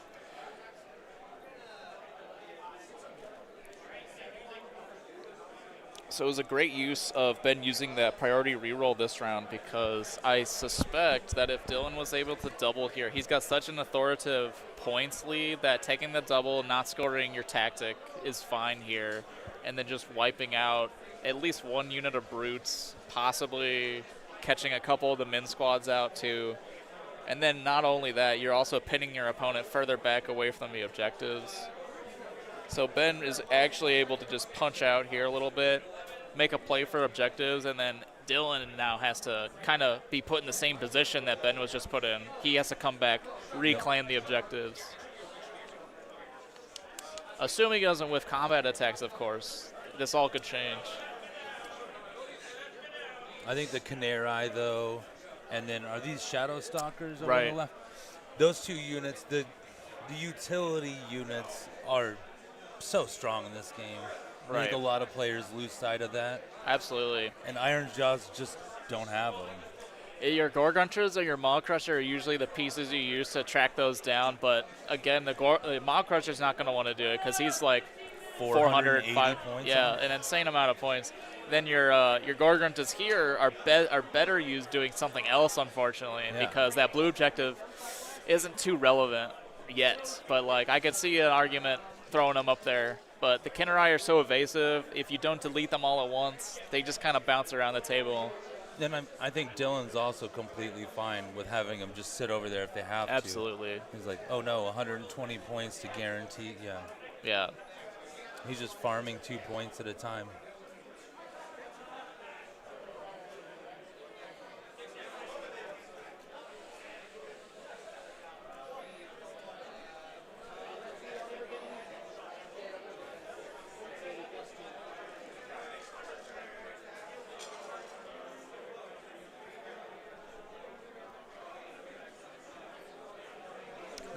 [SPEAKER 6] So it was a great use of Ben using that priority reroll this round, because I suspect that if Dylan was able to double here, he's got such an authoritative points lead that taking the double, not scoring your tactic is fine here, and then just wiping out at least one unit of brutes, possibly catching a couple of the min squads out too. And then not only that, you're also pinning your opponent further back away from the objectives. So Ben is actually able to just punch out here a little bit, make a play for objectives, and then Dylan now has to kind of be put in the same position that Ben was just put in. He has to come back, reclaim the objectives. Assuming he doesn't whiff combat attacks, of course. This all could change.
[SPEAKER 7] I think the Canary, though, and then are these Shadow Stalkers over
[SPEAKER 6] Right.
[SPEAKER 7] the left? Those two units, the utility units are so strong in this game. I
[SPEAKER 6] Right.
[SPEAKER 7] think a lot of players lose sight of that,
[SPEAKER 6] Absolutely.
[SPEAKER 7] and Iron Jaws just don't have them.
[SPEAKER 6] Your Gore Grunters or your Maw Crusher are usually the pieces you use to track those down, but again, the Maw Crusher's not going to want to do it because he's like
[SPEAKER 7] 480
[SPEAKER 6] 405
[SPEAKER 7] points.
[SPEAKER 6] yeah, an insane amount of points. Then your Gore Grunters here are better used doing something else, unfortunately,
[SPEAKER 7] Yeah.
[SPEAKER 6] because that blue objective isn't too relevant yet. But like I could see an argument throwing them up there. But the Kinnerai are so evasive. If you don't delete them all at once, they just kind of bounce around the table.
[SPEAKER 7] Then I think Dylan's also completely fine with having them just sit over there if they have
[SPEAKER 6] Absolutely.
[SPEAKER 7] to. He's like, oh no, 120 points to guarantee. Yeah.
[SPEAKER 6] Yeah.
[SPEAKER 7] He's just farming 2 points at a time.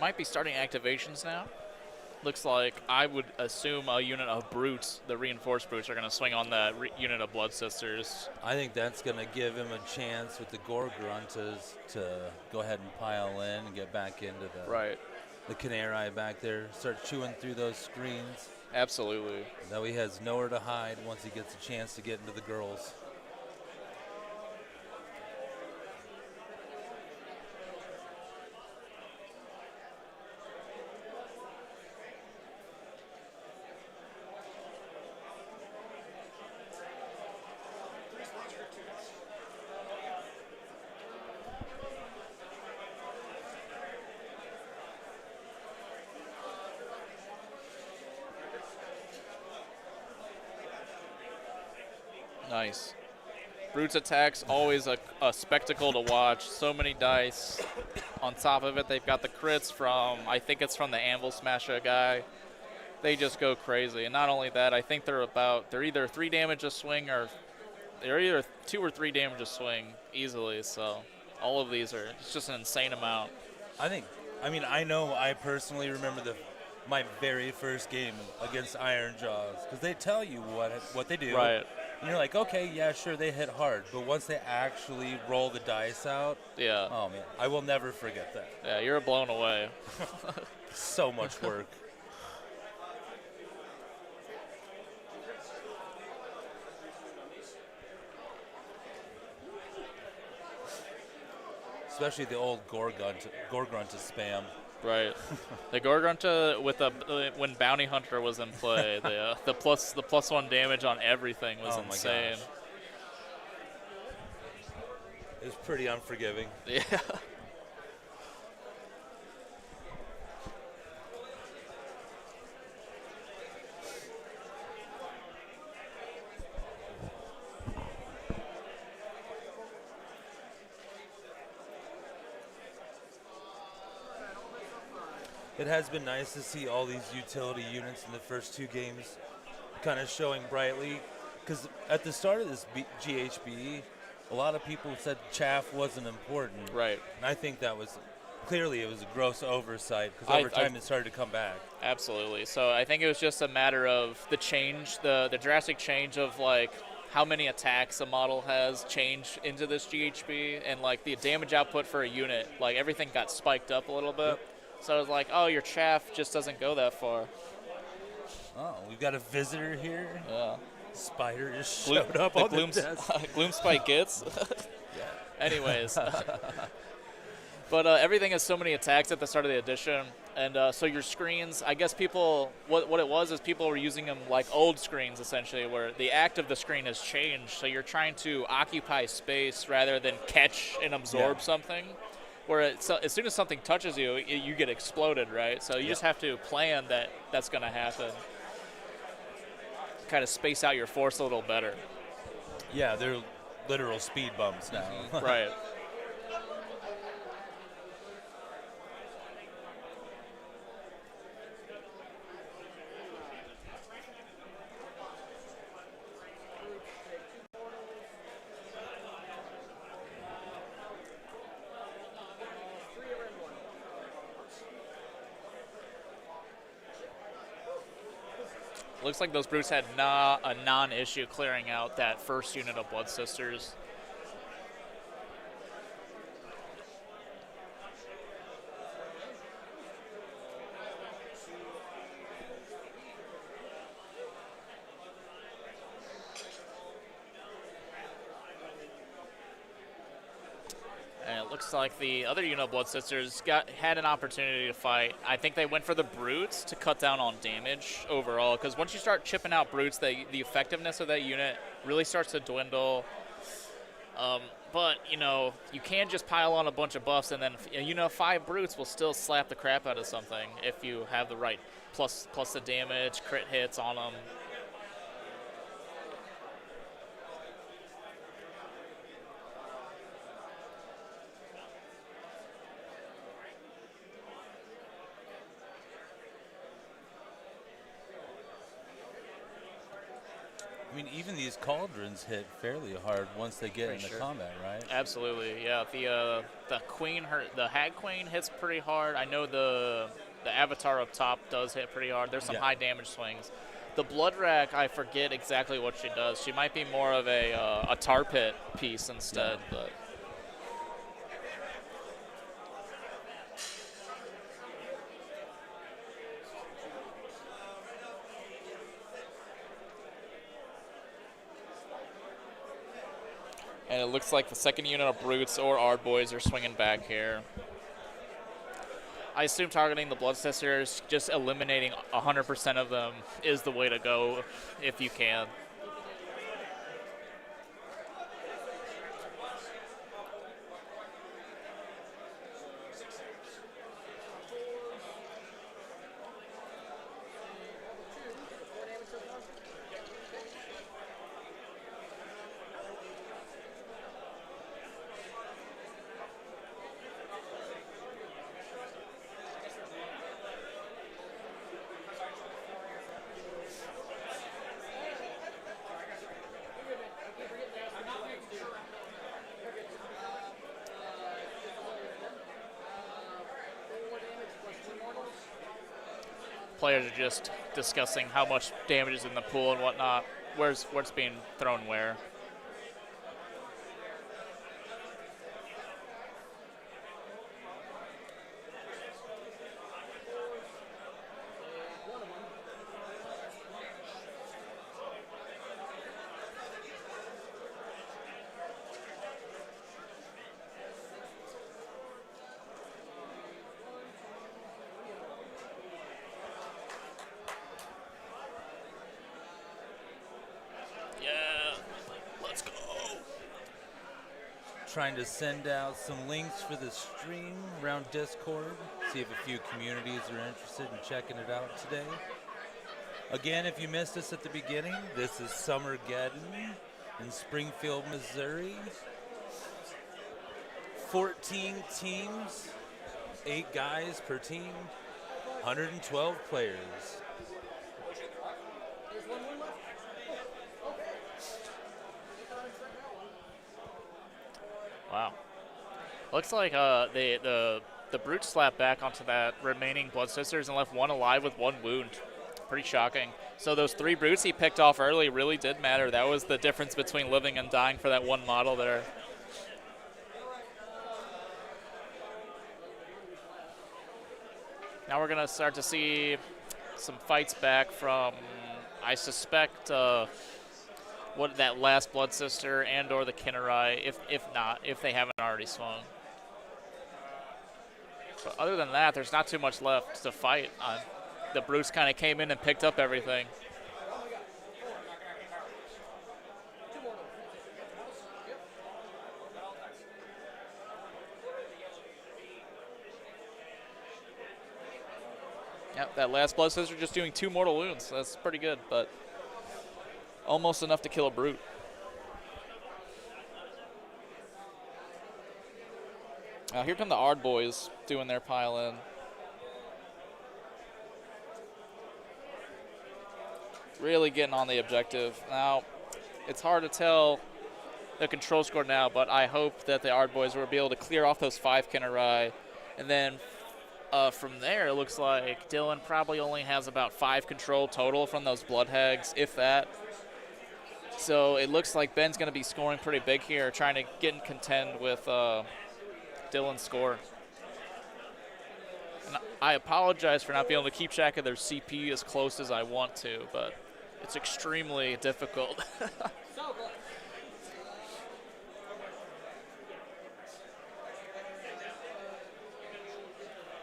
[SPEAKER 6] Might be starting activations now. Looks like I would assume a unit of brutes, the reinforced brutes, are going to swing on the unit of blood sisters.
[SPEAKER 7] I think that's going to give him a chance with the Gore Gruntas to go ahead and pile in and get back into the Canary back there. Start chewing through those screens.
[SPEAKER 6] Absolutely.
[SPEAKER 7] That way he has nowhere to hide once he gets a chance to get into the girls.
[SPEAKER 6] Nice. Brutes attacks, always a spectacle to watch. So many dice. On top of it, they've got the crits from, I think it's from the Anvil Smasher guy. They just go crazy. And not only that, I think they're either 3 damage a swing or they're either 2 or 3 damage a swing easily. So all of these are, it's just an insane amount.
[SPEAKER 7] I know I personally remember my very first game against Iron Jaws because they tell you what they do.
[SPEAKER 6] Right.
[SPEAKER 7] And you're like, okay, yeah, sure, they hit hard. But once they actually roll the dice out,
[SPEAKER 6] Yeah.
[SPEAKER 7] oh, man, I will never forget that.
[SPEAKER 6] Yeah, you're blown away.
[SPEAKER 7] So much work. Especially the old Gore Grunta spam.
[SPEAKER 6] Right. The Gorgrunta with when Bounty Hunter was in play, the +1 damage on everything was insane.
[SPEAKER 7] My gosh. It was pretty unforgiving.
[SPEAKER 6] Yeah.
[SPEAKER 7] It has been nice to see all these utility units in the first 2 games kind of showing brightly. Because at the start of this GHB, a lot of people said chaff wasn't important.
[SPEAKER 6] Right.
[SPEAKER 7] And I think that was, clearly it was a gross oversight because over time it started to come back.
[SPEAKER 6] Absolutely. So I think it was just a matter of the change, the drastic change of like how many attacks a model has changed into this GHB and like the damage output for a unit, like everything got spiked up a little bit.
[SPEAKER 7] Yep.
[SPEAKER 6] So I was like, oh, your chaff just doesn't go that far.
[SPEAKER 7] Oh, we've got a visitor here.
[SPEAKER 6] Yeah.
[SPEAKER 7] Spider just showed up on the desk.
[SPEAKER 6] Gloom Spike gets. Anyways. But everything has so many attacks at the start of the edition. And so your screens, I guess people, what it was is people were using them like old screens essentially, where the act of the screen has changed. So you're trying to occupy space rather than catch and absorb something. where as soon as something touches you, you get exploded, right? So you just have to plan that that's going to happen. Kind of space out your force a little better.
[SPEAKER 11] Yeah, they're literal speed bumps now.
[SPEAKER 6] Right. Looks like those brutes had a non-issue clearing out that first unit of Blood Sisters. And it looks like the other unit of Blood Sisters had an opportunity to fight. I think they went for the brutes to cut down on damage overall, because once you start chipping out brutes, the effectiveness of that unit really starts to dwindle. But, you can just pile on a bunch of buffs, and then, 5 brutes will still slap the crap out of something if you have the right plus the damage, crit hits on them.
[SPEAKER 11] I mean, even these cauldrons hit fairly hard once they get into combat, right?
[SPEAKER 6] Absolutely, yeah. The queen, the hag queen hits pretty hard. I know the avatar up top does hit pretty hard. There's some high damage swings. The blood rack, I forget exactly what she does. She might be more of a tar pit piece instead, but. And it looks like the second unit of brutes or Ard boys are swinging back here. I assume targeting the Blood Sisters, just eliminating 100% of them is the way to go if you can. Players are just discussing how much damage is in the pool and whatnot. Where's being thrown where.
[SPEAKER 11] Trying to send out some links for the stream around Discord, see if a few communities are interested in checking it out today. Again, if you missed us at the beginning, this is Summergeddon in Springfield, Missouri. 14 teams, 8 guys per team, 112 players.
[SPEAKER 6] Wow. Looks like the brute slapped back onto that remaining Blood Sisters and left one alive with 1 wound. Pretty shocking. So those 3 brutes he picked off early really did matter. That was the difference between living and dying for that one model there. Now we're going to start to see some fights back from, I suspect, what that last Blood Sister and or the Kinnerai, if they haven't already swung. But other than that, there's not too much left to fight on. The brutes kind of came in and picked up everything. Yep, that last blood scissor just doing 2 mortal wounds. That's pretty good, but almost enough to kill a brute. Here come the Ard boys doing their pile in. Really getting on the objective. Now, it's hard to tell the control score now, but I hope that the Ard boys will be able to clear off those 5 Kinnerai. And then from there, it looks like Dylan probably only has about 5 control total from those blood hags, if that. So it looks like Ben's going to be scoring pretty big here, trying to get in contend with Dylan's score. And I apologize for not being able to keep track of their CP as close as I want to, but it's extremely difficult.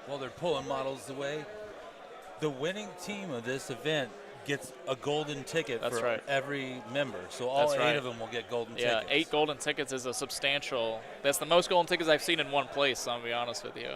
[SPEAKER 11] While they're pulling models away, the winning team of this event gets a golden ticket for every member. So all 8 of them will get golden tickets.
[SPEAKER 6] Yeah, 8 golden tickets is a substantial. That's the most golden tickets I've seen in one place, so I'll be honest with you.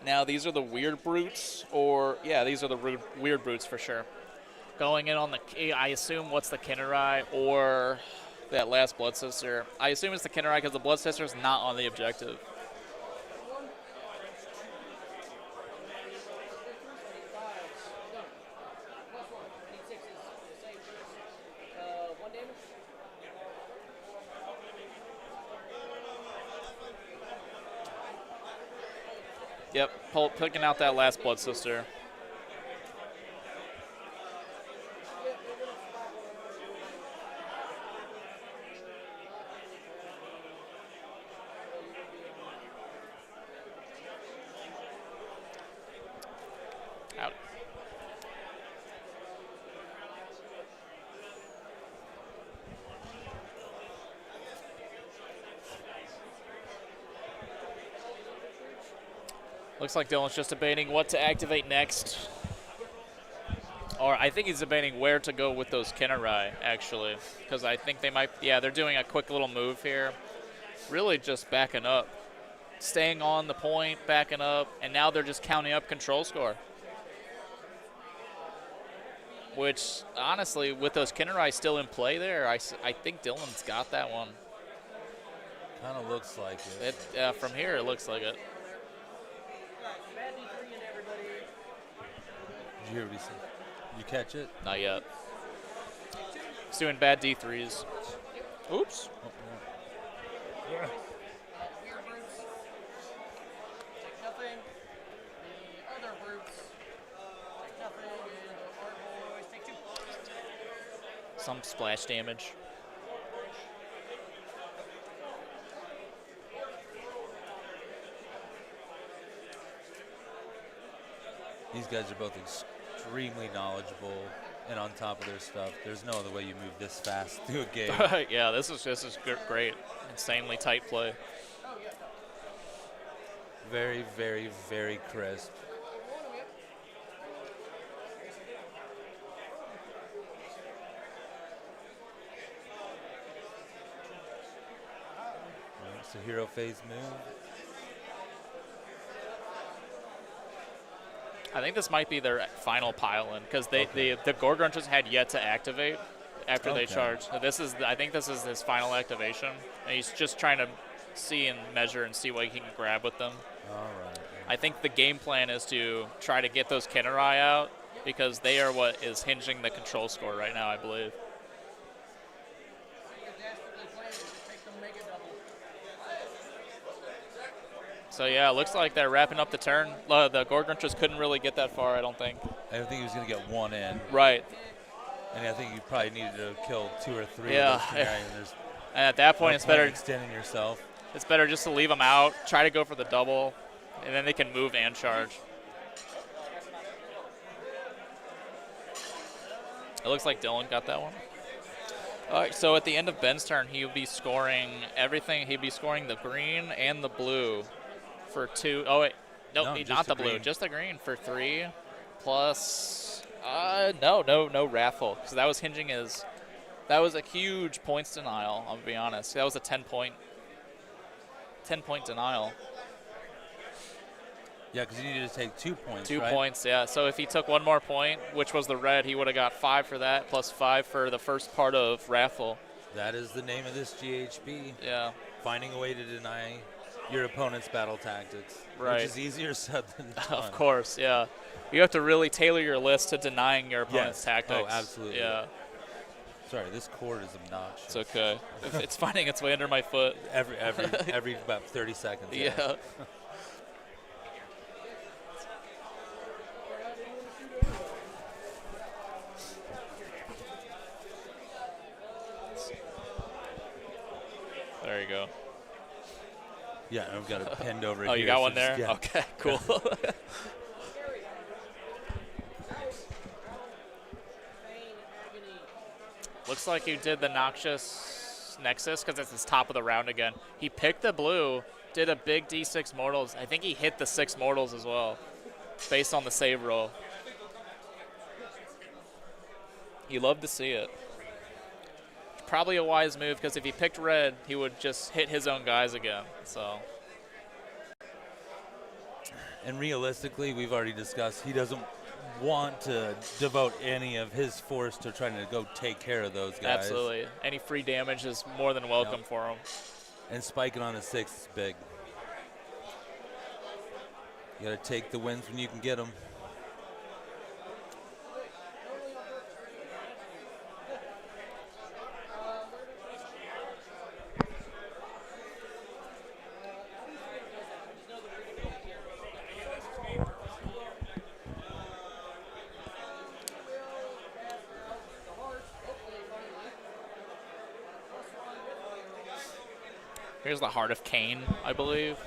[SPEAKER 6] Now, these are the weird brutes, or, yeah, these are the weird brutes for sure. Going in on the, I assume, what's the Kinnerai or that last Blood Sister. I assume it's the Kinnerai because the Blood Sister is not on the objective. Yep, picking out that last Blood Sister. Out. Looks like Dylan's just debating what to activate next. Or I think he's debating where to go with those Kinnerai, actually. Because I think they might, yeah, they're doing a quick little move here. Really just backing up. Staying on the point, backing up, and now they're just counting up control score. Which, honestly, with those Kinnerai still in play there, I think Dylan's got that one.
[SPEAKER 11] Kind of looks like it.
[SPEAKER 6] From here, it looks like it.
[SPEAKER 11] Did you hear what he said? You catch it?
[SPEAKER 6] Not yet. He's doing bad D3s. Oops.
[SPEAKER 11] Oh, yeah.
[SPEAKER 6] Some splash damage.
[SPEAKER 11] These guys are both extremely knowledgeable and on top of their stuff. There's no other way you move this fast through a game.
[SPEAKER 6] Yeah, this is great. Insanely tight play.
[SPEAKER 11] Very, very, very crisp. It's a hero phase move.
[SPEAKER 6] I think this might be their final pile-in because the Gorgrunchers had yet to activate after they charged. So I think this is his final activation, and he's just trying to see and measure and see what he can grab with them.
[SPEAKER 11] All right.
[SPEAKER 6] I think the game plan is to try to get those Kinnerai out because they are what is hinging the control score right now, I believe. So, yeah, it looks like they're wrapping up the turn. The Gorgrunchers couldn't really get that far, I don't think.
[SPEAKER 11] I don't think he was going to get one in.
[SPEAKER 6] Right.
[SPEAKER 11] And I think you probably needed to kill 2 or 3
[SPEAKER 6] yeah.
[SPEAKER 11] of those Kinnerai.
[SPEAKER 6] And at that point, it's better
[SPEAKER 11] extending yourself.
[SPEAKER 6] It's better just to leave them out, try to go for the double, and then they can move and charge. It looks like Dylan got that one. All right, so at the end of Ben's turn, he would be scoring everything. He'd be scoring the green and the blue for 2. Oh, wait. Nope,
[SPEAKER 11] No, just
[SPEAKER 6] not the
[SPEAKER 11] the
[SPEAKER 6] blue,
[SPEAKER 11] green.
[SPEAKER 6] just the green for 3. Plus, no raffle. Because that was hinging his. That was a huge points denial, I'll be honest. That was a 10-point denial.
[SPEAKER 11] Yeah, because you needed to take 2 points,
[SPEAKER 6] 2
[SPEAKER 11] right?
[SPEAKER 6] points, yeah. So if he took one more point, which was the red, he would have got 5 for that, plus 5 for the first part of raffle.
[SPEAKER 11] That is the name of this GHB.
[SPEAKER 6] Yeah.
[SPEAKER 11] Finding a way to deny your opponent's battle tactics.
[SPEAKER 6] Right.
[SPEAKER 11] Which is easier said than done.
[SPEAKER 6] Of course, yeah. You have to really tailor your list to denying your opponent's
[SPEAKER 11] Yes.
[SPEAKER 6] tactics.
[SPEAKER 11] Oh, absolutely.
[SPEAKER 6] Yeah.
[SPEAKER 11] Sorry, this cord is obnoxious.
[SPEAKER 6] It's okay. It's finding its way under my foot.
[SPEAKER 11] Every about 30 seconds.
[SPEAKER 6] Yeah. There you go.
[SPEAKER 11] Yeah, I've got it pinned over
[SPEAKER 6] Oh,
[SPEAKER 11] here.
[SPEAKER 6] you got
[SPEAKER 11] so
[SPEAKER 6] one there?
[SPEAKER 11] just- yeah.
[SPEAKER 6] Okay, cool. Looks like you did the Noxious Nexus because it's his top of the round again. He picked the blue, did a big D6 mortals. I think he hit the 6 mortals as well, based on the save roll. You love to see it. Probably a wise move because if he picked red, he would just hit his own guys again. So.
[SPEAKER 11] And realistically, we've already discussed, he doesn't want to devote any of his force to trying to go take care of those guys.
[SPEAKER 6] Absolutely. Any free damage is more than welcome for him.
[SPEAKER 11] And spiking on a 6 is big. You got to take the wins when you can get them.
[SPEAKER 6] Here's the Heart of Cain, I believe.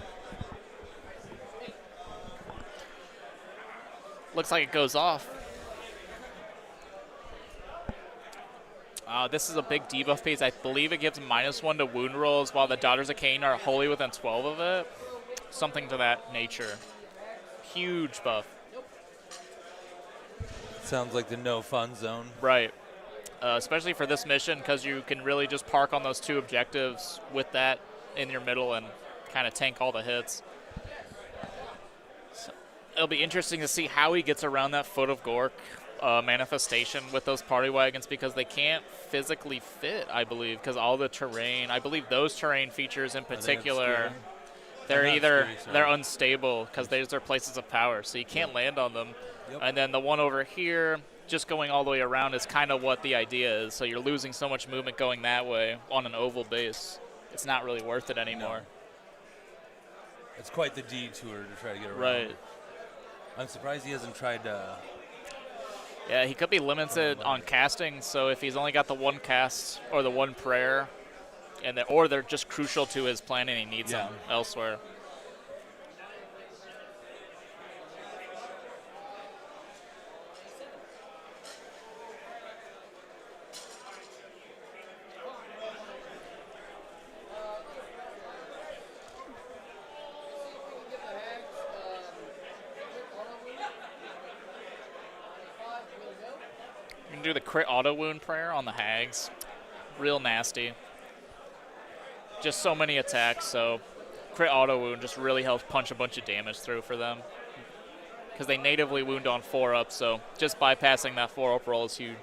[SPEAKER 6] Looks like it goes off. This is a big debuff phase. I believe it gives -1 to wound rolls while the Daughters of Cain are wholly within 12 of it. Something to that nature. Huge buff.
[SPEAKER 11] Sounds like the no fun zone.
[SPEAKER 6] Right. Especially for this mission because you can really just park on those 2 objectives with that in your middle and kind of tank all the hits. So it'll be interesting to see how he gets around that Foot of Gork manifestation with those party wagons because they can't physically fit, I believe, because all the terrain, I believe those terrain features in particular, they're unstable because those are places of power, so you can't land on them.
[SPEAKER 11] Yep.
[SPEAKER 6] And then the one over here, just going all the way around is kind of what the idea is. So you're losing so much movement going that way on an oval base. It's not really worth it anymore.
[SPEAKER 11] No. It's quite the detour to try to get around.
[SPEAKER 6] Right.
[SPEAKER 11] I'm surprised he hasn't tried to...
[SPEAKER 6] Yeah, he could be limited on casting, so if he's only got the 1 cast or the 1 prayer, or they're just crucial to his plan and he needs them elsewhere. You can do the crit auto wound prayer on the hags. Real nasty. Just so many attacks, so crit auto wound just really helps punch a bunch of damage through for them. Because they natively wound on 4-up, so just bypassing that 4-up roll is huge.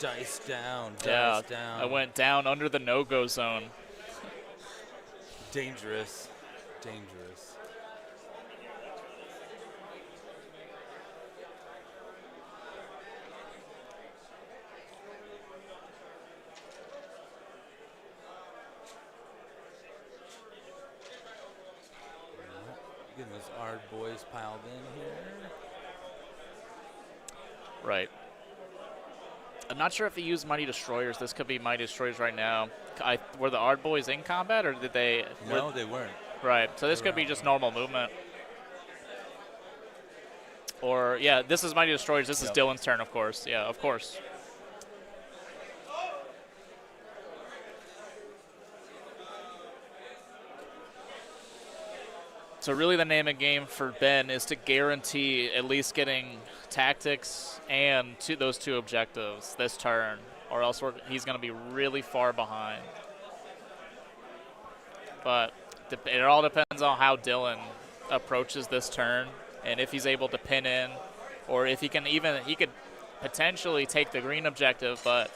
[SPEAKER 11] Dice down.
[SPEAKER 6] Yeah,
[SPEAKER 11] Dice down.
[SPEAKER 6] I went down under the no-go zone.
[SPEAKER 11] Dangerous. Dangerous. Getting those Ard boys piled in here.
[SPEAKER 6] Right. I'm not sure if he used Mighty Destroyers. This could be Mighty Destroyers right now. Were the Ard boys in combat, or did they?
[SPEAKER 11] No, they weren't.
[SPEAKER 6] Right. So this could be just normal movement. Or, yeah, this is Mighty Destroyers. This is Dylan's turn, of course. Yeah, of course. So really the name of the game for Ben is to guarantee at least getting tactics and those two objectives this turn, or else he's going to be really far behind. But it all depends on how Dylan approaches this turn and if he's able to pin in, or if he could potentially take the green objective, but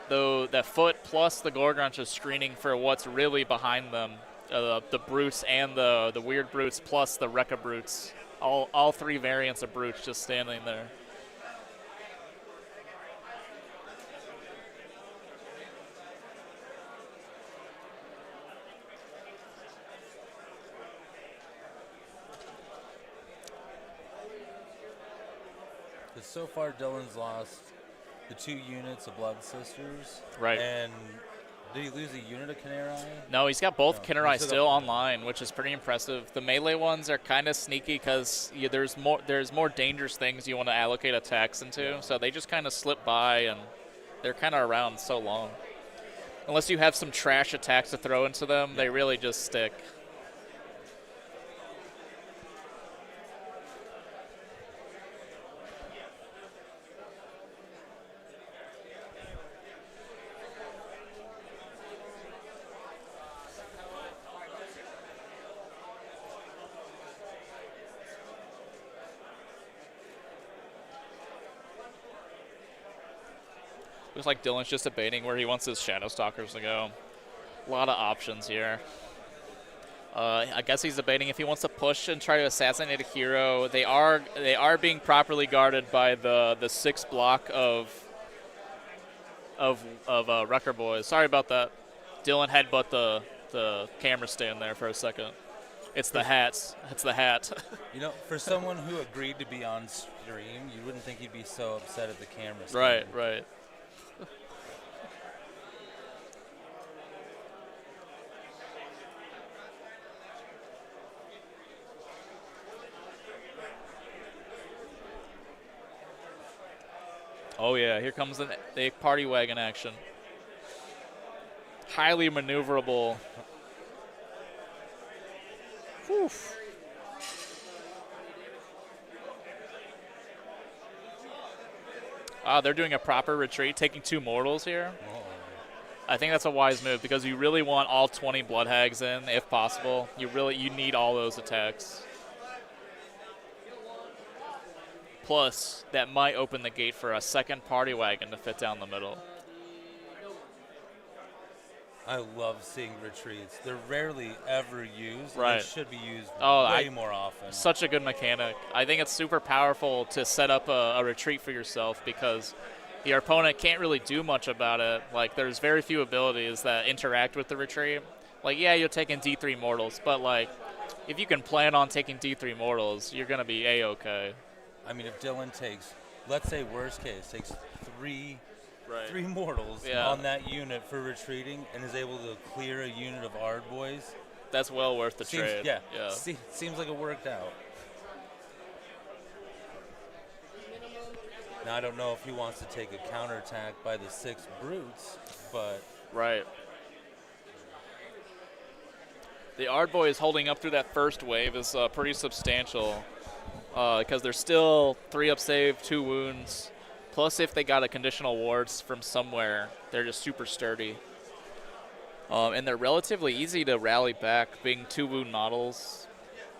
[SPEAKER 6] though that foot plus the Gorgrunch is screening for what's really behind them. The brutes and the weird brutes plus the Rekka brutes. All three variants of brutes just standing there.
[SPEAKER 11] Because so far Dylan's lost the 2 units of Blood Sisters.
[SPEAKER 6] Right.
[SPEAKER 11] And did he lose a unit of Kinerai?
[SPEAKER 6] No, he's got both Kinerai still
[SPEAKER 11] got
[SPEAKER 6] online, which is pretty impressive. The melee ones are kind of sneaky because there's more dangerous things you want to allocate attacks into, so they just kind of slip by, and they're kind of around so long. Unless you have some trash attacks to throw into them, they really just stick. Looks like Dylan's just debating where he wants his Shadow Stalkers to go. A lot of options here. I guess he's debating if he wants to push and try to assassinate a hero. They are being properly guarded by the 6 block of Wrecker Boys. Sorry about that. Dylan headbutt the camera stand there for a second. It's the hats. It's the hat.
[SPEAKER 11] You know, for someone who agreed to be on stream, you wouldn't think he'd be so upset at the camera stand.
[SPEAKER 6] Right, right. Oh yeah, here comes the party wagon action. Highly maneuverable. Whew. They're doing a proper retreat, taking 2 mortals here.
[SPEAKER 11] Oh.
[SPEAKER 6] I think that's a wise move because you really want all 20 blood hags in, if possible. You need all those attacks. Plus, that might open the gate for a second party wagon to fit down the middle.
[SPEAKER 11] I love seeing retreats. They're rarely ever used.
[SPEAKER 6] Right.
[SPEAKER 11] They should be used
[SPEAKER 6] way
[SPEAKER 11] more often.
[SPEAKER 6] Such a good mechanic. I think it's super powerful to set up a retreat for yourself because your opponent can't really do much about it. Like, there's very few abilities that interact with the retreat. Like, yeah, you're taking D3 mortals, but, like, if you can plan on taking D3 mortals, you're going to be A-okay.
[SPEAKER 11] I mean, if Dylan takes, let's say worst case, takes 3 mortals on that unit for retreating and is able to clear a unit of Ard boys,
[SPEAKER 6] that's well worth the trade.
[SPEAKER 11] Yeah. Seems like it worked out. Now, I don't know if he wants to take a counterattack by the 6 brutes, but...
[SPEAKER 6] Right. The Ard boy is holding up through that first wave is pretty substantial because they're still 3 up save, 2 wounds. Plus, if they got a conditional wards from somewhere, they're just super sturdy. And they're relatively easy to rally back, being 2 wound models.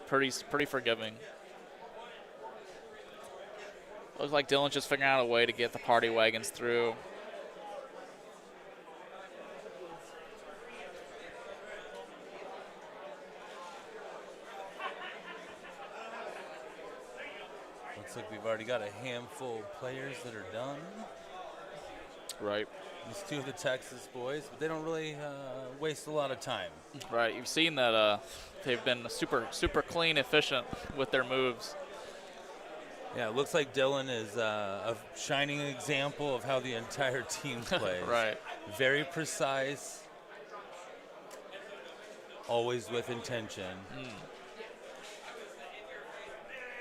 [SPEAKER 6] Pretty forgiving. Looks like Dylan's just figuring out a way to get the party wagons through.
[SPEAKER 11] Looks like we've already got a handful of players that are done.
[SPEAKER 6] Right.
[SPEAKER 11] These two of the Texas boys, but they don't really waste a lot of time.
[SPEAKER 6] Right. You've seen that they've been super clean, efficient with their moves.
[SPEAKER 11] Yeah, it looks like Dylan is a shining example of how the entire team plays.
[SPEAKER 6] Right.
[SPEAKER 11] Very precise, always with intention.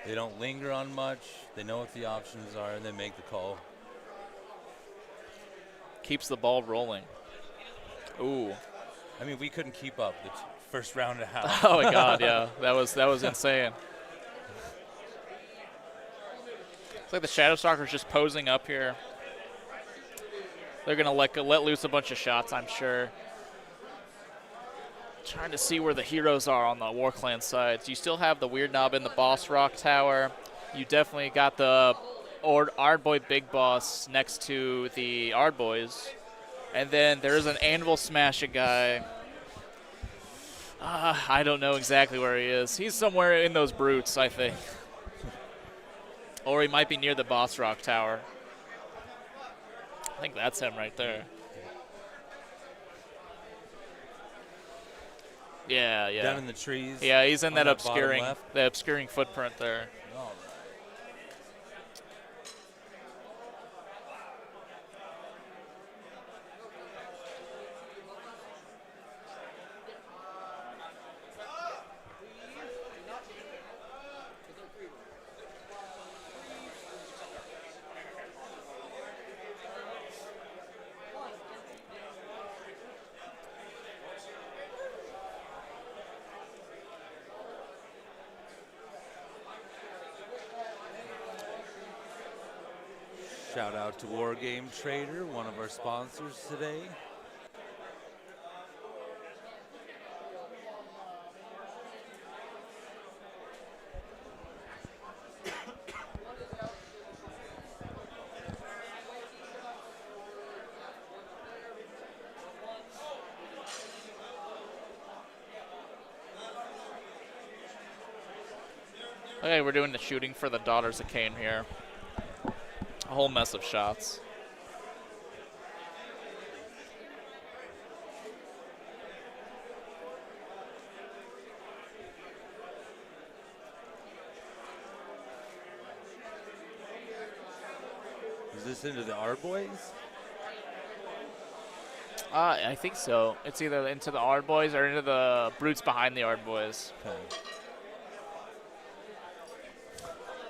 [SPEAKER 11] They don't linger on much. They know what the options are, and they make the call.
[SPEAKER 6] Keeps the ball rolling. Ooh.
[SPEAKER 11] I mean, we couldn't keep up the first round and a half.
[SPEAKER 6] Oh my God, yeah, that was insane. It's like the Shadow Stalker's just posing up here. They're gonna let loose a bunch of shots, I'm sure. Trying to see where the heroes are on the WarClan side. So you still have the Weird Knob in the Boss Rock Tower. You definitely got the Ardboy Big Boss next to the Ardboys. And then there's an Anvil Smashing guy. I don't know exactly where he is. He's somewhere in those brutes, I think. Or he might be near the Boss Rock Tower. I think that's him right there. Yeah.
[SPEAKER 11] Down in the trees.
[SPEAKER 6] Yeah, he's in that
[SPEAKER 11] bottom
[SPEAKER 6] obscuring footprint there.
[SPEAKER 11] All right. Shout out to War Game Trader, one of our sponsors today.
[SPEAKER 6] Okay, we're doing the shooting for the Daughters of Cain here. A whole mess of shots.
[SPEAKER 11] Is this into the Ardboys?
[SPEAKER 6] I think so. It's either into the Ardboys or into the brutes behind the Ardboys.
[SPEAKER 11] Okay.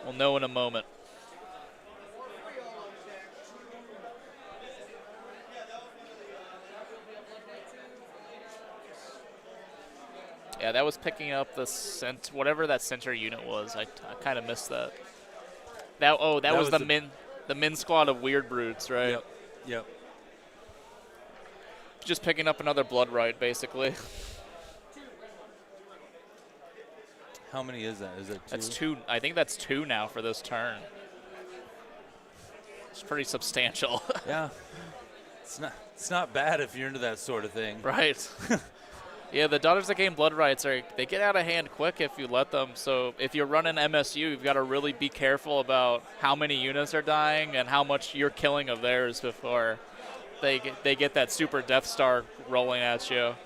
[SPEAKER 6] We'll know in a moment. Yeah, that was picking up the whatever that center unit was. I kind of missed that. That was the min squad of weird brutes, right?
[SPEAKER 11] Yep.
[SPEAKER 6] Just picking up another blood right, basically.
[SPEAKER 11] How many is that? Is it two?
[SPEAKER 6] That's two. I think that's two now for this turn. It's pretty substantial.
[SPEAKER 11] Yeah. It's not bad if you're into that sort of thing.
[SPEAKER 6] Right. Yeah, the Daughters of Cain blood rights they get out of hand quick if you let them. So if you're running MSU, you've got to really be careful about how many units are dying and how much you're killing of theirs before they get that super Death Star rolling at you.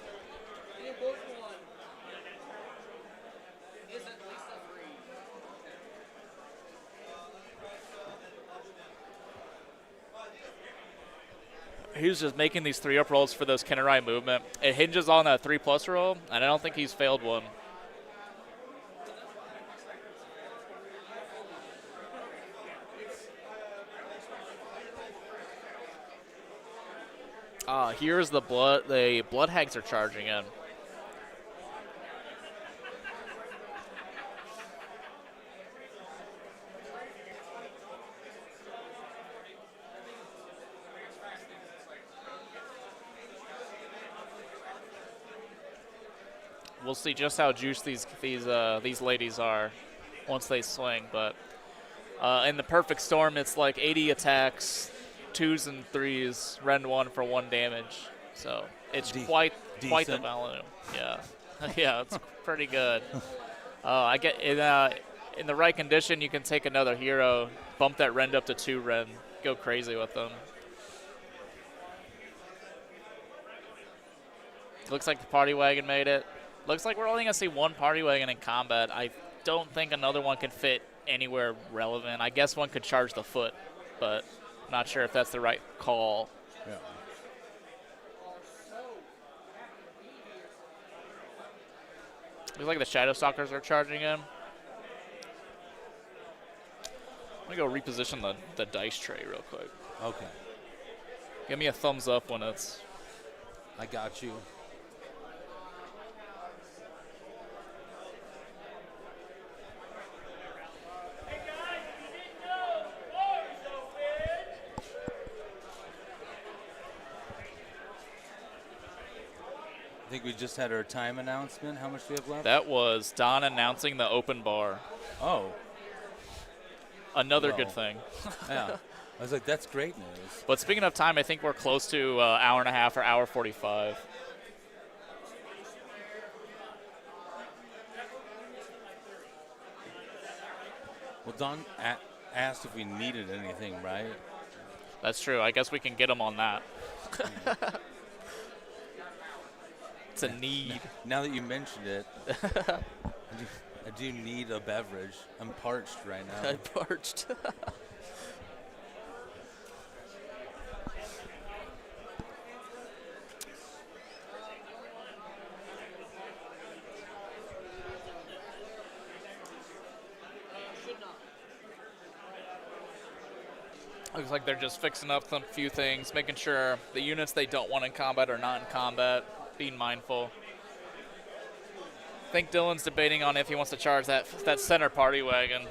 [SPEAKER 6] He's just making these 3-up rolls for those Kennerai movement. It hinges on that 3+ roll, and I don't think he's failed one. Here's the blood. The blood hags are charging in. We'll see just how juiced these ladies are once they swing. But in the perfect storm, it's like 80 attacks, 2s and 3s, rend 1 for 1 damage. So it's quite the volume. Yeah, yeah, it's pretty good. in the right condition, you can take another hero, bump that rend up to 2 rend, go crazy with them. Looks like the party wagon made it. Looks like we're only going to see one party wagon in combat. I don't think another one can fit anywhere relevant. I guess one could charge the foot, but I'm not sure if that's the right call.
[SPEAKER 11] Yeah.
[SPEAKER 6] Looks like the Shadow Stalkers are charging him. I'm going to go reposition the dice tray real quick.
[SPEAKER 11] Okay.
[SPEAKER 6] Give me a thumbs up when it's...
[SPEAKER 11] I got you. I think we just had our time announcement. How much do we have left?
[SPEAKER 6] That was Don announcing the open bar.
[SPEAKER 11] Oh.
[SPEAKER 6] Another
[SPEAKER 11] Well,
[SPEAKER 6] good thing.
[SPEAKER 11] Yeah. I was like, that's great news.
[SPEAKER 6] But speaking of time, I think we're close to hour and a half or hour 45.
[SPEAKER 11] Well, Don asked if we needed anything, right?
[SPEAKER 6] That's true. I guess we can get him on that. It's a need.
[SPEAKER 11] Now that you mentioned it, I do need a beverage. I'm parched right now.
[SPEAKER 6] I'm parched. Looks like they're just fixing up some few things, making sure the units they don't want in combat are not in combat, being mindful. I think Dylan's debating on if he wants to charge that center party wagon.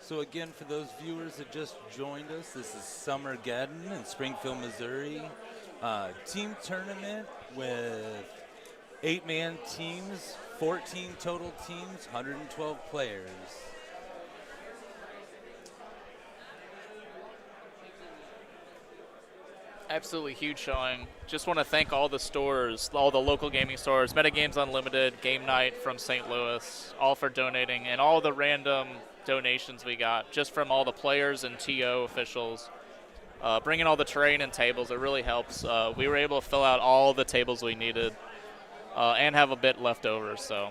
[SPEAKER 11] So again, for those viewers that just joined us, this is Summergeddon in Springfield, Missouri. Team tournament with 8-man teams, 14 total teams, 112 players.
[SPEAKER 6] Absolutely huge showing. Just want to thank all the stores, all the local gaming stores, Metagames Unlimited, Game Night from St. Louis, all for donating, and all the random donations we got just from all the players and TO officials. Bringing all the terrain and tables, it really helps. We were able to fill out all the tables we needed and have a bit left over, so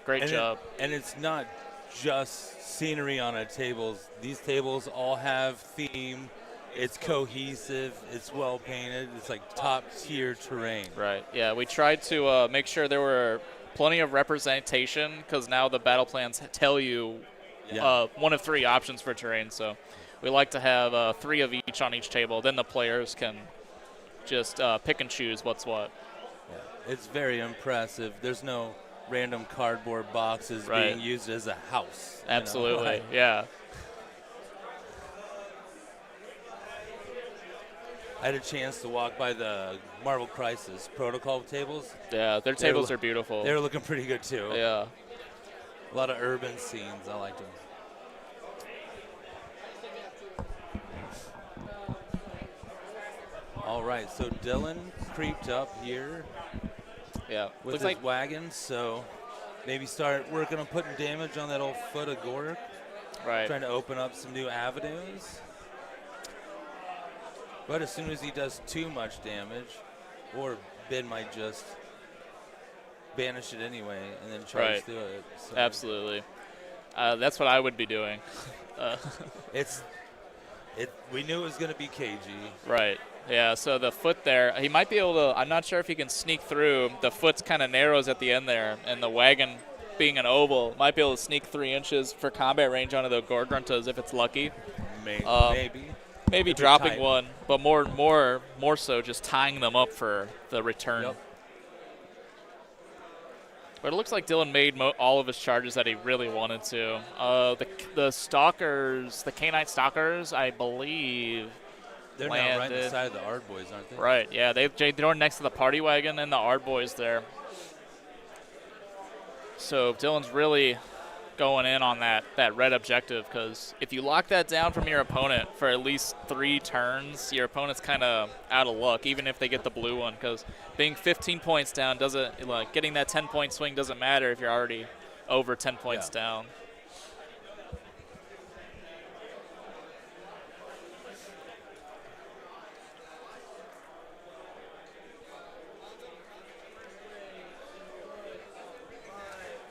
[SPEAKER 6] great job.
[SPEAKER 11] And it's not just scenery on a tables. These tables all have theme. It's cohesive. It's well painted. It's like top tier terrain.
[SPEAKER 6] Right. Yeah, we tried to make sure there were plenty of representation because now the battle plans tell you one of 3 options for terrain. So we like to have 3 of each on each table. Then the players can just pick and choose what's what.
[SPEAKER 11] Yeah. It's very impressive. There's no random cardboard boxes being used as a house.
[SPEAKER 6] Absolutely. Yeah.
[SPEAKER 11] I had a chance to walk by the Marvel Crisis protocol tables.
[SPEAKER 6] Yeah, their tables are beautiful.
[SPEAKER 11] They were looking pretty good too.
[SPEAKER 6] Yeah.
[SPEAKER 11] A lot of urban scenes. I liked them. All right, so Dylan creeped up here.
[SPEAKER 6] Yeah.
[SPEAKER 11] With
[SPEAKER 6] Looks
[SPEAKER 11] his
[SPEAKER 6] like
[SPEAKER 11] wagon, so maybe start working on putting damage on that old foot of Gork.
[SPEAKER 6] Right.
[SPEAKER 11] Trying to open up some new avenues. But as soon as he does too much damage, or Ben might just banish it anyway and then charge through it. So.
[SPEAKER 6] Absolutely. That's what I would be doing.
[SPEAKER 11] We knew it was going to be KG.
[SPEAKER 6] Right. Yeah, so the foot there, he might be able to, I'm not sure if he can sneak through. The foot's kind of narrows at the end there, and the wagon being an oval, might be able to sneak 3 inches for combat range onto the Gorgruntas if it's lucky.
[SPEAKER 11] Maybe.
[SPEAKER 6] Maybe dropping one, but more so just tying them up for the return.
[SPEAKER 11] Yep.
[SPEAKER 6] But it looks like Dylan made all of his charges that he really wanted to. The stalkers, the canine stalkers, I believe,
[SPEAKER 11] They're
[SPEAKER 6] landed.
[SPEAKER 11] now right inside of the Ard Boys, aren't they?
[SPEAKER 6] Right, yeah. They're next to the party wagon and the Ard Boys there. So Dylan's really going in on that red objective, because if you lock that down from your opponent for at least 3 turns, your opponent's kind of out of luck, even if they get the blue one, because being 15 points down doesn't, like, getting that 10-point swing doesn't matter if you're already over 10 points down.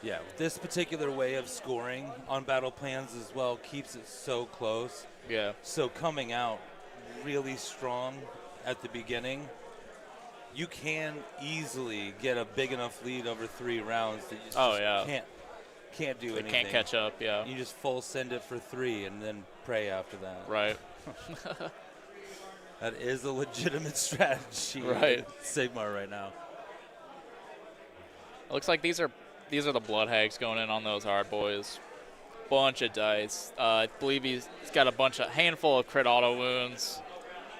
[SPEAKER 11] Yeah, this particular way of scoring on battle plans as well keeps it so close.
[SPEAKER 6] Yeah.
[SPEAKER 11] So coming out really strong at the beginning, you can easily get a big enough lead over 3 rounds that you just can't do anything.
[SPEAKER 6] Can't catch up, yeah.
[SPEAKER 11] You just full send it for 3 and then pray after that.
[SPEAKER 6] Right.
[SPEAKER 11] That is a legitimate strategy.
[SPEAKER 6] Right.
[SPEAKER 11] Sigmar right now.
[SPEAKER 6] It looks like these are the blood hags going in on those Ard Boys. Bunch of dice. I believe he's got a handful of crit auto wounds.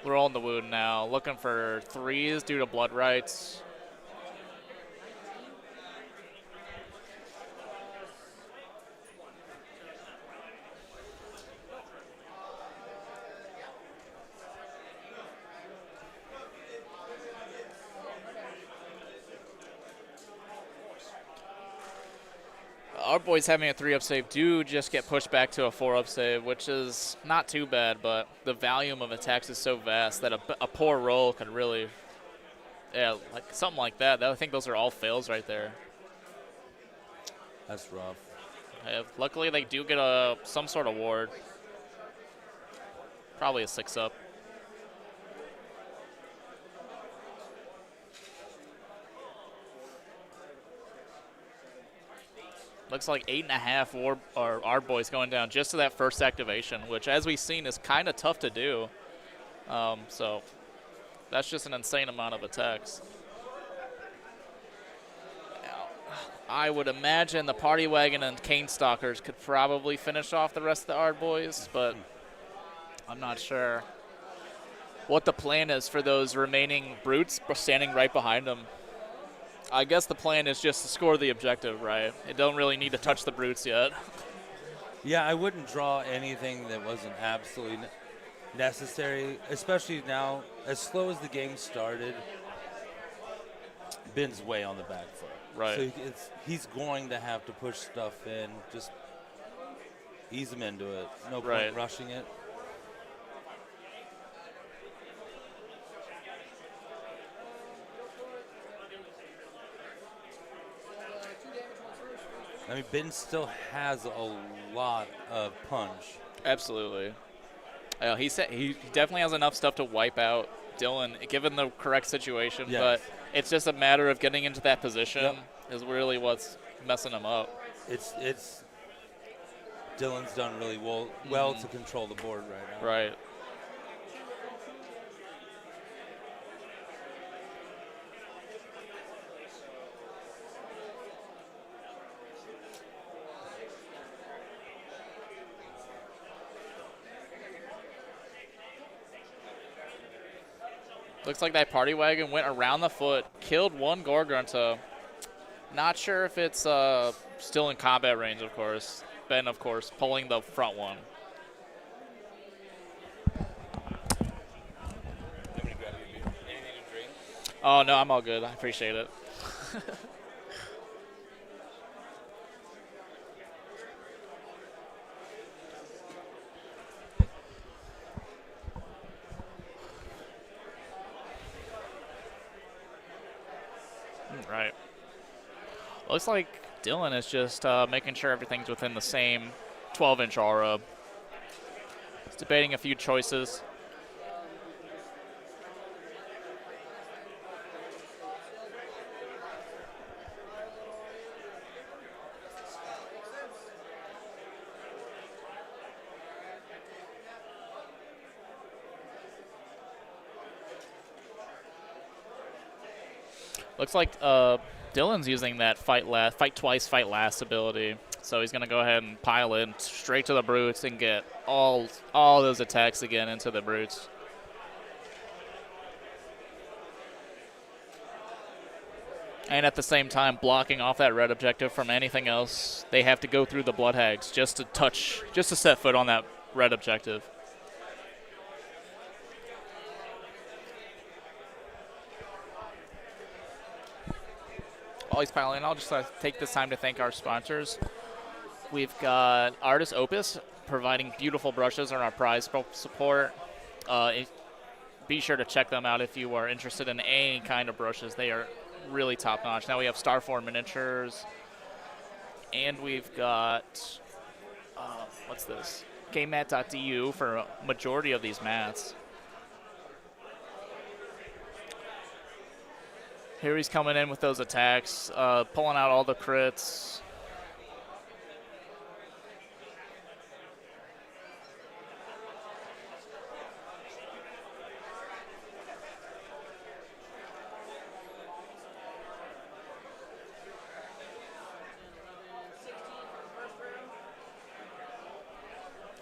[SPEAKER 6] Rolling the wound now. Looking for 3s due to blood rights. Our boys having a 3-up save do just get pushed back to a 4-up save, which is not too bad, but the volume of attacks is so vast that a poor roll could really, like something like that. I think those are all fails right there.
[SPEAKER 11] That's rough.
[SPEAKER 6] Luckily, they do get some sort of ward. Probably a 6-up. Looks like 8.5 Ard Boys going down just to that first activation, which, as we've seen, is kind of tough to do. So that's just an insane amount of attacks. Now, I would imagine the Party Wagon and Cane Stalkers could probably finish off the rest of the Ard Boys, but I'm not sure what the plan is for those remaining brutes standing right behind them. I guess the plan is just to score the objective, right? It don't really need to touch the brutes yet.
[SPEAKER 11] Yeah, I wouldn't draw anything that wasn't absolutely necessary, especially now. As slow as the game started, Ben's way on the back foot.
[SPEAKER 6] Right.
[SPEAKER 11] So he's going to have to push stuff in, just ease him into it. No point rushing it. I mean, Ben still has a lot of punch.
[SPEAKER 6] Absolutely. He definitely has enough stuff to wipe out Dylan, given the correct situation.
[SPEAKER 11] Yes.
[SPEAKER 6] But it's just a matter of getting into that position is really what's messing him up.
[SPEAKER 11] It's Dylan's done really well to control the board right now.
[SPEAKER 6] Right. Looks like that Party Wagon went around the foot, killed one Gorgrunta. Not sure if it's still in combat range, of course. Ben, of course, pulling the front one. Oh, no, I'm all good. I appreciate it. Right. Looks like Dylan is just making sure everything's within the same 12-inch aura. He's debating a few choices. Looks like Dylan's using that fight twice, fight last ability. So he's going to go ahead and pile in straight to the brutes and get all those attacks again into the brutes. And at the same time, blocking off that red objective from anything else. They have to go through the blood hags just to set foot on that red objective. While he's piling in, I'll just take this time to thank our sponsors. We've got Artist Opus providing beautiful brushes on our prize support. Be sure to check them out if you are interested in any kind of brushes. They are really top notch. Now we have Starform miniatures, and we've got what's this? GameMat.du for a majority of these mats. Here he's coming in with those attacks, pulling out all the crits.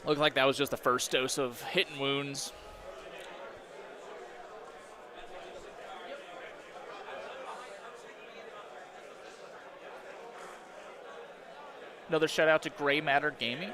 [SPEAKER 6] Looked like that was just the first dose of hitting wounds. Another shout out to Gray Matter Gaming.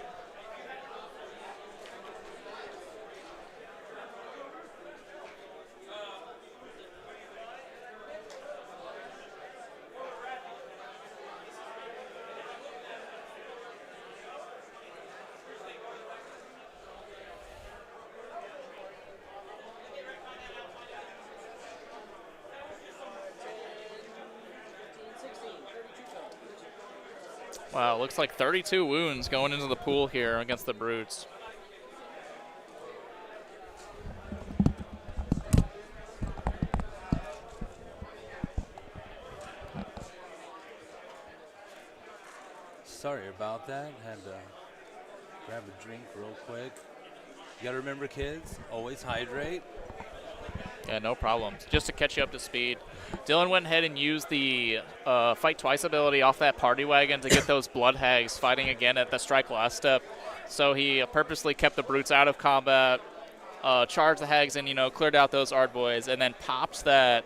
[SPEAKER 6] Wow, looks like 32 wounds going into the pool here against the brutes.
[SPEAKER 7] Sorry about that. Had to grab a drink real quick. You gotta remember, kids, always hydrate.
[SPEAKER 6] Yeah, no problem. Just to catch you up to speed, Dylan went ahead and used the Fight Twice ability off that party wagon to get those blood hags fighting again at the strike last step. So he purposely kept the brutes out of combat, charged the hags and, cleared out those Ard boys, and then pops that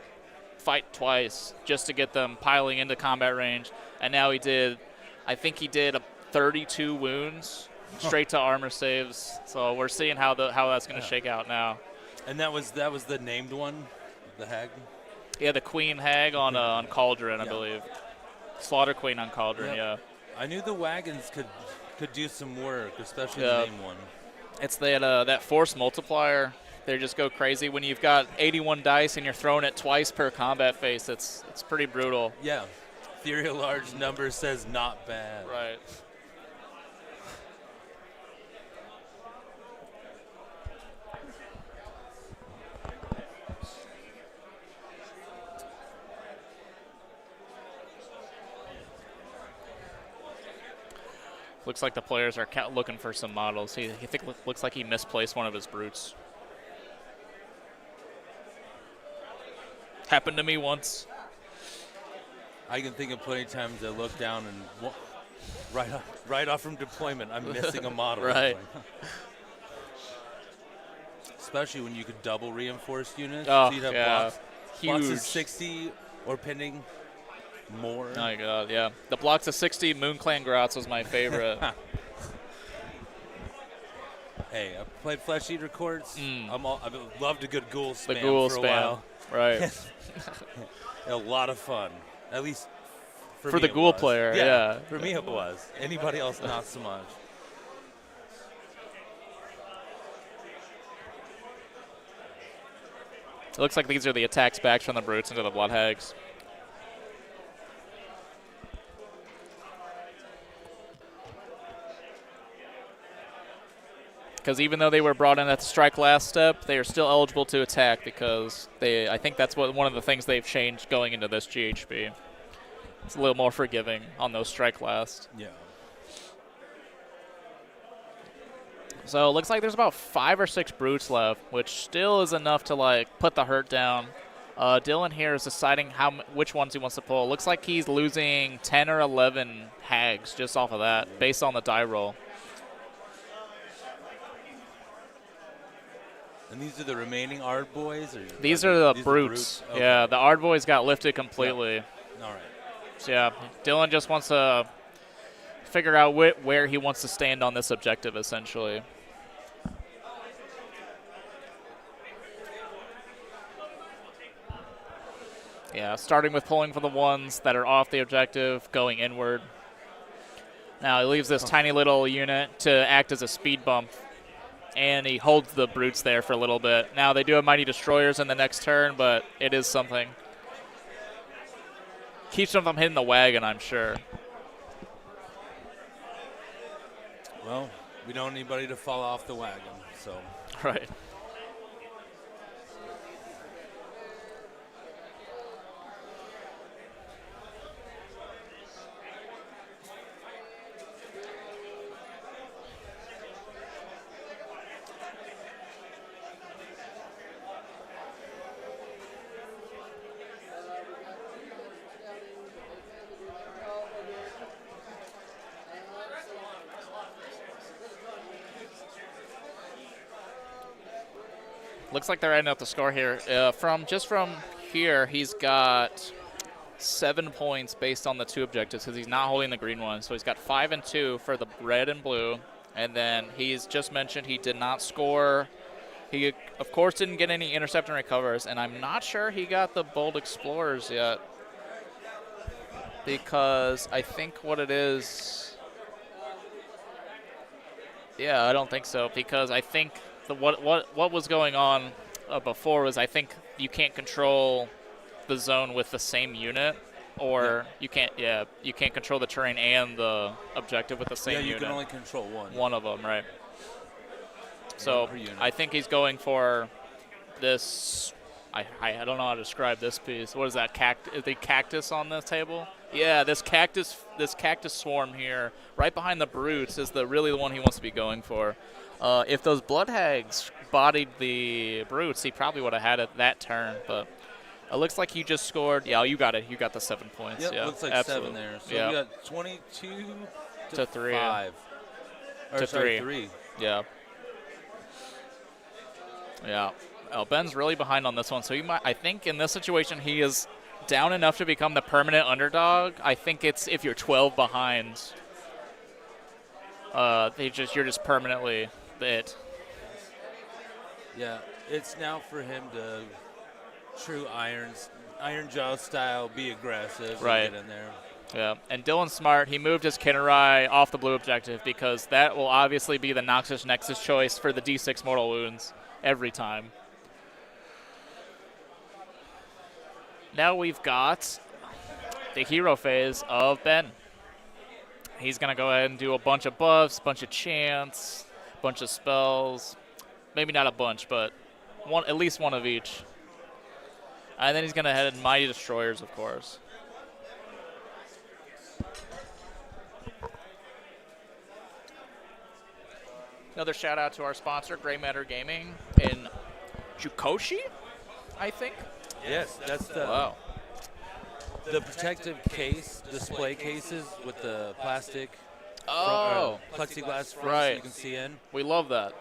[SPEAKER 6] Fight Twice just to get them piling into combat range. And now I think he did 32 wounds straight to armor saves. So we're seeing how that's going to shake out now.
[SPEAKER 7] And that was the named one, the hag?
[SPEAKER 6] Yeah, the Queen Hag on Cauldron, I believe. Slaughter Queen on Cauldron, yeah.
[SPEAKER 7] I knew the wagons could do some work, especially the named one.
[SPEAKER 6] It's that force multiplier. They just go crazy. When you've got 81 dice and you're throwing it twice per combat phase, it's pretty brutal.
[SPEAKER 7] Yeah. Theory of large numbers says not bad.
[SPEAKER 6] Right. Looks like the players are looking for some models. Looks like he misplaced one of his brutes. Happened to me once.
[SPEAKER 7] I can think of plenty of times I look down and right off from deployment, I'm missing a model.
[SPEAKER 6] Right.
[SPEAKER 7] Especially when you could double reinforced units.
[SPEAKER 6] Oh,
[SPEAKER 7] so you'd have
[SPEAKER 6] yeah.
[SPEAKER 7] blocks
[SPEAKER 6] Huge.
[SPEAKER 7] of 60 or pending more.
[SPEAKER 6] Oh my god, yeah. The blocks of 60 Moon Clan Grotz was my favorite.
[SPEAKER 7] Hey, I played Flesh Eater Courts. I've loved a good ghoul spam
[SPEAKER 6] The ghoul
[SPEAKER 7] for a
[SPEAKER 6] spam,
[SPEAKER 7] while.
[SPEAKER 6] right.
[SPEAKER 7] A lot of fun. At least for
[SPEAKER 6] For
[SPEAKER 7] me
[SPEAKER 6] the
[SPEAKER 7] it
[SPEAKER 6] ghoul
[SPEAKER 7] was.
[SPEAKER 6] player, yeah.
[SPEAKER 7] For me it was. Anybody else, not so much.
[SPEAKER 6] It looks like these are the attacks back from the brutes into the blood hags. Because even though they were brought in at the strike last step, they are still eligible to attack because I think that's one of the things they've changed going into this GHB. It's a little more forgiving on those strike last.
[SPEAKER 7] Yeah.
[SPEAKER 6] So it looks like there's about 5 or 6 brutes left, which still is enough to put the hurt down Dylan here is deciding which ones he wants to pull. Looks like he's losing 10 or 11 hags just off of that, based on the die roll.
[SPEAKER 7] And these are the remaining Ard boys? Or
[SPEAKER 6] these are the brutes.
[SPEAKER 7] Okay.
[SPEAKER 6] Yeah, the Ard boys got lifted completely.
[SPEAKER 7] Yep. All right.
[SPEAKER 6] So yeah, Dylan just wants to figure out where he wants to stand on this objective, essentially. Yeah, starting with pulling for the ones that are off the objective, going inward. Now he leaves this tiny little unit to act as a speed bump, and he holds the brutes there for a little bit. Now they do have Mighty Destroyers in the next turn, but it is something. Keeps them from hitting the wagon, I'm sure.
[SPEAKER 7] Well, we don't want anybody to fall off the wagon, so.
[SPEAKER 6] Right. Looks like they're adding up the score here. From here, he's got 7 points based on the 2 objectives because he's not holding the green one. So he's got 5 and 2 for the red and blue. And then he's just mentioned he did not score. He, of course, didn't get any intercept and recovers. And I'm not sure he got the Bold Explorers yet, because I think what it is. Yeah, I don't think so, because I think what was going on before was I think you can't control the zone with the same unit, or you can't control the terrain and the objective with the same unit.
[SPEAKER 7] Yeah, you can only control one.
[SPEAKER 6] One of them, right? So I think he's going for this. I don't know how to describe this piece. What is that? Is the cactus on this table? Yeah, this cactus swarm here, right behind the brutes, is really the one he wants to be going for. If those blood hags bodied the brutes, he probably would have had it that turn. But it looks like he just scored. Yeah, you got it. You got the 7 points.
[SPEAKER 7] Yep,
[SPEAKER 6] yeah,
[SPEAKER 7] looks like
[SPEAKER 6] absolutely.
[SPEAKER 7] 7 there. So
[SPEAKER 6] yeah.
[SPEAKER 7] we got 22
[SPEAKER 6] to 3.
[SPEAKER 7] 5.
[SPEAKER 6] To
[SPEAKER 7] sorry,
[SPEAKER 6] 3.
[SPEAKER 7] 3.
[SPEAKER 6] Yeah. Yeah. Oh, Ben's really behind on this one, so I think in this situation he is down enough to become the permanent underdog. I think it's if you're 12 behind, you're just permanently it.
[SPEAKER 7] Yeah, it's now for him to true Iron Jaw style, be aggressive,
[SPEAKER 6] right.
[SPEAKER 7] And get in there.
[SPEAKER 6] Yeah, and Dylan's smart. He moved his Kinnerai off the blue objective because that will obviously be the Noxus Nexus choice for the D6 mortal wounds every time. Now we've got the hero phase of Ben. He's going to go ahead and do a bunch of buffs, bunch of chants, bunch of spells. Maybe not a bunch, but at least one of each. And then he's going to head in Mighty Destroyers, of course. Another shout out to our sponsor, Gray Matter Gaming in Jukoshi, I think.
[SPEAKER 7] Yes, that's the protective case, display cases with the plastic plexiglass fronts
[SPEAKER 6] right.
[SPEAKER 7] you can see in.
[SPEAKER 6] We love that.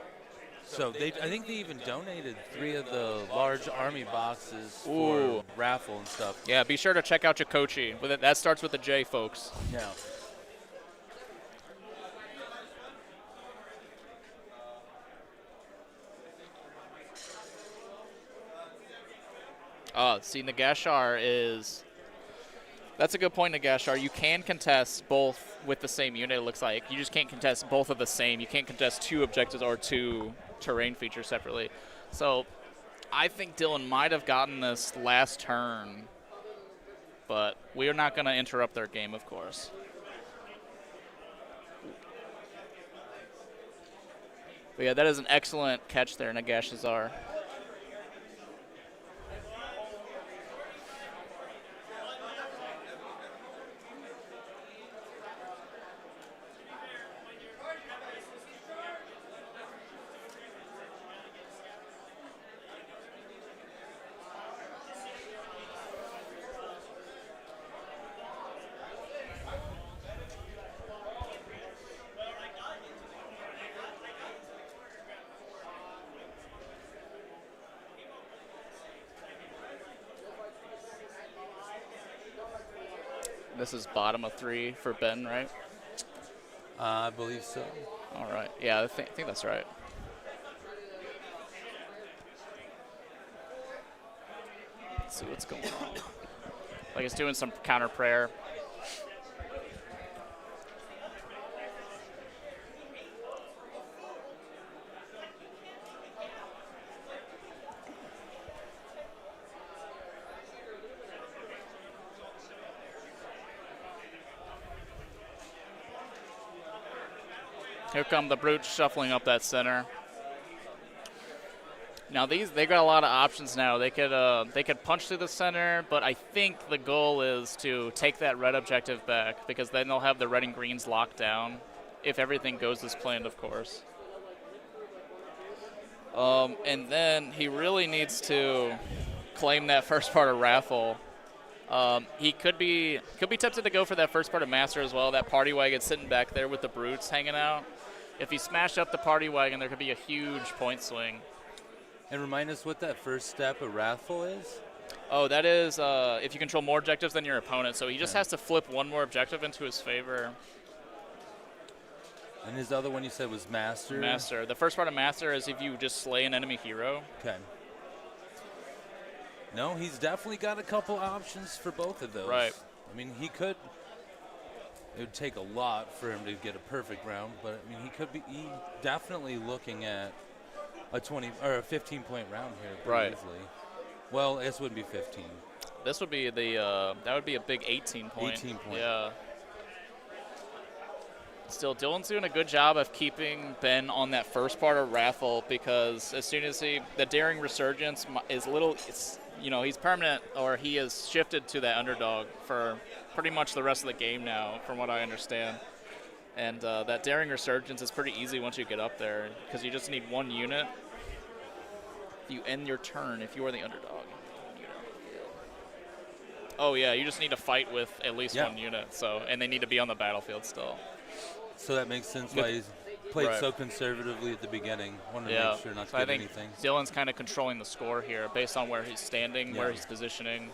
[SPEAKER 7] So I think they even donated 3 of the large army boxes for raffle and stuff.
[SPEAKER 6] Yeah, be sure to check out Jukoshi. That starts with a J, folks.
[SPEAKER 7] Yeah.
[SPEAKER 6] See, Nagashar is... That's a good point, Nagashar. You can contest both with the same unit, it looks like. You just can't contest both of the same. You can't contest 2 objectives or 2 terrain features separately. So I think Dylan might have gotten this last turn, but we are not going to interrupt their game, of course. But yeah, that is an excellent catch there, Nagashazar. This is bottom of 3 for Ben, right?
[SPEAKER 7] I believe so.
[SPEAKER 6] All right. Yeah, I think that's right. Let's see what's going on. Like it's doing some counter prayer. Here come the brutes shuffling up that center. Now they got a lot of options now. They could punch through the center, but I think the goal is to take that red objective back because then they'll have the red and greens locked down if everything goes as planned, of course. And then he really needs to claim that first part of raffle. He could be tempted to go for that first part of master as well. That party wagon sitting back there with the brutes hanging out. If he smashed up the party wagon, there could be a huge point swing.
[SPEAKER 11] And remind us what that first step of Wrathful is?
[SPEAKER 6] Oh, that is if you control more objectives than your opponent. So he just has to flip one more objective into his favor.
[SPEAKER 11] And his other one you said was Master?
[SPEAKER 6] Master. The first part of Master is if you just slay an enemy hero.
[SPEAKER 11] Okay. No, he's definitely got a couple options for both of those.
[SPEAKER 6] Right.
[SPEAKER 11] I mean, he could. It would take a lot for him to get a perfect round, but I mean, he definitely looking at a 20 or a 15-point round here pretty easily. Well, this would be 15.
[SPEAKER 6] This would be the that would be a big 18 point.
[SPEAKER 11] 18 point.
[SPEAKER 6] Yeah. Still, Dylan's doing a good job of keeping Ben on that first part of Raffle because as soon as the Daring Resurgence is he's permanent or he has shifted to that underdog for pretty much the rest of the game now, from what I understand. And that Daring Resurgence is pretty easy once you get up there because you just need one unit. You end your turn if you are the underdog. Oh yeah, you just need to fight with at least one unit. So, and they need to be on the battlefield still.
[SPEAKER 11] So that makes sense why he's played so conservatively at the beginning. Wanted to make sure not to get anything.
[SPEAKER 6] Dylan's kind of controlling the score here based on where he's standing, where he's positioning.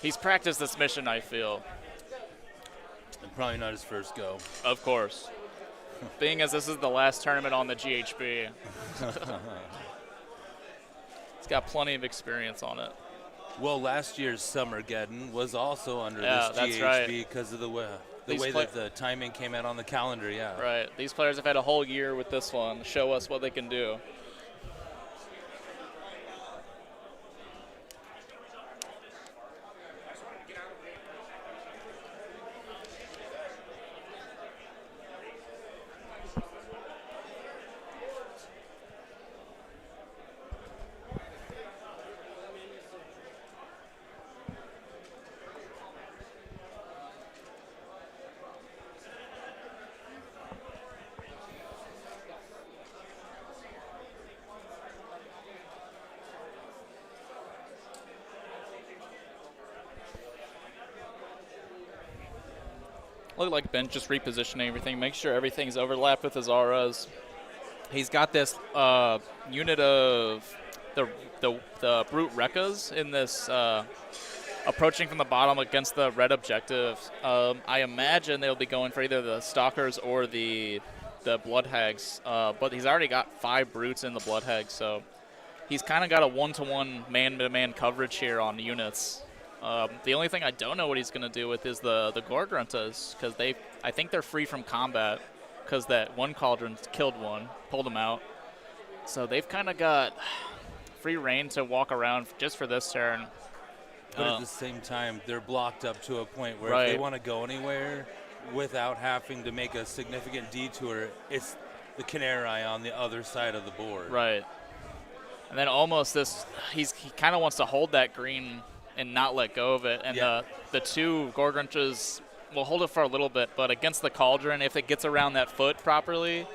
[SPEAKER 6] He's practiced this mission, I feel.
[SPEAKER 11] And probably not his first go.
[SPEAKER 6] Of course. Being as this is the last tournament on the GHB. He's got plenty of experience on it.
[SPEAKER 11] Well, last year's Summergeddon was also under this GHB because of the way that the timing came out on the calendar,
[SPEAKER 6] Right. These players have had a whole year with this one. Show us what they can do. Look like Ben just repositioning everything, make sure everything's overlapped with his auras. He's got this unit of the Brute Rekkas in this approaching from the bottom against the red objective. I imagine they'll be going for either the Stalkers or the Blood Hags, but he's already got 5 Brutes in the Blood Hags, so he's kind of got a one-to-one man-to-man coverage here on units. The only thing I don't know what he's going to do with is the Gorgruntas, because I think they're free from combat, because that one Cauldron killed one, pulled him out. So they've kind of got free reign to walk around just for this turn.
[SPEAKER 11] But at the same time, they're blocked up to a point where if they want to go anywhere without having to make a significant detour, it's the Canary on the other side of the board.
[SPEAKER 6] Right. And then almost he kind of wants to hold that green and not let go of it. And the 2 Gorgruntas will hold it for a little bit, but against the Cauldron, if it gets around that foot properly,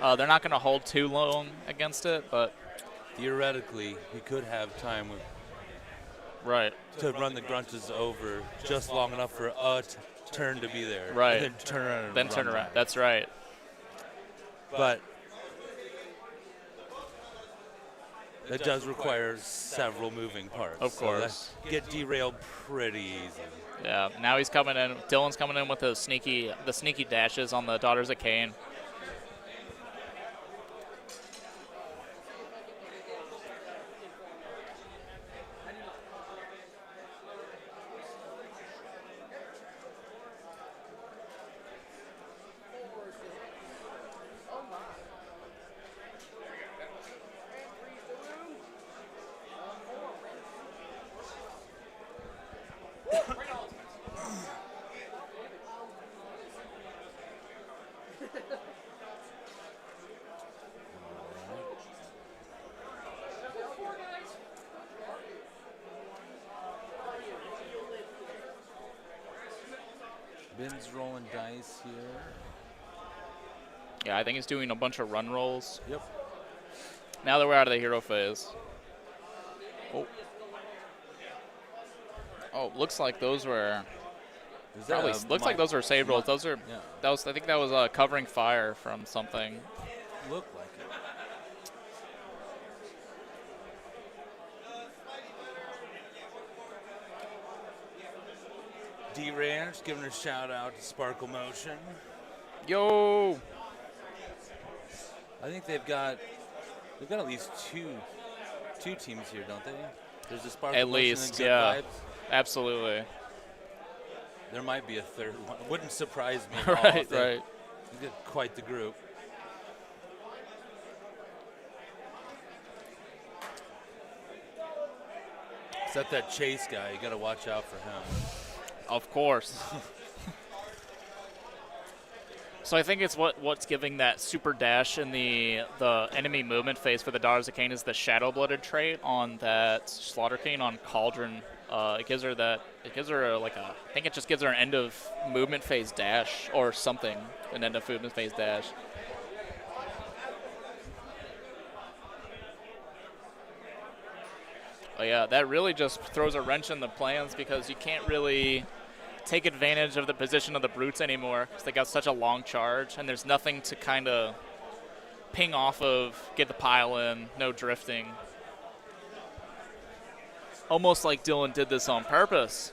[SPEAKER 6] they're not going to hold too long against it. But
[SPEAKER 11] theoretically, he could have time to run the Gruntas over just long enough for a turn to be there.
[SPEAKER 6] Right.
[SPEAKER 11] And then turn around and
[SPEAKER 6] then turn around. That's right.
[SPEAKER 11] But
[SPEAKER 7] that does require several moving parts.
[SPEAKER 6] Of
[SPEAKER 7] So
[SPEAKER 6] course.
[SPEAKER 7] that get derailed pretty easy.
[SPEAKER 6] Yeah, now he's coming in. Dylan's coming in with the sneaky dashes on the Daughters of Cain.
[SPEAKER 11] Ben's rolling dice here.
[SPEAKER 6] Yeah, I think he's doing a bunch of run rolls.
[SPEAKER 11] Yep.
[SPEAKER 6] Now that we're out of the hero phase. Oh, looks like those were
[SPEAKER 11] Is that
[SPEAKER 6] probably
[SPEAKER 11] a
[SPEAKER 6] looks like those were save rolls. Those are
[SPEAKER 11] Yeah.
[SPEAKER 6] I think that was covering fire from something.
[SPEAKER 11] Looked like it.
[SPEAKER 7] D Ranch giving a shout out to Sparkle Motion.
[SPEAKER 6] Yo.
[SPEAKER 7] I think they've got at least two teams here, don't they? There's a Sparkle
[SPEAKER 6] At
[SPEAKER 7] Motion
[SPEAKER 6] least,
[SPEAKER 7] and Good
[SPEAKER 6] yeah.
[SPEAKER 7] Vibes.
[SPEAKER 6] Absolutely.
[SPEAKER 7] There might be a third one. It wouldn't surprise me at all.
[SPEAKER 6] Right,
[SPEAKER 7] if they
[SPEAKER 6] right.
[SPEAKER 7] did quite the group. Except that Chase guy, you got to watch out for him.
[SPEAKER 6] Of course. So I think it's what's giving that super dash in the enemy movement phase for the Daughters of Cain is the Shadow Blooded trait on that Slaughter King on Cauldron. It gives her I think it just gives her an end of movement phase dash or something, an end of movement phase dash. Oh yeah, that really just throws a wrench in the plans because you can't really take advantage of the position of the brutes anymore because they got such a long charge and there's nothing to kind of ping off of, get the pile in, no drifting. Almost like Dylan did this on purpose.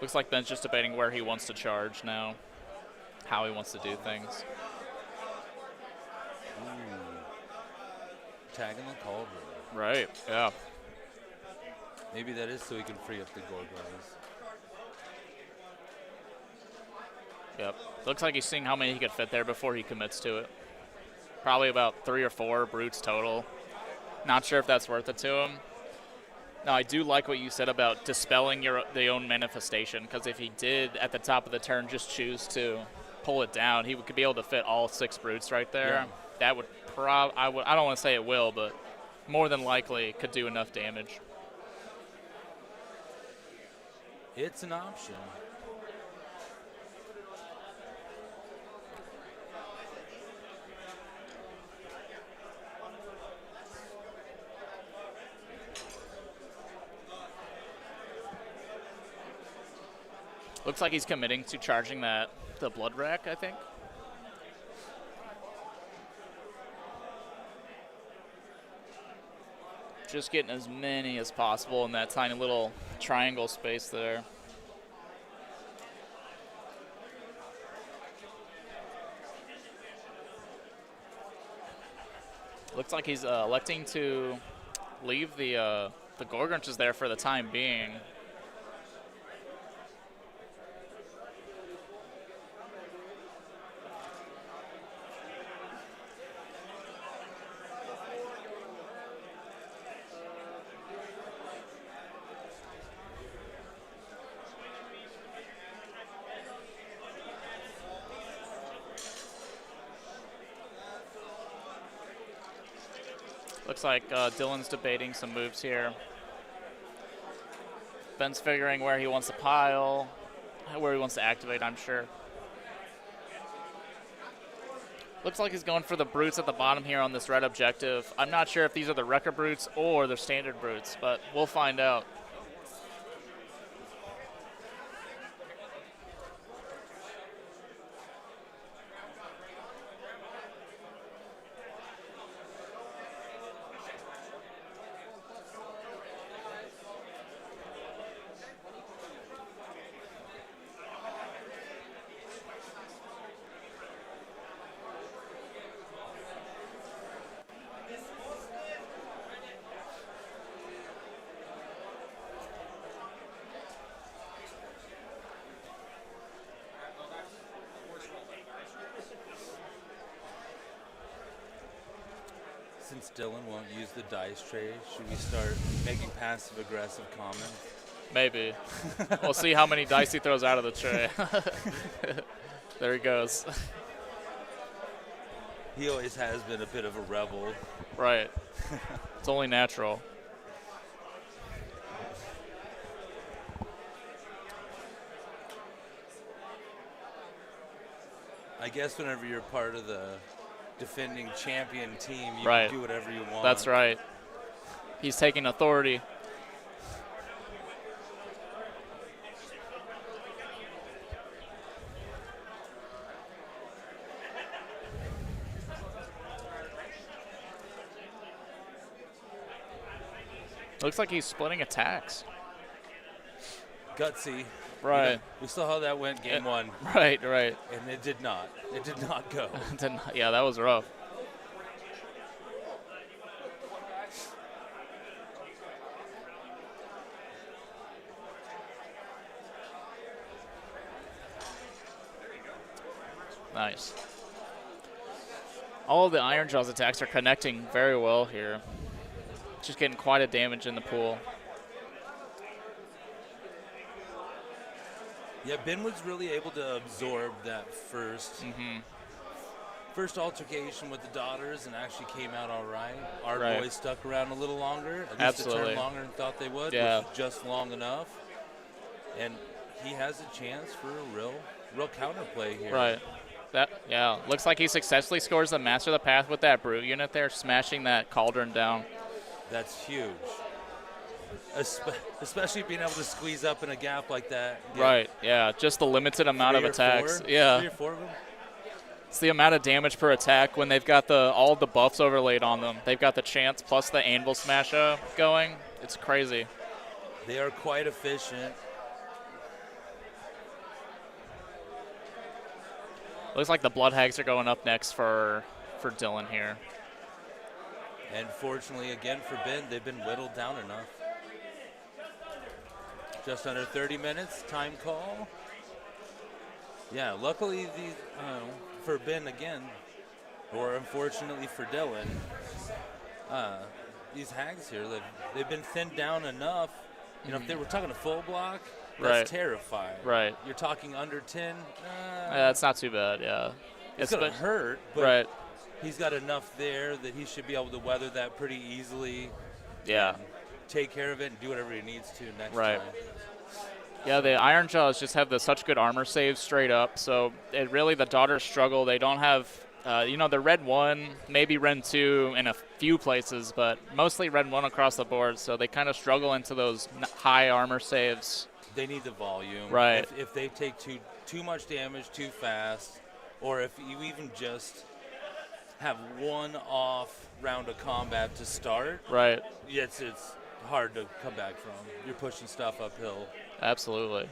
[SPEAKER 6] Looks like Ben's just debating where he wants to charge now, how he wants to do things.
[SPEAKER 7] Tagging the Cauldron.
[SPEAKER 6] Right, yeah.
[SPEAKER 7] Maybe that is so he can free up the Gorgons.
[SPEAKER 6] Yep. Looks like he's seeing how many he could fit there before he commits to it. Probably about 3 or 4 brutes total. Not sure if that's worth it to him. Now, I do like what you said about dispelling the own manifestation, because if he did, at the top of the turn, just choose to pull it down, he could be able to fit all 6 brutes right there.
[SPEAKER 7] Yeah.
[SPEAKER 6] That would I don't want to say it will, but more than likely could do enough damage.
[SPEAKER 7] It's an option.
[SPEAKER 6] Looks like he's committing to charging the blood rack, I think. Just getting as many as possible in that tiny little triangle space there. Looks like he's electing to leave the Gorgonches there for the time being. Looks like Dylan's debating some moves here. Ben's figuring where he wants to pile, where he wants to activate, I'm sure. Looks like he's going for the brutes at the bottom here on this red objective. I'm not sure if these are the record brutes or the standard brutes, but we'll find out.
[SPEAKER 11] Since Dylan won't use the dice tray, should we start making passive-aggressive comments?
[SPEAKER 6] Maybe. We'll see how many dice he throws out of the tray. There he goes.
[SPEAKER 11] He always has been a bit of a rebel.
[SPEAKER 6] Right. It's only natural.
[SPEAKER 11] I guess whenever you're part of the defending champion team, you
[SPEAKER 6] Right.
[SPEAKER 11] can do whatever you want.
[SPEAKER 6] That's right. He's taking authority. Looks like he's splitting attacks.
[SPEAKER 11] Gutsy.
[SPEAKER 6] Right.
[SPEAKER 11] You know, we saw how that went game one.
[SPEAKER 6] Right, right.
[SPEAKER 11] And it did not. It did not go.
[SPEAKER 6] Yeah, that was rough. Nice. All of the Iron Jaws attacks are connecting very well here. Just getting quite a damage in the pool.
[SPEAKER 11] Yeah, Ben was really able to absorb that first altercation with the daughters and actually came out all right. Our
[SPEAKER 6] Right.
[SPEAKER 11] boys stuck around a little longer, at least
[SPEAKER 6] Absolutely.
[SPEAKER 11] a turn longer than thought they would,
[SPEAKER 6] Yeah.
[SPEAKER 11] which was just long enough. And he has a chance for a real counterplay here.
[SPEAKER 6] Right. Yeah, looks like he successfully scores the Master of the Path with that Brute unit there, smashing that Cauldron down.
[SPEAKER 11] That's huge. Especially being able to squeeze up in a gap like that.
[SPEAKER 6] Right, yeah, just the limited amount of attacks.
[SPEAKER 11] 4?
[SPEAKER 6] Yeah.
[SPEAKER 11] 3 or 4 of them?
[SPEAKER 6] It's the amount of damage per attack when they've got all the buffs overlaid on them. They've got the Chance plus the Anvil Smash going. It's crazy.
[SPEAKER 11] They are quite efficient.
[SPEAKER 6] Looks like the Blood Hags are going up next for Dylan here.
[SPEAKER 11] And fortunately, again, for Ben, they've been whittled down enough. Just under 30 minutes, time call. Yeah, luckily for Ben again, or unfortunately for Dylan, these Hags here, they've been thinned down enough. You know, if they were talking a full block, that's terrifying.
[SPEAKER 6] Right.
[SPEAKER 11] You're talking under 10.
[SPEAKER 6] That's not too bad, yeah.
[SPEAKER 11] It's going to hurt, but
[SPEAKER 6] right.
[SPEAKER 11] He's got enough there that he should be able to weather that pretty easily.
[SPEAKER 6] Yeah.
[SPEAKER 11] Take care of it and do whatever he needs to next
[SPEAKER 6] Right.
[SPEAKER 11] time.
[SPEAKER 6] Yeah, the Iron Jaws just have such good armor saves straight up, so the daughters struggle. They don't have, the red 1, maybe red 2 in a few places, but mostly red 1 across the board, so they kind of struggle into those high armor saves.
[SPEAKER 11] They need the volume.
[SPEAKER 6] Right.
[SPEAKER 11] If they take too much damage too fast, or if you even just have one off round of combat to start,
[SPEAKER 6] right?
[SPEAKER 11] It's hard to come back from. You're pushing stuff uphill.
[SPEAKER 6] Absolutely.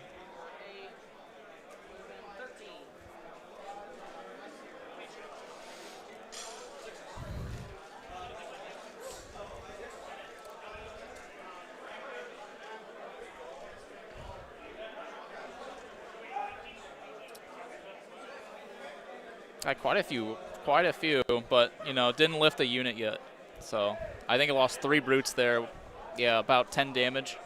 [SPEAKER 6] Quite a few, but didn't lift the unit yet. So I think it lost 3 brutes there. Yeah, about 10 damage.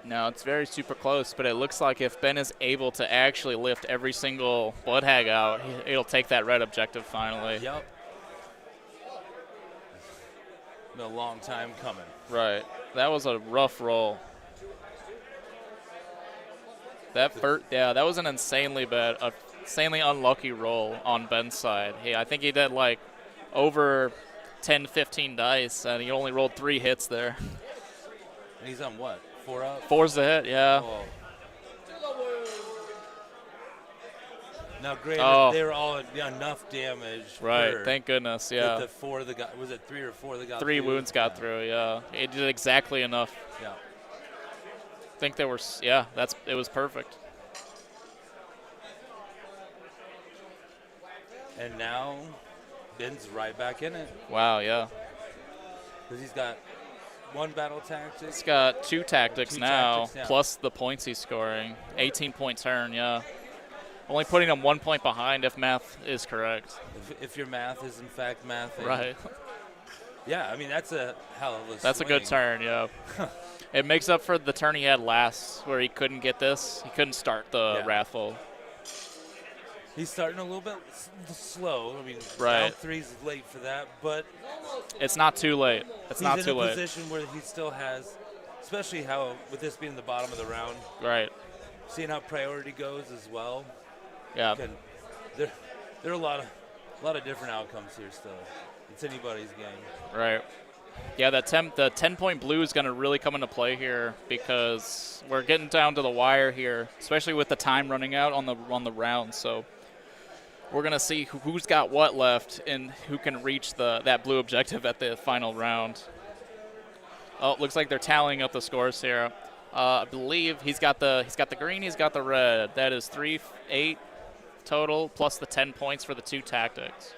[SPEAKER 6] No, it's very super close, but it looks like if Ben is able to actually lift every single blood hag out, he'll take that red objective finally.
[SPEAKER 7] Yep. Been a long time coming.
[SPEAKER 6] Right. That was a rough roll. That was an insanely unlucky roll on Ben's side. I think he did like over 10, 15 dice, and he only rolled 3 hits there.
[SPEAKER 7] And he's on what? 4 up?
[SPEAKER 6] 4's the hit, yeah.
[SPEAKER 7] Oh. Now, granted, they were all enough damage.
[SPEAKER 6] Right, thank goodness, yeah.
[SPEAKER 7] The 4 that got, was it 3 or 4 that got
[SPEAKER 6] 3
[SPEAKER 7] through?
[SPEAKER 6] wounds got through, yeah. It did exactly enough.
[SPEAKER 7] Yeah.
[SPEAKER 6] I think there were, it was perfect.
[SPEAKER 7] And now, Ben's right back in it.
[SPEAKER 6] Wow, yeah.
[SPEAKER 7] Because he's got 1 battle tactic.
[SPEAKER 6] He's got 2 tactics now,
[SPEAKER 7] yeah.
[SPEAKER 6] plus the points he's scoring. 18-point turn, yeah. Only putting him 1 point behind if math is correct.
[SPEAKER 7] If your math is in fact math.
[SPEAKER 6] Right.
[SPEAKER 7] Yeah, I mean, that's a hell of a
[SPEAKER 6] That's
[SPEAKER 7] swing.
[SPEAKER 6] a good turn, yeah. It makes up for the turn he had last where he couldn't get this. He couldn't start the Wrathful.
[SPEAKER 7] He's starting a little bit slow. I mean,
[SPEAKER 6] right.
[SPEAKER 7] round 3's late for that, but
[SPEAKER 6] it's not too late. It's not too late.
[SPEAKER 7] He's in a position where he still has, especially how with this being the bottom of the round.
[SPEAKER 6] Right.
[SPEAKER 7] Seeing how priority goes as well.
[SPEAKER 6] Yeah.
[SPEAKER 7] There are a lot of different outcomes here still. It's anybody's game.
[SPEAKER 6] Right. Yeah, the 10-point blue is going to really come into play here because we're getting down to the wire here, especially with the time running out on the round. So we're going to see who's got what left and who can reach that blue objective at the final round. Oh, it looks like they're tallying up the scores here. I believe he's got the green, he's got the red. That is 3-8 total plus the 10 points for the 2 tactics.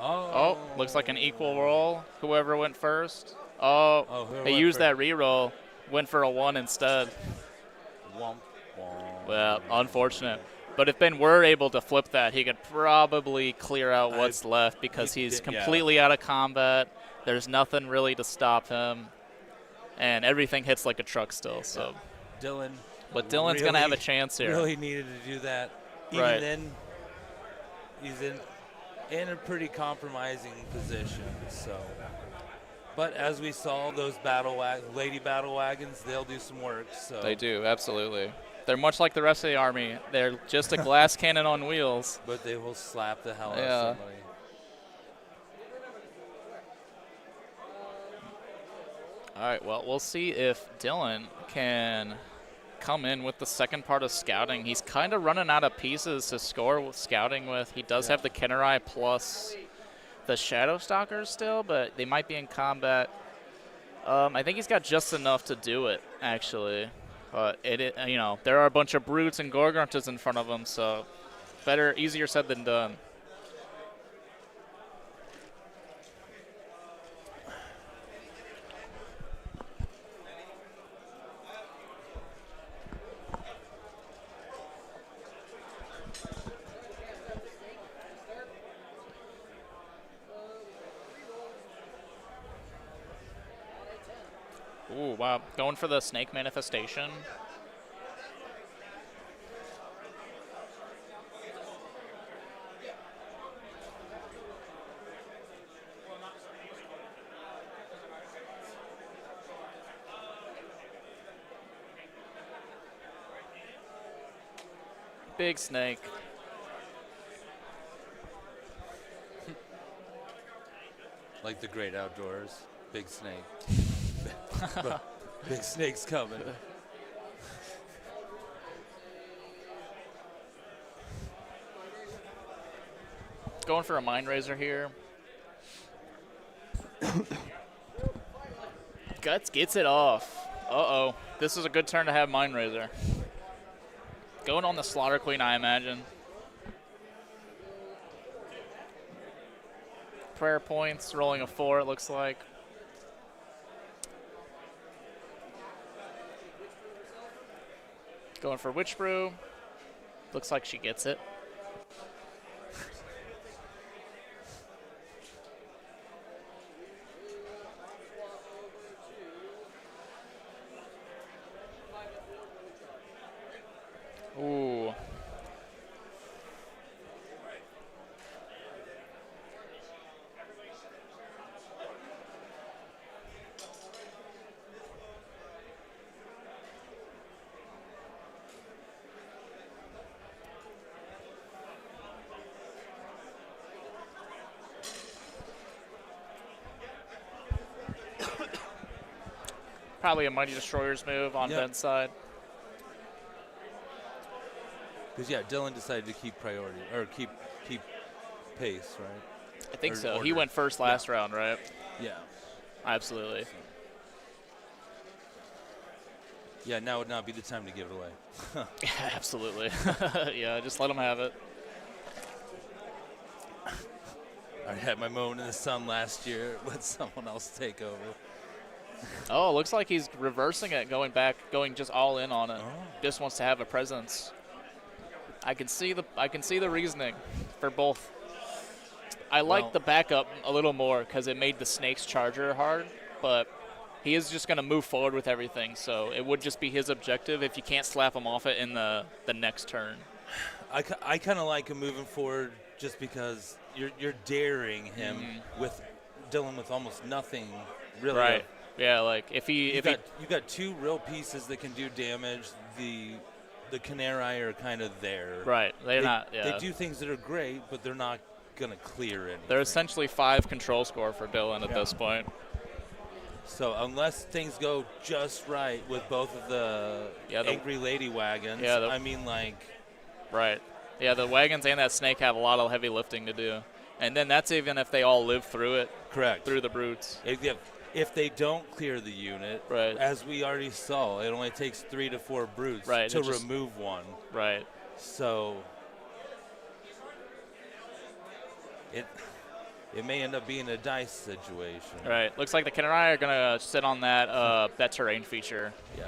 [SPEAKER 6] Oh, looks like an equal roll. Whoever went first. They used that re-roll. Went for a 1 instead. Well, unfortunate. But if Ben were able to flip that, he could probably clear out what's left because he's completely out of combat. There's nothing really to stop him. And everything hits like a truck still. So,
[SPEAKER 7] Dylan.
[SPEAKER 6] But Dylan's
[SPEAKER 7] really,
[SPEAKER 6] going to have a chance here.
[SPEAKER 7] Really needed to do that. Even then, he's in a pretty compromising position. So, but as we saw, those lady battle wagons, they'll do some work. So
[SPEAKER 6] they do, absolutely. They're much like the rest of the army. They're just a glass cannon on wheels.
[SPEAKER 7] But they will slap the hell out of somebody.
[SPEAKER 6] All right, well, we'll see if Dylan can come in with the second part of scouting. He's kind of running out of pieces to score with scouting with. He does have the Kennerai plus the Shadow Stalkers still, but they might be in combat. I think he's got just enough to do it, actually. There are a bunch of brutes and Gorgontas in front of him, so easier said than done. Ooh, wow. Going for the snake manifestation. Big snake.
[SPEAKER 7] Like the great outdoors. Big snake. Big snake's coming.
[SPEAKER 6] Going for a Mind Razor here. Guts gets it off. Uh-oh. This is a good turn to have Mind Razor. Going on the Slaughter Queen, I imagine. Prayer points, rolling a 4, it looks like. Going for Witch Brew. Looks like she gets it. Probably a Mighty Destroyer's move on
[SPEAKER 11] Yep.
[SPEAKER 6] Ben's side.
[SPEAKER 11] Because yeah, Dylan decided to keep priority or keep pace, right?
[SPEAKER 6] I think
[SPEAKER 11] Or
[SPEAKER 6] so. He
[SPEAKER 11] order.
[SPEAKER 6] went first last round, right?
[SPEAKER 11] Yeah.
[SPEAKER 6] Absolutely.
[SPEAKER 11] Yeah, now would not be the time to give it away.
[SPEAKER 6] Absolutely. Yeah, just let him have it.
[SPEAKER 11] I had my moment in the sun last year. Let someone else take over.
[SPEAKER 6] Oh, it looks like he's reversing it, going back, going just all in on it. Just wants to have a presence. I can see the reasoning for both. I like the backup a little more because it made the snake's charger hard, but he is just going to move forward with everything, so it would just be his objective if you can't slap him off it in the next turn.
[SPEAKER 11] I kind of like him moving forward just because you're daring him with Dylan with almost nothing really.
[SPEAKER 6] Right. Yeah, like if
[SPEAKER 11] you got two real pieces that can do damage. The Canary are kind of there.
[SPEAKER 6] Right. They're not. Yeah.
[SPEAKER 11] They do things that are great, but they're not gonna clear anything.
[SPEAKER 6] They're essentially 5 control score for Dylan at this point.
[SPEAKER 11] So unless things go just right with both of the Angry Lady wagons, I mean, like.
[SPEAKER 6] Right. Yeah, the wagons and that snake have a lot of heavy lifting to do. And then that's even if they all live through it.
[SPEAKER 11] Correct.
[SPEAKER 6] Through the brutes.
[SPEAKER 11] If they don't clear the unit,
[SPEAKER 6] right.
[SPEAKER 11] As we already saw, it only takes 3 to 4 brutes to remove one.
[SPEAKER 6] Right.
[SPEAKER 11] So it may end up being a dice situation.
[SPEAKER 6] Right. Looks like the Canary are going to sit on that terrain feature.
[SPEAKER 11] Yeah.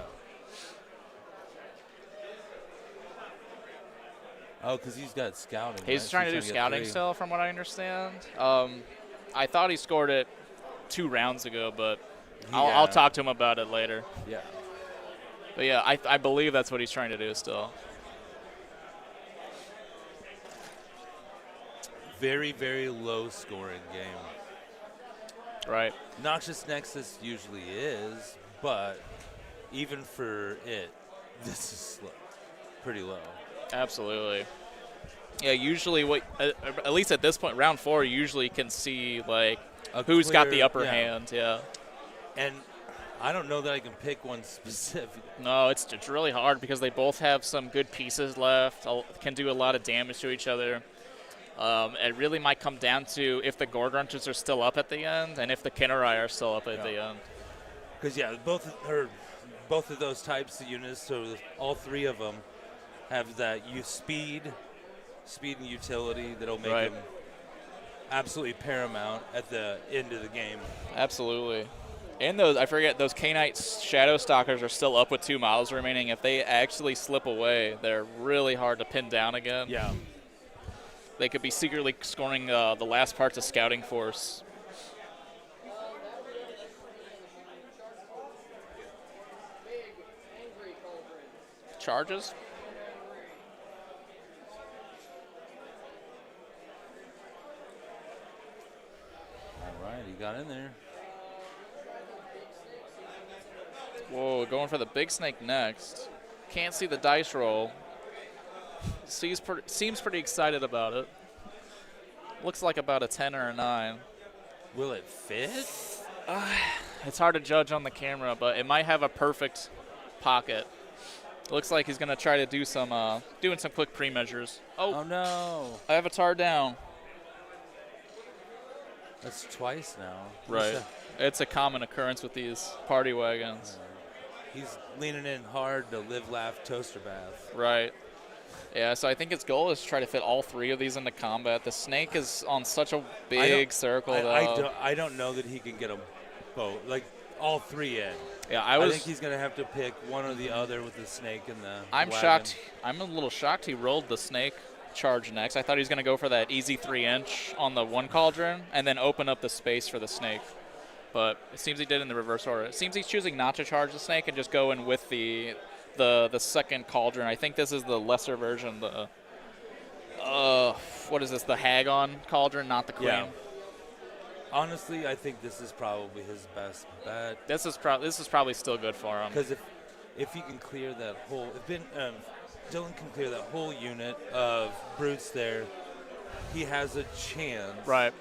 [SPEAKER 11] Oh, because he's got scouting.
[SPEAKER 6] He's
[SPEAKER 11] right?
[SPEAKER 6] trying to do scouting still, from what I understand. I thought he scored it 2 rounds ago, but I'll talk to him about it later.
[SPEAKER 11] Yeah.
[SPEAKER 6] But yeah, I believe that's what he's trying to do still.
[SPEAKER 11] Very, very low scoring game.
[SPEAKER 6] Right.
[SPEAKER 11] Noxious Nexus usually is, but even for it, this is pretty low.
[SPEAKER 6] Absolutely. Yeah, usually at least at this point, round 4, you usually can see like who's got the upper hand. Yeah.
[SPEAKER 11] And I don't know that I can pick one specific.
[SPEAKER 6] No, it's really hard because they both have some good pieces left. Can do a lot of damage to each other. It really might come down to if the Gorg Runters are still up at the end and if the Kinnerai are still up at the end.
[SPEAKER 11] Because both of those types of units, so all 3 of them have that speed and utility that'll make them absolutely paramount at the end of the game.
[SPEAKER 6] Absolutely. And those K-Knight Shadow Stalkers are still up with 2 models remaining. If they actually slip away, they're really hard to pin down again.
[SPEAKER 11] Yeah.
[SPEAKER 6] They could be secretly scoring the last parts of Scouting Force. Charges?
[SPEAKER 11] All right, he got in there.
[SPEAKER 6] Whoa, going for the big snake next. Can't see the dice roll. Seems pretty excited about it. Looks like about a 10 or a 9.
[SPEAKER 11] Will it fit?
[SPEAKER 6] It's hard to judge on the camera, but it might have a perfect pocket. Looks like he's going to try to do doing some quick pre-measures.
[SPEAKER 11] Oh no.
[SPEAKER 6] I have a tar down.
[SPEAKER 11] That's twice now.
[SPEAKER 6] Right. It's a common occurrence with these party wagons.
[SPEAKER 11] He's leaning in hard to live, laugh, toaster bath.
[SPEAKER 6] Right. Yeah, so I think his goal is to try to fit all 3 of these into combat. The snake is on such a big circle, though.
[SPEAKER 11] I don't know that he can get them both, like all 3 in.
[SPEAKER 6] Yeah,
[SPEAKER 11] I think he's going to have to pick one or the other with the snake and the
[SPEAKER 6] I'm
[SPEAKER 11] wagon.
[SPEAKER 6] shocked. I'm a little shocked he rolled the snake charge next. I thought he was going to go for that easy 3-inch on the 1 cauldron and then open up the space for the snake. But it seems he did in the reverse order. It seems he's choosing not to charge the snake and just go in with the second cauldron. I think this is the lesser version. What is this? The Hagon cauldron, not the Queen.
[SPEAKER 11] Yeah. Honestly, I think this is probably his best bet.
[SPEAKER 6] This is probably still good for him.
[SPEAKER 11] Because if he can clear that whole, Dylan can clear that whole unit of brutes there, he has a chance.
[SPEAKER 6] Right.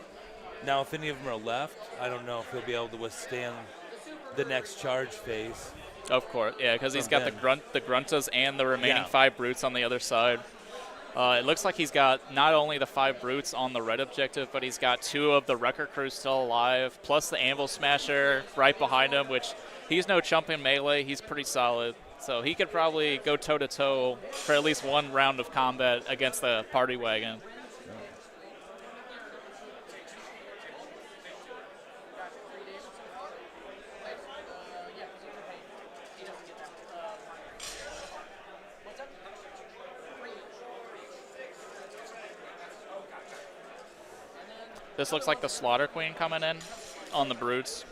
[SPEAKER 11] Now, if any of them are left, I don't know if he'll be able to withstand
[SPEAKER 7] the next charge phase.
[SPEAKER 6] Of course, yeah, because he's got the gruntas and the remaining
[SPEAKER 7] Yeah.
[SPEAKER 6] 5 brutes on the other side. It looks like he's got not only the 5 brutes on the red objective, but he's got 2 of the wrecker crews still alive, plus the anvil smasher right behind him, which he's no chump in melee. He's pretty solid. So he could probably go toe-to-toe for at least one round of combat against the party wagon. This looks like the Slaughter Queen coming in on the brutes.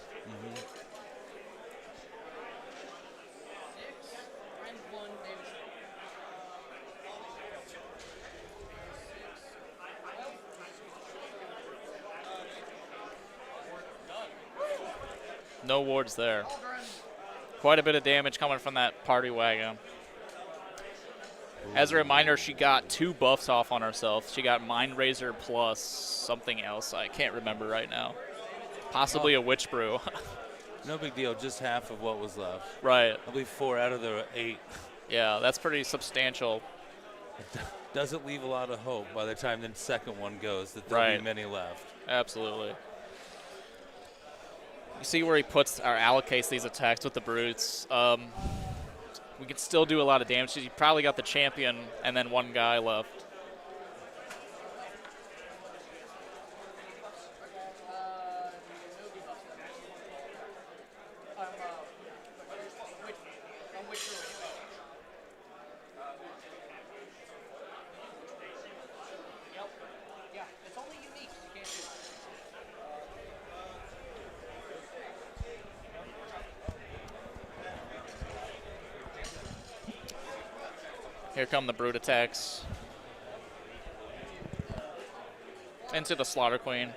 [SPEAKER 6] No wards there. Quite a bit of damage coming from that party wagon. As a reminder, she got 2 buffs off on herself. She got Mind Razor plus something else. I can't remember right now. Possibly a Witch Brew.
[SPEAKER 7] No big deal, just half of what was left.
[SPEAKER 6] Right.
[SPEAKER 7] I believe 4 out of the 8.
[SPEAKER 6] Yeah, that's pretty substantial.
[SPEAKER 7] Doesn't leave a lot of hope by the time the second one goes that there'll be many left.
[SPEAKER 6] Absolutely. You see where he puts or allocates these attacks with the brutes. We can still do a lot of damage. He probably got the champion and then 1 guy left. Here come the brute attacks. Into the Slaughter Queen.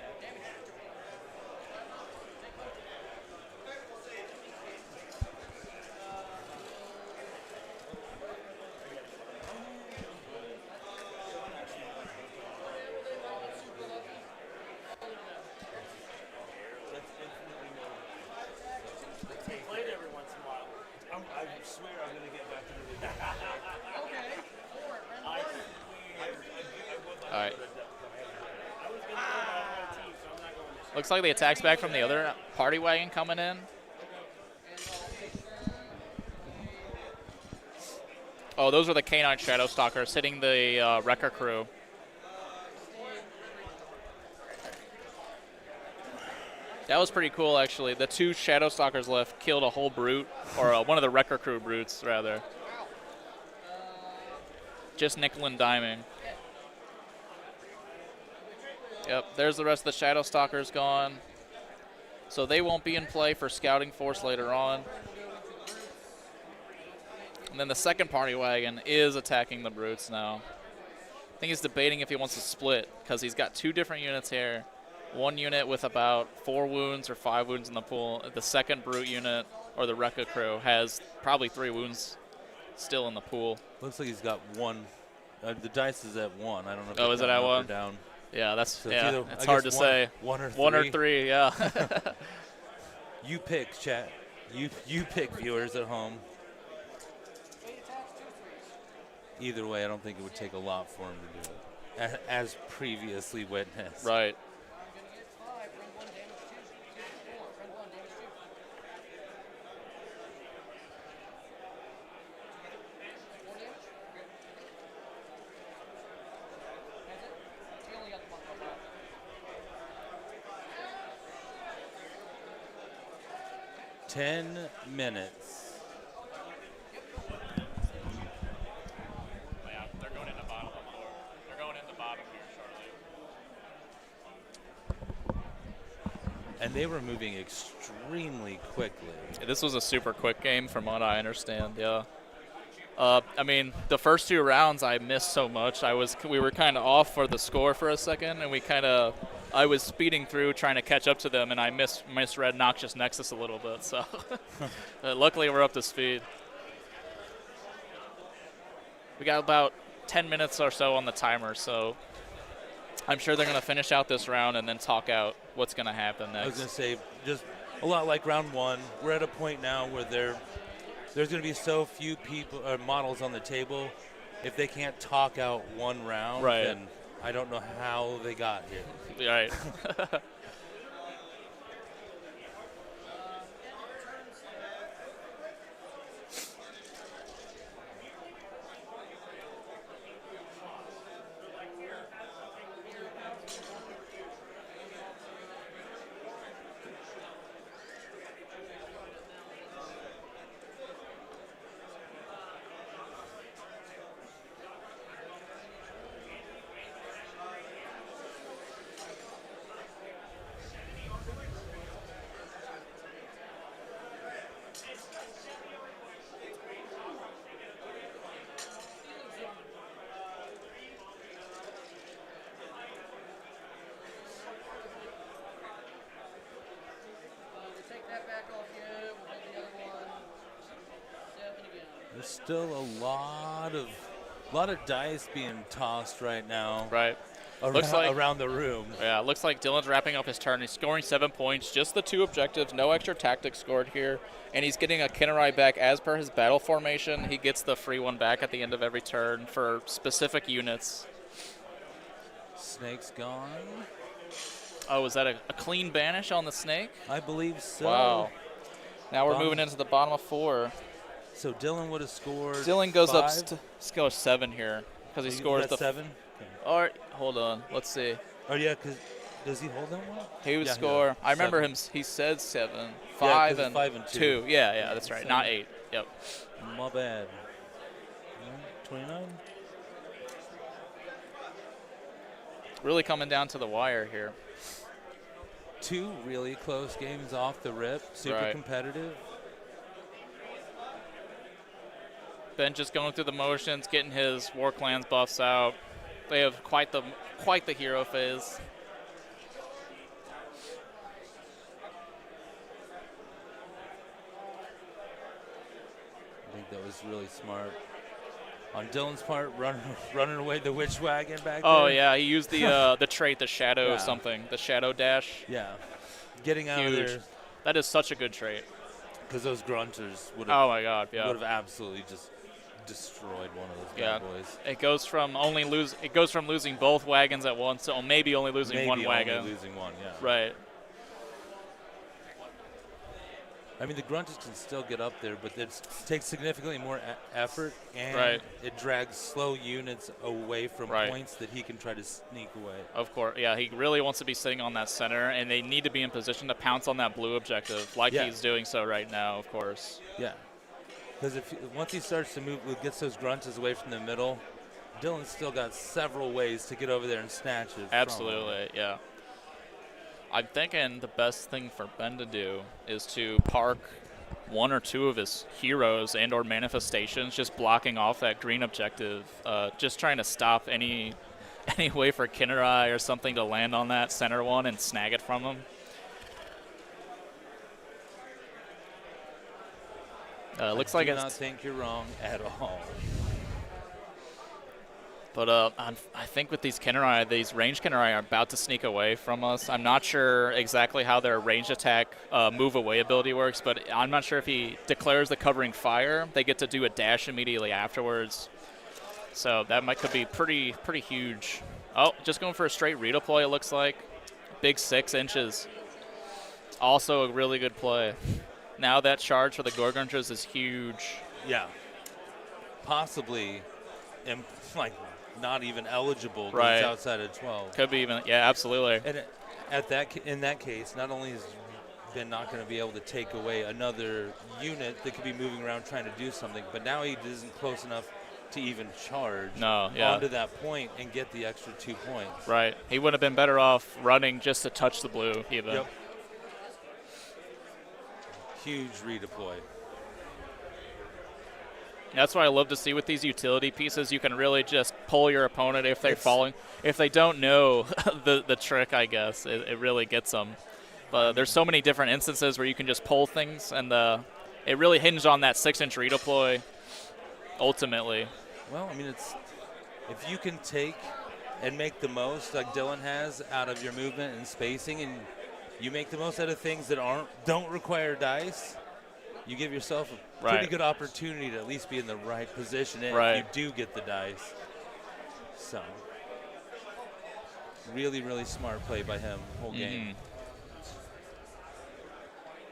[SPEAKER 6] Looks like the attack's back from the other party wagon coming in. Oh, those are the Canine Shadow Stalkers hitting the Wrecker crew. That was pretty cool, actually. The 2 Shadow Stalkers left killed a whole brute, or one of the Wrecker crew brutes, rather. Just nickel and diming. Yep, there's the rest of the Shadow Stalkers gone. So they won't be in play for Scouting Force later on. And then the second party wagon is attacking the brutes now. I think he's debating if he wants to split, because he's got 2 different units here. 1 unit with about 4 wounds or 5 wounds in the pool. The second brute unit, or the Wrecker crew, has probably 3 wounds still in the pool.
[SPEAKER 7] Looks like he's got 1. The dice is at 1. I don't know if
[SPEAKER 6] is it at 1?
[SPEAKER 7] or down.
[SPEAKER 6] Yeah, that's
[SPEAKER 7] So
[SPEAKER 6] it's hard to say.
[SPEAKER 7] 1 or 3.
[SPEAKER 6] 1 or 3, yeah.
[SPEAKER 7] You pick, chat. You pick, viewers at home. Either way, I don't think it would take a lot for him to do it, as previously witnessed.
[SPEAKER 6] Right.
[SPEAKER 7] Ten minutes.
[SPEAKER 6] Yeah, they're going in the bottom of the floor. They're going in the bottom here shortly.
[SPEAKER 7] And they were moving extremely quickly.
[SPEAKER 6] Yeah, this was a super quick game from what I understand, yeah. I mean, the first 2 rounds I missed so much. We were kind of off for the score for a second, and I was speeding through trying to catch up to them, and I misread Noxious Nexus a little bit. So luckily we're up to speed. We got about 10 minutes or so on the timer, so I'm sure they're going to finish out this round and then talk out what's going to happen next.
[SPEAKER 7] I was going to say, just a lot like round one. We're at a point now where there's going to be so few people or models on the table. If they can't talk out one round,
[SPEAKER 6] Right.
[SPEAKER 7] then I don't know how they got here.
[SPEAKER 6] Right.
[SPEAKER 10] Take that back off you. We'll hold the other one. 7 again.
[SPEAKER 7] There's still a lot of dice being tossed right now.
[SPEAKER 6] Right. Looks like
[SPEAKER 7] around the room.
[SPEAKER 6] Yeah, looks like Dylan's wrapping up his turn. He's scoring 7 points, just the 2 objectives, no extra tactics scored here, and he's getting a Kinnerai back as per his battle formation. He gets the free one back at the end of every turn for specific units.
[SPEAKER 7] Snake's gone.
[SPEAKER 6] Oh, is that a clean banish on the snake?
[SPEAKER 7] I believe so.
[SPEAKER 6] Wow. Now we're
[SPEAKER 7] Bottom-
[SPEAKER 6] moving into the bottom of 4.
[SPEAKER 7] So Dylan would have scored.
[SPEAKER 6] Dylan goes
[SPEAKER 7] 5.
[SPEAKER 6] up to scores 7 here because he scores the
[SPEAKER 7] 7.
[SPEAKER 6] All right, hold on. Let's see.
[SPEAKER 7] Oh yeah, because does he hold that one?
[SPEAKER 6] He would
[SPEAKER 7] Yeah,
[SPEAKER 6] score.
[SPEAKER 7] yeah.
[SPEAKER 6] I remember
[SPEAKER 7] 7.
[SPEAKER 6] him. He said 7,
[SPEAKER 7] Yeah,
[SPEAKER 6] 5,
[SPEAKER 7] 'cause
[SPEAKER 6] and
[SPEAKER 7] 5 and 2.
[SPEAKER 6] Yeah, that's right.
[SPEAKER 7] 7.
[SPEAKER 6] Not 8. Yep.
[SPEAKER 7] My bad. 29.
[SPEAKER 6] Really coming down to the wire here.
[SPEAKER 7] 2 really close games off the rip. Super
[SPEAKER 6] Right.
[SPEAKER 7] competitive.
[SPEAKER 6] Ben just going through the motions, getting his War Clans buffs out. They have quite the hero phase.
[SPEAKER 7] I think that was really smart. On Dylan's part, running away the witch wagon back there.
[SPEAKER 6] Oh yeah, he used the trait, the shadow
[SPEAKER 7] Yeah.
[SPEAKER 6] something, the shadow dash.
[SPEAKER 7] Yeah. Getting out
[SPEAKER 6] Huge.
[SPEAKER 7] of there.
[SPEAKER 6] That is such a good trait.
[SPEAKER 7] Because those grunters would
[SPEAKER 6] Oh
[SPEAKER 7] have
[SPEAKER 6] my god, yeah.
[SPEAKER 7] absolutely just destroyed one of those
[SPEAKER 6] Yeah.
[SPEAKER 7] bad boys.
[SPEAKER 6] It goes from losing both wagons at once to maybe only losing
[SPEAKER 7] Maybe
[SPEAKER 6] one
[SPEAKER 7] only
[SPEAKER 6] wagon.
[SPEAKER 7] losing one, yeah.
[SPEAKER 6] Right.
[SPEAKER 7] I mean, the grunters can still get up there, but it takes significantly more effort, and
[SPEAKER 6] Right.
[SPEAKER 7] it drags slow units away from
[SPEAKER 6] Right.
[SPEAKER 7] points that he can try to sneak away.
[SPEAKER 6] Of course, yeah, he really wants to be sitting on that center, and they need to be in position to pounce on that blue objective, like
[SPEAKER 7] Yeah.
[SPEAKER 6] he's doing so right now, of course.
[SPEAKER 7] Yeah. Because once he starts to move, gets those grunters away from the middle, Dylan's still got several ways to get over there and snatch it. from him.
[SPEAKER 6] Absolutely, yeah. I'm thinking the best thing for Ben to do is to park 1 or 2 of his heroes and or manifestations, just blocking off that green objective, just trying to stop any way for Kinnerai or something to land on that center one and snag it from him. Looks like
[SPEAKER 7] I do
[SPEAKER 6] it's.
[SPEAKER 7] not think you're wrong at all.
[SPEAKER 6] But I think with these Kinnerai, these range Kinnerai are about to sneak away from us. I'm not sure exactly how their ranged attack move away ability works, but I'm not sure if he declares the covering fire, they get to do a dash immediately afterwards. So that could be pretty huge. Oh, just going for a straight redeploy, it looks like. Big 6 inches. Also a really good play. Now that charge for the Gorgonjas is huge.
[SPEAKER 7] Yeah. Possibly, not even eligible. 'Cause
[SPEAKER 6] Right.
[SPEAKER 7] It's outside of 12.
[SPEAKER 6] Could be even, yeah, absolutely.
[SPEAKER 7] And in that case, not only is Ben not going to be able to take away another unit that could be moving around trying to do something, but now he isn't close enough to even charge onto that point and get the extra 2 points.
[SPEAKER 6] Right. He would have been better off running just to touch the blue even.
[SPEAKER 7] Yep. Huge redeploy.
[SPEAKER 6] That's what I love to see with these utility pieces. You can really just pull your opponent if they're falling. If they don't know the trick, I guess, it really gets them. But there's so many different instances where you can just pull things, and it really hinged on that 6-inch redeploy ultimately.
[SPEAKER 7] Well, I mean, if you can take and make the most, like Dylan has, out of your movement and spacing, and
[SPEAKER 11] You make the most out of things that don't require dice. You give yourself a
[SPEAKER 6] Right.
[SPEAKER 11] pretty good opportunity to at least be in the right position if
[SPEAKER 6] Right.
[SPEAKER 11] you do get the dice. So, really, really smart play by him whole game.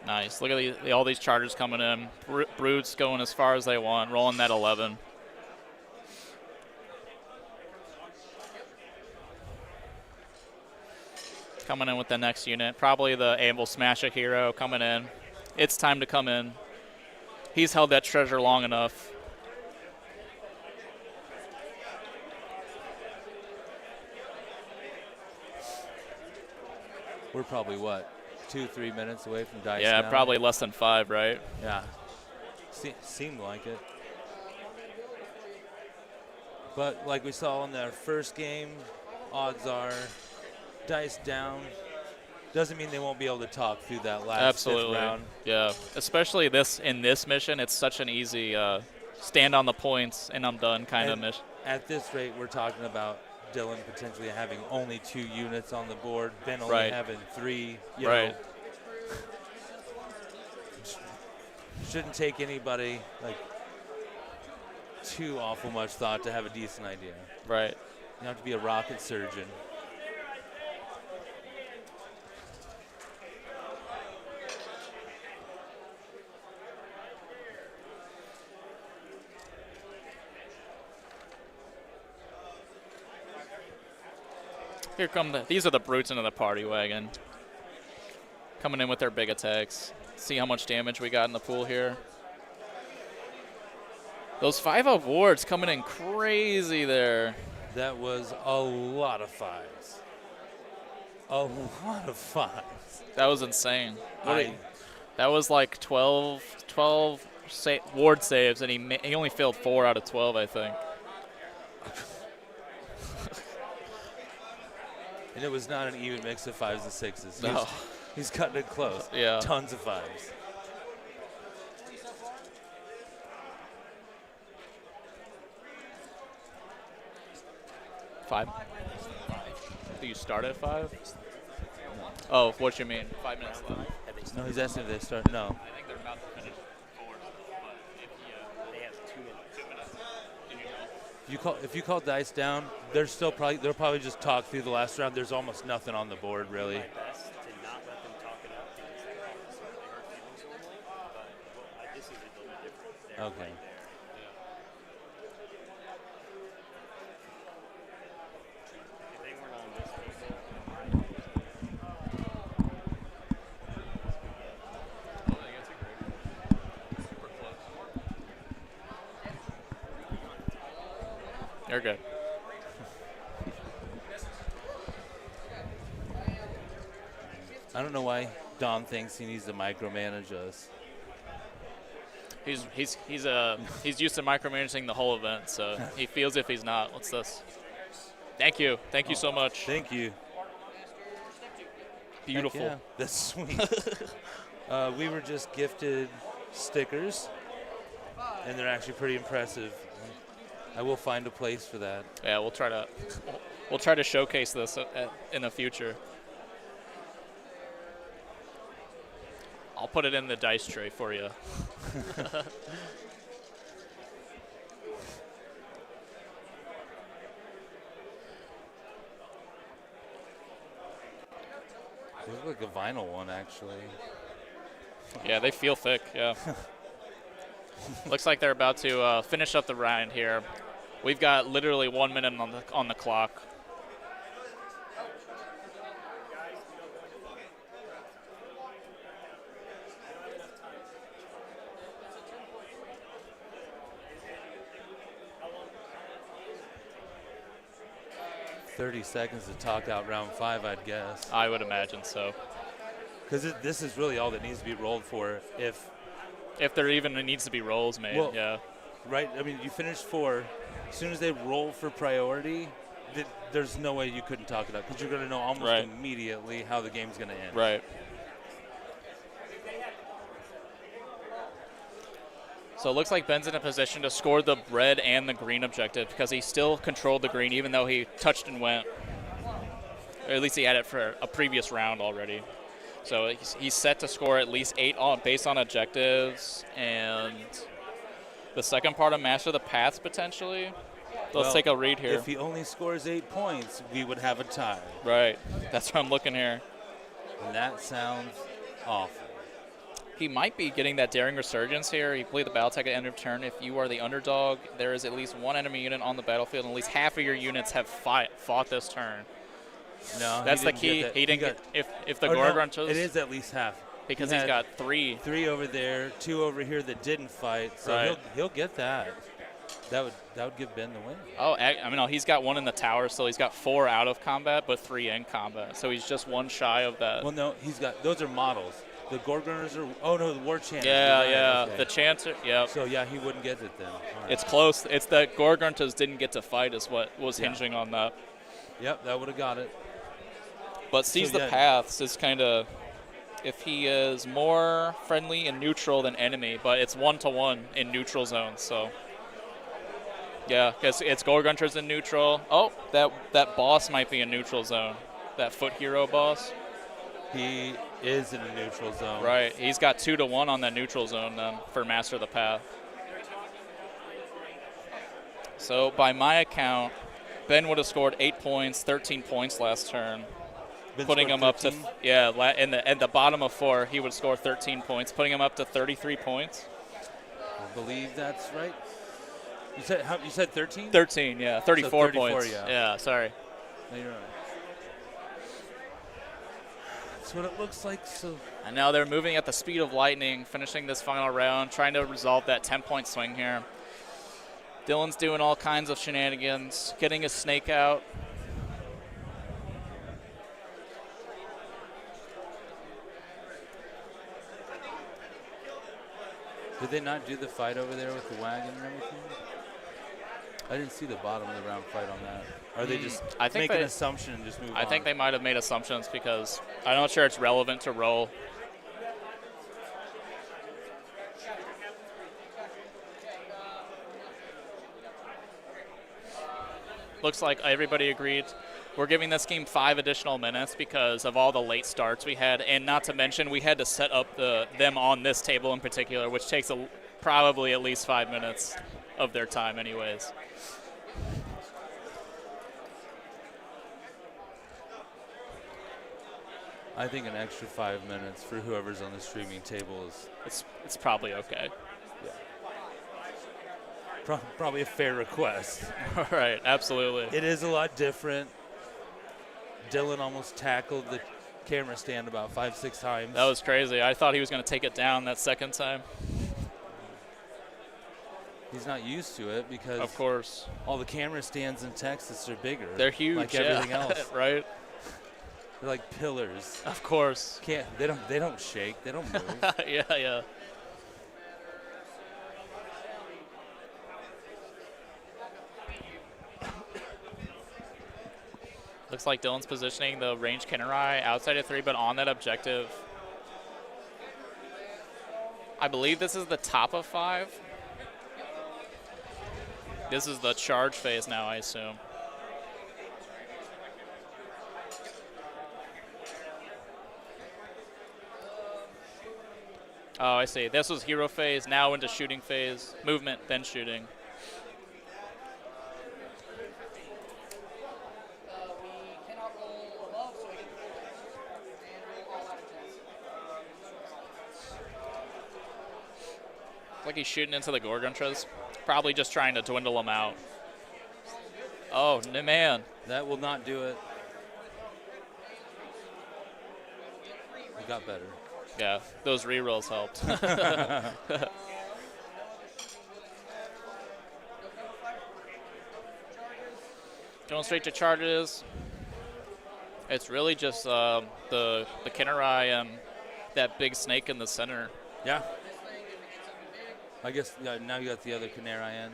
[SPEAKER 6] Nice. Look at all these chargers coming in. Brutes going as far as they want, rolling that 11. Coming in with the next unit. Probably the Anvil Smasher hero coming in. It's time to come in. He's held that treasure long enough.
[SPEAKER 11] We're probably, 2-3 minutes away from dice
[SPEAKER 6] Yeah,
[SPEAKER 11] now?
[SPEAKER 6] probably less than 5, right?
[SPEAKER 11] Yeah. Seemed like it. But like we saw in their first game, odds are dice down. Doesn't mean they won't be able to talk through that last fifth round.
[SPEAKER 6] Yeah, especially in this mission, it's such an easy stand on the points and I'm done kind of mission.
[SPEAKER 11] At this rate, we're talking about Dylan potentially having only 2 units on the board, Ben only
[SPEAKER 6] Right.
[SPEAKER 11] having 3. You
[SPEAKER 6] Right.
[SPEAKER 11] know, shouldn't take anybody too awful much thought to have a decent idea.
[SPEAKER 6] Right.
[SPEAKER 11] You have to be a rocket surgeon.
[SPEAKER 6] Here come these are the brutes into the party wagon. Coming in with their big attacks. See how much damage we got in the pool here. Those 5-0 wards coming in crazy there.
[SPEAKER 11] That was a lot of 5s. A lot of 5s.
[SPEAKER 6] That was insane. That was like 12 ward saves, and he only failed 4 out of 12, I think.
[SPEAKER 11] And it was not an even mix of 5s and 6s.
[SPEAKER 6] No.
[SPEAKER 11] He's cutting it close.
[SPEAKER 6] Yeah.
[SPEAKER 11] Tons of 5s.
[SPEAKER 6] Five? Do you start at 5? Oh, what you mean? 5 minutes left.
[SPEAKER 11] No, he's asking if they start. No.
[SPEAKER 6] I think they're about to finish 4, but if they have 2 minutes.
[SPEAKER 11] If you call dice down, they'll probably just talk through the last round. There's almost nothing on the board really.
[SPEAKER 5] Best to not let them talk it up because that causes some really hurt feelings normally. But this is a little bit different. They're
[SPEAKER 11] Okay.
[SPEAKER 5] right there. If they weren't on this table,
[SPEAKER 6] You're good.
[SPEAKER 11] I don't know why Don thinks he needs to micromanage us.
[SPEAKER 6] He's used to micromanaging the whole event, so he feels if he's not. What's this? Thank you so much.
[SPEAKER 11] Thank you.
[SPEAKER 6] Beautiful.
[SPEAKER 11] Heck yeah. That's sweet. We were just gifted stickers, and they're actually pretty impressive. I will find a place for that.
[SPEAKER 6] Yeah, we'll try to showcase this in the future. I'll put it in the dice tray for you.
[SPEAKER 11] They look like a vinyl one, actually.
[SPEAKER 6] Yeah, they feel thick, yeah. Looks like they're about to finish up the round here. We've got literally 1 minute on the clock.
[SPEAKER 11] "30 seconds to talk out round 5, I'd guess.
[SPEAKER 6] I would imagine so.
[SPEAKER 11] Because this is really all that needs to be rolled for. If
[SPEAKER 6] there even needs to be rolls made,
[SPEAKER 11] Well,
[SPEAKER 6] yeah.
[SPEAKER 11] Right? I mean, you finish 4. As soon as they roll for priority, there's no way you couldn't talk it up because you're going to know almost immediately how the game's going to end.
[SPEAKER 6] Right. So it looks like Ben's in a position to score the red and the green objective because he still controlled the green even though he touched and went. Or at least he had it for a previous round already. So he's set to score at least 8 based on objectives, and the second part of Master the Paths potentially. Let's take a read here.
[SPEAKER 11] If he only scores 8 points, we would have a tie.
[SPEAKER 6] Right. That's what I'm looking here.
[SPEAKER 11] And that sounds awful.
[SPEAKER 6] He might be getting that Daring Resurgence here. He played the battle tech at end of turn. If you are the underdog, there is at least one enemy unit on the battlefield, and at least half of your units have fought this turn.
[SPEAKER 11] No,
[SPEAKER 6] that's the key. He didn't get if the Gorgon chose.
[SPEAKER 11] It is at least half
[SPEAKER 6] because he's got 3.
[SPEAKER 11] 3 over there, 2 over here that didn't fight. So
[SPEAKER 6] right.
[SPEAKER 11] he'll get that. That would give Ben the win.
[SPEAKER 6] Oh, I mean, no, he's got 1 in the tower, so he's got 4 out of combat, but 3 in combat. So he's just 1 shy of that.
[SPEAKER 11] Well, no, he's got those are models. The Gorgoners are. Oh no, the War Chant.
[SPEAKER 6] Yeah,
[SPEAKER 11] right.
[SPEAKER 6] yeah.
[SPEAKER 11] Okay.
[SPEAKER 6] The Chancer. Yeah.
[SPEAKER 11] So yeah, he wouldn't get it then. Right.
[SPEAKER 6] It's close. It's that Gorgontas didn't get to fight is what was hinging on that.
[SPEAKER 11] Yep, that would have got it.
[SPEAKER 6] But sees the paths is kind of, if he is more friendly and neutral than enemy, but it's 1-to-1 in neutral zones. So yeah, because it's Gorgunters in neutral. Oh, that boss might be in neutral zone. That foot hero boss.
[SPEAKER 11] He is in a neutral zone.
[SPEAKER 6] Right. He's got 2-to-1 on that neutral zone then for Master of the Path. So by my account, Ben would have scored 8 points, 13 points last turn.
[SPEAKER 11] Ben
[SPEAKER 6] putting him up to
[SPEAKER 11] in
[SPEAKER 6] the bottom of 4, he would score 13 points, putting him up to 33 points.
[SPEAKER 11] I believe that's right. You said 13?
[SPEAKER 6] 13, yeah, 34,
[SPEAKER 11] so 34
[SPEAKER 6] points. Yeah, sorry.
[SPEAKER 11] No, you're right. That's what it looks like. So.
[SPEAKER 6] And now they're moving at the speed of lightning, finishing this final round, trying to resolve that 10-point swing here. Dylan's doing all kinds of shenanigans, getting his snake out.
[SPEAKER 11] Did they not do the fight over there with the wagon and everything? I didn't see the bottom of the round fight on that. Are they just make an assumption and just move on?
[SPEAKER 6] I think they might have made assumptions because I'm not sure it's relevant to roll. Looks like everybody agreed. We're giving this game 5 additional minutes because of all the late starts we had, and not to mention we had to set up them on this table in particular, which takes probably at least 5 minutes of their time anyways.
[SPEAKER 11] I think an extra 5 minutes for whoever's on the streaming table is
[SPEAKER 6] it's probably okay.
[SPEAKER 11] Yeah. Probably a fair request.
[SPEAKER 6] All right, absolutely.
[SPEAKER 11] It is a lot different. Dylan almost tackled the camera stand about 5-6 times.
[SPEAKER 6] That was crazy. I thought he was going to take it down that second time.
[SPEAKER 11] He's not used to it because
[SPEAKER 6] of course
[SPEAKER 11] all the camera stands in Texas are bigger.
[SPEAKER 6] They're huge,
[SPEAKER 11] like everything else,
[SPEAKER 6] right?
[SPEAKER 11] They're like pillars.
[SPEAKER 6] Of course.
[SPEAKER 11] They don't shake. They don't move.
[SPEAKER 6] Yeah. Looks like Dylan's positioning the range Kennerai outside of 3, but on that objective. I believe this is the top of 5. This is the charge phase now, I assume. Oh, I see. This was hero phase, now into shooting phase. Movement, then shooting. Like he's shooting into the Gorguntras. Probably just trying to dwindle them out. Oh, man.
[SPEAKER 11] That will not do it. It got better.
[SPEAKER 6] Yeah, those rerolls helped. Going straight to charges. It's really just the Kennerai and that big snake in the center.
[SPEAKER 11] Yeah. I guess now you got the other Kennerai in.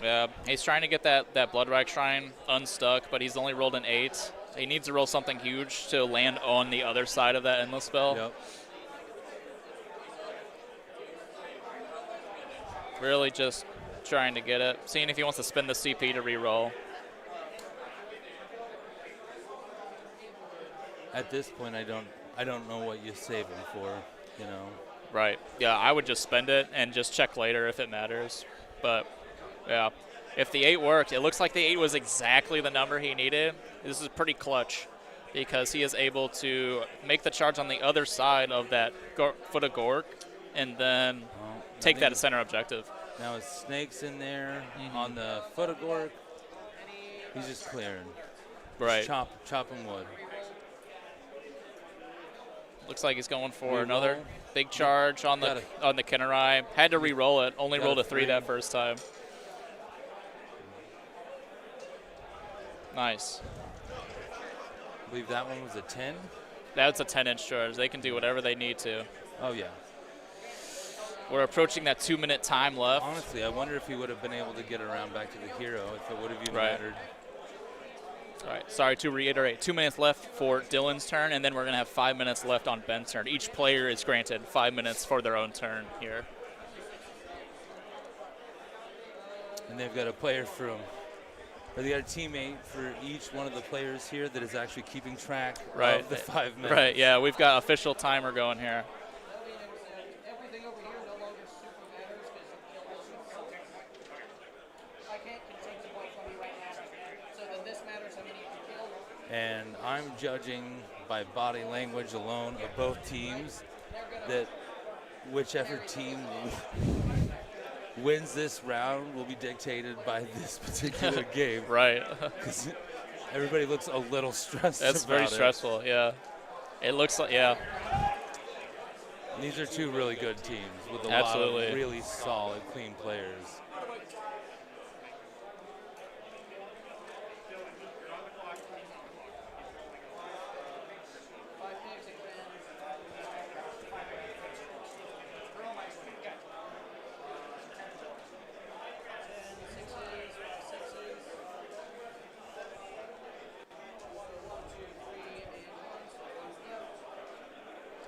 [SPEAKER 6] Yeah, he's trying to get that Bloodreich Shrine unstuck, but he's only rolled an 8. He needs to roll something huge to land on the other side of that Endless spell.
[SPEAKER 11] Yep.
[SPEAKER 6] Really just trying to get it. Seeing if he wants to spend the CP to reroll.
[SPEAKER 11] At this point, I don't
[SPEAKER 7] I don't know what you save them for, you know.
[SPEAKER 6] Right. Yeah, I would just spend it and just check later if it matters. But, yeah, if the 8 worked, it looks like the 8 was exactly the number he needed. This is pretty clutch because he is able to make the charge on the other side of that foot of Gork and then take that as center objective.
[SPEAKER 7] Now his snake's in there on the foot of Gork. He's just clearing.
[SPEAKER 6] Right.
[SPEAKER 7] Just chopping wood.
[SPEAKER 6] Looks like he's going for
[SPEAKER 7] Re-roll.
[SPEAKER 6] another big charge on the Kinnerai. Had to re-roll it. Only
[SPEAKER 7] Got
[SPEAKER 6] rolled
[SPEAKER 7] a
[SPEAKER 6] a 3 that first time. Nice.
[SPEAKER 7] I believe that one was a 10.
[SPEAKER 6] That's a 10-inch charge. They can do whatever they need to.
[SPEAKER 7] Oh, yeah.
[SPEAKER 6] We're approaching that 2-minute time left.
[SPEAKER 7] Honestly, I wonder if he would have been able to get around back to the hero if it would have even
[SPEAKER 6] Right.
[SPEAKER 7] mattered.
[SPEAKER 6] All right, sorry to reiterate, 2 minutes left for Dylan's turn, and then we're going to have 5 minutes left on Ben's turn. Each player is granted 5 minutes for their own turn here.
[SPEAKER 7] And they've got a player or they got a teammate for each one of the players here that is actually keeping track of the 5 minutes.
[SPEAKER 6] Right, yeah, we've got official timer going here.
[SPEAKER 10] Everything over here no longer super matters I can't take the point from you right now. So then this matters how many you killed.
[SPEAKER 7] And I'm judging by body language alone of both teams that whichever team wins this round will be dictated by this particular game.
[SPEAKER 6] Right.
[SPEAKER 7] Because everybody looks a little stressed.
[SPEAKER 6] That's
[SPEAKER 7] about
[SPEAKER 6] very
[SPEAKER 7] it.
[SPEAKER 6] stressful, yeah. It looks like, yeah.
[SPEAKER 7] And these are two really good teams with a
[SPEAKER 6] Absolutely.
[SPEAKER 7] lot of really solid, clean players.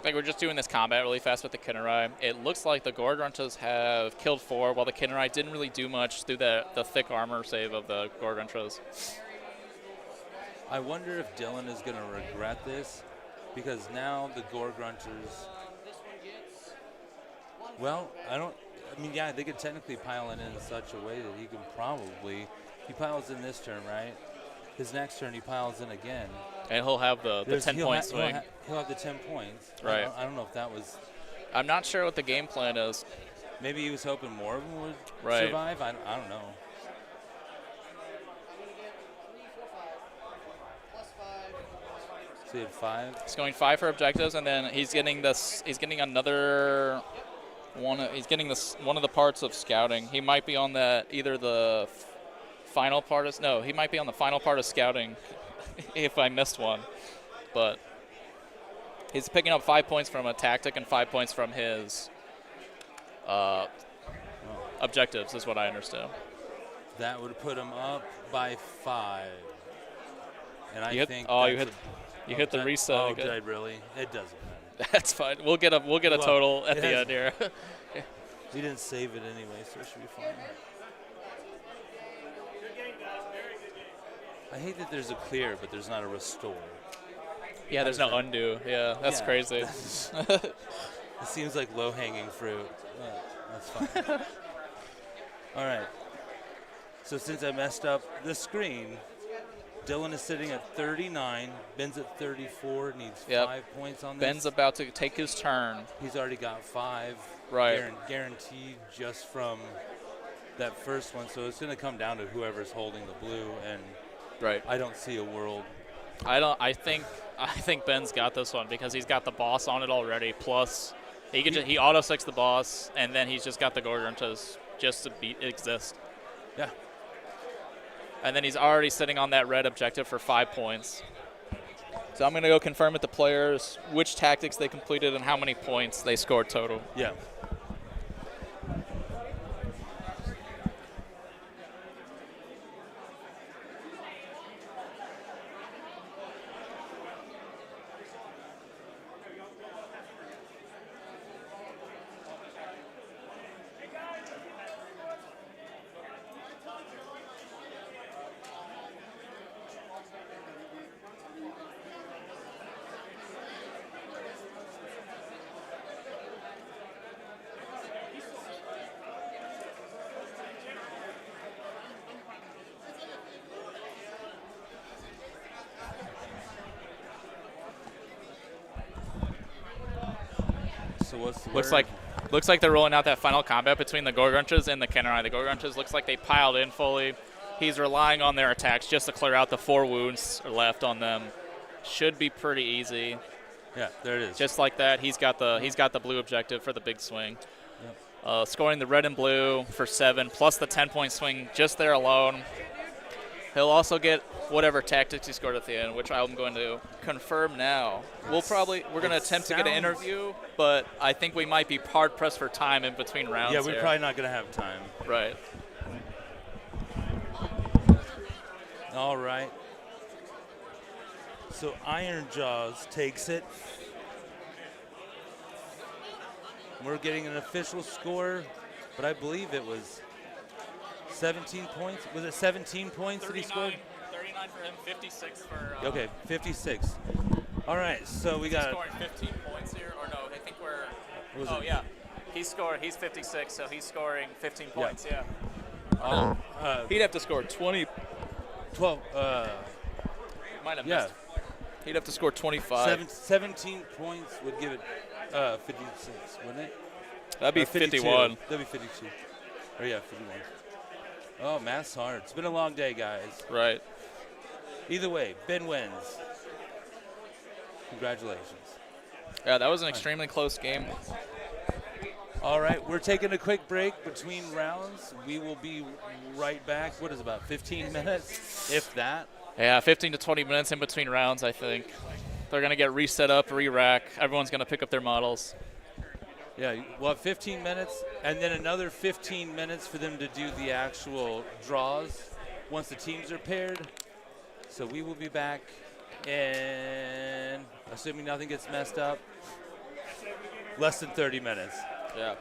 [SPEAKER 6] Like we're just doing this combat really fast with the Kinnerai. It looks like the Gorgonchas have killed 4, while the Kinnerai didn't really do much through the thick armor save of the Gorgonchas.
[SPEAKER 7] I wonder if Dylan is going to regret this, because now the Gorgonchas. Well, yeah, they could technically pile it in such a way that he can probably. He piles in this turn, right? His next turn he piles in again.
[SPEAKER 6] And he'll have the 10-point swing.
[SPEAKER 7] He'll have the 10 points.
[SPEAKER 6] Right.
[SPEAKER 7] I don't know if that was.
[SPEAKER 6] I'm not sure what the game plan is.
[SPEAKER 7] Maybe he was hoping more of them would
[SPEAKER 6] Right.
[SPEAKER 7] survive. I don't know. So he had 5.
[SPEAKER 6] He's going 5 for objectives, and then he's getting this. He's getting another one. He's getting this one of the parts of scouting. He might be on that either the final part of he might be on the final part of scouting. If I missed one, but he's picking up 5 points from a tactic and 5 points from his objectives, is what I understand.
[SPEAKER 7] That would put him up by 5. And
[SPEAKER 6] You hit the reset.
[SPEAKER 7] Oh,
[SPEAKER 6] again.
[SPEAKER 7] did I really? It doesn't matter.
[SPEAKER 6] That's fine. We'll get a total at the end here.
[SPEAKER 7] We didn't save it anyway, so it should be fine. I hate that there's a clear, but there's not a restore.
[SPEAKER 6] Yeah, there's no undo. Yeah, that's crazy.
[SPEAKER 7] It seems like low-hanging fruit. That's fine. All right. So since I messed up the screen, Dylan is sitting at 39. Ben's at 34. Needs 5 points on this.
[SPEAKER 6] Ben's about to take his turn.
[SPEAKER 7] He's already got 5.
[SPEAKER 6] Right.
[SPEAKER 7] Guaranteed just from that first one. So it's going to come down to whoever's holding the blue, and
[SPEAKER 6] right.
[SPEAKER 7] I don't see a world.
[SPEAKER 6] I think Ben's got this one because he's got the boss on it already. Plus, he auto six the boss, and then he's just got the Gorgonchas just to exist.
[SPEAKER 7] Yeah.
[SPEAKER 6] And then he's already sitting on that red objective for 5 points. So I'm going to go confirm with the players which tactics they completed and how many points they scored total.
[SPEAKER 7] Yeah. So what's the
[SPEAKER 6] Looks
[SPEAKER 7] word?
[SPEAKER 6] like they're rolling out that final combat between the Gorgunches and the Kennerai. The Gorgunches looks like they piled in fully. He's relying on their attacks just to clear out the 4 wounds left on them. Should be pretty easy.
[SPEAKER 7] Yeah, there it is.
[SPEAKER 6] Just like that, he's got the blue objective for the big swing. Scoring the red and blue for 7 plus the 10-point swing just there alone. He'll also get whatever tactics he scored at the end, which I'm going to confirm now. We're going to attempt to get an interview, but I think we might be hard pressed for time in between rounds.
[SPEAKER 7] Yeah, we're
[SPEAKER 6] here.
[SPEAKER 7] probably not going to have time.
[SPEAKER 6] Right.
[SPEAKER 7] All right. So Iron Jaws takes it. We're getting an official score, but I believe it was 17 points. Was it 17 points that he scored?
[SPEAKER 6] 39 for him, 56 for...
[SPEAKER 7] Okay, 56. All right, so we got...
[SPEAKER 6] scoring 15 points here, or no, I think we're...
[SPEAKER 7] Was
[SPEAKER 6] oh,
[SPEAKER 7] it?
[SPEAKER 6] yeah. He's 56, so he's scoring 15 points, yeah. He'd have to score 20...
[SPEAKER 7] 12,
[SPEAKER 6] Might have
[SPEAKER 7] yeah.
[SPEAKER 6] missed. He'd have to score 25.
[SPEAKER 7] 17 points would give it 56, wouldn't it?
[SPEAKER 6] That'd be
[SPEAKER 7] 52.
[SPEAKER 6] 51.
[SPEAKER 7] That'd be 52. Oh, yeah, 51. Oh, math's hard. It's been a long day, guys.
[SPEAKER 6] Right.
[SPEAKER 7] Either way, Ben wins. Congratulations.
[SPEAKER 6] Yeah, that was an extremely close game.
[SPEAKER 7] All right, we're taking a quick break between rounds. We will be right back. What is it, about 15 minutes, if that?
[SPEAKER 6] Yeah, 15 to 20 minutes in between rounds, I think. They're going to get reset up, re-rack. Everyone's going to pick up their models.
[SPEAKER 7] Yeah, we'll have 15 minutes, and then another 15 minutes for them to do the actual draws once the teams are paired. So we will be back in, assuming nothing gets messed up, less than 30 minutes.
[SPEAKER 6] Yeah.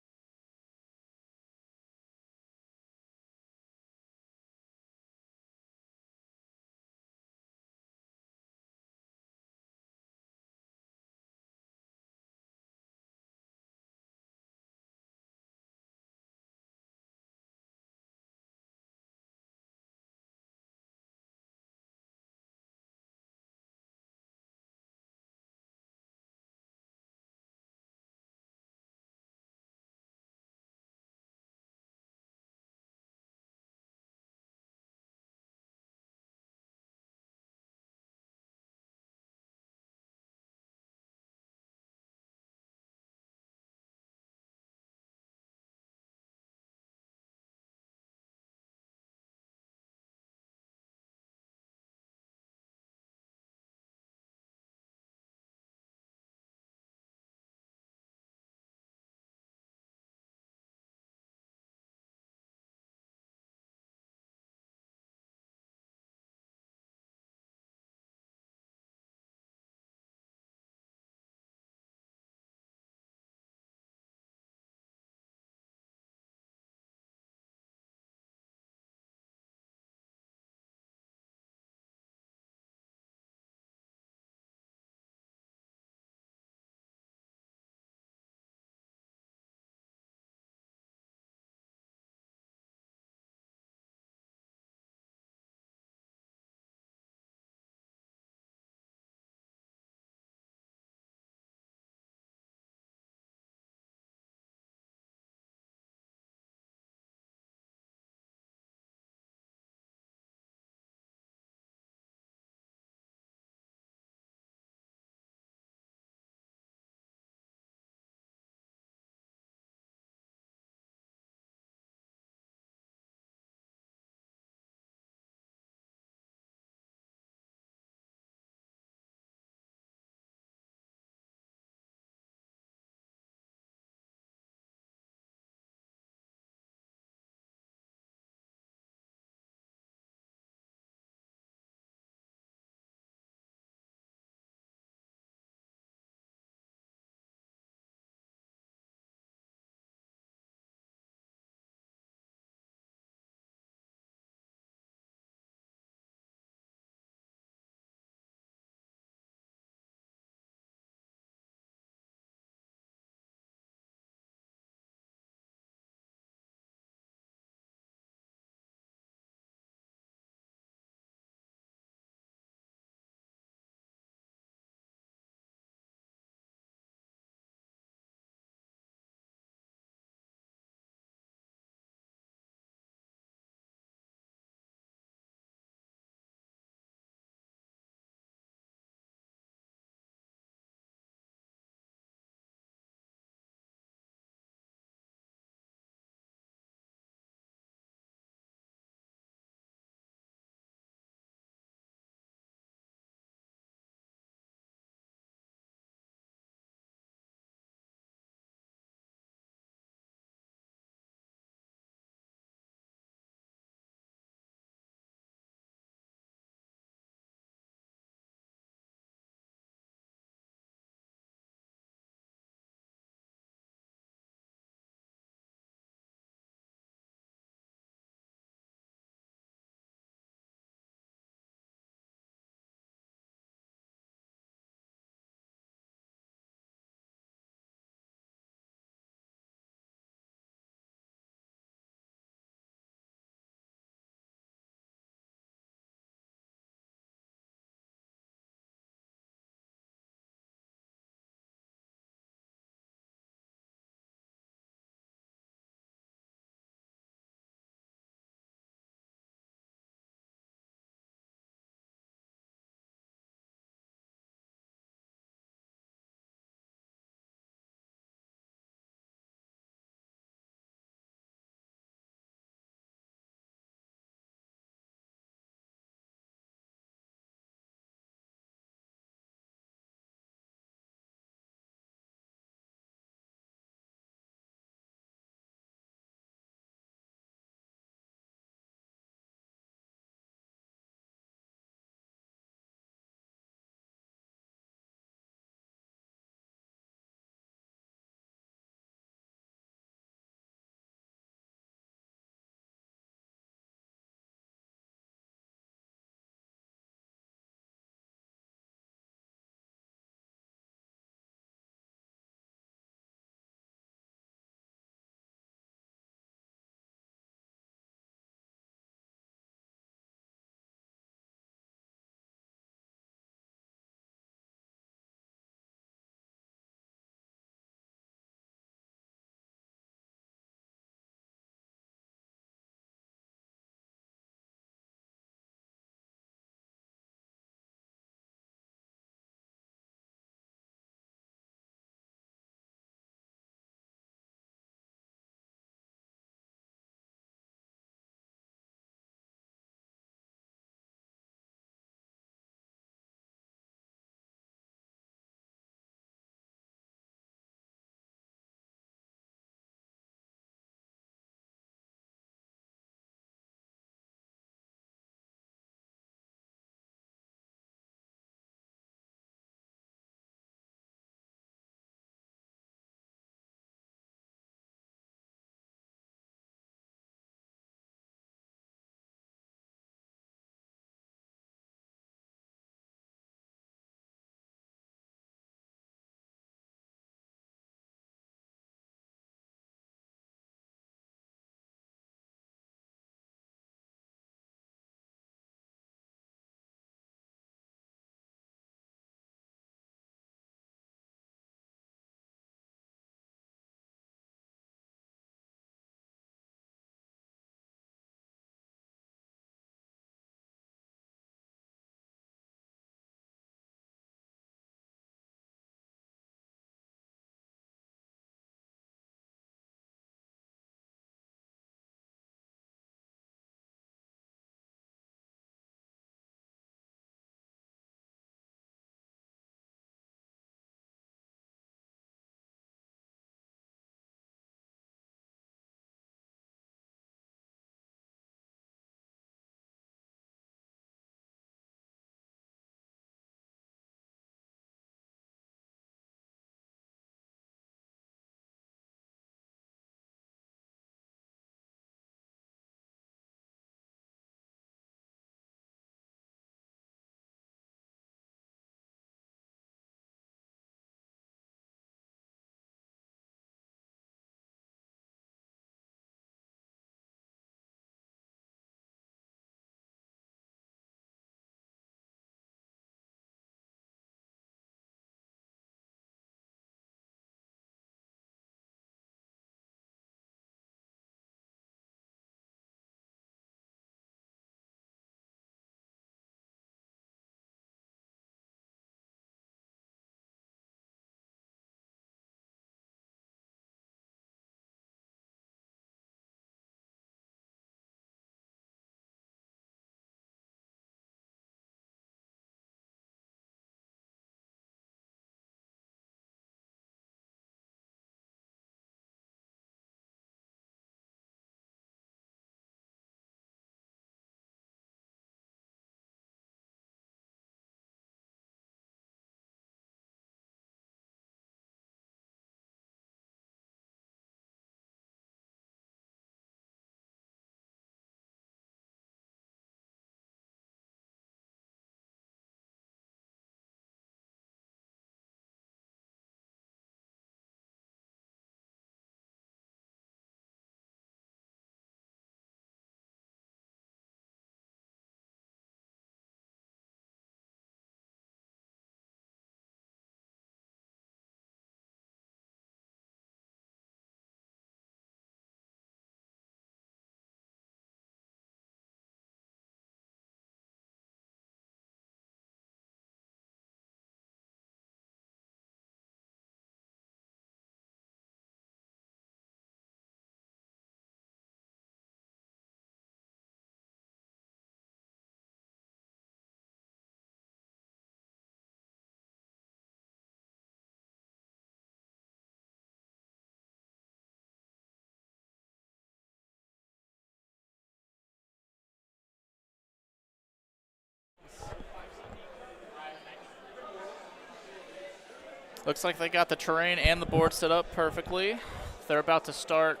[SPEAKER 6] Looks like they got the terrain and the board set up perfectly. They're about to start.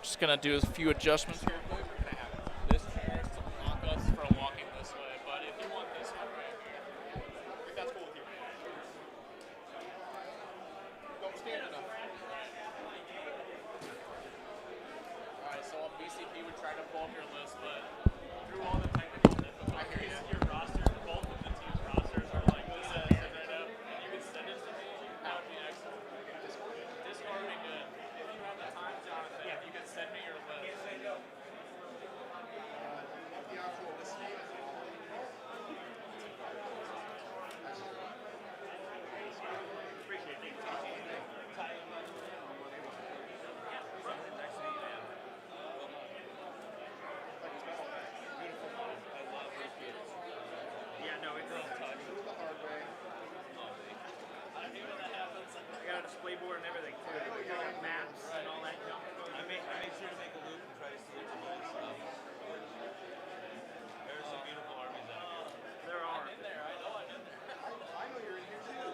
[SPEAKER 6] Just gonna do a few adjustments here. This chair is to block us from walking this way, but if you want this one right here, if that's cool with you. Don't stand enough. All right, so on BCP we tried to pull up your list, but through all the technical difficulties, your roster, both of the team's rosters are like this right now. You can send it to me. That would be excellent. Discord would be good. If you have the time, Jonathan, you can send me your list.
[SPEAKER 3] Yeah, no, it's the hard way. I got a display board and everything too. I got maps and all that junk.
[SPEAKER 11] I made sure to make a loop and try to see it from all stuff. There are some beautiful armies out here.
[SPEAKER 3] There are.
[SPEAKER 11] I'm in there. I know I'm in there. I know you're in here too.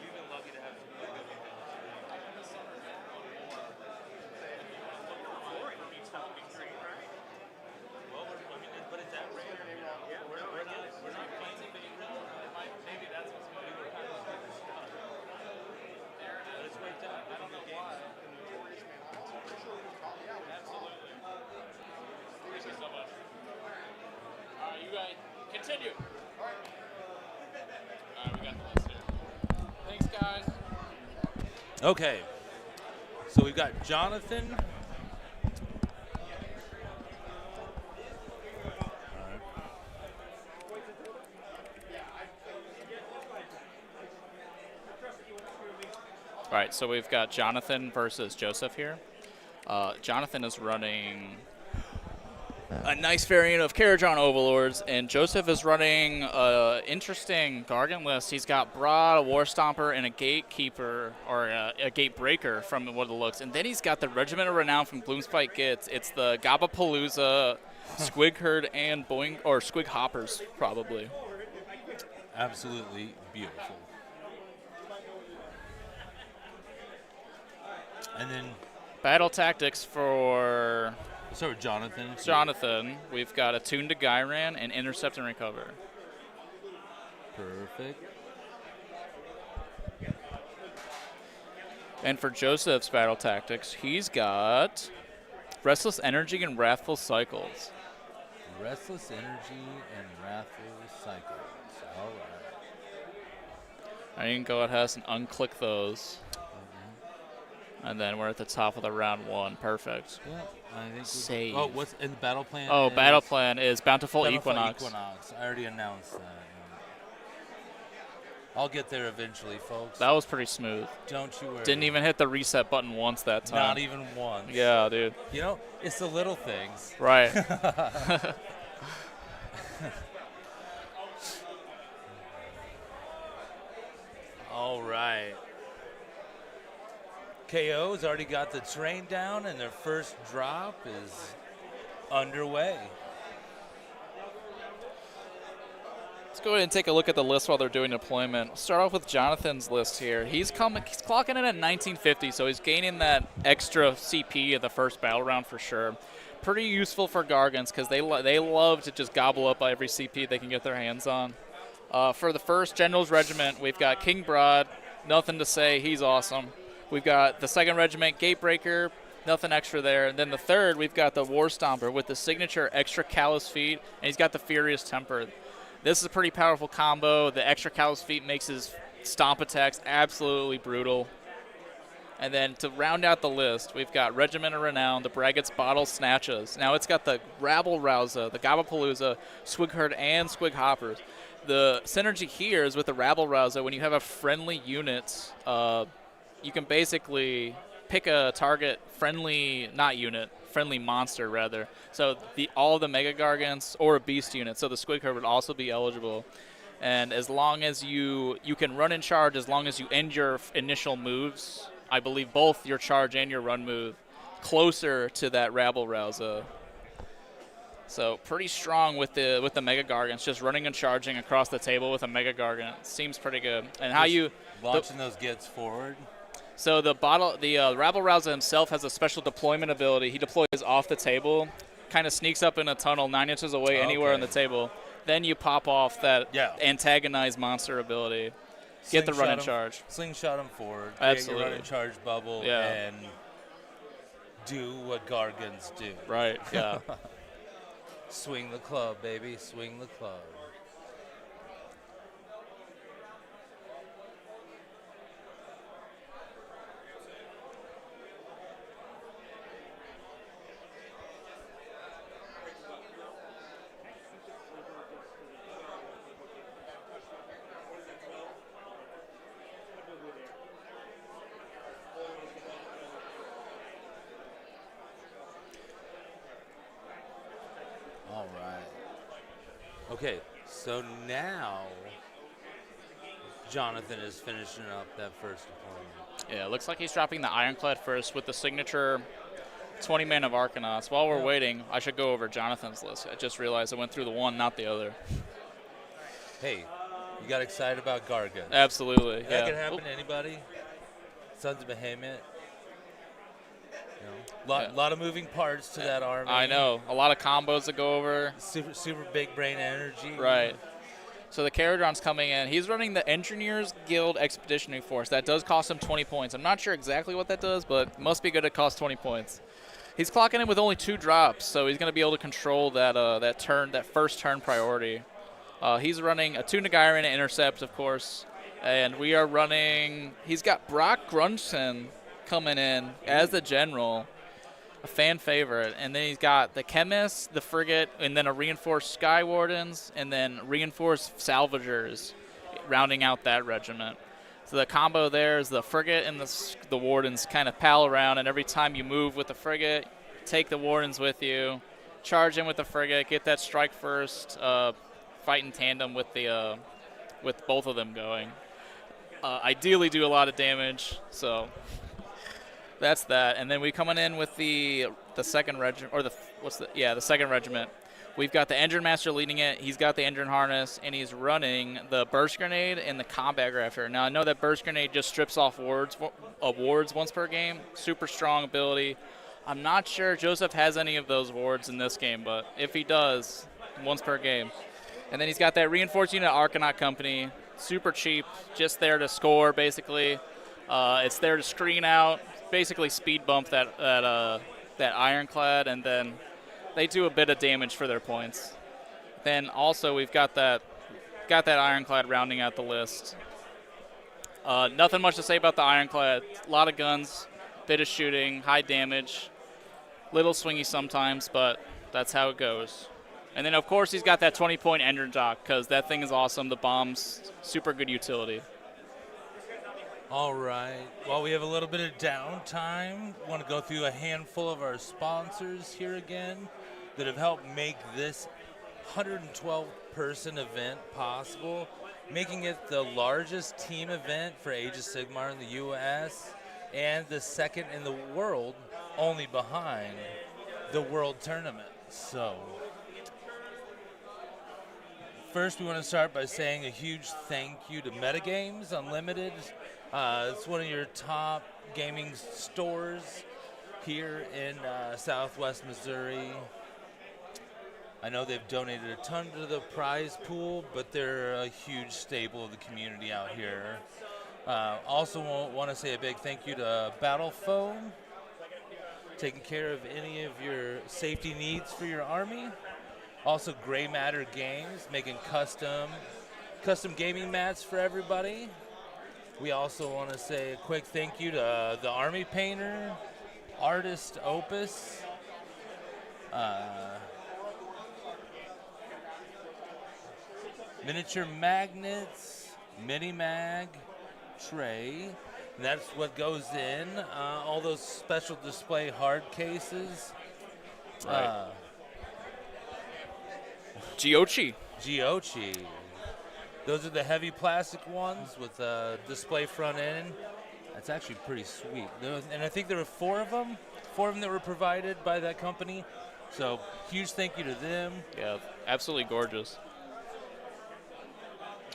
[SPEAKER 11] You've been lucky to have some really good ones. I'm in the Summergeddon one more. Well, but it's that rare.
[SPEAKER 3] Yeah,
[SPEAKER 11] We're not playing favorite. Maybe that's what's going to be kind of different stuff. But it's worked out. I don't know why. Absolutely.
[SPEAKER 6] Thank you so much. All right, you guys continue. All right, we got the list here. Thanks, guys.
[SPEAKER 7] Okay. So we've got Jonathan.
[SPEAKER 6] All right, so we've got Jonathan versus Joseph here. Jonathan is running a nice variant of Caradron Overlords, and Joseph is running an interesting Gargant list. He's got Broad, a War Stomper, and a Gatekeeper, or a Gate Breaker from what it looks. And then he's got the Regiment of Renown from Gloomspite Gits. It's the Gabapalooza, Squig Herd, and Squig Hoppers, probably.
[SPEAKER 7] Absolutely beautiful. And then
[SPEAKER 6] Battle tactics for
[SPEAKER 7] so Jonathan.
[SPEAKER 6] Jonathan. We've got Attune to Gyran and Intercept and Recover.
[SPEAKER 7] Perfect.
[SPEAKER 6] And for Joseph's battle tactics, he's got Restless Energy and Wrathful Cycles.
[SPEAKER 11] Restless Energy and Wrathful Cycles. All right.
[SPEAKER 6] I can go ahead and unclick those. And then we're at the top of the round one. Perfect.
[SPEAKER 7] Yeah, I think.
[SPEAKER 6] Save.
[SPEAKER 7] Oh, what's in the battle plan?
[SPEAKER 6] Oh, battle plan is Bountiful Equinox.
[SPEAKER 7] I already announced that. I'll get there eventually, folks.
[SPEAKER 6] That was pretty smooth.
[SPEAKER 7] Don't you worry.
[SPEAKER 6] Didn't even hit the reset button once that time.
[SPEAKER 7] Not even once.
[SPEAKER 6] Yeah, dude.
[SPEAKER 7] You know, it's the little things.
[SPEAKER 6] Right.
[SPEAKER 7] All right. KO's already got the train down, and their first drop is underway.
[SPEAKER 6] Let's go ahead and take a look at the list while they're doing deployment. We'll start off with Jonathan's list here. He's clocking in at 1950, so he's gaining that extra CP in the first battle round for sure. Pretty useful for Gargants because they love to just gobble up every CP they can get their hands on. For the first General's Regiment, we've got King Broad. Nothing to say. He's awesome. We've got the second regiment, Gatebreaker, nothing extra there. And then the third, we've got the War Stomper with the signature extra Callous Feet, and he's got the Furious Temper. This is a pretty powerful combo. The extra Callous Feet makes his stomp attacks absolutely brutal. And then to round out the list, we've got Regiment of Renown, the Braggott's Bottle Snatches. Now it's got the Rabble Rouser, the Gabapalooza, Squig Herd, and Squig Hoppers. The synergy here is with the Rabble Rouser. When you have a friendly unit, you can basically pick a target friendly monster rather. So all the Mega Gargants or a Beast unit. So the Squig Herd would also be eligible. And as long as you can run in charge, as long as you end your initial moves, I believe both your charge and your run move, closer to that Rabble Rouser. So pretty strong with the Mega Gargants, just running and charging across the table with a Mega Gargant. Seems pretty good. And how
[SPEAKER 7] Just
[SPEAKER 6] you
[SPEAKER 7] launching those gets forward.
[SPEAKER 6] So the Rabble Rouser himself has a special deployment ability. He deploys off the table, kind of sneaks up in a tunnel 9 inches away anywhere on the table. Then you pop off that antagonize monster ability. Get the run and charge.
[SPEAKER 7] Slingshot him forward.
[SPEAKER 6] Absolutely.
[SPEAKER 7] Create your run and charge bubble and do what Gargants do.
[SPEAKER 6] Right, yeah.
[SPEAKER 7] Swing the club, baby. Swing the club. All right. Okay, so now Jonathan is finishing up that first deployment.
[SPEAKER 6] Yeah, it looks like he's dropping the Ironclad first with the signature 20 Man of Arcanauts. While we're waiting, I should go over Jonathan's list. I just realized I went through the one, not the other.
[SPEAKER 7] Hey, you got excited about Gargant.
[SPEAKER 6] Absolutely,
[SPEAKER 7] That can happen to anybody. Sons of Behemoth. Lot of moving parts to that army.
[SPEAKER 6] I know. A lot of combos to go over.
[SPEAKER 7] Super big brain energy.
[SPEAKER 6] Right. So the Caradron's coming in. He's running the Engineers Guild Expeditionary Force. That does cost him 20 points. I'm not sure exactly what that does, but must be good to cost 20 points. He's clocking in with only 2 drops, so he's going to be able to control that first turn priority. He's running a 2 Nagairan Intercept, of course, and we are running. He's got Brock Grunson coming in as the general, a fan favorite, and then he's got the Chemist, the Frigate, and then a reinforced Sky Wardens, and then reinforced Salvagers, rounding out that regiment. So the combo there is the Frigate and the Wardens kind of pal around, and every time you move with the Frigate, take the Wardens with you, charge in with the Frigate, get that strike first, fight in tandem with both of them going. Ideally do a lot of damage, so that's that. And then we coming in with the second regiment, or the second regiment. We've got the Engine Master leading it. He's got the engine harness, and he's running the Burst Grenade and the Combat Grafter. Now, I know that Burst Grenade just strips off wards once per game. Super strong ability. I'm not sure Joseph has any of those wards in this game, but if he does, once per game. And then he's got that Reinforced Unit Arcanaut Company. Super cheap, just there to score, basically. It's there to screen out, basically speed bump that Ironclad, and then they do a bit of damage for their points. Then also we've got that Ironclad rounding out the list. Nothing much to say about the Ironclad. A lot of guns, bit of shooting, high damage, little swingy sometimes, but that's how it goes. And then, of course, he's got that 20-point engine dock because that thing is awesome. The bomb's super good utility.
[SPEAKER 7] All right. While we have a little bit of downtime, want to go through a handful of our sponsors here again that have helped make this 112-person event possible, making it the largest team event for Age of Sigmar in the U.S. and the second in the world, only behind the World Tournament. So first, we want to start by saying a huge thank you to Metagames Unlimited. It's one of your top gaming stores here in Southwest Missouri. I know they've donated a ton to the prize pool, but they're a huge staple of the community out here. Also want to say a big thank you to Battle Foam, taking care of any of your safety needs for your army. Also, Gray Matter Games, making custom gaming mats for everybody. We also want to say a quick thank you to the Army Painter, Artist Opus, Miniature Magnets, Mini Mag, Tray. And that's what goes in. All those special display hard cases.
[SPEAKER 6] Right. Giochi.
[SPEAKER 7] Those are the heavy plastic ones with a display front end. That's actually pretty sweet. And I think there were four of them that were provided by that company. So huge thank you to them.
[SPEAKER 6] Yeah, absolutely gorgeous.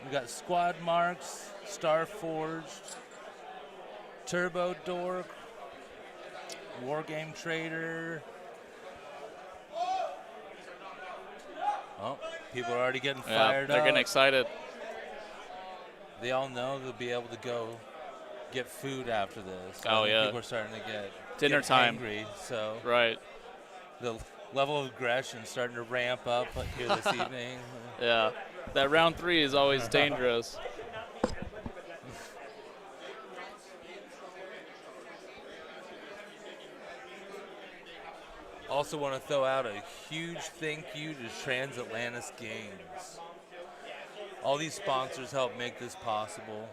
[SPEAKER 7] We got Squad Marks, Star Forged, Turbo Dork, Wargame Trader. Oh, people are already getting fired up.
[SPEAKER 6] They're getting excited.
[SPEAKER 7] They all know they'll be able to go get food after this.
[SPEAKER 6] Oh,
[SPEAKER 7] I think
[SPEAKER 6] yeah.
[SPEAKER 7] People are starting to get
[SPEAKER 6] Dinner time.
[SPEAKER 7] hangry, so
[SPEAKER 6] Right.
[SPEAKER 7] the level of aggression starting to ramp up here this evening.
[SPEAKER 6] Yeah. That round 3 is always dangerous.
[SPEAKER 7] Also want to throw out a huge thank you to Transatlantis Games. All these sponsors help make this possible.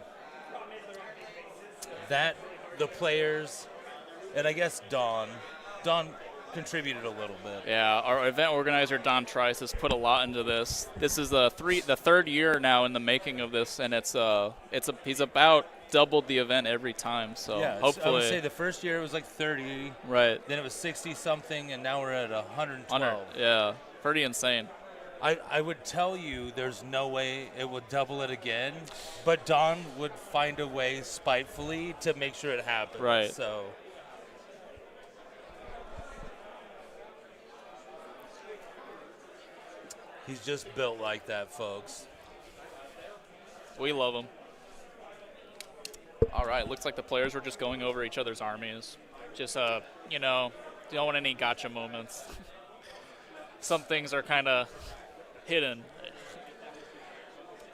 [SPEAKER 7] That, the players, and I guess Don contributed a little bit.
[SPEAKER 6] Yeah, our event organizer Don Trice has put a lot into this. This is the third year now in the making of this, and he's about doubled the event every time. So
[SPEAKER 7] Yeah,
[SPEAKER 6] hopefully,
[SPEAKER 7] I would say the first year it was like 30.
[SPEAKER 6] right.
[SPEAKER 7] Then it was 60 something, and now we're at 112.
[SPEAKER 6] Yeah, pretty insane.
[SPEAKER 7] I would tell you there's no way it would double it again, but Don would find a way spitefully to make sure it happens.
[SPEAKER 6] Right.
[SPEAKER 7] So he's just built like that, folks.
[SPEAKER 6] We love him. All right, looks like the players were just going over each other's armies. Just, you don't want any gotcha moments. Some things are kind of hidden.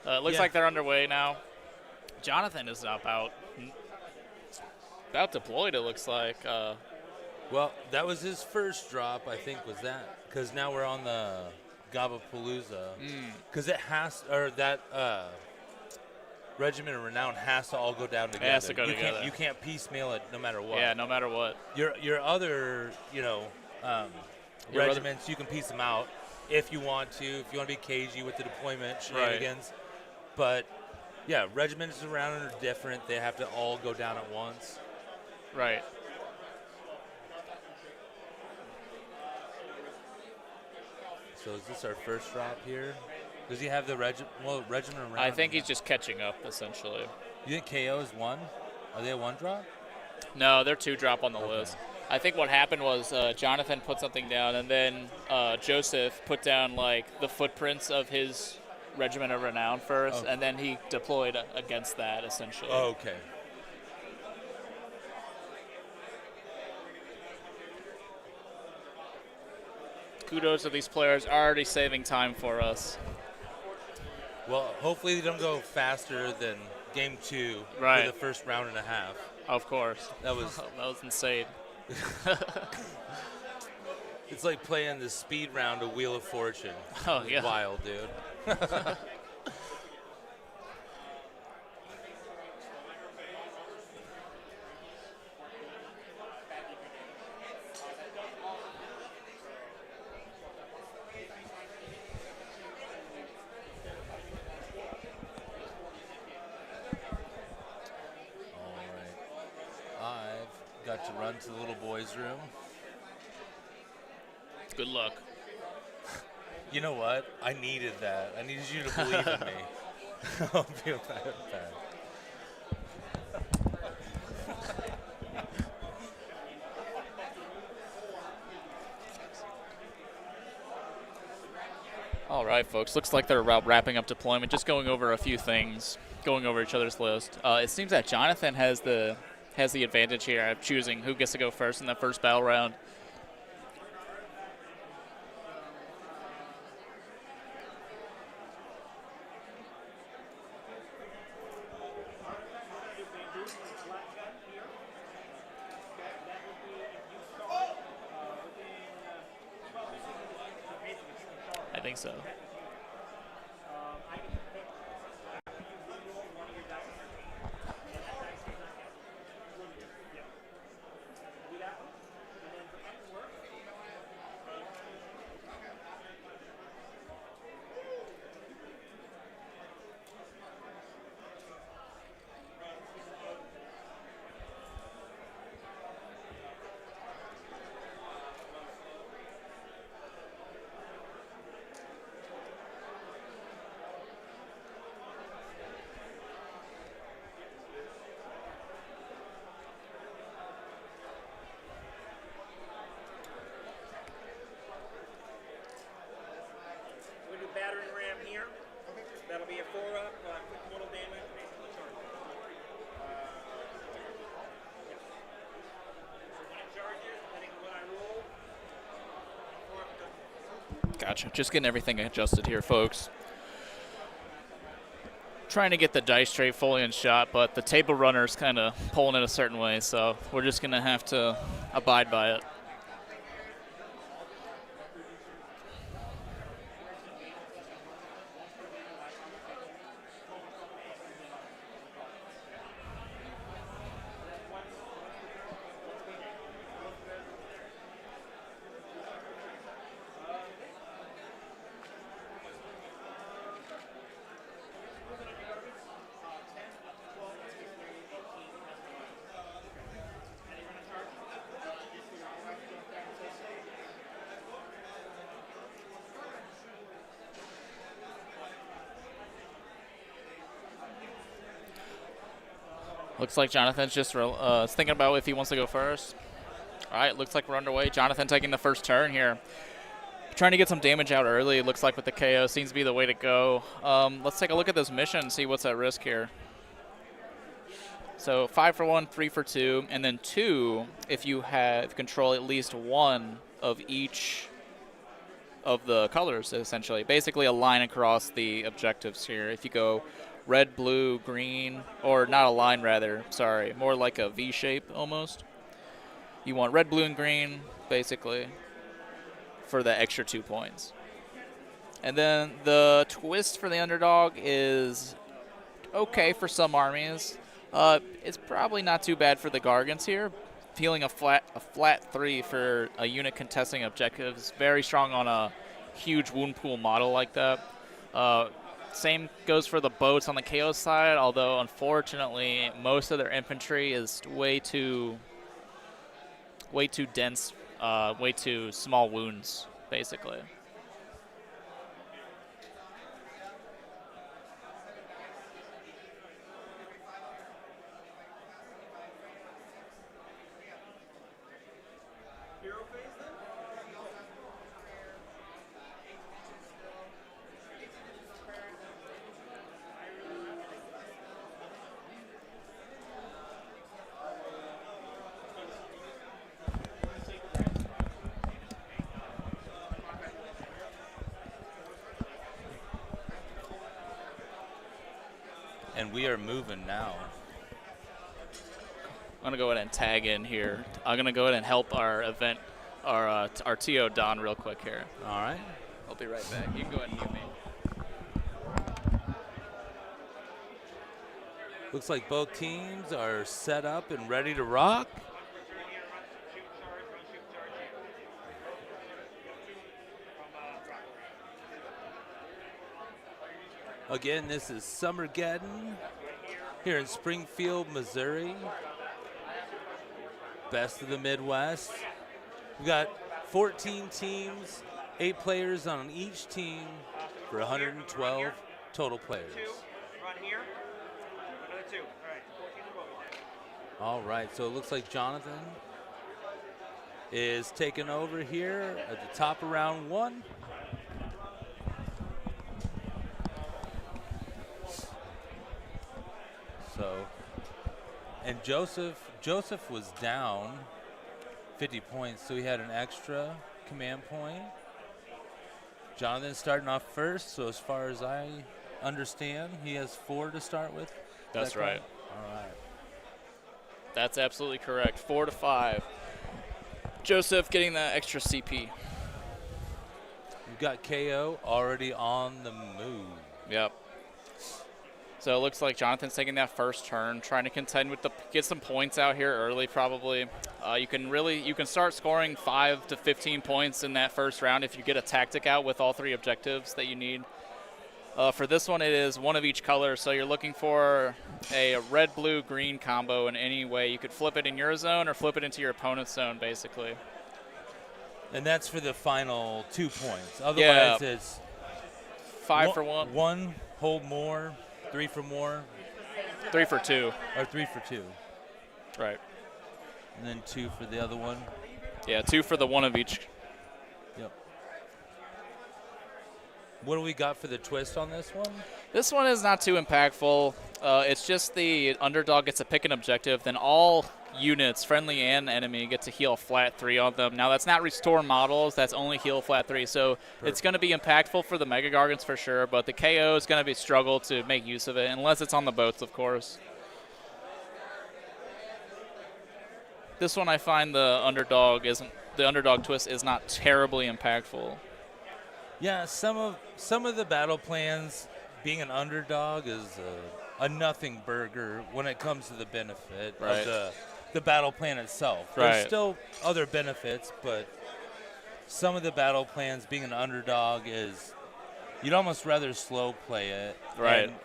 [SPEAKER 6] It looks like they're underway now. Jonathan is about deployed, it looks like.
[SPEAKER 7] Well, that was his first drop, I think, was that. Because now we're on the Gabapalooza. Because it has, or that Regiment of Renown has to all go down together.
[SPEAKER 6] It has to go together.
[SPEAKER 7] You can't piecemeal it no matter what.
[SPEAKER 6] Yeah, no matter what.
[SPEAKER 7] Your other, regiments, you can piece them out if you want to, if you want to be cagey with the deployment shenanigans. Right. But, yeah, regiments around are different. They have to all go down at once.
[SPEAKER 6] Right.
[SPEAKER 7] So is this our first drop here? Does he have the regiment around?
[SPEAKER 6] I think he's just catching up, essentially.
[SPEAKER 7] You think KO is 1? Are they a 1 drop?
[SPEAKER 6] No, they're 2 drop on the list. I think what happened was Jonathan put something down, and then Joseph put down like the footprints of his Regiment of Renown first, and then he deployed against that, essentially.
[SPEAKER 7] Oh, okay.
[SPEAKER 6] Kudos to these players already saving time for us.
[SPEAKER 7] Well, hopefully they don't go faster than game 2
[SPEAKER 6] right.
[SPEAKER 7] for the first round and a half.
[SPEAKER 6] Of course.
[SPEAKER 7] That was
[SPEAKER 6] insane.
[SPEAKER 7] It's like playing the speed round of Wheel of Fortune.
[SPEAKER 6] Oh, yeah.
[SPEAKER 7] Wild, dude. Got to run to the little boys' room.
[SPEAKER 6] Good luck.
[SPEAKER 7] You know what? I needed that. I needed you to believe in me. I'll feel bad.
[SPEAKER 6] All right, folks. Looks like they're about wrapping up deployment. Just going over a few things, going over each other's list. It seems that Jonathan has the advantage here of choosing who gets to go first in the first battle round. I think so. Gotcha. Just getting everything adjusted here, folks. Trying to get the dice tray fully in shot, but the table runner's kind of pulling it a certain way, so we're just going to have to abide by it. Looks like Jonathan's just thinking about if he wants to go first. All right, looks like we're underway. Jonathan taking the first turn here. Trying to get some damage out early, it looks like with the KO. Seems to be the way to go. Let's take a look at this mission and see what's at risk here. So 5 for 1, 3 for 2, and then 2 if you have control at least one of each of the colors, essentially. Basically a line across the objectives here. If you go red, blue, green, or not a line rather, sorry, more like a V shape almost. You want red, blue, and green, basically, for the extra 2 points. And then the twist for the underdog is okay for some armies. It's probably not too bad for the Gargants here. Feeling a flat 3 for a unit contesting objectives. Very strong on a huge wound pool model like that. Same goes for the boats on the KO side, although unfortunately most of their infantry is way too dense, way too small wounds, basically.
[SPEAKER 11] And we are moving now.
[SPEAKER 6] I'm going to go ahead and tag in here. I'm going to go ahead and help our event, our TO Don real quick here.
[SPEAKER 11] All right.
[SPEAKER 6] I'll be right back. You can go ahead and mute me.
[SPEAKER 11] Looks like both teams are set up and ready to rock. Again, this is Summergeddon here in Springfield, Missouri. Best of the Midwest. We've got 14 teams, 8 players on each team for 112 total players.
[SPEAKER 3] Run here. Another 2. All right.
[SPEAKER 11] All right, so it looks like Jonathan is taking over here at the top of round 1. So, and Joseph was down 50 points, so he had an extra command point. Jonathan starting off first, so as far as I understand, he has 4 to start with.
[SPEAKER 6] That's right.
[SPEAKER 11] All right.
[SPEAKER 6] That's absolutely correct. 4 to 5. Joseph getting that extra CP.
[SPEAKER 11] We've got KO already on the move.
[SPEAKER 6] Yep. So it looks like Jonathan's taking that first turn, trying to contend with get some points out here early probably. You can start scoring 5 to 15 points in that first round if you get a tactic out with all 3 objectives that you need. For this one, it is one of each color, so you're looking for a red, blue, green combo in any way. You could flip it in your zone or flip it into your opponent's zone, basically.
[SPEAKER 11] And that's for the final 2 points. Otherwise, it's
[SPEAKER 6] 5 for 1.
[SPEAKER 11] 1, hold more, 3 for more.
[SPEAKER 6] 3 for 2.
[SPEAKER 11] Or 3 for 2.
[SPEAKER 6] Right.
[SPEAKER 11] And then 2 for the other one.
[SPEAKER 6] Yeah, 2 for the one of each.
[SPEAKER 11] Yep. What do we got for the twist on this one?
[SPEAKER 6] This one is not too impactful. It's just the underdog gets to pick an objective, then all units, friendly and enemy, get to heal flat 3 on them. Now, that's not restore models. That's only heal flat 3. So it's going to be impactful for the Mega Gargants for sure, but the KO is going to be struggle to make use of it, unless it's on the boats, of course. This one I find the underdog twist is not terribly impactful.
[SPEAKER 11] Yeah, some of the battle plans, being an underdog is a nothing burger when it comes to the benefit of the battle plan itself. There's still other benefits, but some of the battle plans, being an underdog, is you'd almost rather slow play it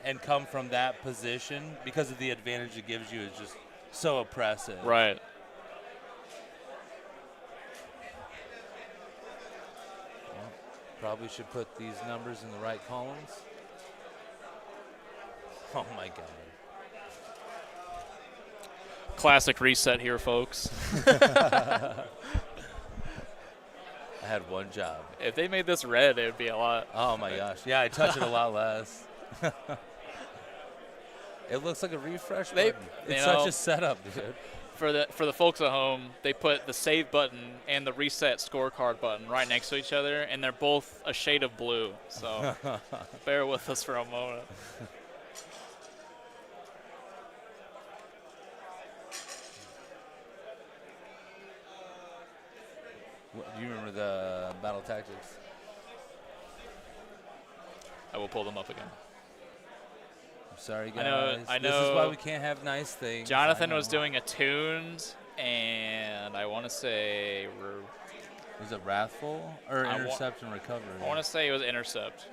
[SPEAKER 11] and come from that position because of the advantage it gives you is just so oppressive.
[SPEAKER 6] Right.
[SPEAKER 11] Probably should put these numbers in the right columns. Oh my God.
[SPEAKER 6] Classic reset here, folks.
[SPEAKER 11] I had one job.
[SPEAKER 6] If they made this red, it would be a lot.
[SPEAKER 11] Oh my gosh. Yeah, I touch it a lot less. It looks like a refresh button. It's such a setup, dude.
[SPEAKER 6] For the folks at home, they put the save button and the reset scorecard button right next to each other, and they're both a shade of blue. So bear with us for a moment.
[SPEAKER 11] Do you remember the battle tactics?
[SPEAKER 6] I will pull them up again.
[SPEAKER 11] I'm sorry, guys.
[SPEAKER 6] I know.
[SPEAKER 11] This is why we can't have nice things.
[SPEAKER 6] Jonathan was doing attuned, and I want to say...
[SPEAKER 11] Was it Wrathful or Intercept and Recovery?
[SPEAKER 6] I want to say it was Intercept.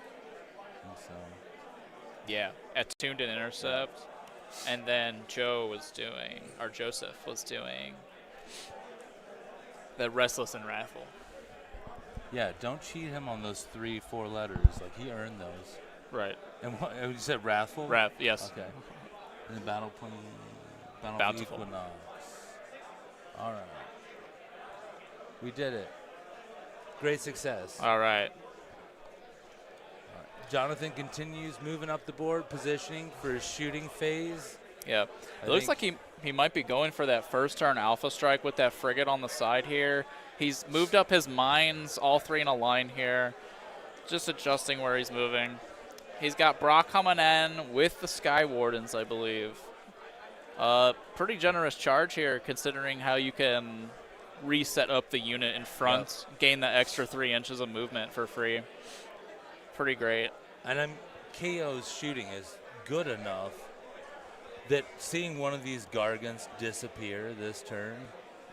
[SPEAKER 11] I think so.
[SPEAKER 6] Yeah, attuned and Intercept. And then Joseph was doing the Restless and Wrathful.
[SPEAKER 11] Yeah, don't cheat him on those 3-4 letters. Like, he earned those.
[SPEAKER 6] Right.
[SPEAKER 11] And what, you said Wrathful?
[SPEAKER 6] Yes.
[SPEAKER 11] Okay. And the Battle Plan.
[SPEAKER 6] Bountiful.
[SPEAKER 11] Equinox. All right. We did it. Great success.
[SPEAKER 6] All right.
[SPEAKER 11] Jonathan continues moving up the board, positioning for his shooting phase.
[SPEAKER 6] Yeah. It looks like he might be going for that first turn alpha strike with that frigate on the side here. He's moved up his mines, all 3 in a line here. Just adjusting where he's moving. He's got Brock coming in with the Sky Wardens, I believe. Pretty generous charge here, considering how you can reset up the unit in front, gain the extra 3 inches of movement for free. Pretty great.
[SPEAKER 11] And KO's shooting is good enough that seeing one of these Gargants disappear this turn,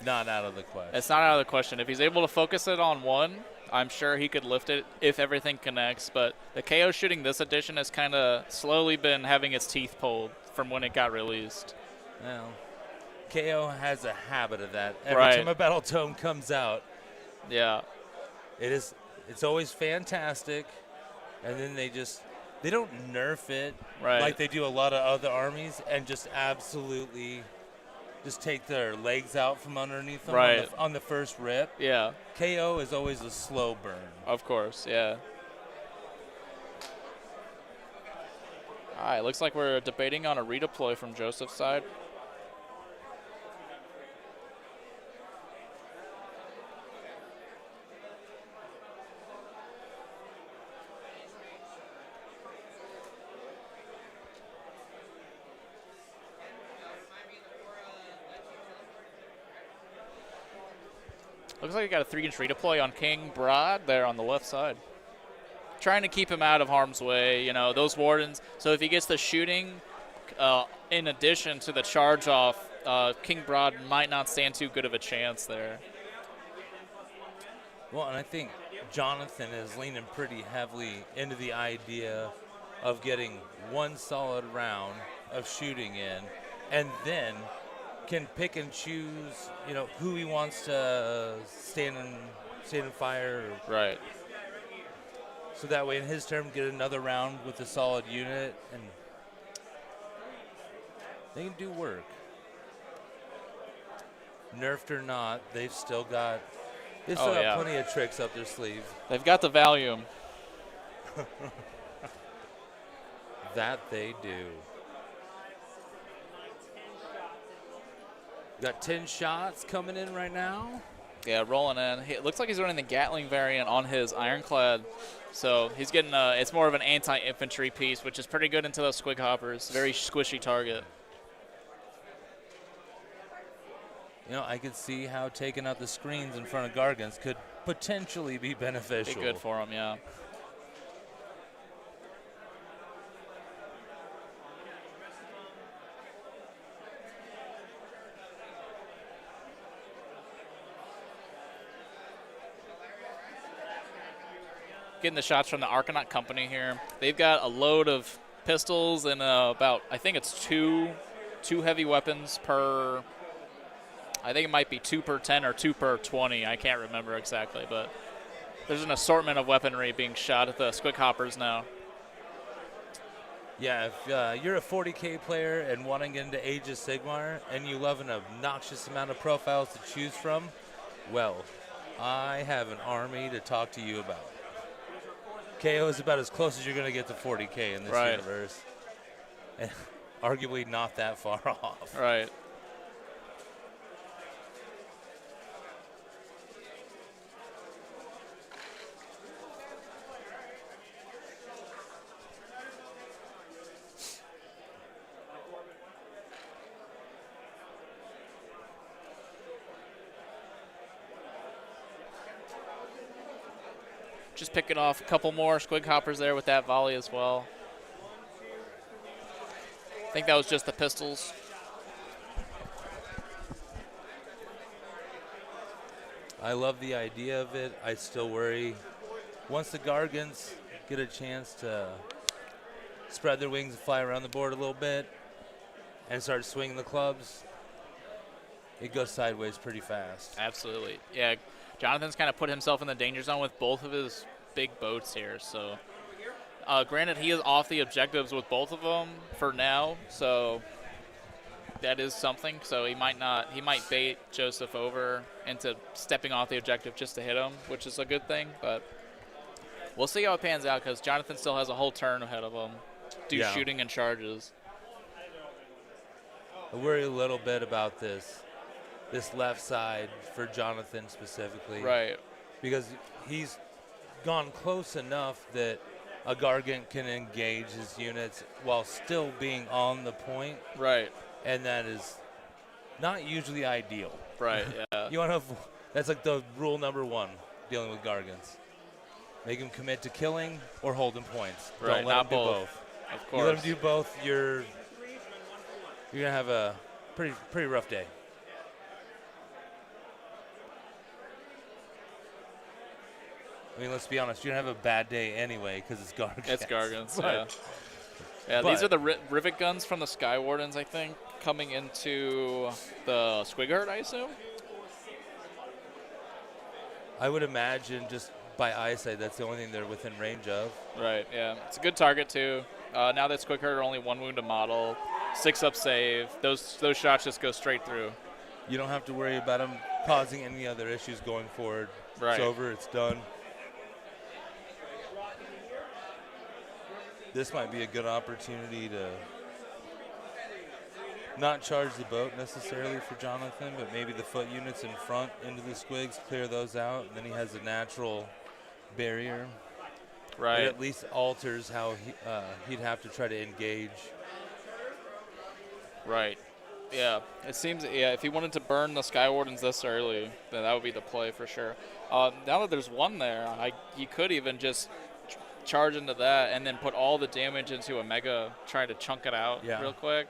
[SPEAKER 11] not out of the question.
[SPEAKER 6] It's not out of the question. If he's able to focus it on one, I'm sure he could lift it if everything connects. But the KO shooting this edition has kind of slowly been having its teeth pulled from when it got released.
[SPEAKER 11] Well, KO has a habit of that. Every time a Battle Tome comes out, it's always fantastic, and then they don't nerf it like they do a lot of other armies and just absolutely just take their legs out from underneath them on the first rip.
[SPEAKER 6] Yeah.
[SPEAKER 11] KO is always a slow burn.
[SPEAKER 6] Of course, yeah. All right, looks like we're debating on a redeploy from Joseph's side. Looks like we got a 3-inch redeploy on King Broad there on the left side. Trying to keep him out of harm's way, those Wardens. So if he gets the shooting, in addition to the charge off, King Broad might not stand too good of a chance there.
[SPEAKER 11] Well, and I think Jonathan is leaning pretty heavily into the idea of getting one solid round of shooting in, and then can pick and choose, who he wants to stand in fire.
[SPEAKER 6] Right.
[SPEAKER 11] So that way, in his turn, get another round with a solid unit, and they can do work. Nerfed or not, they've still got plenty of tricks up their sleeve.
[SPEAKER 6] They've got the Valium.
[SPEAKER 11] That they do.
[SPEAKER 7] Got 10 shots coming in right now.
[SPEAKER 6] Yeah, rolling in. It looks like he's running the Gatling variant on his Ironclad. So he's getting it's more of an anti-infantry piece, which is pretty good into those squig hoppers. Very squishy target.
[SPEAKER 7] You know, I could see how taking out the screens in front of Gargants could potentially be beneficial.
[SPEAKER 6] Be good for him, yeah. Getting the shots from the Arcanaut Company here. They've got a load of pistols and about, I think it's two heavy weapons per, I think it might be 2 per 10 or 2 per 20. I can't remember exactly, but there's an assortment of weaponry being shot at the squig hoppers now.
[SPEAKER 7] Yeah, if you're a 40K player and wanting into Age of Sigmar and you love an obnoxious amount of profiles to choose from, well, I have an army to talk to you about. KO is about as close as you're going to get to 40K in this universe. And arguably not that far off.
[SPEAKER 6] Right. Just picking off a couple more squig hoppers there with that volley as well. I think that was just the pistols.
[SPEAKER 7] I love the idea of it. I still worry. Once the Gargants get a chance to spread their wings and fly around the board a little bit and start swinging the clubs, it goes sideways pretty fast.
[SPEAKER 6] Absolutely. Yeah, Jonathan's kind of put himself in the danger zone with both of his big boats here. So, granted, he is off the objectives with both of them for now. So that is something. So he might bait Joseph over into stepping off the objective just to hit him, which is a good thing. But we'll see how it pans out because Jonathan still has a whole turn ahead of him. Do shooting and charges.
[SPEAKER 7] I worry a little bit about this left side for Jonathan specifically.
[SPEAKER 6] Right.
[SPEAKER 7] Because he's gone close enough that a Gargant can engage his units while still being on the point.
[SPEAKER 6] Right.
[SPEAKER 7] And that is not usually ideal.
[SPEAKER 6] Right, yeah.
[SPEAKER 7] You want to that's like the rule number 1 dealing with Gargants. Make him commit to killing or holding points.
[SPEAKER 6] Right,
[SPEAKER 7] Don't let
[SPEAKER 6] not
[SPEAKER 7] him do
[SPEAKER 6] both. Of course.
[SPEAKER 7] You let him do both, you're going to have a pretty rough day. I mean, let's be honest. You're going to have a bad day anyway because it's Gargants.
[SPEAKER 6] It's Gargants, yeah. Yeah, these are the rivet guns from the Sky Wardens, I think, coming into the squig herd, I assume?
[SPEAKER 7] I would imagine just by eyesight that's the only thing they're within range of.
[SPEAKER 6] Right, yeah. It's a good target, too. Now that squig herd are only 1 wound to model, 6-up save, those shots just go straight through.
[SPEAKER 7] You don't have to worry about them causing any other issues going forward.
[SPEAKER 6] Right.
[SPEAKER 7] It's over. It's done. This might be a good opportunity to not charge the boat necessarily for Jonathan, but maybe the foot units in front into the squigs, clear those out, and then he has a natural barrier.
[SPEAKER 6] Right.
[SPEAKER 7] It at least alters how he'd have to try to engage.
[SPEAKER 6] Right. Yeah. It seems, if he wanted to burn the Sky Wardens this early, then that would be the play for sure. Now that there's one there, you could even just charge into that and then put all the damage into a Mega, trying to chunk it out real quick.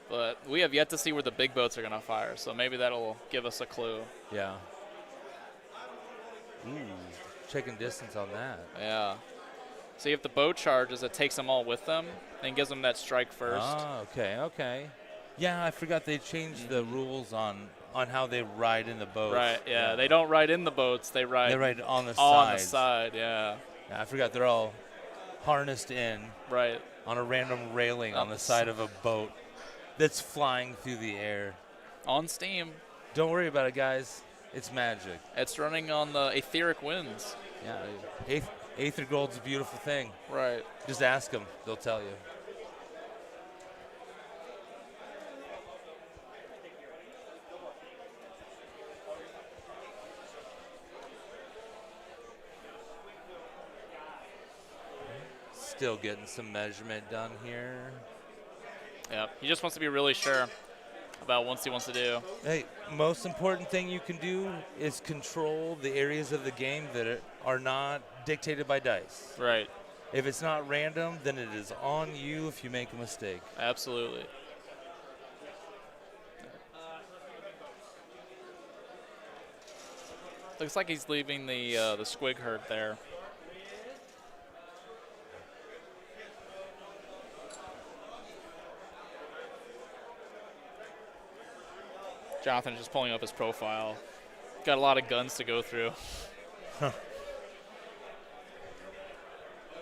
[SPEAKER 6] But we have yet to see where the big boats are going to fire, so maybe that'll give us a clue.
[SPEAKER 7] Yeah. Ooh, checking distance on that.
[SPEAKER 6] Yeah. See, if the boat charges, it takes them all with them and gives them that strike first.
[SPEAKER 7] Oh, okay. Yeah, I forgot they changed the rules on how they ride in the boats.
[SPEAKER 6] Right, yeah. They don't ride in the boats. They ride
[SPEAKER 7] on the
[SPEAKER 6] sides.
[SPEAKER 7] On
[SPEAKER 6] the side, yeah.
[SPEAKER 7] I forgot they're all harnessed in.
[SPEAKER 6] Right.
[SPEAKER 7] On a random railing on the side of a boat that's flying through the air.
[SPEAKER 6] On Steam.
[SPEAKER 7] Don't worry about it, guys. It's magic.
[SPEAKER 6] It's running on the etheric winds.
[SPEAKER 7] Yeah, Aether Gold's a beautiful thing.
[SPEAKER 6] Right.
[SPEAKER 7] Just ask them. They'll tell you. still getting some measurement done here.
[SPEAKER 6] Yep. He just wants to be really sure about what he wants to do.
[SPEAKER 7] Hey, most important thing you can do is control the areas of the game that are not dictated by dice.
[SPEAKER 6] Right.
[SPEAKER 7] If it's not random, then it is on you if you make a mistake.
[SPEAKER 6] Absolutely. Looks like he's leaving the squig herd there. Jonathan just pulling up his profile. Got a lot of guns to go through.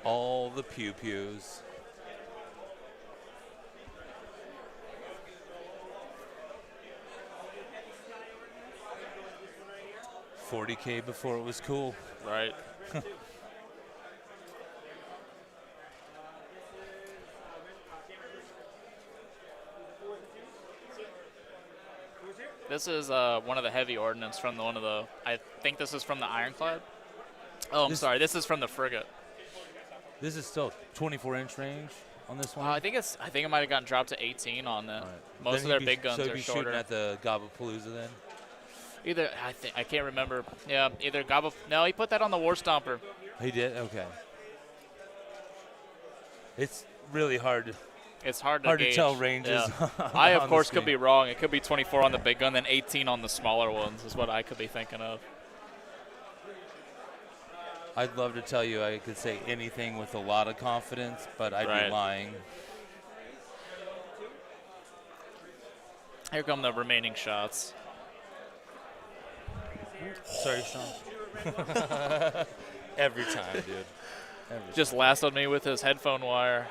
[SPEAKER 7] All the pew-pews. $40K before it was cool.
[SPEAKER 6] Right. This is one of the heavy ordnance from one of the. I think this is from the Ironclad. Oh, I'm sorry. This is from the frigate.
[SPEAKER 7] This is still 24-inch range on this one.
[SPEAKER 6] I think it might have gotten dropped to 18 on that.
[SPEAKER 7] Right.
[SPEAKER 6] Most of their big guns
[SPEAKER 7] so
[SPEAKER 6] are
[SPEAKER 7] you'd be
[SPEAKER 6] shorter.
[SPEAKER 7] shooting at the Gobapalooza then?
[SPEAKER 6] Either I can't remember. Yeah, either Gobble. No, he put that on the War Stomper.
[SPEAKER 7] He did. Okay. It's really hard.
[SPEAKER 6] It's hard to
[SPEAKER 7] Hard
[SPEAKER 6] gauge.
[SPEAKER 7] to tell ranges.
[SPEAKER 6] Yeah. I of
[SPEAKER 7] on the
[SPEAKER 6] course could
[SPEAKER 7] screen.
[SPEAKER 6] be wrong. It could be 24 on the big gun, then 18 on the smaller ones is what I could be thinking of.
[SPEAKER 7] I'd love to tell you I could say anything with a lot of confidence, but I'd
[SPEAKER 6] Right.
[SPEAKER 7] be lying.
[SPEAKER 6] Here come the remaining shots.
[SPEAKER 7] Sorry, Sean. Every time, dude. Every
[SPEAKER 6] Just lassoed me with his headphone wire.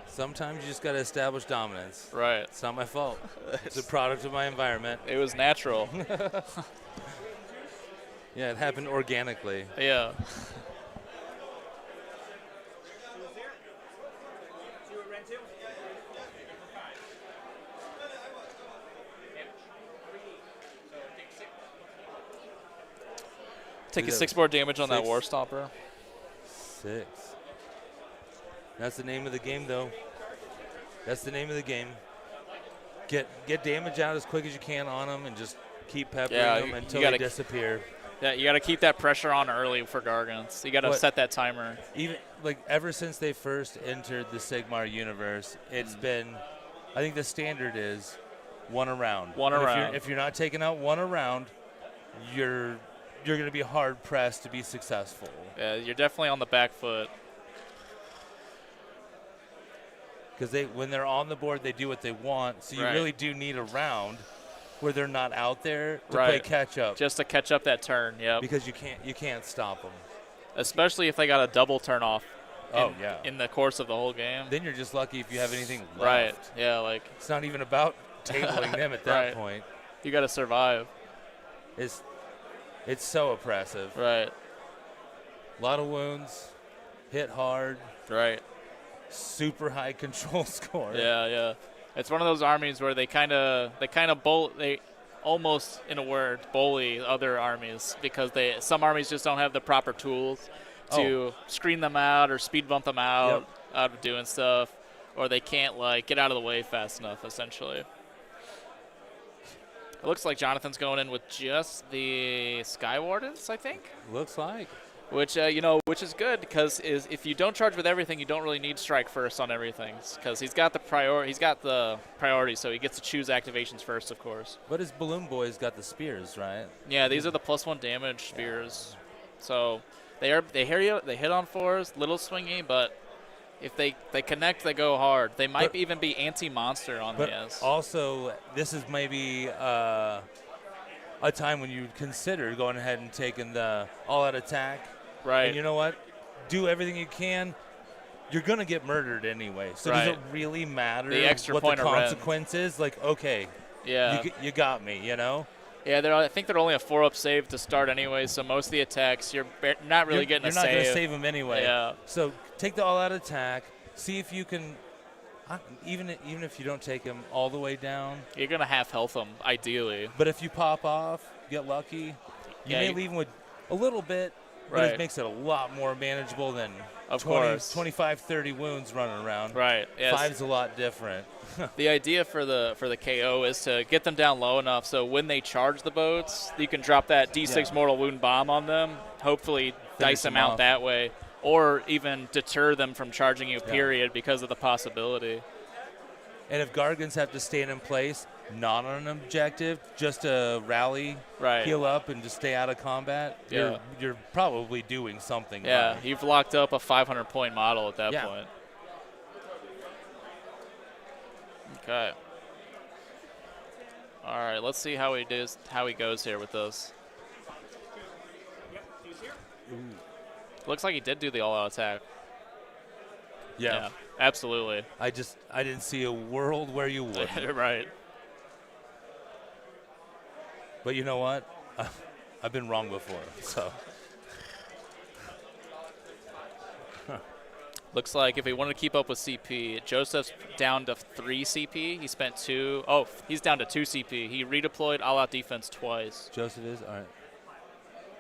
[SPEAKER 7] Sometimes you just got to establish dominance.
[SPEAKER 6] Right.
[SPEAKER 7] It's not my fault. It's a product of my environment.
[SPEAKER 6] It was natural.
[SPEAKER 7] Yeah, it happened organically.
[SPEAKER 6] Yeah. Taking 6 more damage on that War Stomper.
[SPEAKER 7] 6. That's the name of the game, though. That's the name of the game. Get damage out as quick as you can on them and just keep peppering them until they disappear.
[SPEAKER 6] Yeah, you got to keep that pressure on early for Gargants. You got to set that timer.
[SPEAKER 7] Even ever since they first entered the Sigmar universe, it's been, I think the standard is 1 a round.
[SPEAKER 6] One a round.
[SPEAKER 7] If you're not taking out 1 a round, you're going to be hard pressed to be successful.
[SPEAKER 6] Yeah, you're definitely on the back foot.
[SPEAKER 7] Because when they're on the board, they do what they want. So you really do need a round where they're not out there to play catch up.
[SPEAKER 6] Just to catch up that turn, yeah.
[SPEAKER 7] Because you can't stop them.
[SPEAKER 6] Especially if they got a double turn off.
[SPEAKER 7] Yeah.
[SPEAKER 6] In the course of the whole game.
[SPEAKER 7] Then you're just lucky if you have anything left.
[SPEAKER 6] Right. Yeah, like
[SPEAKER 7] it's not even about tabling them at that point.
[SPEAKER 6] You got to survive.
[SPEAKER 7] It's so oppressive.
[SPEAKER 6] Right.
[SPEAKER 7] A lot of wounds, hit hard.
[SPEAKER 6] Right.
[SPEAKER 7] Super high control score.
[SPEAKER 6] Yeah, yeah. It's one of those armies where they almost, in a word, bully other armies because some armies just don't have the proper tools to screen them out or speed bump them out of doing stuff, or they can't get out of the way fast enough. Essentially, it looks like Jonathan's going in with just the Sky Wardens, I think.
[SPEAKER 7] Looks like.
[SPEAKER 6] Which which is good because if you don't charge with everything, you don't really need strike first on everything because he's got the priority, so he gets to choose activations first, of course.
[SPEAKER 7] But his balloon boys got the spears, right?
[SPEAKER 6] Yeah, these are the +1 damage spears, so they hit on 4s, little swingy, but if they connect, they go hard. They might even be anti-monster on this.
[SPEAKER 7] Also, this is maybe a time when you consider going ahead and taking the all-out attack.
[SPEAKER 6] Right.
[SPEAKER 7] And you know what? Do everything you can. You're going to get murdered anyway. So does it really matter
[SPEAKER 6] the extra
[SPEAKER 7] what
[SPEAKER 6] point
[SPEAKER 7] the consequence is? Like, okay, you got me, you know?
[SPEAKER 6] Yeah, I think they're only a 4-up save to start anyway, so most of the attacks, you're not really getting a save.
[SPEAKER 7] You're not going to save them anyway.
[SPEAKER 6] Yeah.
[SPEAKER 7] So take the all-out attack. See if you can, even if you don't take them all the way down.
[SPEAKER 6] You're going to half health them, ideally.
[SPEAKER 7] But if you pop off, get lucky, you may leave them with a little bit, But
[SPEAKER 6] Right.
[SPEAKER 7] it makes it a lot more manageable than
[SPEAKER 6] Of
[SPEAKER 7] 20,
[SPEAKER 6] course.
[SPEAKER 7] 25, 30 wounds running around.
[SPEAKER 6] Right. Yes.
[SPEAKER 7] 5's a lot different.
[SPEAKER 6] The idea for the KO is to get them down low enough so when they charge the boats, you can drop that D6
[SPEAKER 7] Yeah.
[SPEAKER 6] mortal wound bomb on them. Hopefully, dice them
[SPEAKER 7] them
[SPEAKER 6] out
[SPEAKER 7] off.
[SPEAKER 6] that way, or even deter them from charging you.
[SPEAKER 7] Yeah.
[SPEAKER 6] Period, because of the possibility.
[SPEAKER 7] And if Gargants have to stand in place, not on an objective, just to rally,
[SPEAKER 6] Right.
[SPEAKER 7] heal up, and just stay out of combat,
[SPEAKER 6] Yeah.
[SPEAKER 7] you're probably doing something.
[SPEAKER 6] Yeah,
[SPEAKER 7] right.
[SPEAKER 6] you've locked up a 500-point model at that
[SPEAKER 7] Yeah.
[SPEAKER 6] point. Okay. All right, let's see how he goes here with this. Looks like he did do the all-out attack.
[SPEAKER 7] Yeah.
[SPEAKER 6] Absolutely.
[SPEAKER 7] I didn't see a world where you wouldn't.
[SPEAKER 6] Right.
[SPEAKER 7] But you know what? I've been wrong before, so.
[SPEAKER 6] Looks like if he wanted to keep up with CP, Joseph's down to 3 CP. He spent 2. Oh, he's down to 2 CP. He redeployed all-out defense twice.
[SPEAKER 7] Joseph is? All right.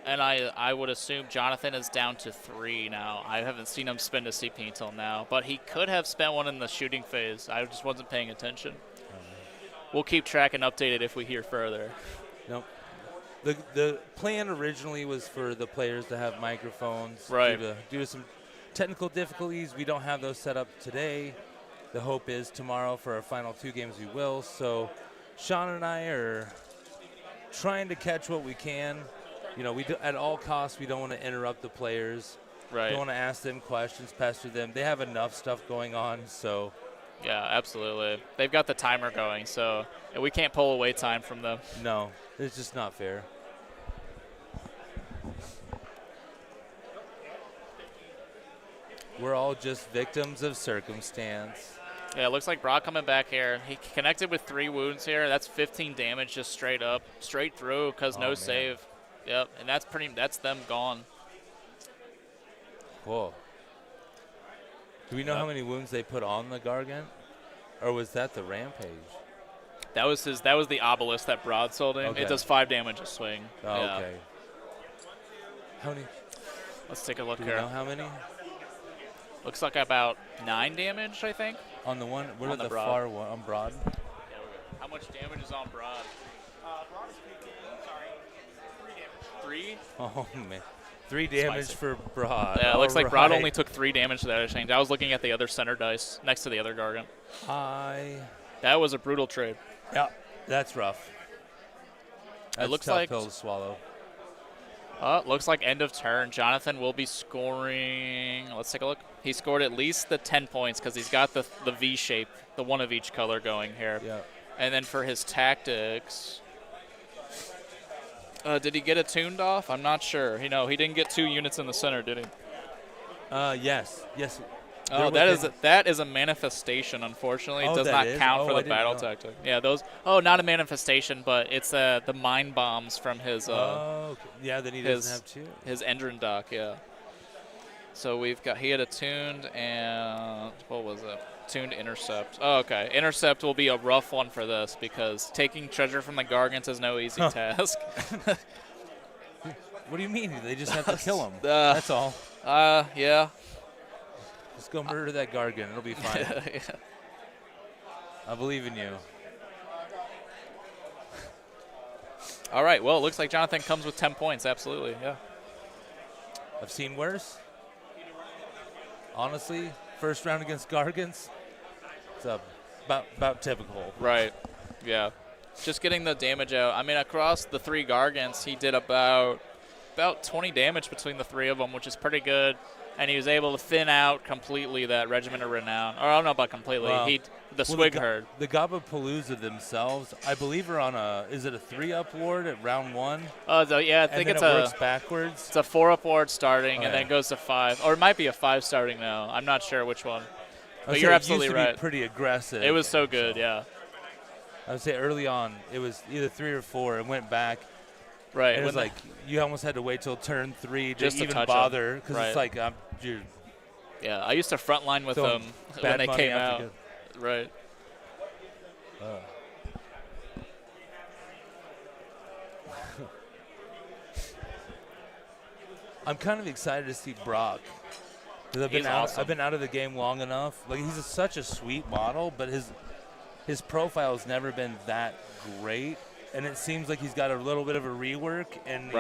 [SPEAKER 6] And I would assume Jonathan is down to 3 now. I haven't seen him spend a CP until now, but he could have spent one in the shooting phase. I just wasn't paying attention. We'll keep track and update it if we hear further.
[SPEAKER 7] Nope. The plan originally was for the players to have microphones.
[SPEAKER 6] Right.
[SPEAKER 7] Due to some technical difficulties, we don't have those set up today. The hope is tomorrow for our final 2 games we will. So Sean and I are trying to catch what we can. You know, at all costs, we don't want to interrupt the players.
[SPEAKER 6] Right.
[SPEAKER 7] Don't want to ask them questions, pester them. They have enough stuff going on, so.
[SPEAKER 6] Yeah, absolutely. They've got the timer going, so we can't pull away time from them.
[SPEAKER 7] No, it's just not fair. We're all just victims of circumstance.
[SPEAKER 6] Yeah, it looks like Brock coming back here. He connected with 3 wounds here. That's 15 damage just straight up, straight through, because no
[SPEAKER 7] man.
[SPEAKER 6] save. Yep, and that's them gone.
[SPEAKER 7] Cool. Do we know how many wounds they put on the Gargant? Or was that the Rampage?
[SPEAKER 6] That was the obelisk that broadsold him.
[SPEAKER 7] Okay.
[SPEAKER 6] It does 5 damage a swing.
[SPEAKER 7] Oh,
[SPEAKER 6] Yeah.
[SPEAKER 7] okay. How many?
[SPEAKER 6] Let's take a look
[SPEAKER 7] Do we
[SPEAKER 6] here.
[SPEAKER 7] know how many?
[SPEAKER 6] Looks like about 9 damage, I think.
[SPEAKER 7] On the one, what
[SPEAKER 6] On
[SPEAKER 7] are
[SPEAKER 6] the
[SPEAKER 7] the
[SPEAKER 6] broad.
[SPEAKER 7] far one? On Broad?
[SPEAKER 6] How much damage is on broad?
[SPEAKER 3] Broad speaking, sorry, 3 damage.
[SPEAKER 6] 3?
[SPEAKER 7] Oh, man. 3 damage
[SPEAKER 6] Spicy.
[SPEAKER 7] for Broad.
[SPEAKER 6] Yeah, it looks like Broad
[SPEAKER 7] Alright.
[SPEAKER 6] only took 3 damage to that exchange. I was looking at the other center dice next to the other Gargant. That was a brutal trade.
[SPEAKER 7] Yeah, that's rough. That's
[SPEAKER 6] It looks
[SPEAKER 7] tough
[SPEAKER 6] like
[SPEAKER 7] pill to swallow.
[SPEAKER 6] looks like end of turn. Jonathan will be scoring. Let's take a look. He scored at least the 10 points because he's got the V shape, the one of each color going here.
[SPEAKER 7] Yeah.
[SPEAKER 6] And then for his tactics, did he get it tuned off? I'm not sure. He didn't get 2 units in the center, did he?
[SPEAKER 7] Yes.
[SPEAKER 6] Oh, that is a manifestation. Unfortunately, it
[SPEAKER 7] Oh,
[SPEAKER 6] does
[SPEAKER 7] that
[SPEAKER 6] not
[SPEAKER 7] is?
[SPEAKER 6] count
[SPEAKER 7] Oh,
[SPEAKER 6] for
[SPEAKER 7] I
[SPEAKER 6] the
[SPEAKER 7] didn't
[SPEAKER 6] battle
[SPEAKER 7] know.
[SPEAKER 6] tactic. Yeah, those. Oh, not a manifestation, but it's the mind bombs from his.
[SPEAKER 7] Okay. Yeah, then he doesn't have 2.
[SPEAKER 6] His Endrin dock, yeah. So he had a tuned and what was it? Tuned intercept. Oh, okay. Intercept will be a rough one for this because taking treasure from the Gargants is no easy task.
[SPEAKER 7] What do you mean? They just have to kill him.
[SPEAKER 6] Uh,
[SPEAKER 7] That's all.
[SPEAKER 6] Yeah.
[SPEAKER 7] Just go murder that Gargant. It'll be fine.
[SPEAKER 6] Yeah.
[SPEAKER 7] I believe in you.
[SPEAKER 6] All right. Well, it looks like Jonathan comes with 10 points. Absolutely. Yeah.
[SPEAKER 7] I've seen worse. Honestly, first round against Gargants, it's about typical.
[SPEAKER 6] Right. Yeah. Just getting the damage out. I mean, across the 3 Gargants, he did about 20 damage between the 3 of them, which is pretty good. And he was able to thin out completely that Regiment of Renown. Or I don't know about completely.
[SPEAKER 7] Well,
[SPEAKER 6] The Swig
[SPEAKER 7] the
[SPEAKER 6] Herd.
[SPEAKER 7] The Gabapalooza themselves, I believe, are on is it a 3-up ward at round 1?
[SPEAKER 6] Yeah, I think
[SPEAKER 7] and
[SPEAKER 6] it's
[SPEAKER 7] then it works backwards.
[SPEAKER 6] It's a 4-up ward starting, and
[SPEAKER 7] Okay.
[SPEAKER 6] then goes to 5. Or it might be a 5 starting now. I'm not sure which one. But
[SPEAKER 7] I'd
[SPEAKER 6] you're
[SPEAKER 7] say
[SPEAKER 6] absolutely
[SPEAKER 7] it used to
[SPEAKER 6] right.
[SPEAKER 7] Be pretty aggressive.
[SPEAKER 6] It was so good, yeah.
[SPEAKER 7] I would say early on, it was either 3 or 4, and went back.
[SPEAKER 6] Right.
[SPEAKER 7] And it was
[SPEAKER 6] when
[SPEAKER 7] like you almost had to wait till turn 3 to
[SPEAKER 6] Just to
[SPEAKER 7] even
[SPEAKER 6] touch 'em.
[SPEAKER 7] bother, because
[SPEAKER 6] Right.
[SPEAKER 7] it's like you're
[SPEAKER 6] Yeah, I used to frontline with
[SPEAKER 7] throwing
[SPEAKER 6] them when
[SPEAKER 7] bad
[SPEAKER 6] they
[SPEAKER 7] money
[SPEAKER 6] came
[SPEAKER 7] after
[SPEAKER 6] out. Right.
[SPEAKER 7] I'm kind of excited to see Brock. 'Cause
[SPEAKER 6] He's awesome.
[SPEAKER 7] I've been out of the game long enough. Like he's such a sweet model, but his profile has never been that great, and it seems like he's got a little bit of a rework, and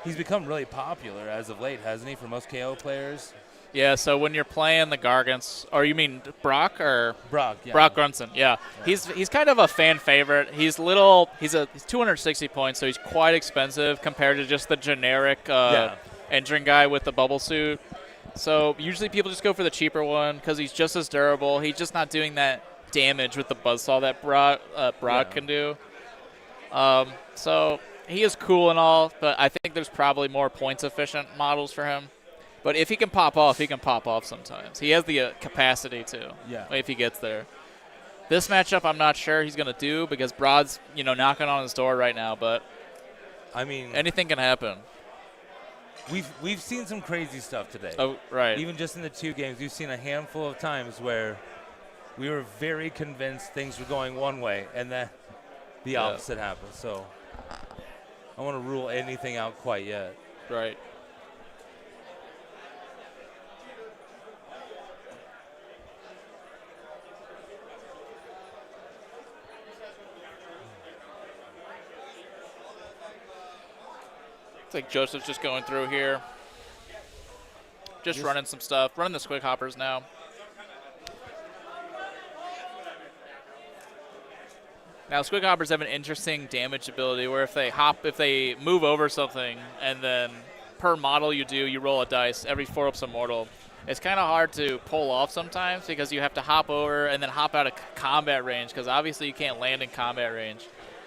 [SPEAKER 7] he's become really popular as of late, hasn't he, for most KO players?
[SPEAKER 6] Yeah, so when you're playing the Gargants, or you mean Brock or
[SPEAKER 7] Brock? Yeah.
[SPEAKER 6] Brock Grunson, yeah. He's kind of a fan favorite. He's 260 points, so he's quite expensive compared to just the generic engine guy with the bubble suit. So usually people just go for the cheaper one because he's just as durable. He's just not doing that damage with the buzzsaw that Brock can do. So he is cool and all, but I think there's probably more points efficient models for him. But if he can pop off, he can pop off sometimes. He has the capacity to.
[SPEAKER 7] Yeah.
[SPEAKER 6] If he gets there. This matchup, I'm not sure he's going to do because Broad's knocking on his door right now. But
[SPEAKER 7] I mean,
[SPEAKER 6] anything can happen.
[SPEAKER 7] We've seen some crazy stuff today.
[SPEAKER 6] Oh, right.
[SPEAKER 7] Even just in the 2 games, we've seen a handful of times where we were very convinced things were going one way, and then the opposite happened. So I don't want to rule anything out quite yet.
[SPEAKER 6] Right. Like Joseph's just going through here. Just running some stuff. Running the squig hoppers now. Now squig hoppers have an interesting damage ability where if they move over something and then per model you roll a dice every 4-up's immortal. It's kind of hard to pull off sometimes because you have to hop over and then hop out of combat range because obviously you can't land in combat range.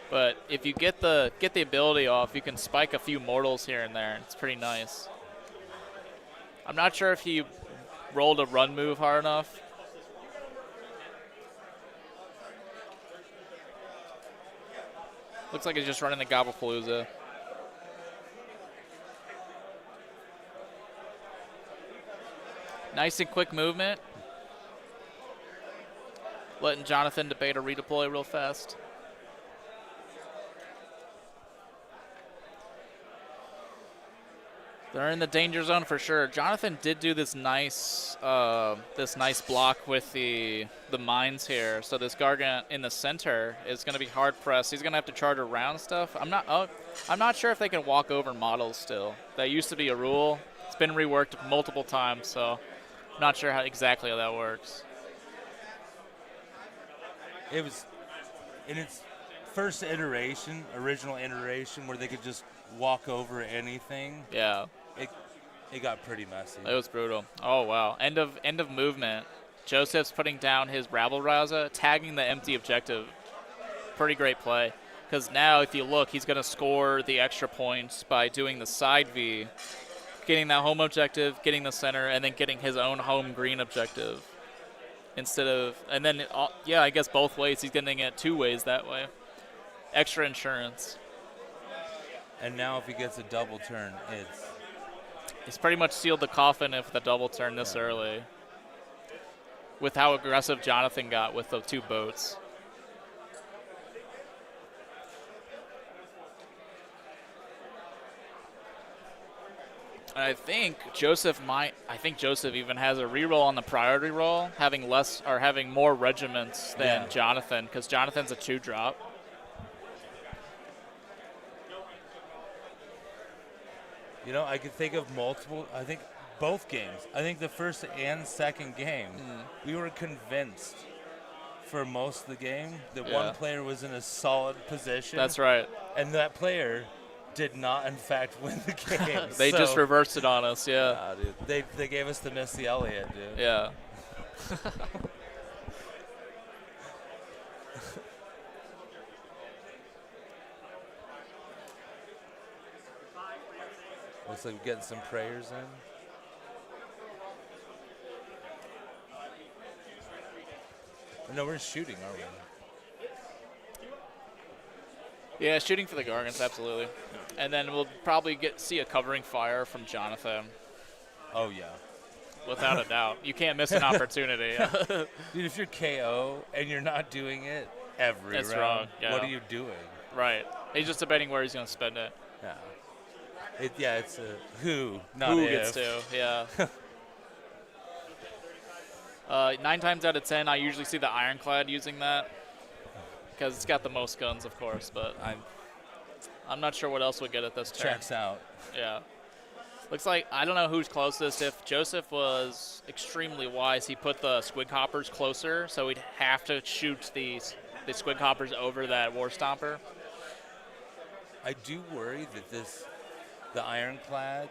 [SPEAKER 6] But if you get the ability off, you can spike a few mortals here and there. It's pretty nice. I'm not sure if he rolled a run move hard enough. Looks like he's just running the Gobblepalooza. Nice and quick movement. Letting Jonathan debate a redeploy real fast. They're in the danger zone for sure. Jonathan did do this nice block with the mines here. So this Gargant in the center is going to be hard pressed. He's going to have to charge around stuff. I'm not sure if they can walk over models still. That used to be a rule. It's been reworked multiple times, so I'm not sure exactly how that works.
[SPEAKER 7] It was in its first original iteration, where they could just walk over anything.
[SPEAKER 6] Yeah.
[SPEAKER 7] It got pretty messy.
[SPEAKER 6] It was brutal. Oh, wow. End of movement. Joseph's putting down his Rabble Rouser, tagging the empty objective. Pretty great play. Because now, if you look, he's going to score the extra points by doing the side V, getting that home objective, getting the center, and then getting his own home green objective. Instead of, and then, I guess both ways. He's getting it 2 ways that way. Extra insurance.
[SPEAKER 7] And now if he gets a double turn,
[SPEAKER 6] He's pretty much sealed the coffin with the double turn this early. With how aggressive Jonathan got with the 2 boats. And I think Joseph even has a reroll on the priority roll, having more regiments than Jonathan, because Jonathan's a 2-drop.
[SPEAKER 7] I could think of multiple. I think both games. I think the first and second game, we were convinced for most of the game that one player was in a solid position.
[SPEAKER 6] That's right.
[SPEAKER 7] And that player did not, in fact, win the game.
[SPEAKER 6] They just reversed it on us, yeah.
[SPEAKER 7] Dude. They gave us the Missy Elliott, dude.
[SPEAKER 6] Yeah.
[SPEAKER 7] Looks like we're getting some prayers in. No, we're shooting, aren't we?
[SPEAKER 6] Yeah, shooting for the Gargants, absolutely. And then we'll probably see a covering fire from Jonathan.
[SPEAKER 7] Oh, yeah.
[SPEAKER 6] Without a doubt. You can't miss an opportunity.
[SPEAKER 7] Dude, if you're KO and you're not doing it every
[SPEAKER 6] That's
[SPEAKER 7] round,
[SPEAKER 6] wrong. Yeah.
[SPEAKER 7] What are you doing?
[SPEAKER 6] Right. He's just debating where he's going to spend it.
[SPEAKER 7] Yeah. It's a who, not
[SPEAKER 6] Who
[SPEAKER 7] if.
[SPEAKER 6] gets to, yeah. 9 times out of 10, I usually see the Ironclad using that because it's got the most guns, of course, but I'm not sure what else would get it this turn.
[SPEAKER 7] Checks out.
[SPEAKER 6] Yeah. Looks like, I don't know who's closest. If Joseph was extremely wise, he put the squig hoppers closer, so he'd have to shoot the squig hoppers over that War Stomper.
[SPEAKER 7] I do worry that the Ironclad,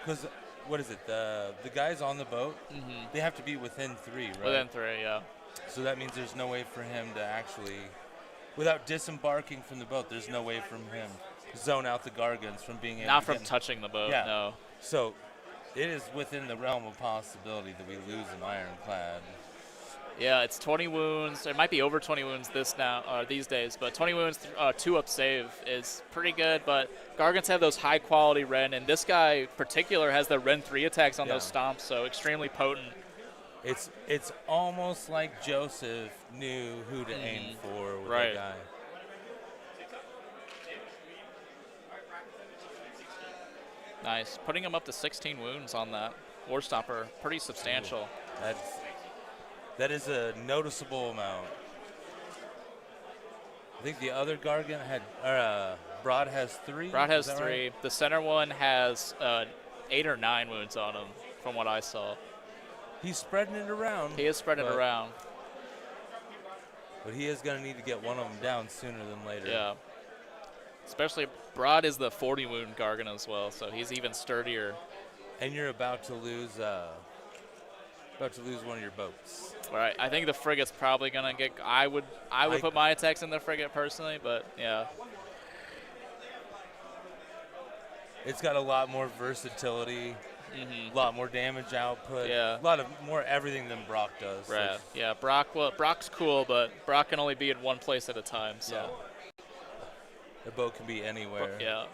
[SPEAKER 7] because what is it? The guys on the boat, they have to be within 3, right?
[SPEAKER 6] Within 3, yeah.
[SPEAKER 7] So that means there's no way for him to actually, without disembarking from the boat, there's no way from him to zone out the Gargants from being able
[SPEAKER 6] Not
[SPEAKER 7] to
[SPEAKER 6] from
[SPEAKER 7] get
[SPEAKER 6] touching the boat,
[SPEAKER 7] yeah.
[SPEAKER 6] no.
[SPEAKER 7] So it is within the realm of possibility that we lose an Ironclad.
[SPEAKER 6] Yeah, it's 20 wounds. It might be over 20 wounds these days, but 20 wounds, 2-up save is pretty good. But Gargants have those high-quality Ren, and this guy in particular has the Ren 3 attacks on those stomps, so extremely potent.
[SPEAKER 7] It's almost like Joseph knew who to aim for with
[SPEAKER 6] Right.
[SPEAKER 7] that guy.
[SPEAKER 6] Nice. Putting him up to 16 wounds on that War Stomper, pretty substantial.
[SPEAKER 7] That is a noticeable amount. I think the other Gargant had, Broad has 3.
[SPEAKER 6] Broad has
[SPEAKER 7] Is that
[SPEAKER 6] 3.
[SPEAKER 7] right?
[SPEAKER 6] The center one has 8 or 9 wounds on him, from what I saw.
[SPEAKER 7] He's spreading it around.
[SPEAKER 6] He is spreading it around.
[SPEAKER 7] But he is going to need to get one of them down sooner than later.
[SPEAKER 6] Yeah. Especially Broad is the 40 wound Gargant as well, so he's even sturdier.
[SPEAKER 7] And you're about to lose one of your boats.
[SPEAKER 6] All right, I think the frigate's probably gonna get. I would put my attacks in the frigate personally, but yeah.
[SPEAKER 7] It's got a lot more versatility, a lot more damage output,
[SPEAKER 6] Yeah.
[SPEAKER 7] a lot of more everything than Brock does.
[SPEAKER 6] Right. Yeah, Brock's cool, but Brock can only be in one place at a time. So.
[SPEAKER 7] Yeah. The boat can be anywhere.
[SPEAKER 6] Yeah.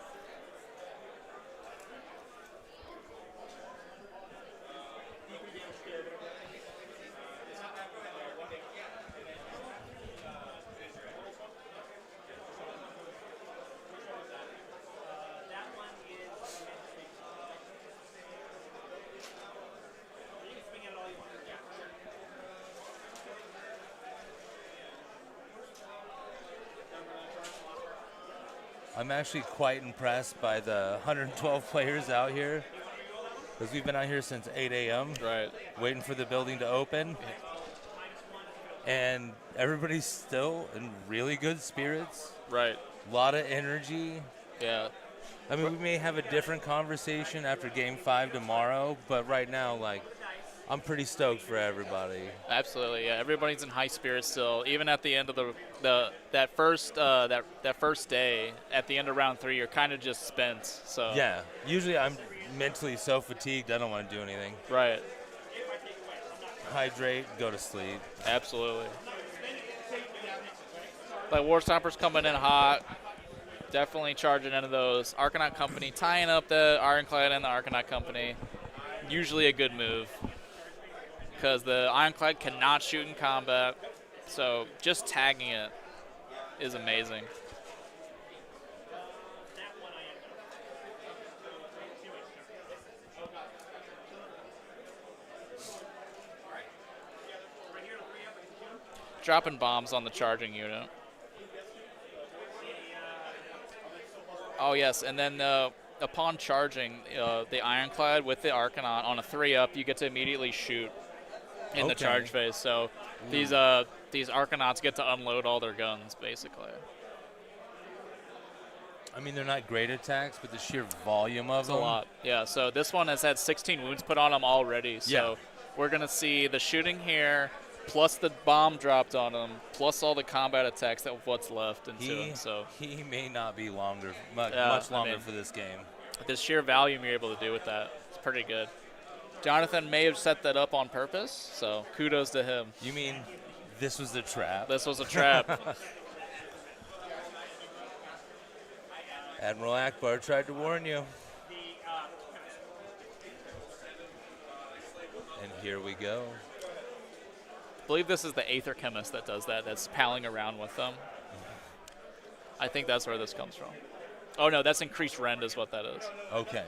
[SPEAKER 7] I'm actually quite impressed by the 112 players out here, because we've been out here since 8 a.m.
[SPEAKER 6] Right.
[SPEAKER 7] Waiting for the building to open. And everybody's still in really good spirits.
[SPEAKER 6] Right.
[SPEAKER 7] A lot of energy.
[SPEAKER 6] Yeah.
[SPEAKER 7] I mean, we may have a different conversation after Game 5 tomorrow, but right now, like, I'm pretty stoked for everybody.
[SPEAKER 6] Absolutely, yeah. Everybody's in high spirits still. Even at the end of that first day, at the end of round 3, you're kind of just spent. So
[SPEAKER 7] Yeah. Usually I'm mentally so fatigued I don't want to do anything.
[SPEAKER 6] Right.
[SPEAKER 7] Hydrate, go to sleep.
[SPEAKER 6] Absolutely. Like War Stomper's coming in hot. Definitely charging into those. Arcanaut Company, tying up the Ironclad and the Arcanaut Company. Usually a good move, because the Ironclad cannot shoot in combat, so just tagging it is amazing. Dropping bombs on the charging unit. Oh yes, and then upon charging the Ironclad with the Arcanaut on a 3-up, you get to immediately shoot in the charge phase. So these Arcanauts get to unload all their guns, basically.
[SPEAKER 7] I mean, they're not great attacks, but the sheer volume of
[SPEAKER 6] It's
[SPEAKER 7] them.
[SPEAKER 6] a lot. Yeah, so this one has had 16 wounds put on him already. So we're going to see the shooting here, plus the bomb dropped on him, plus all the combat attacks that what's left into him. So
[SPEAKER 7] he may not be much longer for this game.
[SPEAKER 6] The sheer volume you're able to do with that, it's pretty good. Jonathan may have set that up on purpose, so kudos to him.
[SPEAKER 7] You mean this was a trap?
[SPEAKER 6] This was a trap.
[SPEAKER 7] Admiral Akbar tried to warn you. And here we go.
[SPEAKER 6] I believe this is the Aether Chemist that does that, that's palling around with them. I think that's where this comes from. Oh no, that's increased rend is what that is.
[SPEAKER 11] Okay.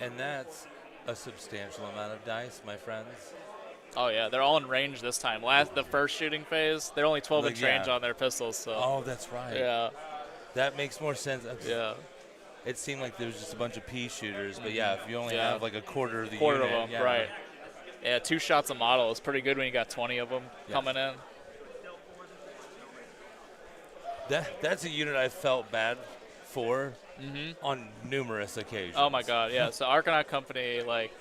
[SPEAKER 11] And that's a substantial amount of dice, my friends.
[SPEAKER 6] Oh yeah, they're all in range this time. The first shooting phase, they're only 12-inch range on their pistols. So.
[SPEAKER 11] Oh, that's right.
[SPEAKER 6] Yeah.
[SPEAKER 11] That makes more sense.
[SPEAKER 6] Yeah.
[SPEAKER 11] It seemed like there was just a bunch of pea shooters, but yeah, if you only
[SPEAKER 6] Yeah.
[SPEAKER 11] have like a quarter of the
[SPEAKER 6] Quarter
[SPEAKER 11] unit,
[SPEAKER 6] of them, right? Yeah, 2 shots a model is pretty good when you got 20 of them coming in.
[SPEAKER 11] That's a unit I felt bad for on numerous occasions.
[SPEAKER 6] Oh my God, yeah. So Argonaut Company, like,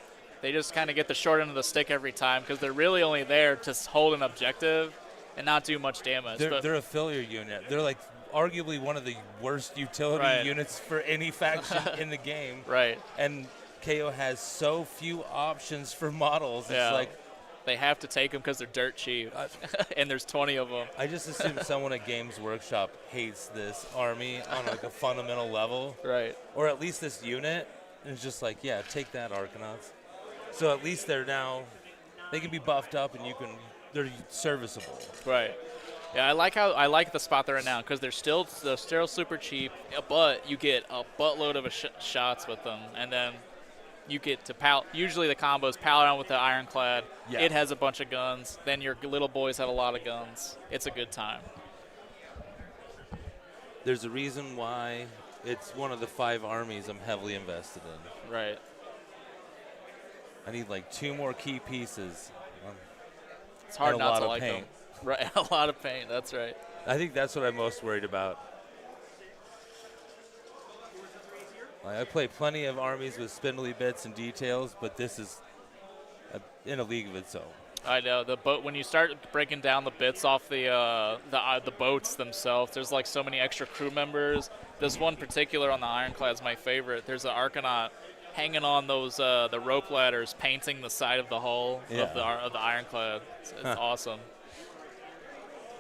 [SPEAKER 6] they just kind of get the short end of the stick every time because they're really only there to hold an objective and not do much damage.
[SPEAKER 11] They're a failure unit. They're like arguably one of the worst utility units for any faction in the game.
[SPEAKER 6] Right.
[SPEAKER 11] And KO has so few options for models.
[SPEAKER 6] Yeah.
[SPEAKER 11] It's like
[SPEAKER 6] they have to take them because they're dirt cheap, and there's 20 of them.
[SPEAKER 11] I just assume someone at Games Workshop hates this army on like a fundamental level.
[SPEAKER 6] Right.
[SPEAKER 11] Or at least this unit. And it's just like, yeah, take that, Arcanauts. So at least they can be buffed up and they're serviceable.
[SPEAKER 6] Right. Yeah, I like the spot they're in now because they're still super cheap, but you get a buttload of shots with them, and then you get to usually the combos pal around with the ironclad.
[SPEAKER 11] Yeah.
[SPEAKER 6] It has a bunch of guns. Then your little boys have a lot of guns. It's a good time.
[SPEAKER 11] There's a reason why it's one of the 5 armies I'm heavily invested in.
[SPEAKER 6] Right.
[SPEAKER 11] I need like 2 more key pieces.
[SPEAKER 6] It's hard
[SPEAKER 11] and
[SPEAKER 6] not
[SPEAKER 11] a lot
[SPEAKER 6] to
[SPEAKER 11] of
[SPEAKER 6] like
[SPEAKER 11] paint.
[SPEAKER 6] them. Right, a lot of paint. That's right.
[SPEAKER 11] I think that's what I'm most worried about. I play plenty of armies with spindly bits and details, but this is in a league of its own.
[SPEAKER 6] I know the boat. When you start breaking down the bits off the boats themselves, there's like so many extra crew members. This one particular on the ironclad is my favorite. There's an Arcanaut hanging on those the rope ladders, painting the side of the hull of the ironclad. It's awesome.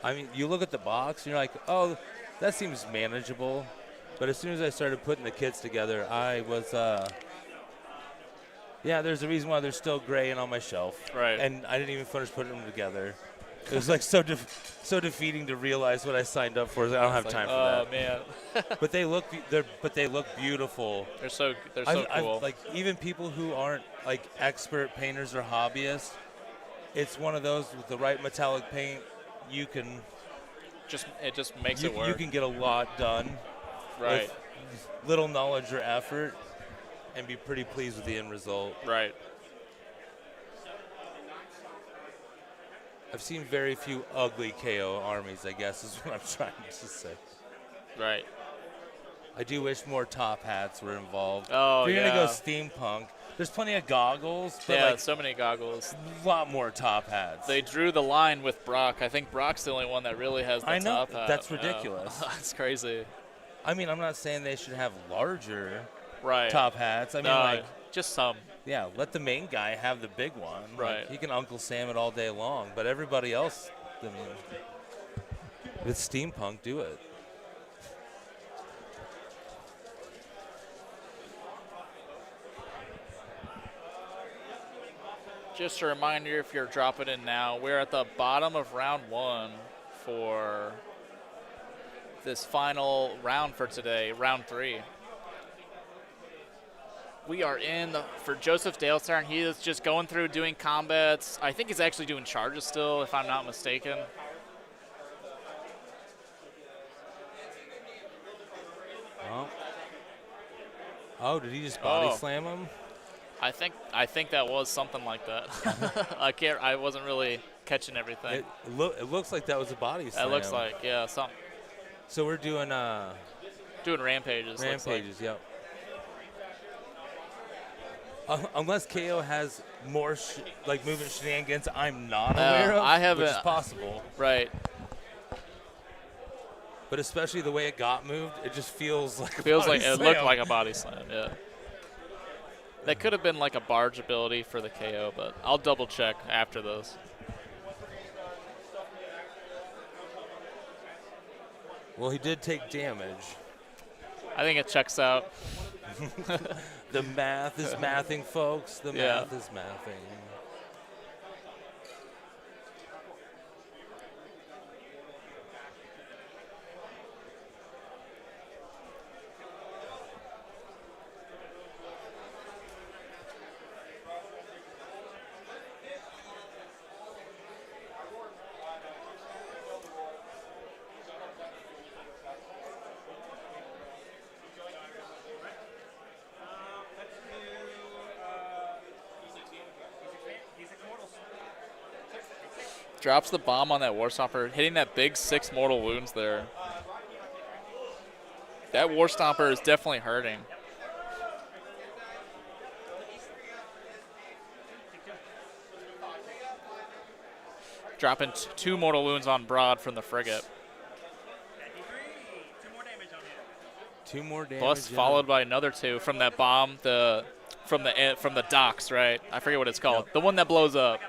[SPEAKER 11] I mean, you look at the box and you're like, oh, that seems manageable. But as soon as I started putting the kits together, I was, there's a reason why they're still graying on my shelf.
[SPEAKER 6] Right.
[SPEAKER 11] And I didn't even finish putting them together. It was like so defeating to realize what I signed up for. I don't have time for that.
[SPEAKER 6] Oh man.
[SPEAKER 11] But they look beautiful.
[SPEAKER 6] They're so cool.
[SPEAKER 11] Like even people who aren't like expert painters or hobbyists, it's one of those with the right metallic paint,
[SPEAKER 6] it just makes it work.
[SPEAKER 11] You can get a lot done.
[SPEAKER 6] Right.
[SPEAKER 11] With little knowledge or effort, and be pretty pleased with the end result.
[SPEAKER 6] Right.
[SPEAKER 11] I've seen very few ugly KO armies, I guess, is what I'm trying to say.
[SPEAKER 6] Right.
[SPEAKER 11] I do wish more top hats were involved.
[SPEAKER 6] Oh,
[SPEAKER 11] if you're
[SPEAKER 6] yeah.
[SPEAKER 11] going to go steampunk, there's plenty of goggles, but
[SPEAKER 6] Yeah, so many goggles.
[SPEAKER 11] a lot more top hats.
[SPEAKER 6] They drew the line with Brock. I think Brock's the only one that really has the
[SPEAKER 11] I know.
[SPEAKER 6] top hat.
[SPEAKER 11] That's ridiculous.
[SPEAKER 6] That's crazy.
[SPEAKER 11] I mean, I'm not saying they should have larger
[SPEAKER 6] Right.
[SPEAKER 11] top hats. I mean,
[SPEAKER 6] just some.
[SPEAKER 11] Yeah, let the main guy have the big one.
[SPEAKER 6] Right.
[SPEAKER 11] Like, he can Uncle Sam it all day long, but everybody else, I mean, with steampunk, do it.
[SPEAKER 6] Just a reminder, if you're dropping in now, we're at the bottom of round 1 for this final round for today, round 3. We are in for Joseph Dale's He is just going through doing combats. I think he's actually doing charges still, if I'm not mistaken.
[SPEAKER 11] Oh, did he just body slam him?
[SPEAKER 6] I think that was something like that. I wasn't really catching everything.
[SPEAKER 11] It looks like that was a body slam.
[SPEAKER 6] It looks like, yeah, something.
[SPEAKER 11] So we're doing
[SPEAKER 6] rampages.
[SPEAKER 11] Rampages, yep. Unless KO has more movement shenanigans I'm not aware of,
[SPEAKER 6] I haven't,
[SPEAKER 11] which is possible.
[SPEAKER 6] Right.
[SPEAKER 11] But especially the way it got moved, it just feels like
[SPEAKER 6] it looked like a body slam, yeah. That could have been like a barge ability for the KO, but I'll double check after this.
[SPEAKER 11] Well, he did take damage.
[SPEAKER 6] I think it checks out.
[SPEAKER 11] The math is mathing, folks. The math is mathing.
[SPEAKER 6] Drops the bomb on that Warstomper, hitting that big 6 mortal wounds there. That Warstomper is definitely hurting. Dropping 2 mortal wounds on Broad from the frigate.
[SPEAKER 7] 2 more damage.
[SPEAKER 6] Plus
[SPEAKER 7] yeah.
[SPEAKER 6] followed by another 2 from that bomb, from the docks, right? I forget what it's called.
[SPEAKER 7] Yep.
[SPEAKER 6] The one that blows up.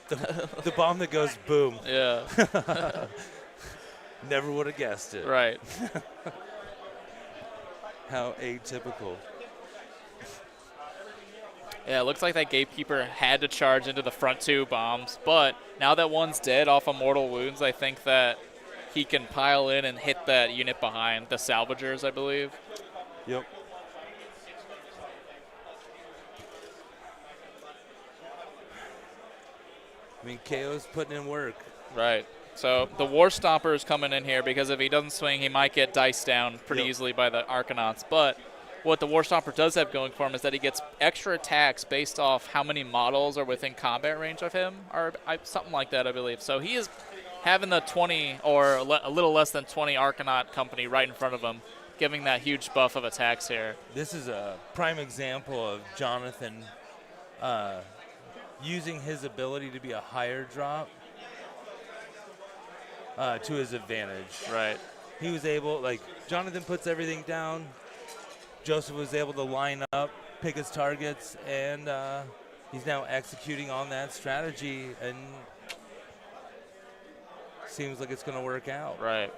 [SPEAKER 7] the bomb that goes boom.
[SPEAKER 6] Yeah.
[SPEAKER 7] Never would have guessed it.
[SPEAKER 6] Right.
[SPEAKER 7] How atypical.
[SPEAKER 6] Yeah, it looks like that Gatekeeper had to charge into the front 2 bombs, but now that one's dead off of mortal wounds, I think that he can pile in and hit that unit behind, the Salvagers, I believe.
[SPEAKER 7] Yep. I mean, KO's putting in work.
[SPEAKER 6] Right. So the Warstomper is coming in here because if he doesn't swing, he might get diced down pretty easily by the Arcanauts. But what the Warstomper does have going for him is that he gets extra attacks based off how many models are within combat range of him, or something like that, I believe. So he is having the 20 or a little less than 20 Arcanaut company right in front of him, giving that huge buff of attacks here.
[SPEAKER 7] This is a prime example of Jonathan using his ability to be a higher drop to his advantage.
[SPEAKER 6] Right.
[SPEAKER 7] He was able, like, Jonathan puts everything down. Joseph was able to line up, pick his targets, and he's now executing on that strategy, and seems like it's going to work out.
[SPEAKER 6] Right.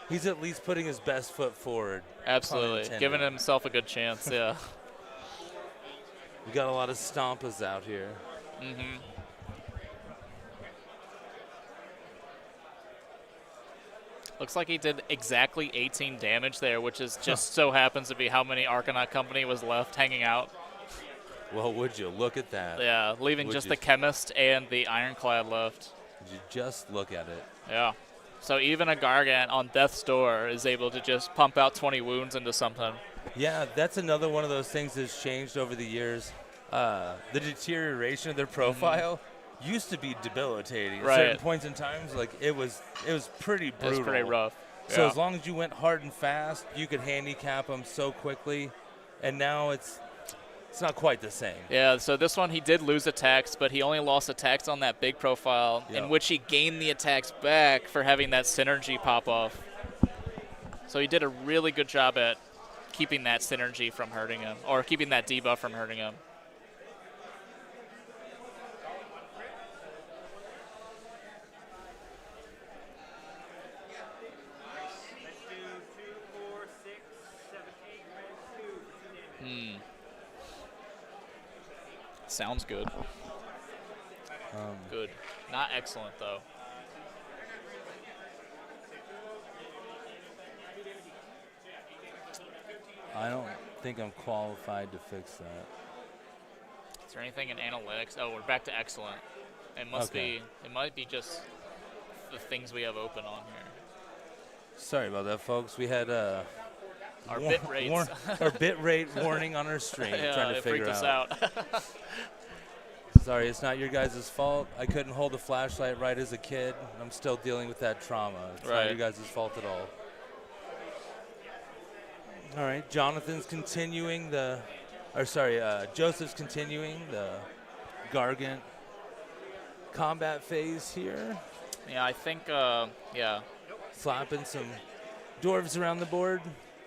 [SPEAKER 7] He's at least putting his best foot forward.
[SPEAKER 6] Absolutely. Giving himself a good chance, yeah.
[SPEAKER 7] We got a lot of stompas out here.
[SPEAKER 6] Mm-hmm. Looks like he did exactly 18 damage there, which is just so happens to be how many Arcanaut company was left hanging out.
[SPEAKER 7] Well, would you look at that?
[SPEAKER 6] Yeah, leaving just the Chemist and the Ironclad left.
[SPEAKER 7] Would you just look at it?
[SPEAKER 6] Yeah. So even a Gargant on death's door is able to just pump out 20 wounds into something.
[SPEAKER 7] Yeah, that's another one of those things that's changed over the years. The deterioration of their profile used to be debilitating. At certain points in times, like it was pretty brutal.
[SPEAKER 6] It was pretty rough.
[SPEAKER 7] So
[SPEAKER 6] Yeah.
[SPEAKER 7] as long as you went hard and fast, you could handicap them so quickly. And now it's not quite the same.
[SPEAKER 6] Yeah, so this one he did lose attacks, but he only lost attacks on that big profile,
[SPEAKER 7] Yep.
[SPEAKER 6] in which he gained the attacks back for having that synergy pop off. So he did a really good job at keeping that synergy from hurting him, or keeping that debuff from hurting him. Sounds good. Good. Not excellent, though.
[SPEAKER 7] I don't think I'm qualified to fix that.
[SPEAKER 6] Is there anything in analytics? Oh, we're back to excellent. It must
[SPEAKER 7] Okay.
[SPEAKER 6] be. It might be just the things we have open on here.
[SPEAKER 7] Sorry about that, folks. We had
[SPEAKER 6] Our bit rates.
[SPEAKER 7] our bit rate warning on our stream.
[SPEAKER 6] Yeah,
[SPEAKER 7] trying to
[SPEAKER 6] it
[SPEAKER 7] figure
[SPEAKER 6] freaked us
[SPEAKER 7] out.
[SPEAKER 6] out.
[SPEAKER 7] Sorry, it's not your guys' fault. I couldn't hold a flashlight right as a kid. I'm still dealing with that trauma. It's not your guys' fault at all. All right, Jonathan's continuing Joseph's continuing the Gargant combat phase here.
[SPEAKER 6] Yeah, I think, yeah.
[SPEAKER 7] Slapping some dwarves around the board.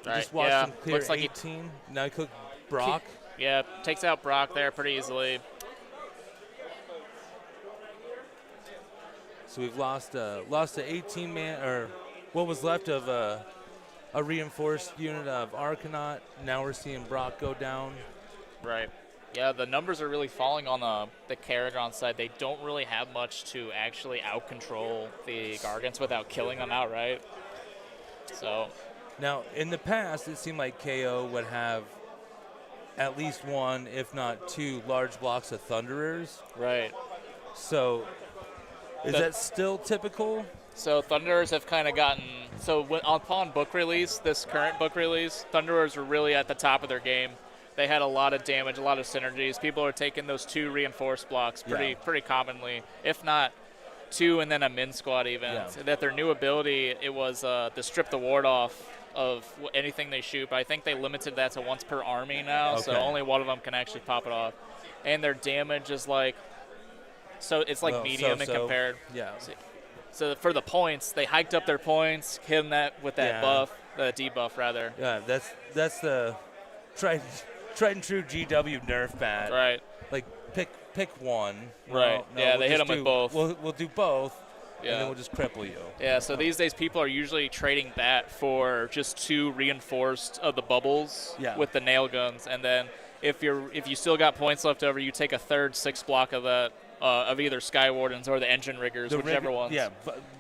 [SPEAKER 6] Right,
[SPEAKER 7] Just watched
[SPEAKER 6] yeah.
[SPEAKER 7] him clear
[SPEAKER 6] Looks like
[SPEAKER 7] 18. Now he cooked Brock.
[SPEAKER 6] Yeah, takes out Brock there pretty easily.
[SPEAKER 7] So we've lost a 18-man, or what was left of a reinforced unit of Arcanaut. Now we're seeing Brock go down.
[SPEAKER 6] Right. Yeah, the numbers are really falling on the Karagon side. They don't really have much to actually out-control the Gargants without killing them outright. So
[SPEAKER 7] Now, in the past, it seemed like KO would have at least one, if not two, large blocks of Thunderers.
[SPEAKER 6] Right.
[SPEAKER 7] So is that still typical?
[SPEAKER 6] So Thunderers have kind of gotten upon book release, this current book release, Thunderers were really at the top of their game. they had a lot of damage, a lot of synergies. People are taking those 2 reinforced blocks pretty commonly, if not 2 and then a min squad even.
[SPEAKER 7] Yeah.
[SPEAKER 6] So that their new ability, it was to strip the ward off of anything they shoot, but I think they limited that to once per army now, so
[SPEAKER 7] Okay.
[SPEAKER 6] only one of them can actually pop it off. And their damage is like, so it's like
[SPEAKER 7] Well,
[SPEAKER 6] medium and compared.
[SPEAKER 7] Yeah.
[SPEAKER 6] So for the points, they hiked up their points, hit them that with that
[SPEAKER 7] Yeah.
[SPEAKER 6] buff, the debuff rather.
[SPEAKER 7] Yeah, that's the tried and true GW nerf pad.
[SPEAKER 6] Right.
[SPEAKER 7] Like pick one.
[SPEAKER 6] Right. Yeah, they hit
[SPEAKER 7] just
[SPEAKER 6] 'em with both.
[SPEAKER 7] We'll do both.
[SPEAKER 6] Yeah.
[SPEAKER 7] And then we'll just cripple you.
[SPEAKER 6] Yeah, so these days people are usually trading that for just 2 reinforced of the bubbles with the nail guns, and then if you still got points left over, you take a third 6 block of that of either Sky Wardens or the Engine Riggers, whichever ones.
[SPEAKER 7] Yeah,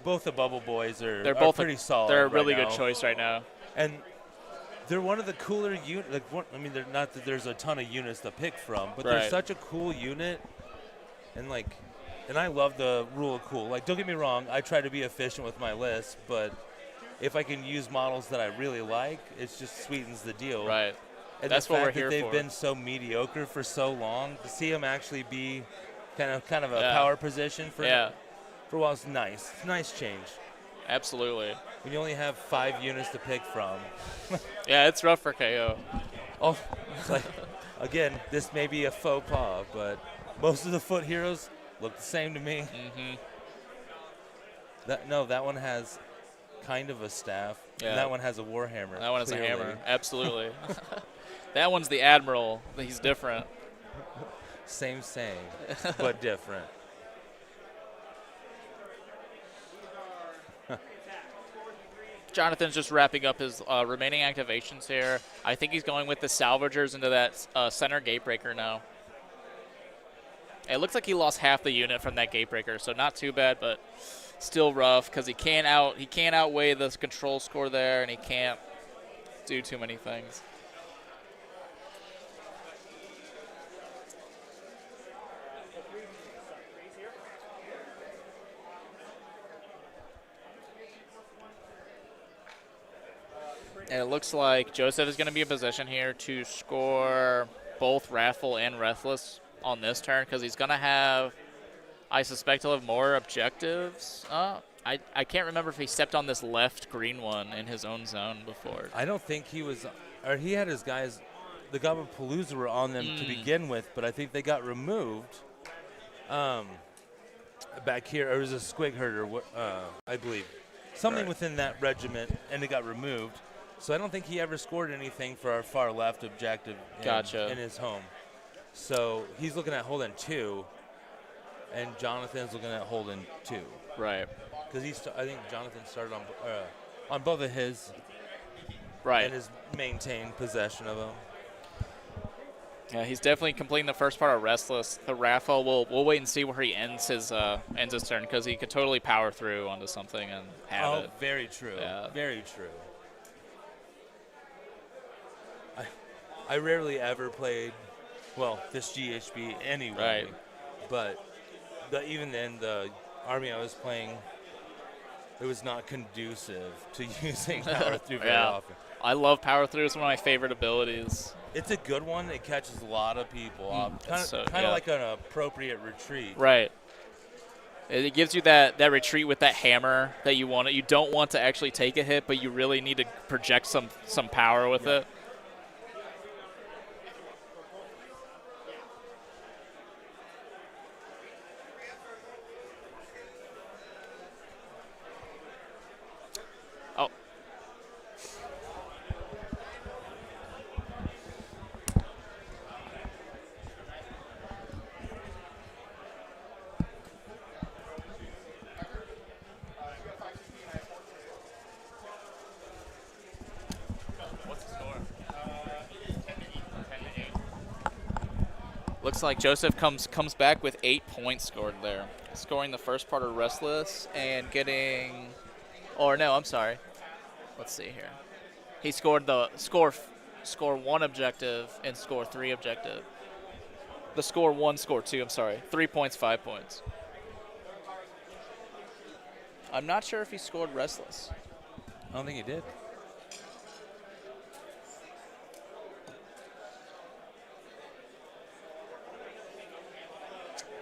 [SPEAKER 7] both the Bubble Boys are
[SPEAKER 6] both
[SPEAKER 7] pretty solid.
[SPEAKER 6] They're a really
[SPEAKER 7] right
[SPEAKER 6] good
[SPEAKER 7] now.
[SPEAKER 6] choice right now.
[SPEAKER 7] And they're one of the cooler units. They're not that there's a ton of units to pick from, but they're
[SPEAKER 6] Right.
[SPEAKER 7] such a cool unit. And I love the rule of cool. Like, don't get me wrong, I try to be efficient with my list, but if I can use models that I really like, it just sweetens the deal.
[SPEAKER 6] Right.
[SPEAKER 7] And
[SPEAKER 6] That's
[SPEAKER 7] the
[SPEAKER 6] what we're
[SPEAKER 7] fact
[SPEAKER 6] here
[SPEAKER 7] that they've
[SPEAKER 6] for.
[SPEAKER 7] been so mediocre for so long, to see them actually be kind of a
[SPEAKER 6] Yeah.
[SPEAKER 7] power position for
[SPEAKER 6] Yeah.
[SPEAKER 7] a while is nice. It's a nice change.
[SPEAKER 6] Absolutely.
[SPEAKER 7] When you only have 5 units to pick from.
[SPEAKER 6] Yeah, it's rough for KO.
[SPEAKER 7] Oh, it's like, again, this may be a faux pas, but most of the foot heroes look the same to me.
[SPEAKER 6] Mm-hmm.
[SPEAKER 7] That one has kind of a staff.
[SPEAKER 6] Yeah.
[SPEAKER 7] And that one has a warhammer.
[SPEAKER 6] That one has
[SPEAKER 7] clearly.
[SPEAKER 6] a hammer. Absolutely. That one's the Admiral. He's different.
[SPEAKER 7] Same, but different.
[SPEAKER 6] Jonathan's just wrapping up his remaining activations here. I think he's going with the Salvagers into that center Gatebreaker now. It looks like he lost half the unit from that Gatebreaker, so not too bad, but still rough because he can't outweigh the control score there, and he can't do too many things. And it looks like Joseph is going to be in position here to score both Wrathful and Breathless on this turn because he's going to have, I suspect he'll have more objectives. I can't remember if he stepped on this left green one in his own zone before.
[SPEAKER 7] I don't think he was, or he had his guys, the Gobapalooza were on them to begin with, but I think they got removed. Back here, it was a Squig Herder, I believe. Something within that regiment, and it got removed. So I don't think he ever scored anything for our far left objective in his home. So he's looking at holding 2, and Jonathan's looking at holding 2.
[SPEAKER 6] Right.
[SPEAKER 7] Because I think Jonathan started on both of his.
[SPEAKER 6] Right.
[SPEAKER 7] And has maintained possession of them.
[SPEAKER 6] Yeah, he's definitely completing the first part of Restless. The Raffle, we'll wait and see where he ends his turn because he could totally power through onto something and have it.
[SPEAKER 7] Oh, very true.
[SPEAKER 6] Yeah.
[SPEAKER 7] Very true. I rarely ever played, this GHB anyway.
[SPEAKER 6] Right.
[SPEAKER 7] But even then, the army I was playing, it was not conducive to using power through very often.
[SPEAKER 6] I love power through. It's one of my favorite abilities.
[SPEAKER 7] It's a good one. It catches a lot of people up. Kind of
[SPEAKER 6] yeah.
[SPEAKER 7] like an appropriate retreat.
[SPEAKER 6] Right. It gives you that retreat with that hammer that you want. You don't want to actually take a hit, but you really need to project some power with it. Oh. Looks like Joseph comes back with 8 points scored there, scoring the first part of Restless and getting, or no, I'm sorry. Let's see here. He scored the score 1 objective and score 3 objective. The score 1, score 2. I'm sorry, 3 points, 5 points. I'm not sure if he scored Restless.
[SPEAKER 7] I don't think he did.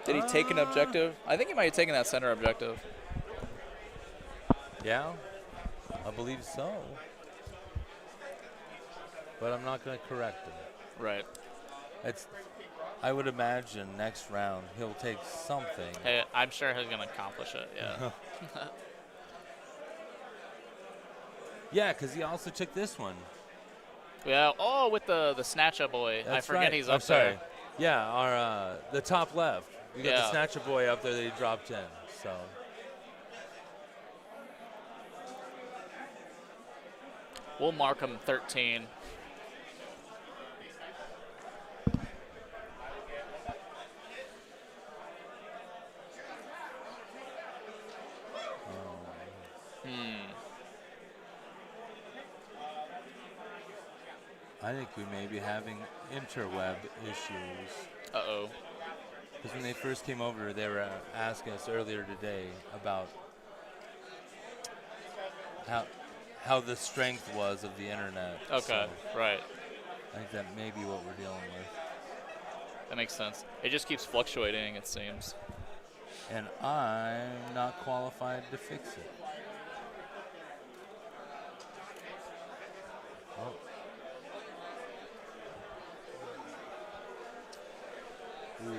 [SPEAKER 6] Did he take an objective? I think he might have taken that center objective.
[SPEAKER 11] Yeah, I believe so. But I'm not going to correct him.
[SPEAKER 6] Right.
[SPEAKER 11] I would imagine next round he'll take something.
[SPEAKER 6] Hey, I'm sure he's going to accomplish it, yeah.
[SPEAKER 11] Yeah, because he also took this one.
[SPEAKER 6] Yeah, oh, with the Snatcha boy.
[SPEAKER 11] That's
[SPEAKER 6] I forget
[SPEAKER 11] right.
[SPEAKER 6] he's
[SPEAKER 11] I'm
[SPEAKER 6] up
[SPEAKER 11] sorry.
[SPEAKER 6] there.
[SPEAKER 11] Yeah, our the top left. We got
[SPEAKER 6] Yeah.
[SPEAKER 11] the Snatcher boy up there that he dropped in. So
[SPEAKER 6] We'll mark him 13.
[SPEAKER 11] I think we may be having interweb issues.
[SPEAKER 6] Uh-oh.
[SPEAKER 11] Because when they first came over, they were asking us earlier today about how the strength was of the internet.
[SPEAKER 6] Okay,
[SPEAKER 11] So
[SPEAKER 6] right.
[SPEAKER 11] I think that may be what we're dealing with.
[SPEAKER 6] That makes sense. It just keeps fluctuating, it seems.
[SPEAKER 11] And I'm not qualified to fix it. Oh. Ooh.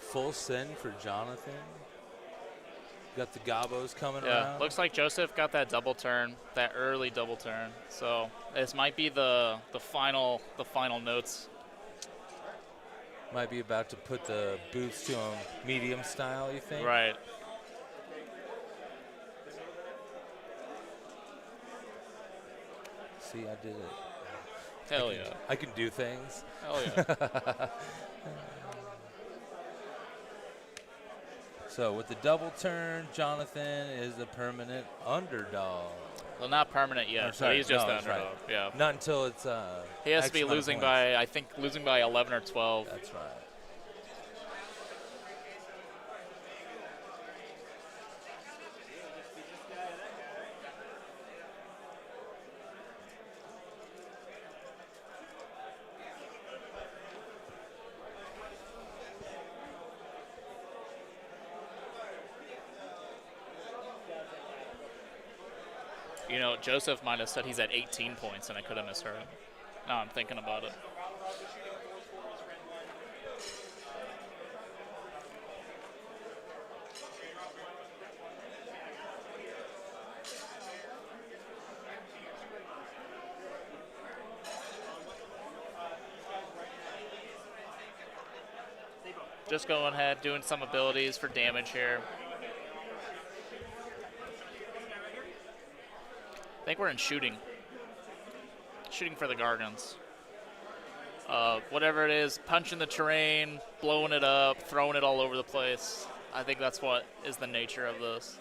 [SPEAKER 11] Full send for Jonathan. Got the gobos coming
[SPEAKER 6] Yeah,
[SPEAKER 11] around.
[SPEAKER 6] looks like Joseph got that double turn, that early double turn. So this might be the final notes.
[SPEAKER 11] Might be about to put the boots to him medium style, you think?
[SPEAKER 6] Right.
[SPEAKER 11] See, I did it.
[SPEAKER 6] Hell yeah.
[SPEAKER 11] I can do things.
[SPEAKER 6] Hell yeah.
[SPEAKER 11] So with the double turn, Jonathan is a permanent underdog.
[SPEAKER 6] Well, not permanent
[SPEAKER 11] Or,
[SPEAKER 6] yet, but
[SPEAKER 11] sorry,
[SPEAKER 6] he's just
[SPEAKER 11] no,
[SPEAKER 6] the
[SPEAKER 11] that's right.
[SPEAKER 6] underdog. Yeah.
[SPEAKER 11] Not until it's
[SPEAKER 6] He has
[SPEAKER 11] X
[SPEAKER 6] to be
[SPEAKER 11] amount of
[SPEAKER 6] losing
[SPEAKER 11] points.
[SPEAKER 6] by, I think, losing by 11 or 12.
[SPEAKER 11] That's right.
[SPEAKER 6] You know, Joseph might have said he's at 18 points, and I could have misheard him. Now I'm thinking about it. Just going ahead, doing some abilities for damage here. I think we're in shooting. Shooting for the Gargants. Whatever it is, punching the terrain, blowing it up, throwing it all over the place. I think that's what is the nature of this.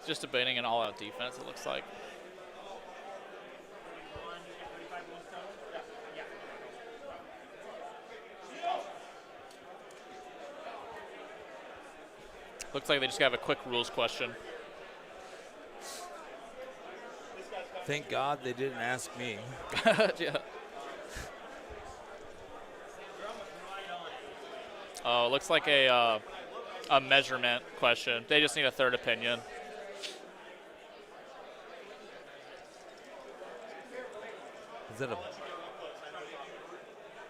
[SPEAKER 6] Just debating an all-out defense, it looks like. Looks like they just have a quick rules question.
[SPEAKER 11] Thank God they didn't ask me.
[SPEAKER 6] Yeah. Oh, looks like a measurement question. They just need a third opinion.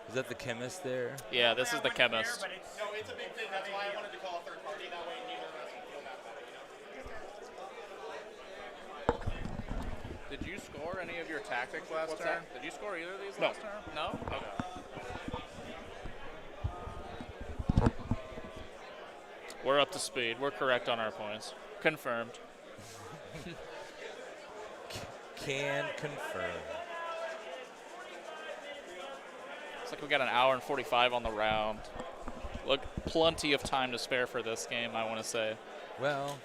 [SPEAKER 11] Is that the chemist there?
[SPEAKER 6] Yeah, this is the chemist.
[SPEAKER 3] No, it's a big thing. That's why I wanted to call a third party. That way neither of us can feel that bad, you know?
[SPEAKER 6] Did you score any of your tactics last
[SPEAKER 3] What's
[SPEAKER 6] turn?
[SPEAKER 3] that?
[SPEAKER 6] Did you score either of these
[SPEAKER 3] No.
[SPEAKER 6] last turn? No? Okay. We're up to speed. We're correct on our points. Confirmed.
[SPEAKER 11] Can confirm.
[SPEAKER 6] Looks like we got an hour and 45 on the round. Look, plenty of time to spare for this game, I want to say.
[SPEAKER 11] Well,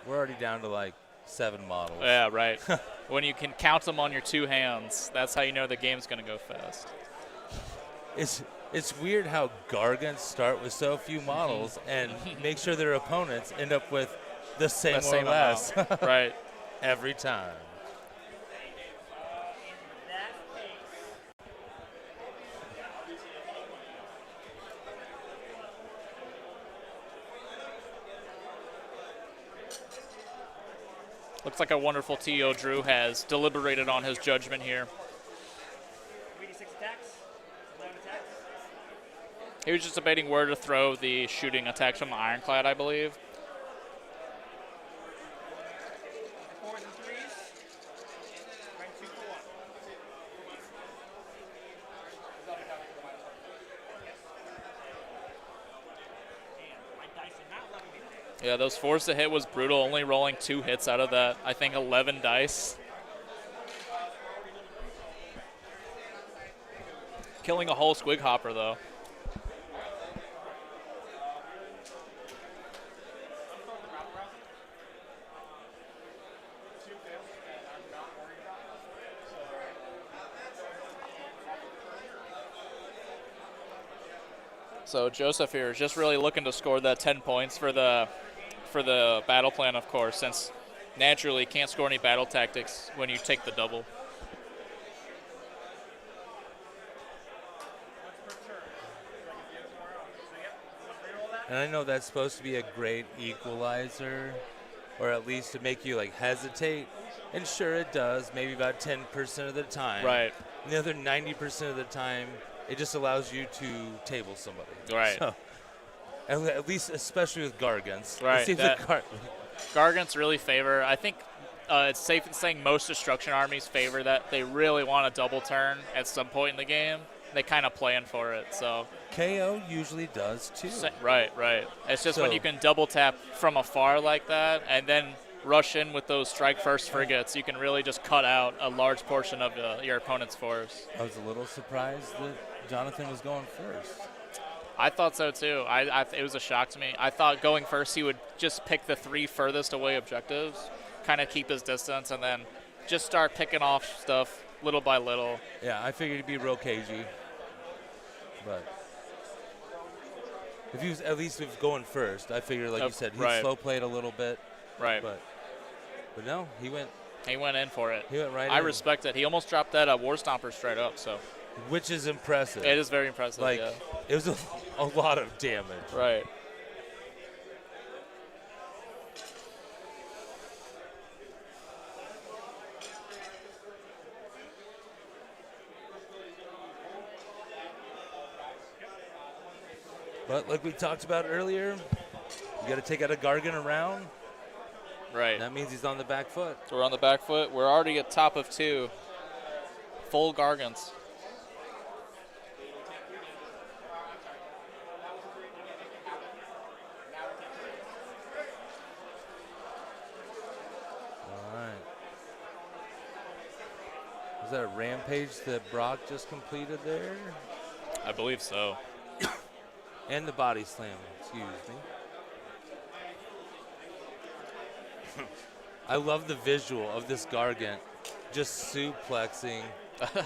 [SPEAKER 11] we're already down to like 7 models.
[SPEAKER 6] Yeah, right. When you can count them on your 2 hands, that's how you know the game's going to go fast.
[SPEAKER 11] It's weird how Gargants start with so few models and make sure their opponents end up with the same or less.
[SPEAKER 6] Right.
[SPEAKER 11] Every time.
[SPEAKER 6] Looks like a wonderful TO Drew has deliberated on his judgment here.
[SPEAKER 9] 3d6 attacks, 11 attacks.
[SPEAKER 6] He was just debating where to throw the shooting attacks from the Ironclad, I believe.
[SPEAKER 9] 4s and 3s. Rank 2 for 1. And my dice are not letting me take.
[SPEAKER 6] Yeah, those 4s to hit was brutal, only rolling 2 hits out of that, I think, 11 dice. Killing a whole squig hopper, though. So Joseph here is just really looking to score that 10 points for the battle plan, of course, since naturally you can't score any battle tactics when you take the double.
[SPEAKER 11] And I know that's supposed to be a great equalizer, or at least to make you like hesitate. And sure, it does, maybe about 10% of the time.
[SPEAKER 6] Right.
[SPEAKER 11] And the other 90% of the time, it just allows you to table somebody.
[SPEAKER 6] Right.
[SPEAKER 11] So, at least, especially with Gargants.
[SPEAKER 6] Right.
[SPEAKER 11] It seems
[SPEAKER 6] That-
[SPEAKER 11] like
[SPEAKER 6] Gargants really favor, I think it's safe in saying most destruction armies favor that. They really want a double turn at some point in the game. They kind of plan for it, so.
[SPEAKER 11] KO usually does too.
[SPEAKER 6] Right. It's just when
[SPEAKER 11] So-
[SPEAKER 6] you can double tap from afar like that and then rush in with those strike first frigates, you can really just cut out a large portion of your opponent's force.
[SPEAKER 11] I was a little surprised that Jonathan was going first.
[SPEAKER 6] I thought so too. It was a shock to me. I thought going first he would just pick the 3 furthest away objectives, kind of keep his distance, and then just start picking off stuff little by little.
[SPEAKER 11] Yeah, I figured he'd be real cagey. But if he was at least going first, I figured, like you said, he'd
[SPEAKER 6] right.
[SPEAKER 11] slow play it a little bit.
[SPEAKER 6] Right.
[SPEAKER 11] But no, he went
[SPEAKER 6] in for it.
[SPEAKER 11] He went right
[SPEAKER 6] I
[SPEAKER 11] in.
[SPEAKER 6] respect it. He almost dropped that War Stomper straight up, so.
[SPEAKER 11] Which is impressive.
[SPEAKER 6] It is very impressive,
[SPEAKER 11] Like,
[SPEAKER 6] yeah.
[SPEAKER 11] it was a lot of damage.
[SPEAKER 6] Right.
[SPEAKER 11] But like we talked about earlier, you got to take out a Gargan around.
[SPEAKER 6] Right.
[SPEAKER 11] That means he's on the back foot.
[SPEAKER 6] So we're on the back foot. We're already at top of 2. Full Gargants.
[SPEAKER 11] All right. Was that a rampage that Brock just completed there?
[SPEAKER 6] I believe so.
[SPEAKER 11] And the body slam, excuse me. I love the visual of this Gargant just suplexing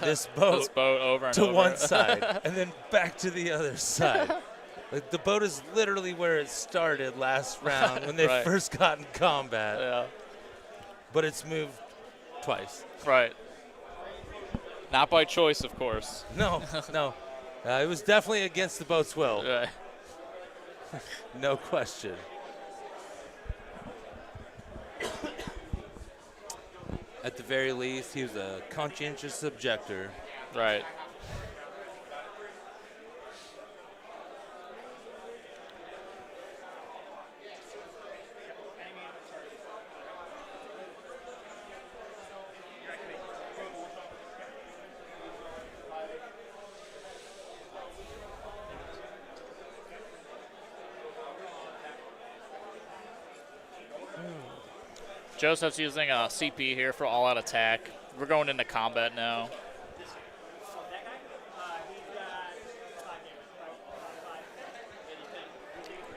[SPEAKER 11] this boat,
[SPEAKER 6] over and
[SPEAKER 11] to
[SPEAKER 6] over.
[SPEAKER 11] one side and then back to the other side. Like, the boat is literally where it started last round when they
[SPEAKER 6] Right.
[SPEAKER 11] first got in combat.
[SPEAKER 6] Yeah.
[SPEAKER 11] But it's moved twice.
[SPEAKER 6] Right. Not by choice, of course.
[SPEAKER 11] No. It was definitely against the boat's will.
[SPEAKER 6] Right.
[SPEAKER 11] No question. At the very least, he was a conscientious objector.
[SPEAKER 6] Right. Joseph's using a CP here for all-out attack. We're going into combat now.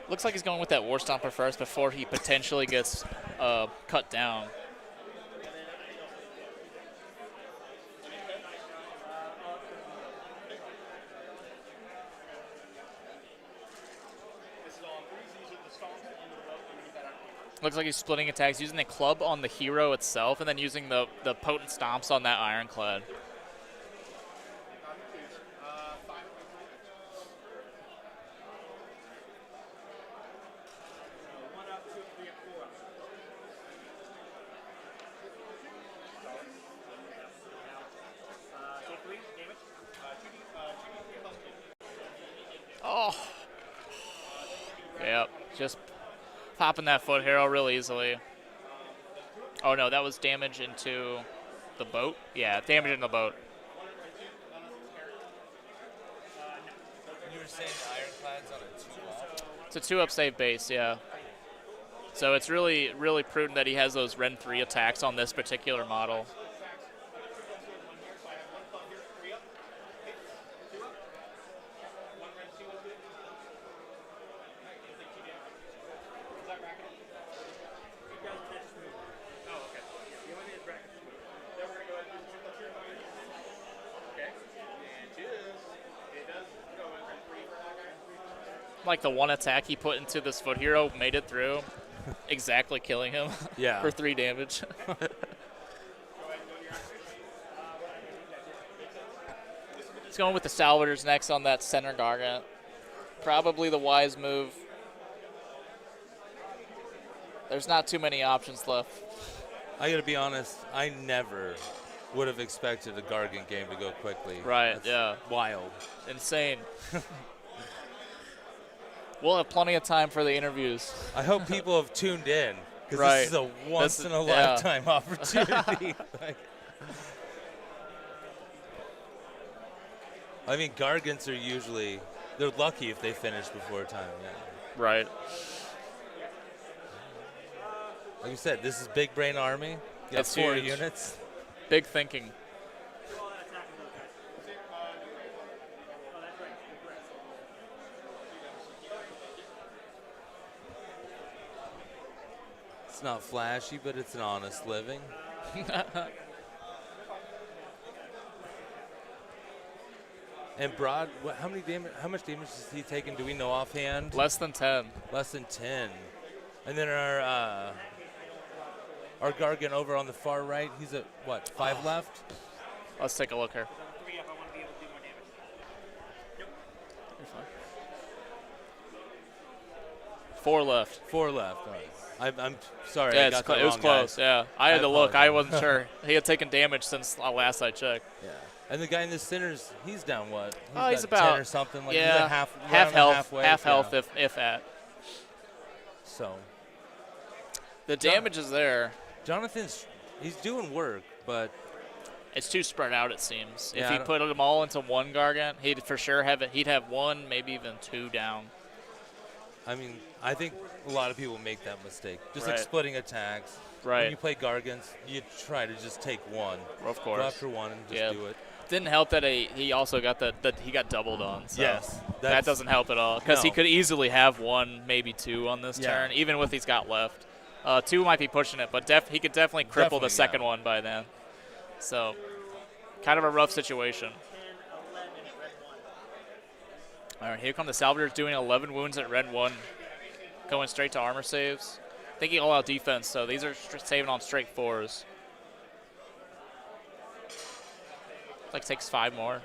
[SPEAKER 6] Looks like he's going with that War Stomper first before he potentially gets cut down. Looks like he's splitting attacks, using the club on the hero itself, and then using the potent stomps on that ironclad. Oh. Yep, just popping that foot hero real easily. Oh no, that was damage into the boat? Yeah, damage in the boat.
[SPEAKER 11] You were saying the ironclad's on a 2-up?
[SPEAKER 6] It's a 2-up save base, yeah. So it's really, really prudent that he has those Ren 3 attacks on this particular model. Like the one attack he put into this foot hero made it through, exactly killing him
[SPEAKER 7] Yeah.
[SPEAKER 6] for 3 damage. He's going with the Salvators next on that center Gargant. Probably the wise move. There's not too many options left.
[SPEAKER 7] I gotta be honest, I never would have expected a Gargant game to go quickly.
[SPEAKER 6] Right,
[SPEAKER 7] That's
[SPEAKER 6] yeah.
[SPEAKER 7] wild.
[SPEAKER 6] Insane. We'll have plenty of time for the interviews.
[SPEAKER 7] I hope people have tuned in, because
[SPEAKER 6] Right.
[SPEAKER 7] this is a once-in-a-lifetime
[SPEAKER 6] yeah.
[SPEAKER 7] opportunity. I mean, Gargants are usually, they're lucky if they finish before time. Yeah.
[SPEAKER 6] Right.
[SPEAKER 7] Like you said, this is Big Brain Army. You got
[SPEAKER 6] That's
[SPEAKER 7] 4
[SPEAKER 6] huge.
[SPEAKER 7] units.
[SPEAKER 6] Big thinking.
[SPEAKER 7] It's not flashy, but it's an honest living. And Broad, how much damage is he taking? Do we know offhand?
[SPEAKER 6] Less than 10.
[SPEAKER 7] Less than 10. And then our Gargant over on the far right, he's at what, 5 left?
[SPEAKER 6] Let's take a look here. You're fine. 4 left.
[SPEAKER 7] 4 left. All right. I'm sorry.
[SPEAKER 6] Yeah,
[SPEAKER 7] I got that
[SPEAKER 6] it was
[SPEAKER 7] wrong,
[SPEAKER 6] close.
[SPEAKER 7] guys.
[SPEAKER 6] Yeah, I had to look. I
[SPEAKER 7] apologize.
[SPEAKER 6] wasn't sure. He had taken damage since last I checked.
[SPEAKER 7] Yeah. And the guy in the center's, he's down what?
[SPEAKER 6] He's
[SPEAKER 7] got
[SPEAKER 6] about
[SPEAKER 7] 10 or something. Like
[SPEAKER 6] yeah,
[SPEAKER 7] he's at half
[SPEAKER 6] health,
[SPEAKER 7] halfway.
[SPEAKER 6] half
[SPEAKER 7] Yeah.
[SPEAKER 6] health if at.
[SPEAKER 7] So
[SPEAKER 6] The damage is there.
[SPEAKER 7] Jonathan's, he's doing work, but
[SPEAKER 6] It's too spread out, it seems.
[SPEAKER 7] Yeah,
[SPEAKER 6] If
[SPEAKER 7] I
[SPEAKER 6] he
[SPEAKER 7] don't-
[SPEAKER 6] put them all into one Gargant, he'd for sure have it. He'd have 1, maybe even 2 down.
[SPEAKER 7] I mean, I think a lot of people make that mistake. Just like
[SPEAKER 6] Right.
[SPEAKER 7] splitting attacks.
[SPEAKER 6] Right.
[SPEAKER 7] When you play Gargants, you try to just take one.
[SPEAKER 6] Of course.
[SPEAKER 7] Go after one and just
[SPEAKER 6] Yeah.
[SPEAKER 7] do it.
[SPEAKER 6] Didn't help that he also got that he got doubled on. So
[SPEAKER 7] Yes,
[SPEAKER 6] that
[SPEAKER 7] that's-
[SPEAKER 6] doesn't help at all because he
[SPEAKER 7] no.
[SPEAKER 6] could easily have 1, maybe 2 on this
[SPEAKER 7] Yeah.
[SPEAKER 6] turn, even with he's got left. 2 might be pushing it, but he could definitely cripple
[SPEAKER 7] Definitely,
[SPEAKER 6] the second
[SPEAKER 7] yeah.
[SPEAKER 6] one by then. So kind of a rough situation. All right, here come the Salvators doing 11 wounds at Red 1, going straight to armor saves. Thinking all out defense, so these are saving on straight 4s. Like takes 5 more.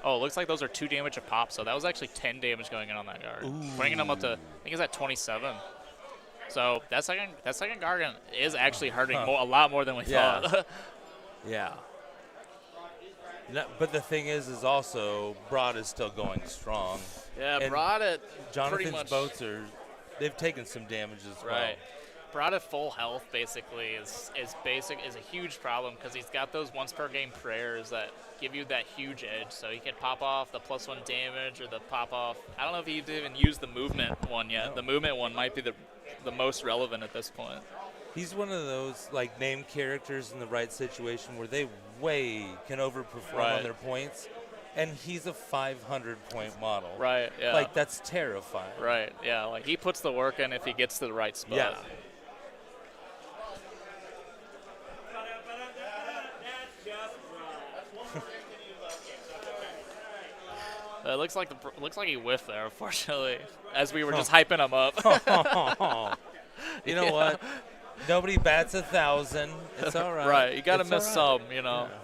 [SPEAKER 6] Oh, it looks like those are 2 damage a pop, so that was actually 10 damage going in on that guard. Bringing him up to, I think it's at 27. So that second Gargant is actually hurting a lot more than we
[SPEAKER 7] Yeah.
[SPEAKER 6] thought.
[SPEAKER 7] Yeah. No, but the thing is also Broad is still going strong.
[SPEAKER 6] Yeah,
[SPEAKER 7] And
[SPEAKER 6] Broad at pretty
[SPEAKER 7] Jonathan's
[SPEAKER 6] much
[SPEAKER 7] boats they've taken some damage as well.
[SPEAKER 6] right. Broad at full health basically is a huge problem because he's got those once per game prayers that give you that huge edge. So he can pop off the +1 damage or the pop off. I don't know if he'd even used the movement one yet.
[SPEAKER 7] No.
[SPEAKER 6] The movement one might be the most relevant at this point.
[SPEAKER 7] He's one of those like named characters in the right situation where they can overperform
[SPEAKER 6] Right.
[SPEAKER 7] on their points, and he's a 500-point model.
[SPEAKER 6] Right. Yeah.
[SPEAKER 7] Like that's terrifying.
[SPEAKER 6] Right. Yeah. Like he puts the work in if he gets to the right spot.
[SPEAKER 7] Yeah.
[SPEAKER 6] It looks like he whiffed there, unfortunately, as we were just hyping him up.
[SPEAKER 11] You know what? Nobody bats 1,000. It's all right.
[SPEAKER 6] Right, you got to
[SPEAKER 11] It's
[SPEAKER 6] miss
[SPEAKER 11] all right.
[SPEAKER 6] some, you know.
[SPEAKER 11] Yeah.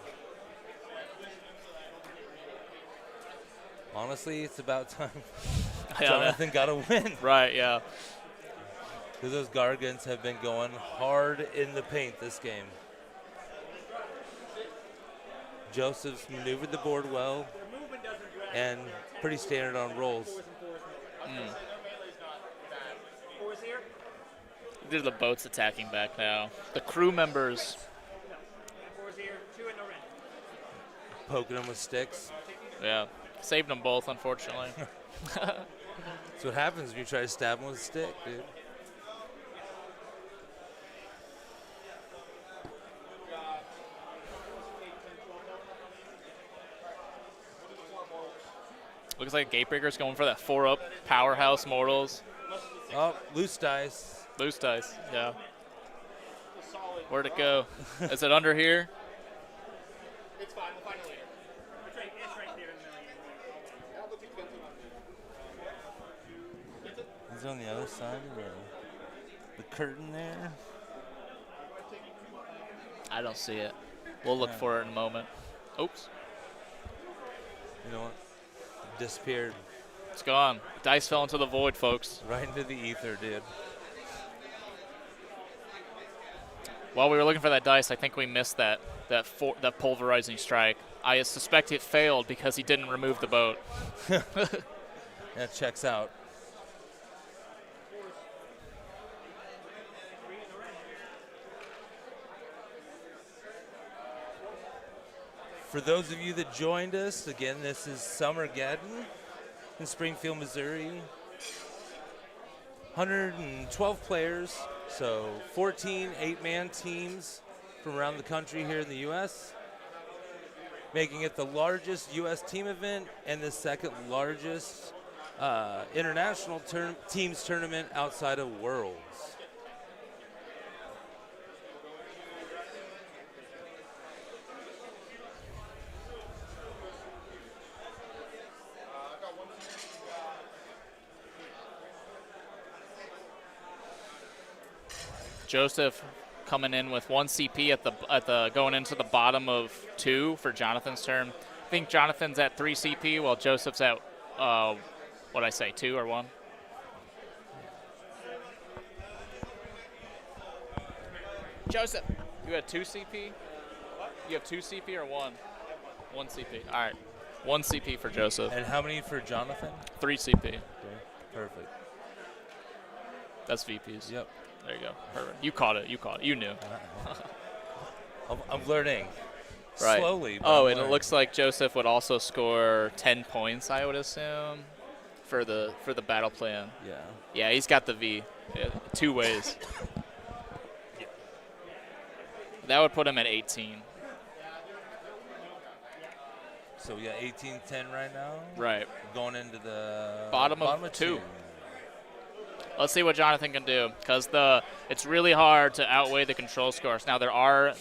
[SPEAKER 11] Honestly, it's about time Jonathan got a win.
[SPEAKER 6] Right, yeah.
[SPEAKER 11] Because those Gargants have been going hard in the paint this game. Joseph's maneuvered the board well and pretty standard on rolls.
[SPEAKER 6] These are the boats attacking back now. The crew members.
[SPEAKER 11] Poking them with sticks.
[SPEAKER 6] Yeah, saved them both, unfortunately.
[SPEAKER 11] That's what happens when you try to stab them with a stick, dude.
[SPEAKER 6] Looks like Gatebreaker's going for that 4-up powerhouse mortals.
[SPEAKER 11] Oh, loose dice.
[SPEAKER 6] Loose dice, yeah. Where'd it go? Is it under here?
[SPEAKER 3] It's fine. We'll find it later. It's right there.
[SPEAKER 11] Is it on the other side of the curtain there?
[SPEAKER 6] I don't see it. We'll look for it in a moment. Oops.
[SPEAKER 11] You know what? Disappeared.
[SPEAKER 6] It's gone. Dice fell into the void, folks.
[SPEAKER 11] Right into the ether, dude.
[SPEAKER 6] While we were looking for that dice, I think we missed that pulverizing strike. I suspect it failed because he didn't remove the boat.
[SPEAKER 11] That checks out. For those of you that joined us, again, this is Summergeddon in Springfield, Missouri. 112 players, so 14 eight-man teams from around the country here in the U.S., making it the largest U.S. team event and the second largest international teams tournament outside of Worlds.
[SPEAKER 6] Joseph coming in with 1 CP at the going into the bottom of 2 for Jonathan's turn. I think Jonathan's at 3 CP while Joseph's at what'd I say, 2 or 1? Joseph, you had 2 CP? What? You have 2 CP or 1? 1 CP. All right. 1 CP for Joseph.
[SPEAKER 11] And how many for Jonathan?
[SPEAKER 6] 3 CP.
[SPEAKER 11] Okay, perfect.
[SPEAKER 6] That's VPs.
[SPEAKER 11] Yep.
[SPEAKER 6] There you go. Perfect. You caught it. You knew.
[SPEAKER 11] I'm learning.
[SPEAKER 6] Right.
[SPEAKER 11] Slowly.
[SPEAKER 6] Oh, and it looks like Joseph would also score 10 points, I would assume, for the battle plan.
[SPEAKER 11] Yeah.
[SPEAKER 6] Yeah, he's got the V. Yeah, 2 ways. That would put him at 18.
[SPEAKER 11] So we got 18-10 right now.
[SPEAKER 6] Right.
[SPEAKER 11] Going into the
[SPEAKER 6] bottom of 2. Let's see what Jonathan can do, because it's really hard to outweigh the control scores. Now there are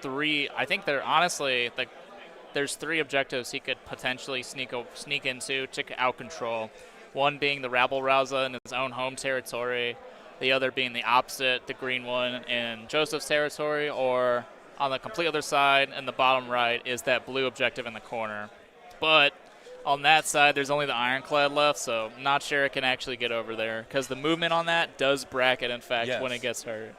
[SPEAKER 6] 3. I think there's 3 objectives he could potentially sneak into to out control. One being the rabble rouser in his own home territory, the other being the opposite, the green one in Joseph's territory, or on the complete other side in the bottom right is that blue objective in the corner. But on that side, there's only the ironclad left, so I'm not sure it can actually get over there, because the movement on that does bracket, in fact,
[SPEAKER 11] Yes.
[SPEAKER 6] when it gets hurt.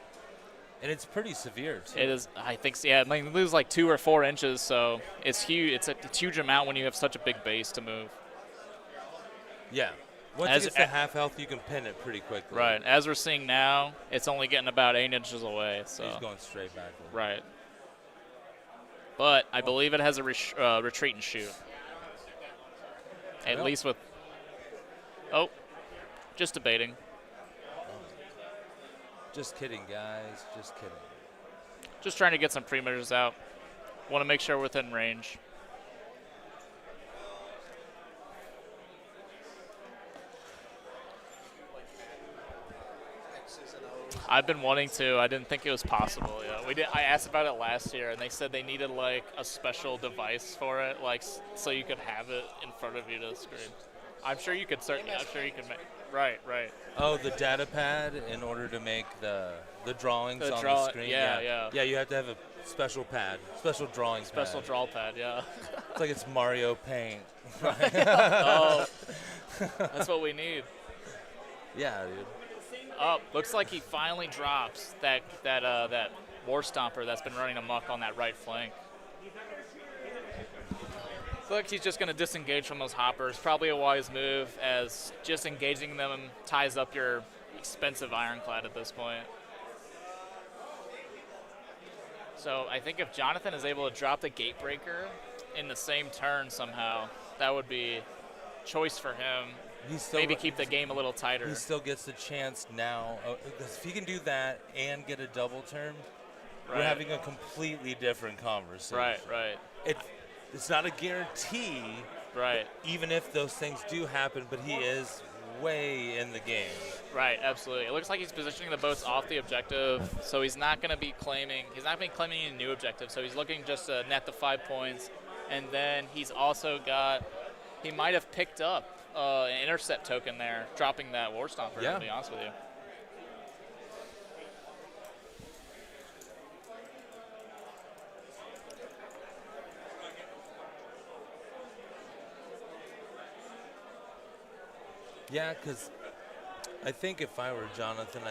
[SPEAKER 11] And it's pretty severe, too.
[SPEAKER 6] It is, I think, yeah, it might lose like 2 or 4 inches, so it's huge. It's a huge amount when you have such a big base to move.
[SPEAKER 11] Yeah. Once it gets to half health, you can pin it pretty quickly.
[SPEAKER 6] Right. As we're seeing now, it's only getting about 8 inches away. So
[SPEAKER 11] he's going straight backward.
[SPEAKER 6] Right. But I believe it has a retreat and shoot. At least with. Oh, just debating.
[SPEAKER 11] Just kidding, guys. Just kidding.
[SPEAKER 6] Just trying to get some pre-measures out. Want to make sure we're within range. I've been wanting to. I didn't think it was possible. Yeah, we did. I asked about it last year, and they said they needed like a special device for it, like so you could have it in front of you to screen. I'm sure you could certainly. I'm sure you could make. Right.
[SPEAKER 7] Oh, the data pad in order to make the drawings on the screen.
[SPEAKER 6] Yeah.
[SPEAKER 7] Yeah, you have to have a special pad, special drawing
[SPEAKER 6] Special
[SPEAKER 7] pad.
[SPEAKER 6] draw pad. Yeah.
[SPEAKER 7] It's like it's Mario Paint.
[SPEAKER 6] Oh, that's what we need.
[SPEAKER 7] Yeah, dude.
[SPEAKER 6] Oh, looks like he finally drops that War Stomper that's been running amok on that right flank. Looks like he's just going to disengage from those hoppers. Probably a wise move, as just engaging them ties up your expensive ironclad at this point. So I think if Jonathan is able to drop the Gatebreaker in the same turn somehow, that would be choice for him. Maybe keep the game a little tighter.
[SPEAKER 7] He still gets the chance now. Because if he can do that and get a double turn, we're having a completely different conversation.
[SPEAKER 6] Right.
[SPEAKER 7] It's not a guarantee.
[SPEAKER 6] Right.
[SPEAKER 7] Even if those things do happen, but he is way in the game.
[SPEAKER 6] Right, absolutely. It looks like he's positioning the boats off the objective, so he's not going to be claiming. He's not going to be claiming any new objective. So he's looking just to net the 5 points, and then he's also got. He might have picked up an intercept token there, dropping that War Stomper. To be honest with you.
[SPEAKER 7] Yeah, because I think if I were Jonathan,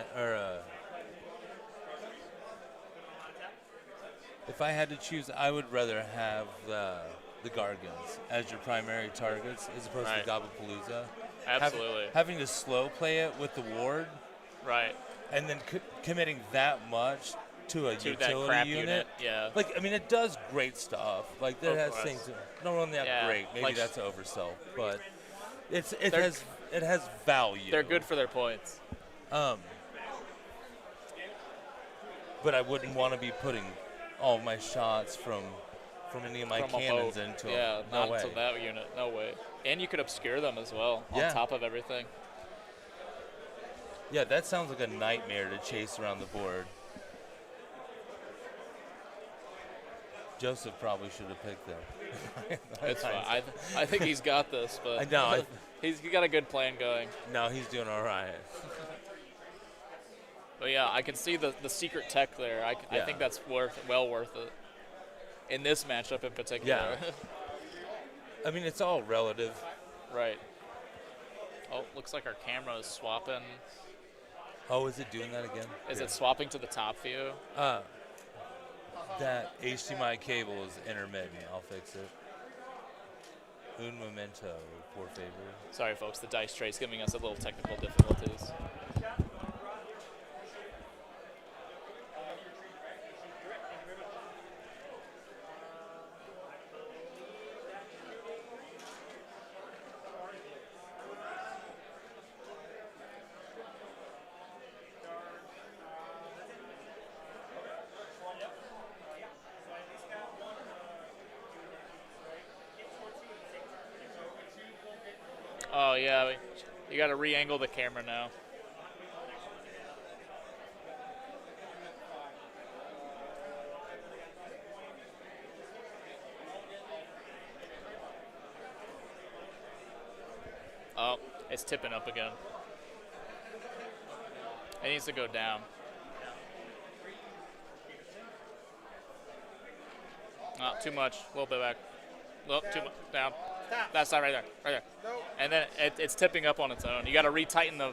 [SPEAKER 7] if I had to choose, I would rather have the Gargans as your primary targets as opposed to Gobapalooza.
[SPEAKER 6] Absolutely.
[SPEAKER 7] Having to slow play it with the ward.
[SPEAKER 6] Right.
[SPEAKER 7] And then committing that much to a utility
[SPEAKER 6] that crap
[SPEAKER 7] unit.
[SPEAKER 6] Yeah.
[SPEAKER 7] Like, I mean, it does great stuff. Like, it has things that don't run that great. Maybe
[SPEAKER 6] like
[SPEAKER 7] that's an oversell. But it has value.
[SPEAKER 6] They're good for their points.
[SPEAKER 7] But I wouldn't want to be putting all my shots from any of my cannons into them.
[SPEAKER 6] Yeah,
[SPEAKER 7] no
[SPEAKER 6] not
[SPEAKER 7] way.
[SPEAKER 6] into that unit. No way. And you could obscure them as well on top of everything.
[SPEAKER 7] Yeah, that sounds like a nightmare to chase around the board. Joseph probably should have picked them.
[SPEAKER 6] It's fine. I think he's got this, but
[SPEAKER 7] I know.
[SPEAKER 6] He's got a good plan going.
[SPEAKER 7] No, he's doing all right.
[SPEAKER 6] But yeah, I can see the secret tech there. I think that's well worth it. In this matchup in particular.
[SPEAKER 7] Yeah. I mean, it's all relative.
[SPEAKER 6] Right. Oh, looks like our camera is swapping.
[SPEAKER 7] Oh, is it doing that again?
[SPEAKER 6] Is it swapping to the top view?
[SPEAKER 7] That HDMI cable is intermittent. I'll fix it. Un momento, por favor.
[SPEAKER 6] Sorry, folks. The dice tray is giving us a little technical difficulties. Oh, yeah. You got to re-angle the camera now. Oh, it's tipping up again. It needs to go down. Oh, too much. A little bit back. Oh, too much. Down. That's not right there. Right there.
[SPEAKER 3] Nope.
[SPEAKER 6] And then it's tipping up on its own. You got to retighten the.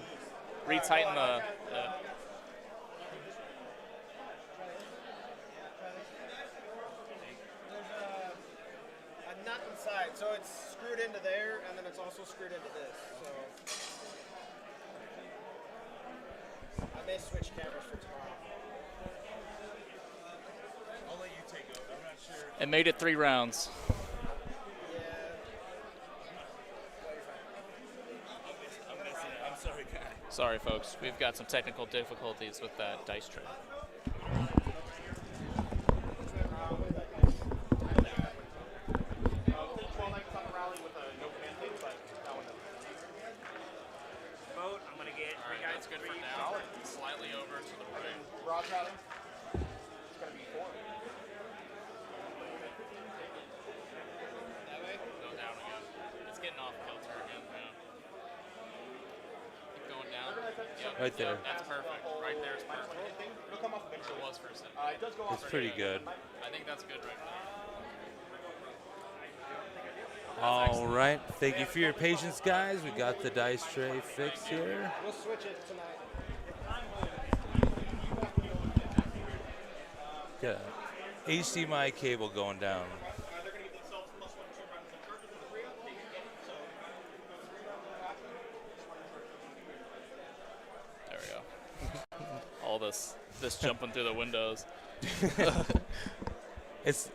[SPEAKER 3] There's a nut inside, so it's screwed into there, and then it's also screwed into this. So I may switch cameras for tomorrow. I'll let you take over. I'm not sure.
[SPEAKER 6] It made it 3 rounds.
[SPEAKER 7] I'm sorry, guy.
[SPEAKER 6] Sorry, folks. We've got some technical difficulties with that dice tray.
[SPEAKER 9] Boat, I'm going to get 3 guys
[SPEAKER 6] That's good for down. Slightly over to the right.
[SPEAKER 3] Broad pattern. It's going to be 4. That way?
[SPEAKER 6] Go down again. It's getting off kilter again. Yeah. Keep going down. Yep,
[SPEAKER 7] Right there.
[SPEAKER 6] Yep, that's perfect. Right there is perfect.
[SPEAKER 3] It'll come off
[SPEAKER 6] It was for a second.
[SPEAKER 3] It does go off.
[SPEAKER 7] It's pretty good.
[SPEAKER 6] I think that's good right now.
[SPEAKER 7] All right. Thank you for your patience, guys. We got the dice tray fixed here.
[SPEAKER 3] We'll switch it tonight.
[SPEAKER 7] Got a HDMI cable going down.
[SPEAKER 6] There we go. All this jumping through the windows.
[SPEAKER 7] It's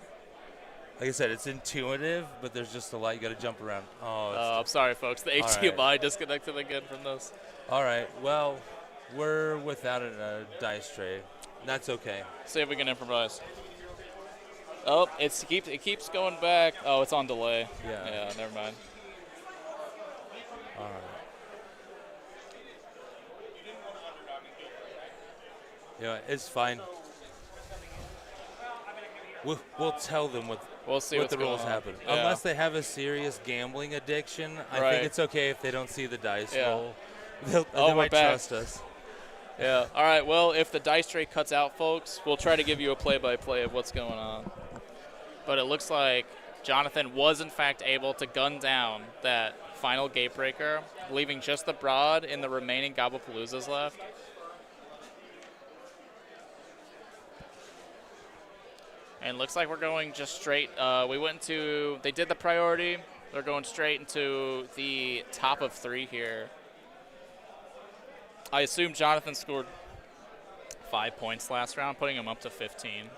[SPEAKER 7] like I said, it's intuitive, but there's just a lot you got to jump around. Oh,
[SPEAKER 6] I'm sorry, folks. The HDMI disconnected again from this.
[SPEAKER 7] all right. Well, we're without a dice tray. That's okay.
[SPEAKER 6] See if we can improvise. Oh, it keeps going back. Oh, it's on delay.
[SPEAKER 7] Yeah.
[SPEAKER 6] Yeah, never mind.
[SPEAKER 7] All right. Yeah, it's fine. We'll tell them what
[SPEAKER 6] see
[SPEAKER 7] what
[SPEAKER 6] what's
[SPEAKER 7] the rules
[SPEAKER 6] going on.
[SPEAKER 7] happen.
[SPEAKER 6] Yeah.
[SPEAKER 7] Unless they have a serious gambling addiction, I
[SPEAKER 6] Right.
[SPEAKER 7] think it's okay if they don't see the dice
[SPEAKER 6] Yeah.
[SPEAKER 7] roll. They
[SPEAKER 6] we're
[SPEAKER 7] might
[SPEAKER 6] back.
[SPEAKER 7] trust us.
[SPEAKER 6] Yeah. All right. Well, if the dice tray cuts out, folks, we'll try to give you a play-by-play of what's going on. But it looks like Jonathan was, in fact, able to gun down that final gate breaker, leaving just the broad and the remaining Gobblepaloozas left. And looks like we're going just straight. They did the priority. They're going straight into the top of 3 here. I assume Jonathan scored 5 points last round, putting him up to 15.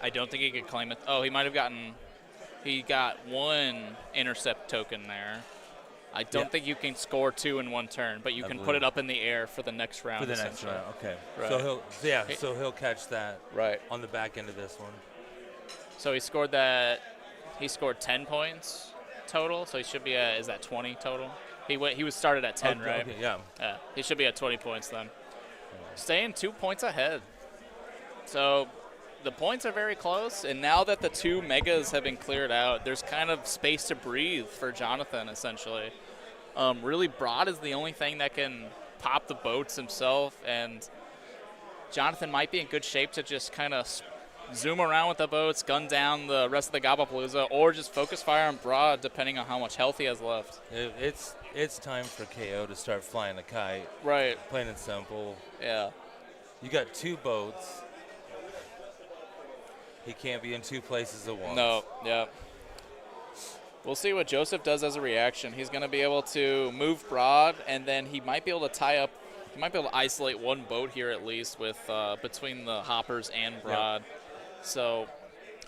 [SPEAKER 6] I don't think he could claim it. Oh, he might have he got 1 intercept token there. I don't think you can score 2 in 1 turn, but you can put it up in the air for the next round.
[SPEAKER 7] For the next round, okay.
[SPEAKER 6] Right.
[SPEAKER 7] So he'll catch that
[SPEAKER 6] right
[SPEAKER 7] on the back end of this one.
[SPEAKER 6] So he scored that. He scored 10 points total. So he should be at, is that 20 total? He was started at 10, right?
[SPEAKER 7] Okay, yeah.
[SPEAKER 6] Yeah. He should be at 20 points then. Staying 2 points ahead. So the points are very close, and now that the 2 megas have been cleared out, there's kind of space to breathe for Jonathan, essentially. Really, Broad is the only thing that can pop the boats himself, and Jonathan might be in good shape to just kind of zoom around with the boats, gun down the rest of the Gobblepalooza, or just focus fire on Broad, depending on how much health he has left.
[SPEAKER 7] It's time for KO to start flying a kite.
[SPEAKER 6] Right.
[SPEAKER 7] Plain and simple.
[SPEAKER 6] Yeah.
[SPEAKER 7] You got 2 boats. He can't be in 2 places at once.
[SPEAKER 6] No, yeah. We'll see what Joseph does as a reaction. He's going to be able to move Broad, and then he might be able to tie up. He might be able to isolate 1 boat here at least with between the hoppers and Broad. Yep. So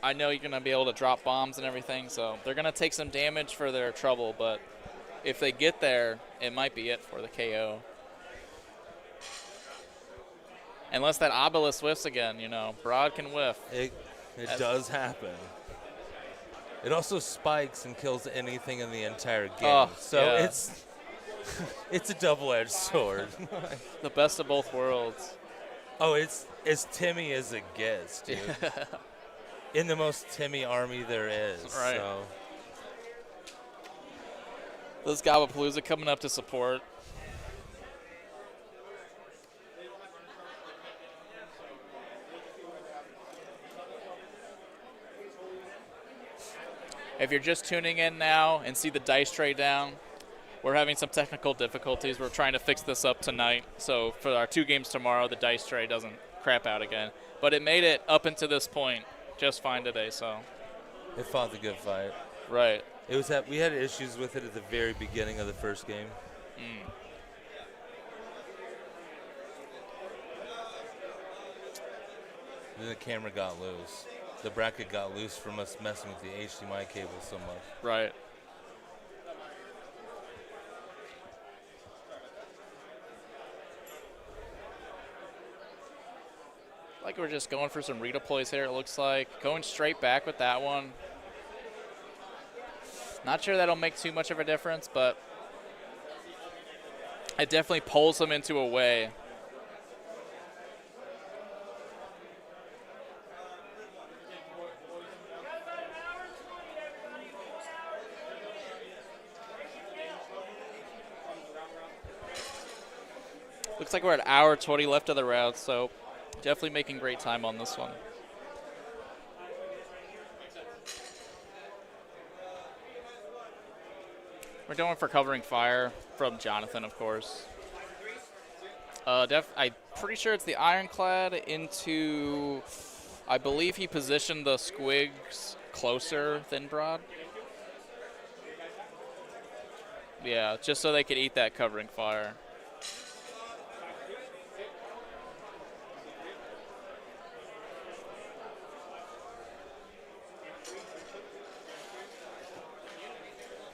[SPEAKER 6] I know you're going to be able to drop bombs and everything. So they're going to take some damage for their trouble, but if they get there, it might be it for the KO. Unless that obelisk whiffs again, Broad can whiff.
[SPEAKER 7] It does happen. It also spikes and kills anything in the entire game. It's a double-edged sword.
[SPEAKER 6] The best of both worlds.
[SPEAKER 7] Oh, it's as Timmy as it gets, dude. In the most Timmy army there is.
[SPEAKER 6] Right.
[SPEAKER 7] So.
[SPEAKER 6] This Gobblepalooza coming up to support. If you're just tuning in now and see the dice tray down, we're having some technical difficulties. We're trying to fix this up tonight. So for our 2 games tomorrow, the dice tray doesn't crap out again. But it made it up until this point just fine today. So
[SPEAKER 7] it fought the good fight.
[SPEAKER 6] Right.
[SPEAKER 7] It was that we had issues with it at the very beginning of the first game. Then the camera got loose. The bracket got loose from us messing with the HDMI cable so much.
[SPEAKER 6] Right. Like we're just going for some redeploys here, it looks like. Going straight back with that one. Not sure that'll make too much of a difference, but It definitely pulls him into a way. Looks like we're at hour 20 left of the round, so definitely making great time on this one. We're going for covering fire from Jonathan, of course. I'm pretty sure it's the ironclad into, I believe he positioned the squigs closer than Broad. Yeah, just so they could eat that covering fire.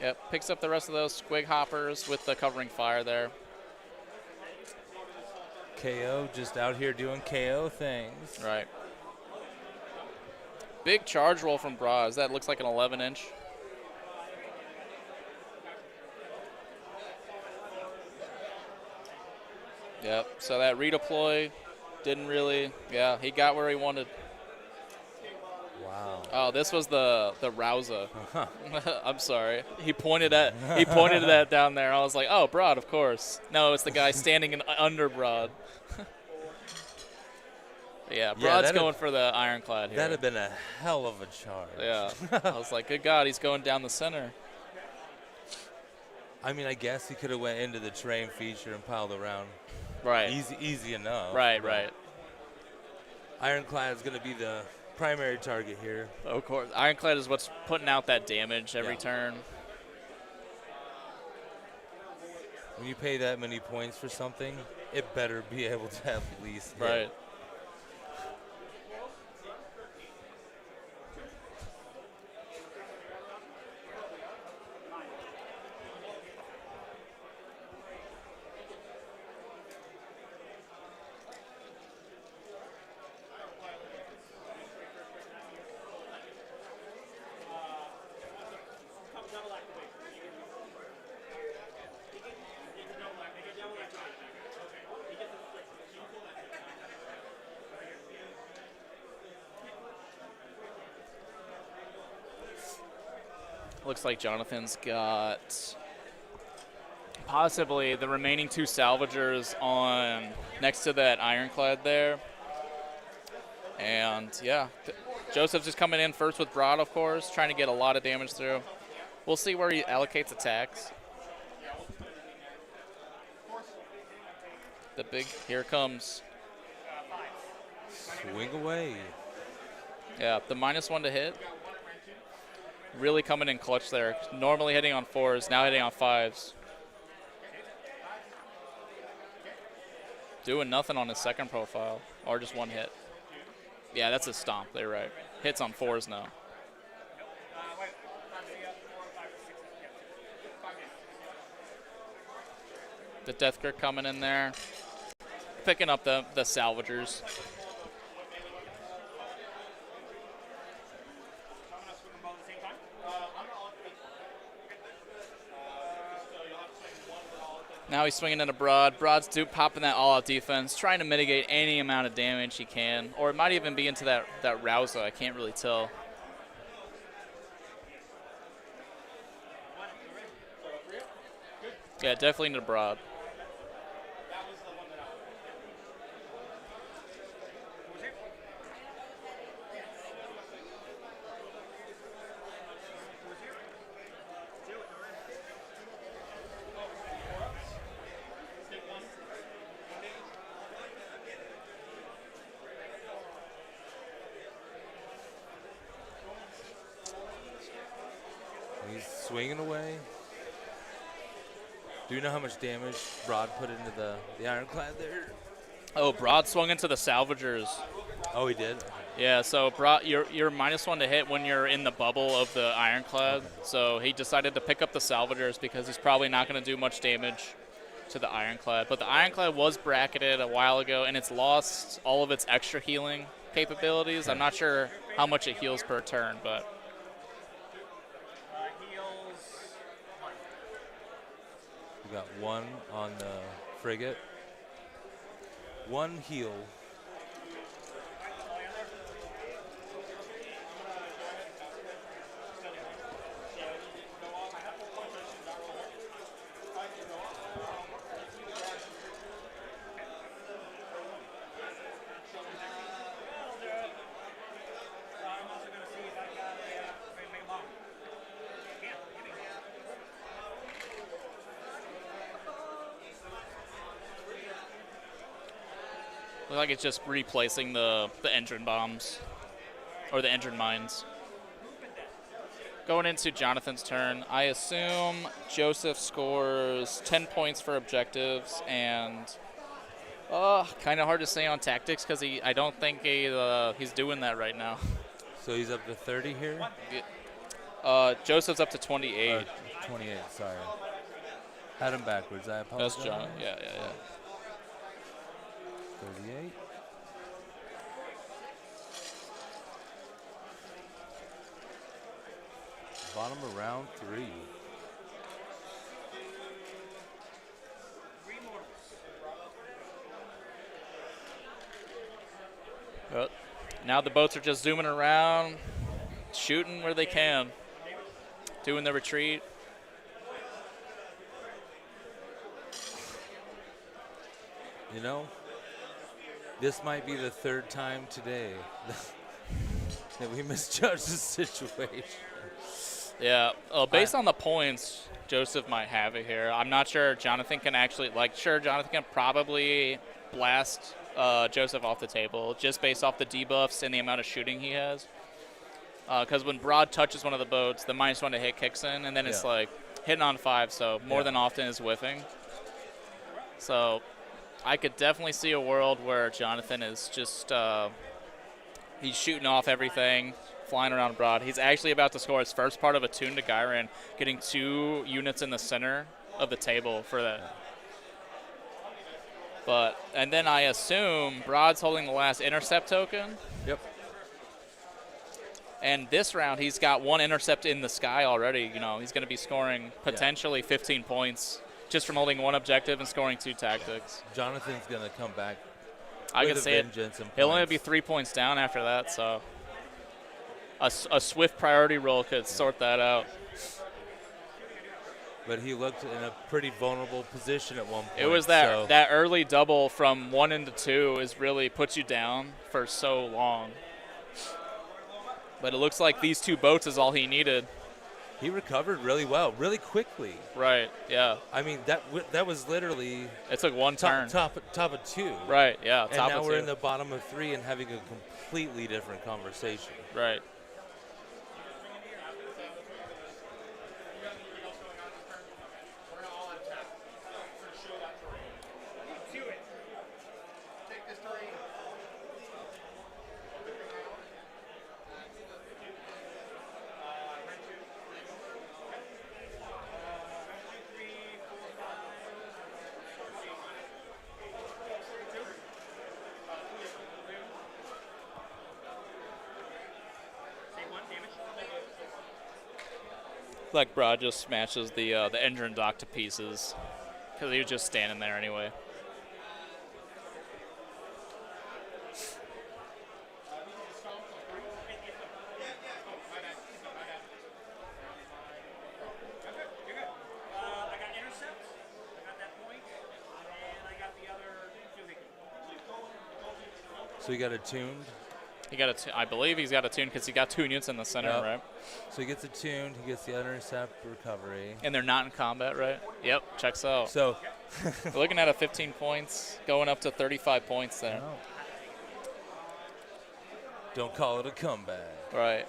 [SPEAKER 6] Yep, picks up the rest of those squig hoppers with the covering fire there.
[SPEAKER 11] KO just out here doing KO things.
[SPEAKER 6] Right. Big charge roll from Braz. That looks like an 11-inch. Yep, so that redeploy didn't really, yeah, he got where he wanted.
[SPEAKER 11] Wow.
[SPEAKER 6] Oh, this was the Rouser. I'm sorry. He pointed at that down there. I was like, oh, Broad, of course. No, it's the guy standing under Broad. Yeah, Broad's going for the ironclad here.
[SPEAKER 11] That'd have been a hell of a charge.
[SPEAKER 6] Yeah. I was like, good God, he's going down the center.
[SPEAKER 11] I mean, I guess he could have went into the terrain feature and piled around.
[SPEAKER 6] Right.
[SPEAKER 11] Easy enough.
[SPEAKER 6] Right, right.
[SPEAKER 11] Ironclad is going to be the primary target here.
[SPEAKER 6] Of course. Ironclad is what's putting out that damage every turn.
[SPEAKER 11] When you pay that many points for something, it better be able to at least hit.
[SPEAKER 6] Right. Looks like Jonathan's got possibly the remaining two salvagers on next to that ironclad there. And yeah, Joseph's just coming in first with Broad, of course, trying to get a lot of damage through. We'll see where he allocates attacks. The big, here comes.
[SPEAKER 11] Swing away.
[SPEAKER 6] Yeah, the -1 to hit. Really coming in clutch there. Normally hitting on 4s, now hitting on 5s. Doing nothing on his second profile, or just one hit. Yeah, that's a stomp. They're right. Hits on 4s now. The Death Grip coming in there. Picking up the salvagers. Now he's swinging into Broad. Broad's popping that all-out defense, trying to mitigate any amount of damage he can. Or it might even be into that Rouser. I can't really tell. Yeah, definitely into Broad.
[SPEAKER 11] Swinging away. Do you know how much damage Broad put into the ironclad there?
[SPEAKER 6] Oh, Broad swung into the salvagers.
[SPEAKER 11] Oh, he did?
[SPEAKER 6] Yeah, so Broad, you're -1 to hit when you're in the bubble of the ironclad. Okay. So he decided to pick up the salvagers because he's probably not going to do much damage to the ironclad. But the ironclad was bracketed a while ago, and it's lost all of its extra healing capabilities. I'm not sure how much it heals per turn, but...
[SPEAKER 7] We got one on the frigate. One heel.
[SPEAKER 6] Looks like it's just replacing the engine bombs, or the engine mines. Going into Jonathan's turn, I assume Joseph scores 10 points for objectives, and kind of hard to say on tactics because I don't think he's doing that right now.
[SPEAKER 7] So he's up to 30 here?
[SPEAKER 6] Joseph's up to 28.
[SPEAKER 7] 28, sorry. Had him backwards, I apologize.
[SPEAKER 6] That's John, yeah.
[SPEAKER 7] 38. Bottom of round 3.
[SPEAKER 6] Now the boats are just zooming around, shooting where they can, doing the retreat.
[SPEAKER 7] You know, this might be the third time today that we misjudged the situation.
[SPEAKER 6] Yeah, based on the points, Joseph might have it here. I'm not sure Jonathan can actually, Jonathan can probably blast Joseph off the table just based off the debuffs and the amount of shooting he has. Because when Broad touches one of the boats, the -1 to hit kicks in, and then it's like hitting on 5, so more than often is whiffing. So I could definitely see a world where Jonathan is just, he's shooting off everything, flying around Broad. He's actually about to score his first part of a tune to Gyron, getting 2 units in the center of the table for that. And then I assume Broad's holding the last intercept token.
[SPEAKER 7] Yep.
[SPEAKER 6] And this round, he's got 1 intercept in the sky already. You know, he's going to be scoring potentially 15 points just from holding 1 objective and scoring 2 tactics.
[SPEAKER 7] Jonathan's going to come back.
[SPEAKER 6] I can see it. He'll only be 3 points down after that, so a swift priority roll could sort that out.
[SPEAKER 7] But he looked in a pretty vulnerable position at one point.
[SPEAKER 6] It was that early double from 1 into 2 is really puts you down for so long. But it looks like these 2 boats is all he needed.
[SPEAKER 7] He recovered really well, really quickly.
[SPEAKER 6] Right, yeah.
[SPEAKER 7] I mean, that was literally...
[SPEAKER 6] It took 1 turn.
[SPEAKER 7] Top of 2.
[SPEAKER 6] Right, yeah,
[SPEAKER 7] and
[SPEAKER 6] top of 2.
[SPEAKER 7] And now we're in the bottom of 3 and having a completely different conversation.
[SPEAKER 6] Right. Like Broad just smashes the engine dock to pieces because he was just standing there anyway.
[SPEAKER 7] So he got it tuned?
[SPEAKER 6] I believe he's got a tune because he got 2 units in the center, right?
[SPEAKER 7] So he gets it tuned, he gets the intercept recovery.
[SPEAKER 6] And they're not in combat, right? Yep, checks out.
[SPEAKER 7] So
[SPEAKER 6] we're looking at a 15 points, going up to 35 points there.
[SPEAKER 7] No. Don't call it a comeback.
[SPEAKER 6] Right.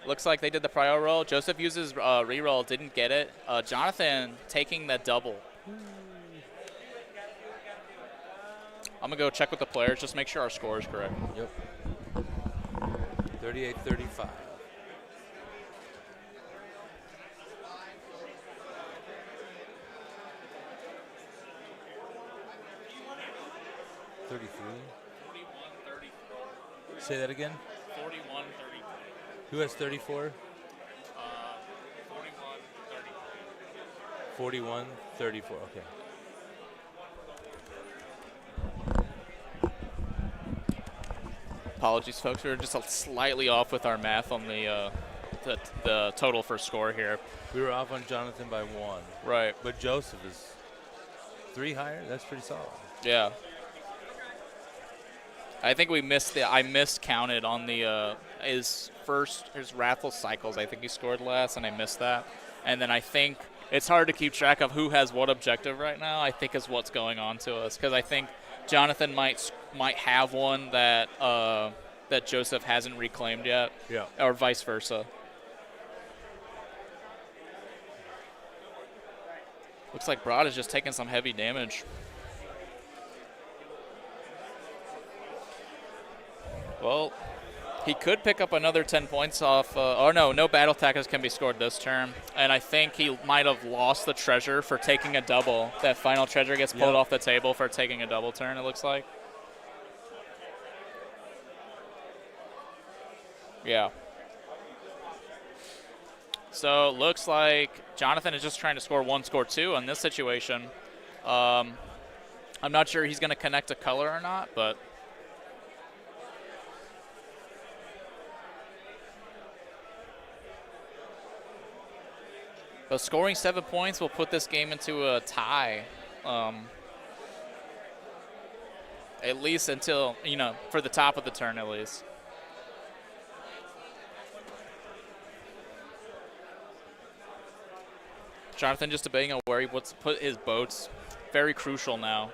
[SPEAKER 6] Looks like they did the prior roll. Joseph uses reroll, didn't get it. Jonathan taking the double. I'm going to go check with the players, just make sure our score is correct.
[SPEAKER 7] Yep. 38-35. Say that again?
[SPEAKER 6] 41-33.
[SPEAKER 7] Who has 34?
[SPEAKER 6] 41-33.
[SPEAKER 7] 41-34. Okay.
[SPEAKER 6] Apologies, folks. We were just slightly off with our math on the total for score here.
[SPEAKER 7] We were off on Jonathan by 1.
[SPEAKER 6] Right.
[SPEAKER 7] But Joseph is 3 higher. That's pretty solid.
[SPEAKER 6] Yeah. I think I miscounted on the his raffle cycles. I think he scored last, and I missed that. And then I think it's hard to keep track of who has what objective right now, I think is what's going on to us. Because I think Jonathan might have one that that Joseph hasn't reclaimed yet.
[SPEAKER 7] Yeah.
[SPEAKER 6] Or vice versa. Looks like Broad is just taking some heavy damage. Well, he could pick up another 10 points off. No battle tactics can be scored this turn. And I think he might have lost the treasure for taking a double. That final treasure gets pulled off the table for taking a double turn, it looks like. Yeah. So it looks like Jonathan is just trying to score 1, score 2 in this situation. I'm not sure he's going to connect a color or not, but... But scoring 7 points will put this game into a tie. At least until, for the top of the turn at least. Jonathan just debating on where he wants to put his boats. Very crucial now.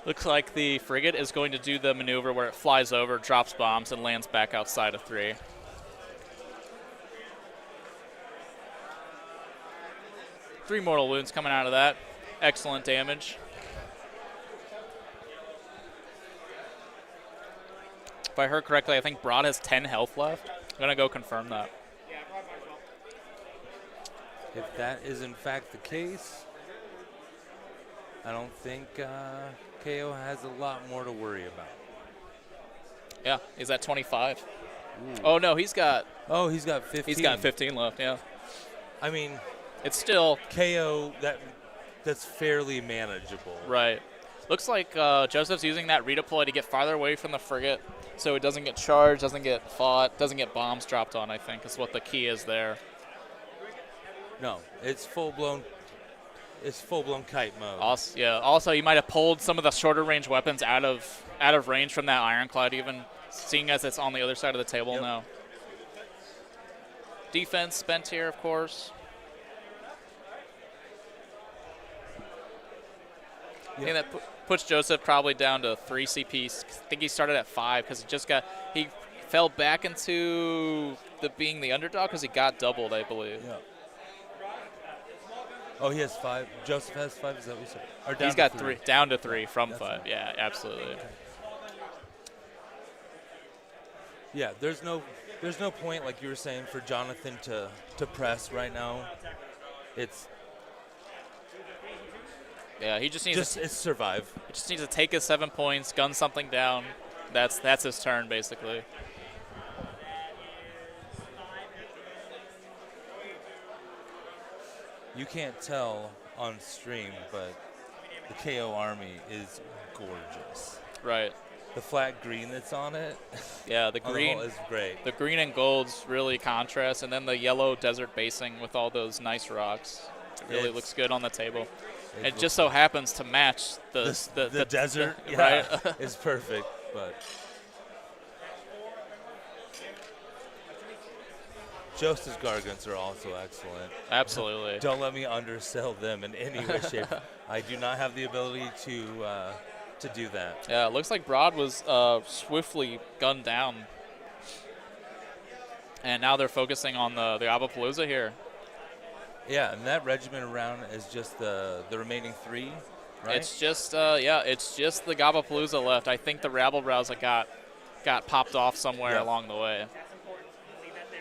[SPEAKER 6] Looks like the frigate is going to do the maneuver where it flies over, drops bombs, and lands back outside of 3. Three mortal wounds coming out of that. Excellent damage. If I heard correctly, I think Broad has 10 health left. I'm going to go confirm that.
[SPEAKER 7] If that is in fact the case, I don't think KO has a lot more to worry about.
[SPEAKER 6] Yeah, he's at 25. Ooh. Oh, no, he's got
[SPEAKER 7] 15.
[SPEAKER 6] He's got 15 left, yeah.
[SPEAKER 7] I mean,
[SPEAKER 6] it's still
[SPEAKER 7] KO that's fairly manageable.
[SPEAKER 6] Right. Looks like Joseph's using that redeploy to get farther away from the frigate so it doesn't get charged, doesn't get fought, doesn't get bombs dropped on, I think, is what the key is there.
[SPEAKER 7] No, it's full-blown kite mode.
[SPEAKER 6] Also, yeah. Also, you might have pulled some of the shorter range weapons out of range from that ironclad, even seeing as it's on the other side of the table now. Defense spent here, of course. I think that puts Joseph probably down to 3 CPs. I think he started at 5 because he fell back into being the underdog because he got doubled, I believe.
[SPEAKER 7] Yeah. Oh, he has 5. Joseph has 5. Is that what you said? Or down
[SPEAKER 6] He's got 3. Down to 3 from 5. Yeah, absolutely. Okay.
[SPEAKER 7] Yeah, there's no point, like you were saying, for Jonathan to press right now.
[SPEAKER 6] He just needs
[SPEAKER 7] to survive.
[SPEAKER 6] He just needs to take his 7 points, gun something down. That's his turn basically.
[SPEAKER 7] You can't tell on stream, but the KO army is gorgeous.
[SPEAKER 6] Right.
[SPEAKER 7] The flat green that's on it.
[SPEAKER 6] Yeah, the green
[SPEAKER 7] is great.
[SPEAKER 6] The green and gold's really contrast, and then the yellow desert basing with all those nice rocks. It really looks good on the table. It just so happens to match the
[SPEAKER 7] desert.
[SPEAKER 6] Right?
[SPEAKER 7] It's perfect, but Joseph's Gargants are also excellent.
[SPEAKER 6] Absolutely.
[SPEAKER 7] Don't let me undersell them in any way, shape. I do not have the ability to do that.
[SPEAKER 6] Yeah, it looks like Broad was swiftly gunned down. And now they're focusing on the Abapalooza here.
[SPEAKER 7] Yeah, and that regiment around is just the remaining 3, right?
[SPEAKER 6] It's just it's just the Gabapalooza left. I think the rabble rousers got popped off somewhere along the way.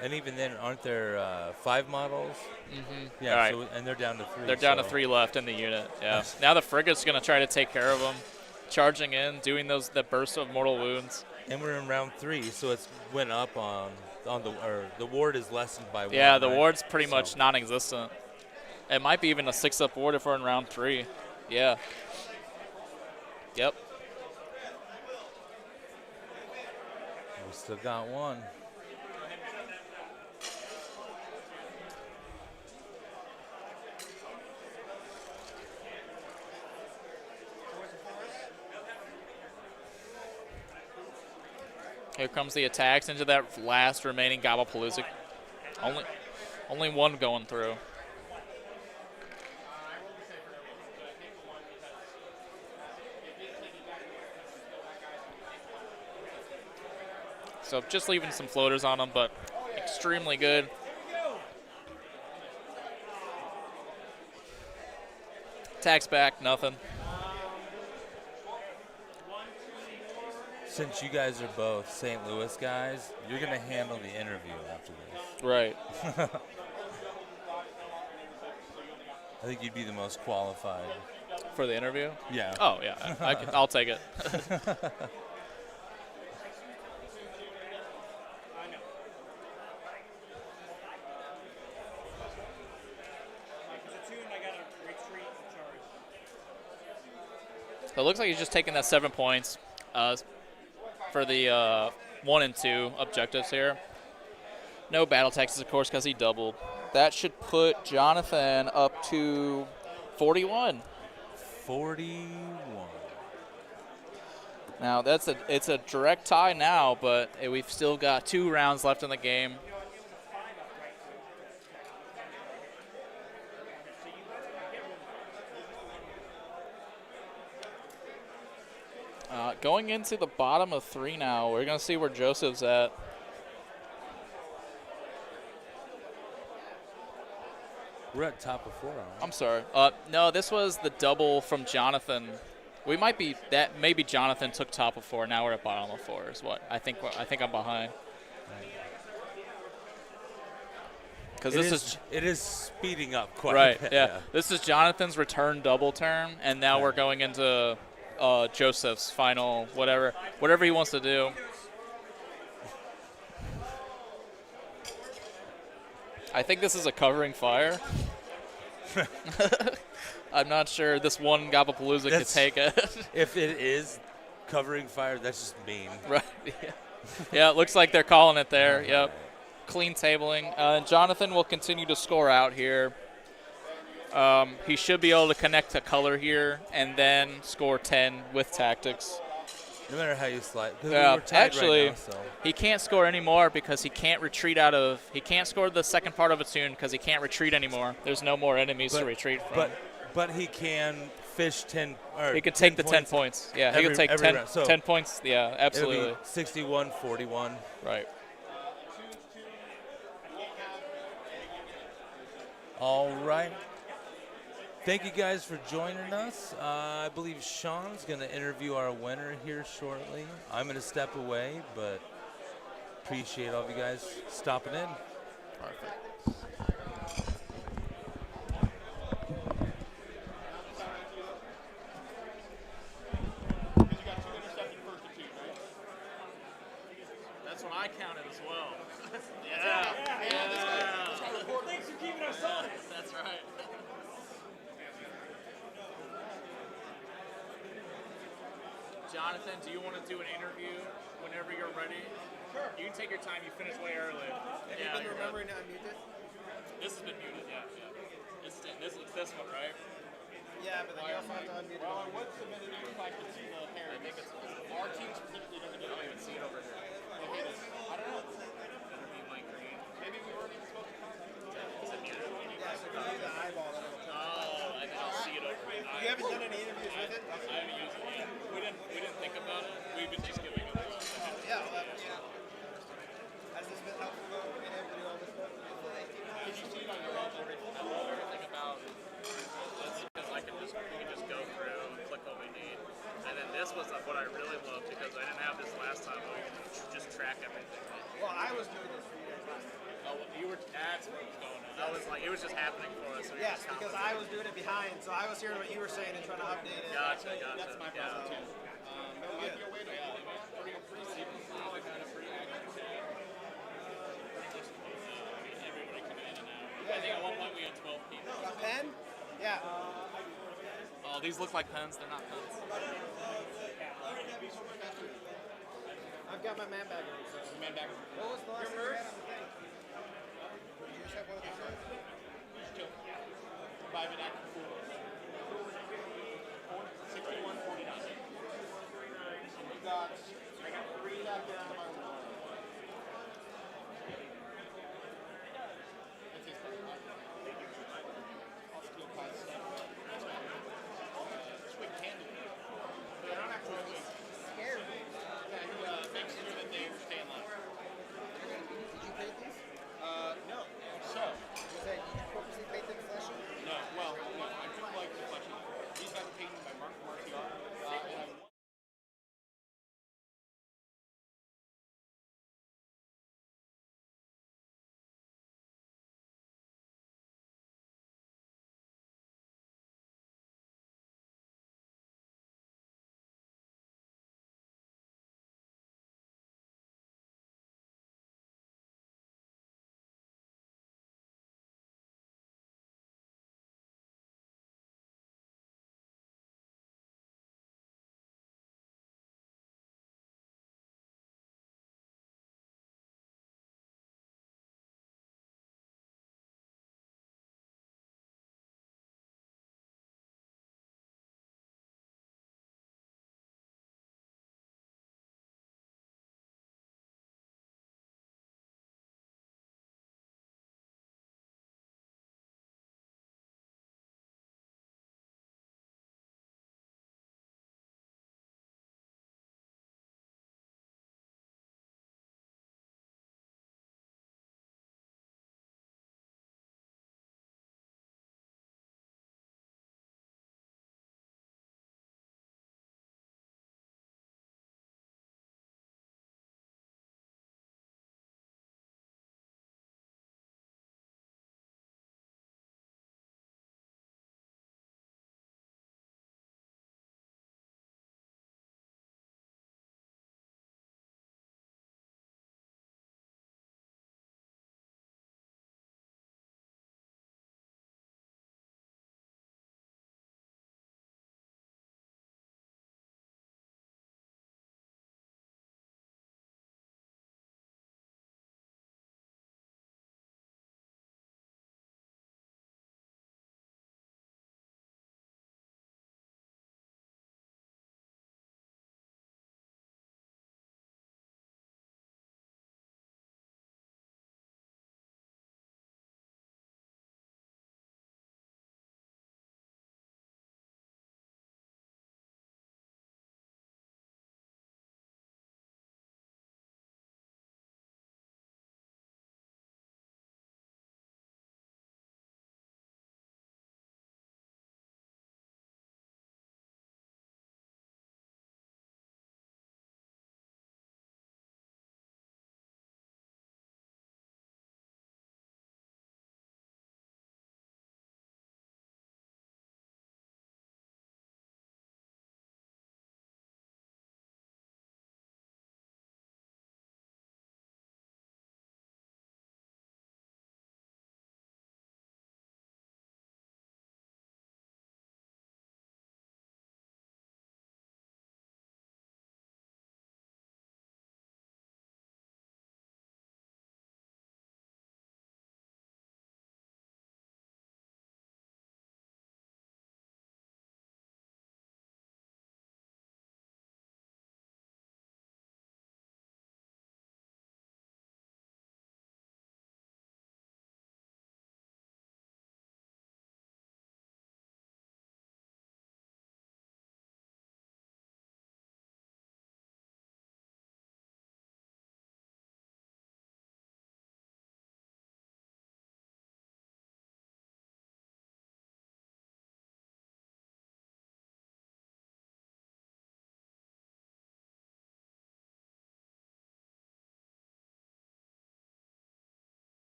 [SPEAKER 11] And even then, aren't there 5 models?
[SPEAKER 6] Mm-hmm.
[SPEAKER 11] Yeah,
[SPEAKER 6] All right.
[SPEAKER 11] so, and they're down to 3.
[SPEAKER 6] They're down to
[SPEAKER 11] so-
[SPEAKER 6] 3 left in the unit. Yeah. Now the frigate's going to try to take care of them, charging in, doing the burst of mortal wounds.
[SPEAKER 11] And we're in round 3, so it's went up on the ward is lessened by 1.
[SPEAKER 6] Yeah, the
[SPEAKER 11] right?
[SPEAKER 6] ward's pretty much non-existent. It might be even a 6-up ward if we're in round 3. Yeah. Yep.
[SPEAKER 11] We still got 1.
[SPEAKER 6] Here comes the attacks into that last remaining Gobblepalooza. Only one going through. So just leaving some floaters on them, but extremely good. Attacks back, nothing.
[SPEAKER 11] Since you guys are both St. Louis guys, you're going to handle the interview after this.
[SPEAKER 6] Right.
[SPEAKER 11] I think you'd be the most qualified.
[SPEAKER 6] For the interview?
[SPEAKER 11] Yeah.
[SPEAKER 6] Oh, yeah. I'll take it. So it looks like he's just taking that 7 points for the 1 and 2 objectives here. No battle taxes, of course, because he doubled. That should put Jonathan up to 41.
[SPEAKER 11] 41.
[SPEAKER 6] Now it's a direct tie now, but we've still got 2 rounds left in the game. Going into the bottom of 3 now, we're going to see where Joseph's at.
[SPEAKER 11] We're at top of 4, aren't we?
[SPEAKER 6] I'm sorry. No, this was the double from Jonathan. We might be that. Maybe Jonathan took top of 4. Now we're at bottom of 4. Is what I think. I think I'm behind. Because
[SPEAKER 11] it is speeding up quite
[SPEAKER 6] right.
[SPEAKER 11] a bit.
[SPEAKER 6] Yeah. This is Jonathan's return double turn, and now we're going into Joseph's final whatever he wants to do. I think this is a covering fire. I'm not sure this one Gobblepalooza could take it.
[SPEAKER 11] If it is covering fire, that's just mean.
[SPEAKER 6] Right. Yeah. Yeah, it looks like they're calling it there. Yep. Clean tabling. And Jonathan will continue to score out here. He should be able to connect to color here and then score 10 with tactics.
[SPEAKER 11] No matter how you slide.
[SPEAKER 6] Actually,
[SPEAKER 11] right now, so.
[SPEAKER 6] He can't score anymore because he can't retreat out of. He can't score the second part of a tune because he can't retreat anymore. There's no more enemies to retreat from.
[SPEAKER 11] But he can fish 10. Or
[SPEAKER 6] he can take the 10 points. Yeah, he can take 10,
[SPEAKER 11] so
[SPEAKER 6] 10 points. Yeah, absolutely.
[SPEAKER 11] 61-41.
[SPEAKER 6] Right.
[SPEAKER 11] All right. Thank you guys for joining us. I believe Sean's going to interview our winner here shortly. I'm going to step away, but appreciate all of you guys stopping in.
[SPEAKER 6] Perfect.
[SPEAKER 10] That's what I counted as well.
[SPEAKER 9] Thanks for keeping us honest.
[SPEAKER 10] That's right. Jonathan, do you want to do an interview whenever you're ready? Sure. You can take your time. You finished way early.
[SPEAKER 3] Have you been remembering to unmute this?
[SPEAKER 10] This has been muted, yeah. It's this one, right?
[SPEAKER 3] Yeah, but then you also have to unmute it.
[SPEAKER 10] Well, what's the minute you can see the hair? I think it's our team specifically doesn't get. I don't even see it over here. Maybe it is. I don't know. Better be light green. Maybe we weren't even supposed to come. Is it muted?
[SPEAKER 3] Yeah, so if you do the eyeball, then it'll turn.
[SPEAKER 10] Oh, I don't see it over here.
[SPEAKER 3] You haven't done any interviews with it?
[SPEAKER 10] I haven't used it yet. We didn't think about it. We've been just giving it a run.
[SPEAKER 3] Yeah, well, has this been helpful being able to do all this stuff?
[SPEAKER 10] Did you see it on your end? I love everything about this because we can just go through and click what we need. And then this was what I really loved because I didn't have this last time, but we can just track everything.
[SPEAKER 3] Well, I was doing this for you guys last time.
[SPEAKER 10] Oh, you were. That's what was going on. I was like, it was just happening for us. So
[SPEAKER 3] Yes, because I was doing it behind, so I was hearing what you were saying and trying to update it.
[SPEAKER 10] Gotcha. That's my problem too. There might be a way to pretty simple, kind of pretty accurate tab. Everybody coming in and out. I think at one point we had 12 people.
[SPEAKER 3] A pen? Yeah.
[SPEAKER 10] Oh, these look like pens. They're not pens.
[SPEAKER 3] I've got my man bag on. So.
[SPEAKER 10] Man back.
[SPEAKER 3] What was the last thing you had on the thing? You just have one of these shirts?
[SPEAKER 10] Private active pool. 6149. You got. I got 3 back there on my wall. That's his card. I'll steal Kyle's stuff. Quick candle. But I don't have to wait.
[SPEAKER 3] Scared me.
[SPEAKER 10] Yeah, he makes sure that they stay in line.
[SPEAKER 3] Did you paint these?
[SPEAKER 10] No. So.
[SPEAKER 3] Was that you purposely paint them fleshy?
[SPEAKER 10] No. Well, no. I do like the fleshy. These guys are painted by Mark Marciar. And I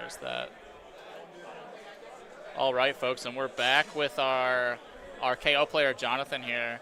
[SPEAKER 6] There's that. All right, folks, and we're back with our KO player, Jonathan, here.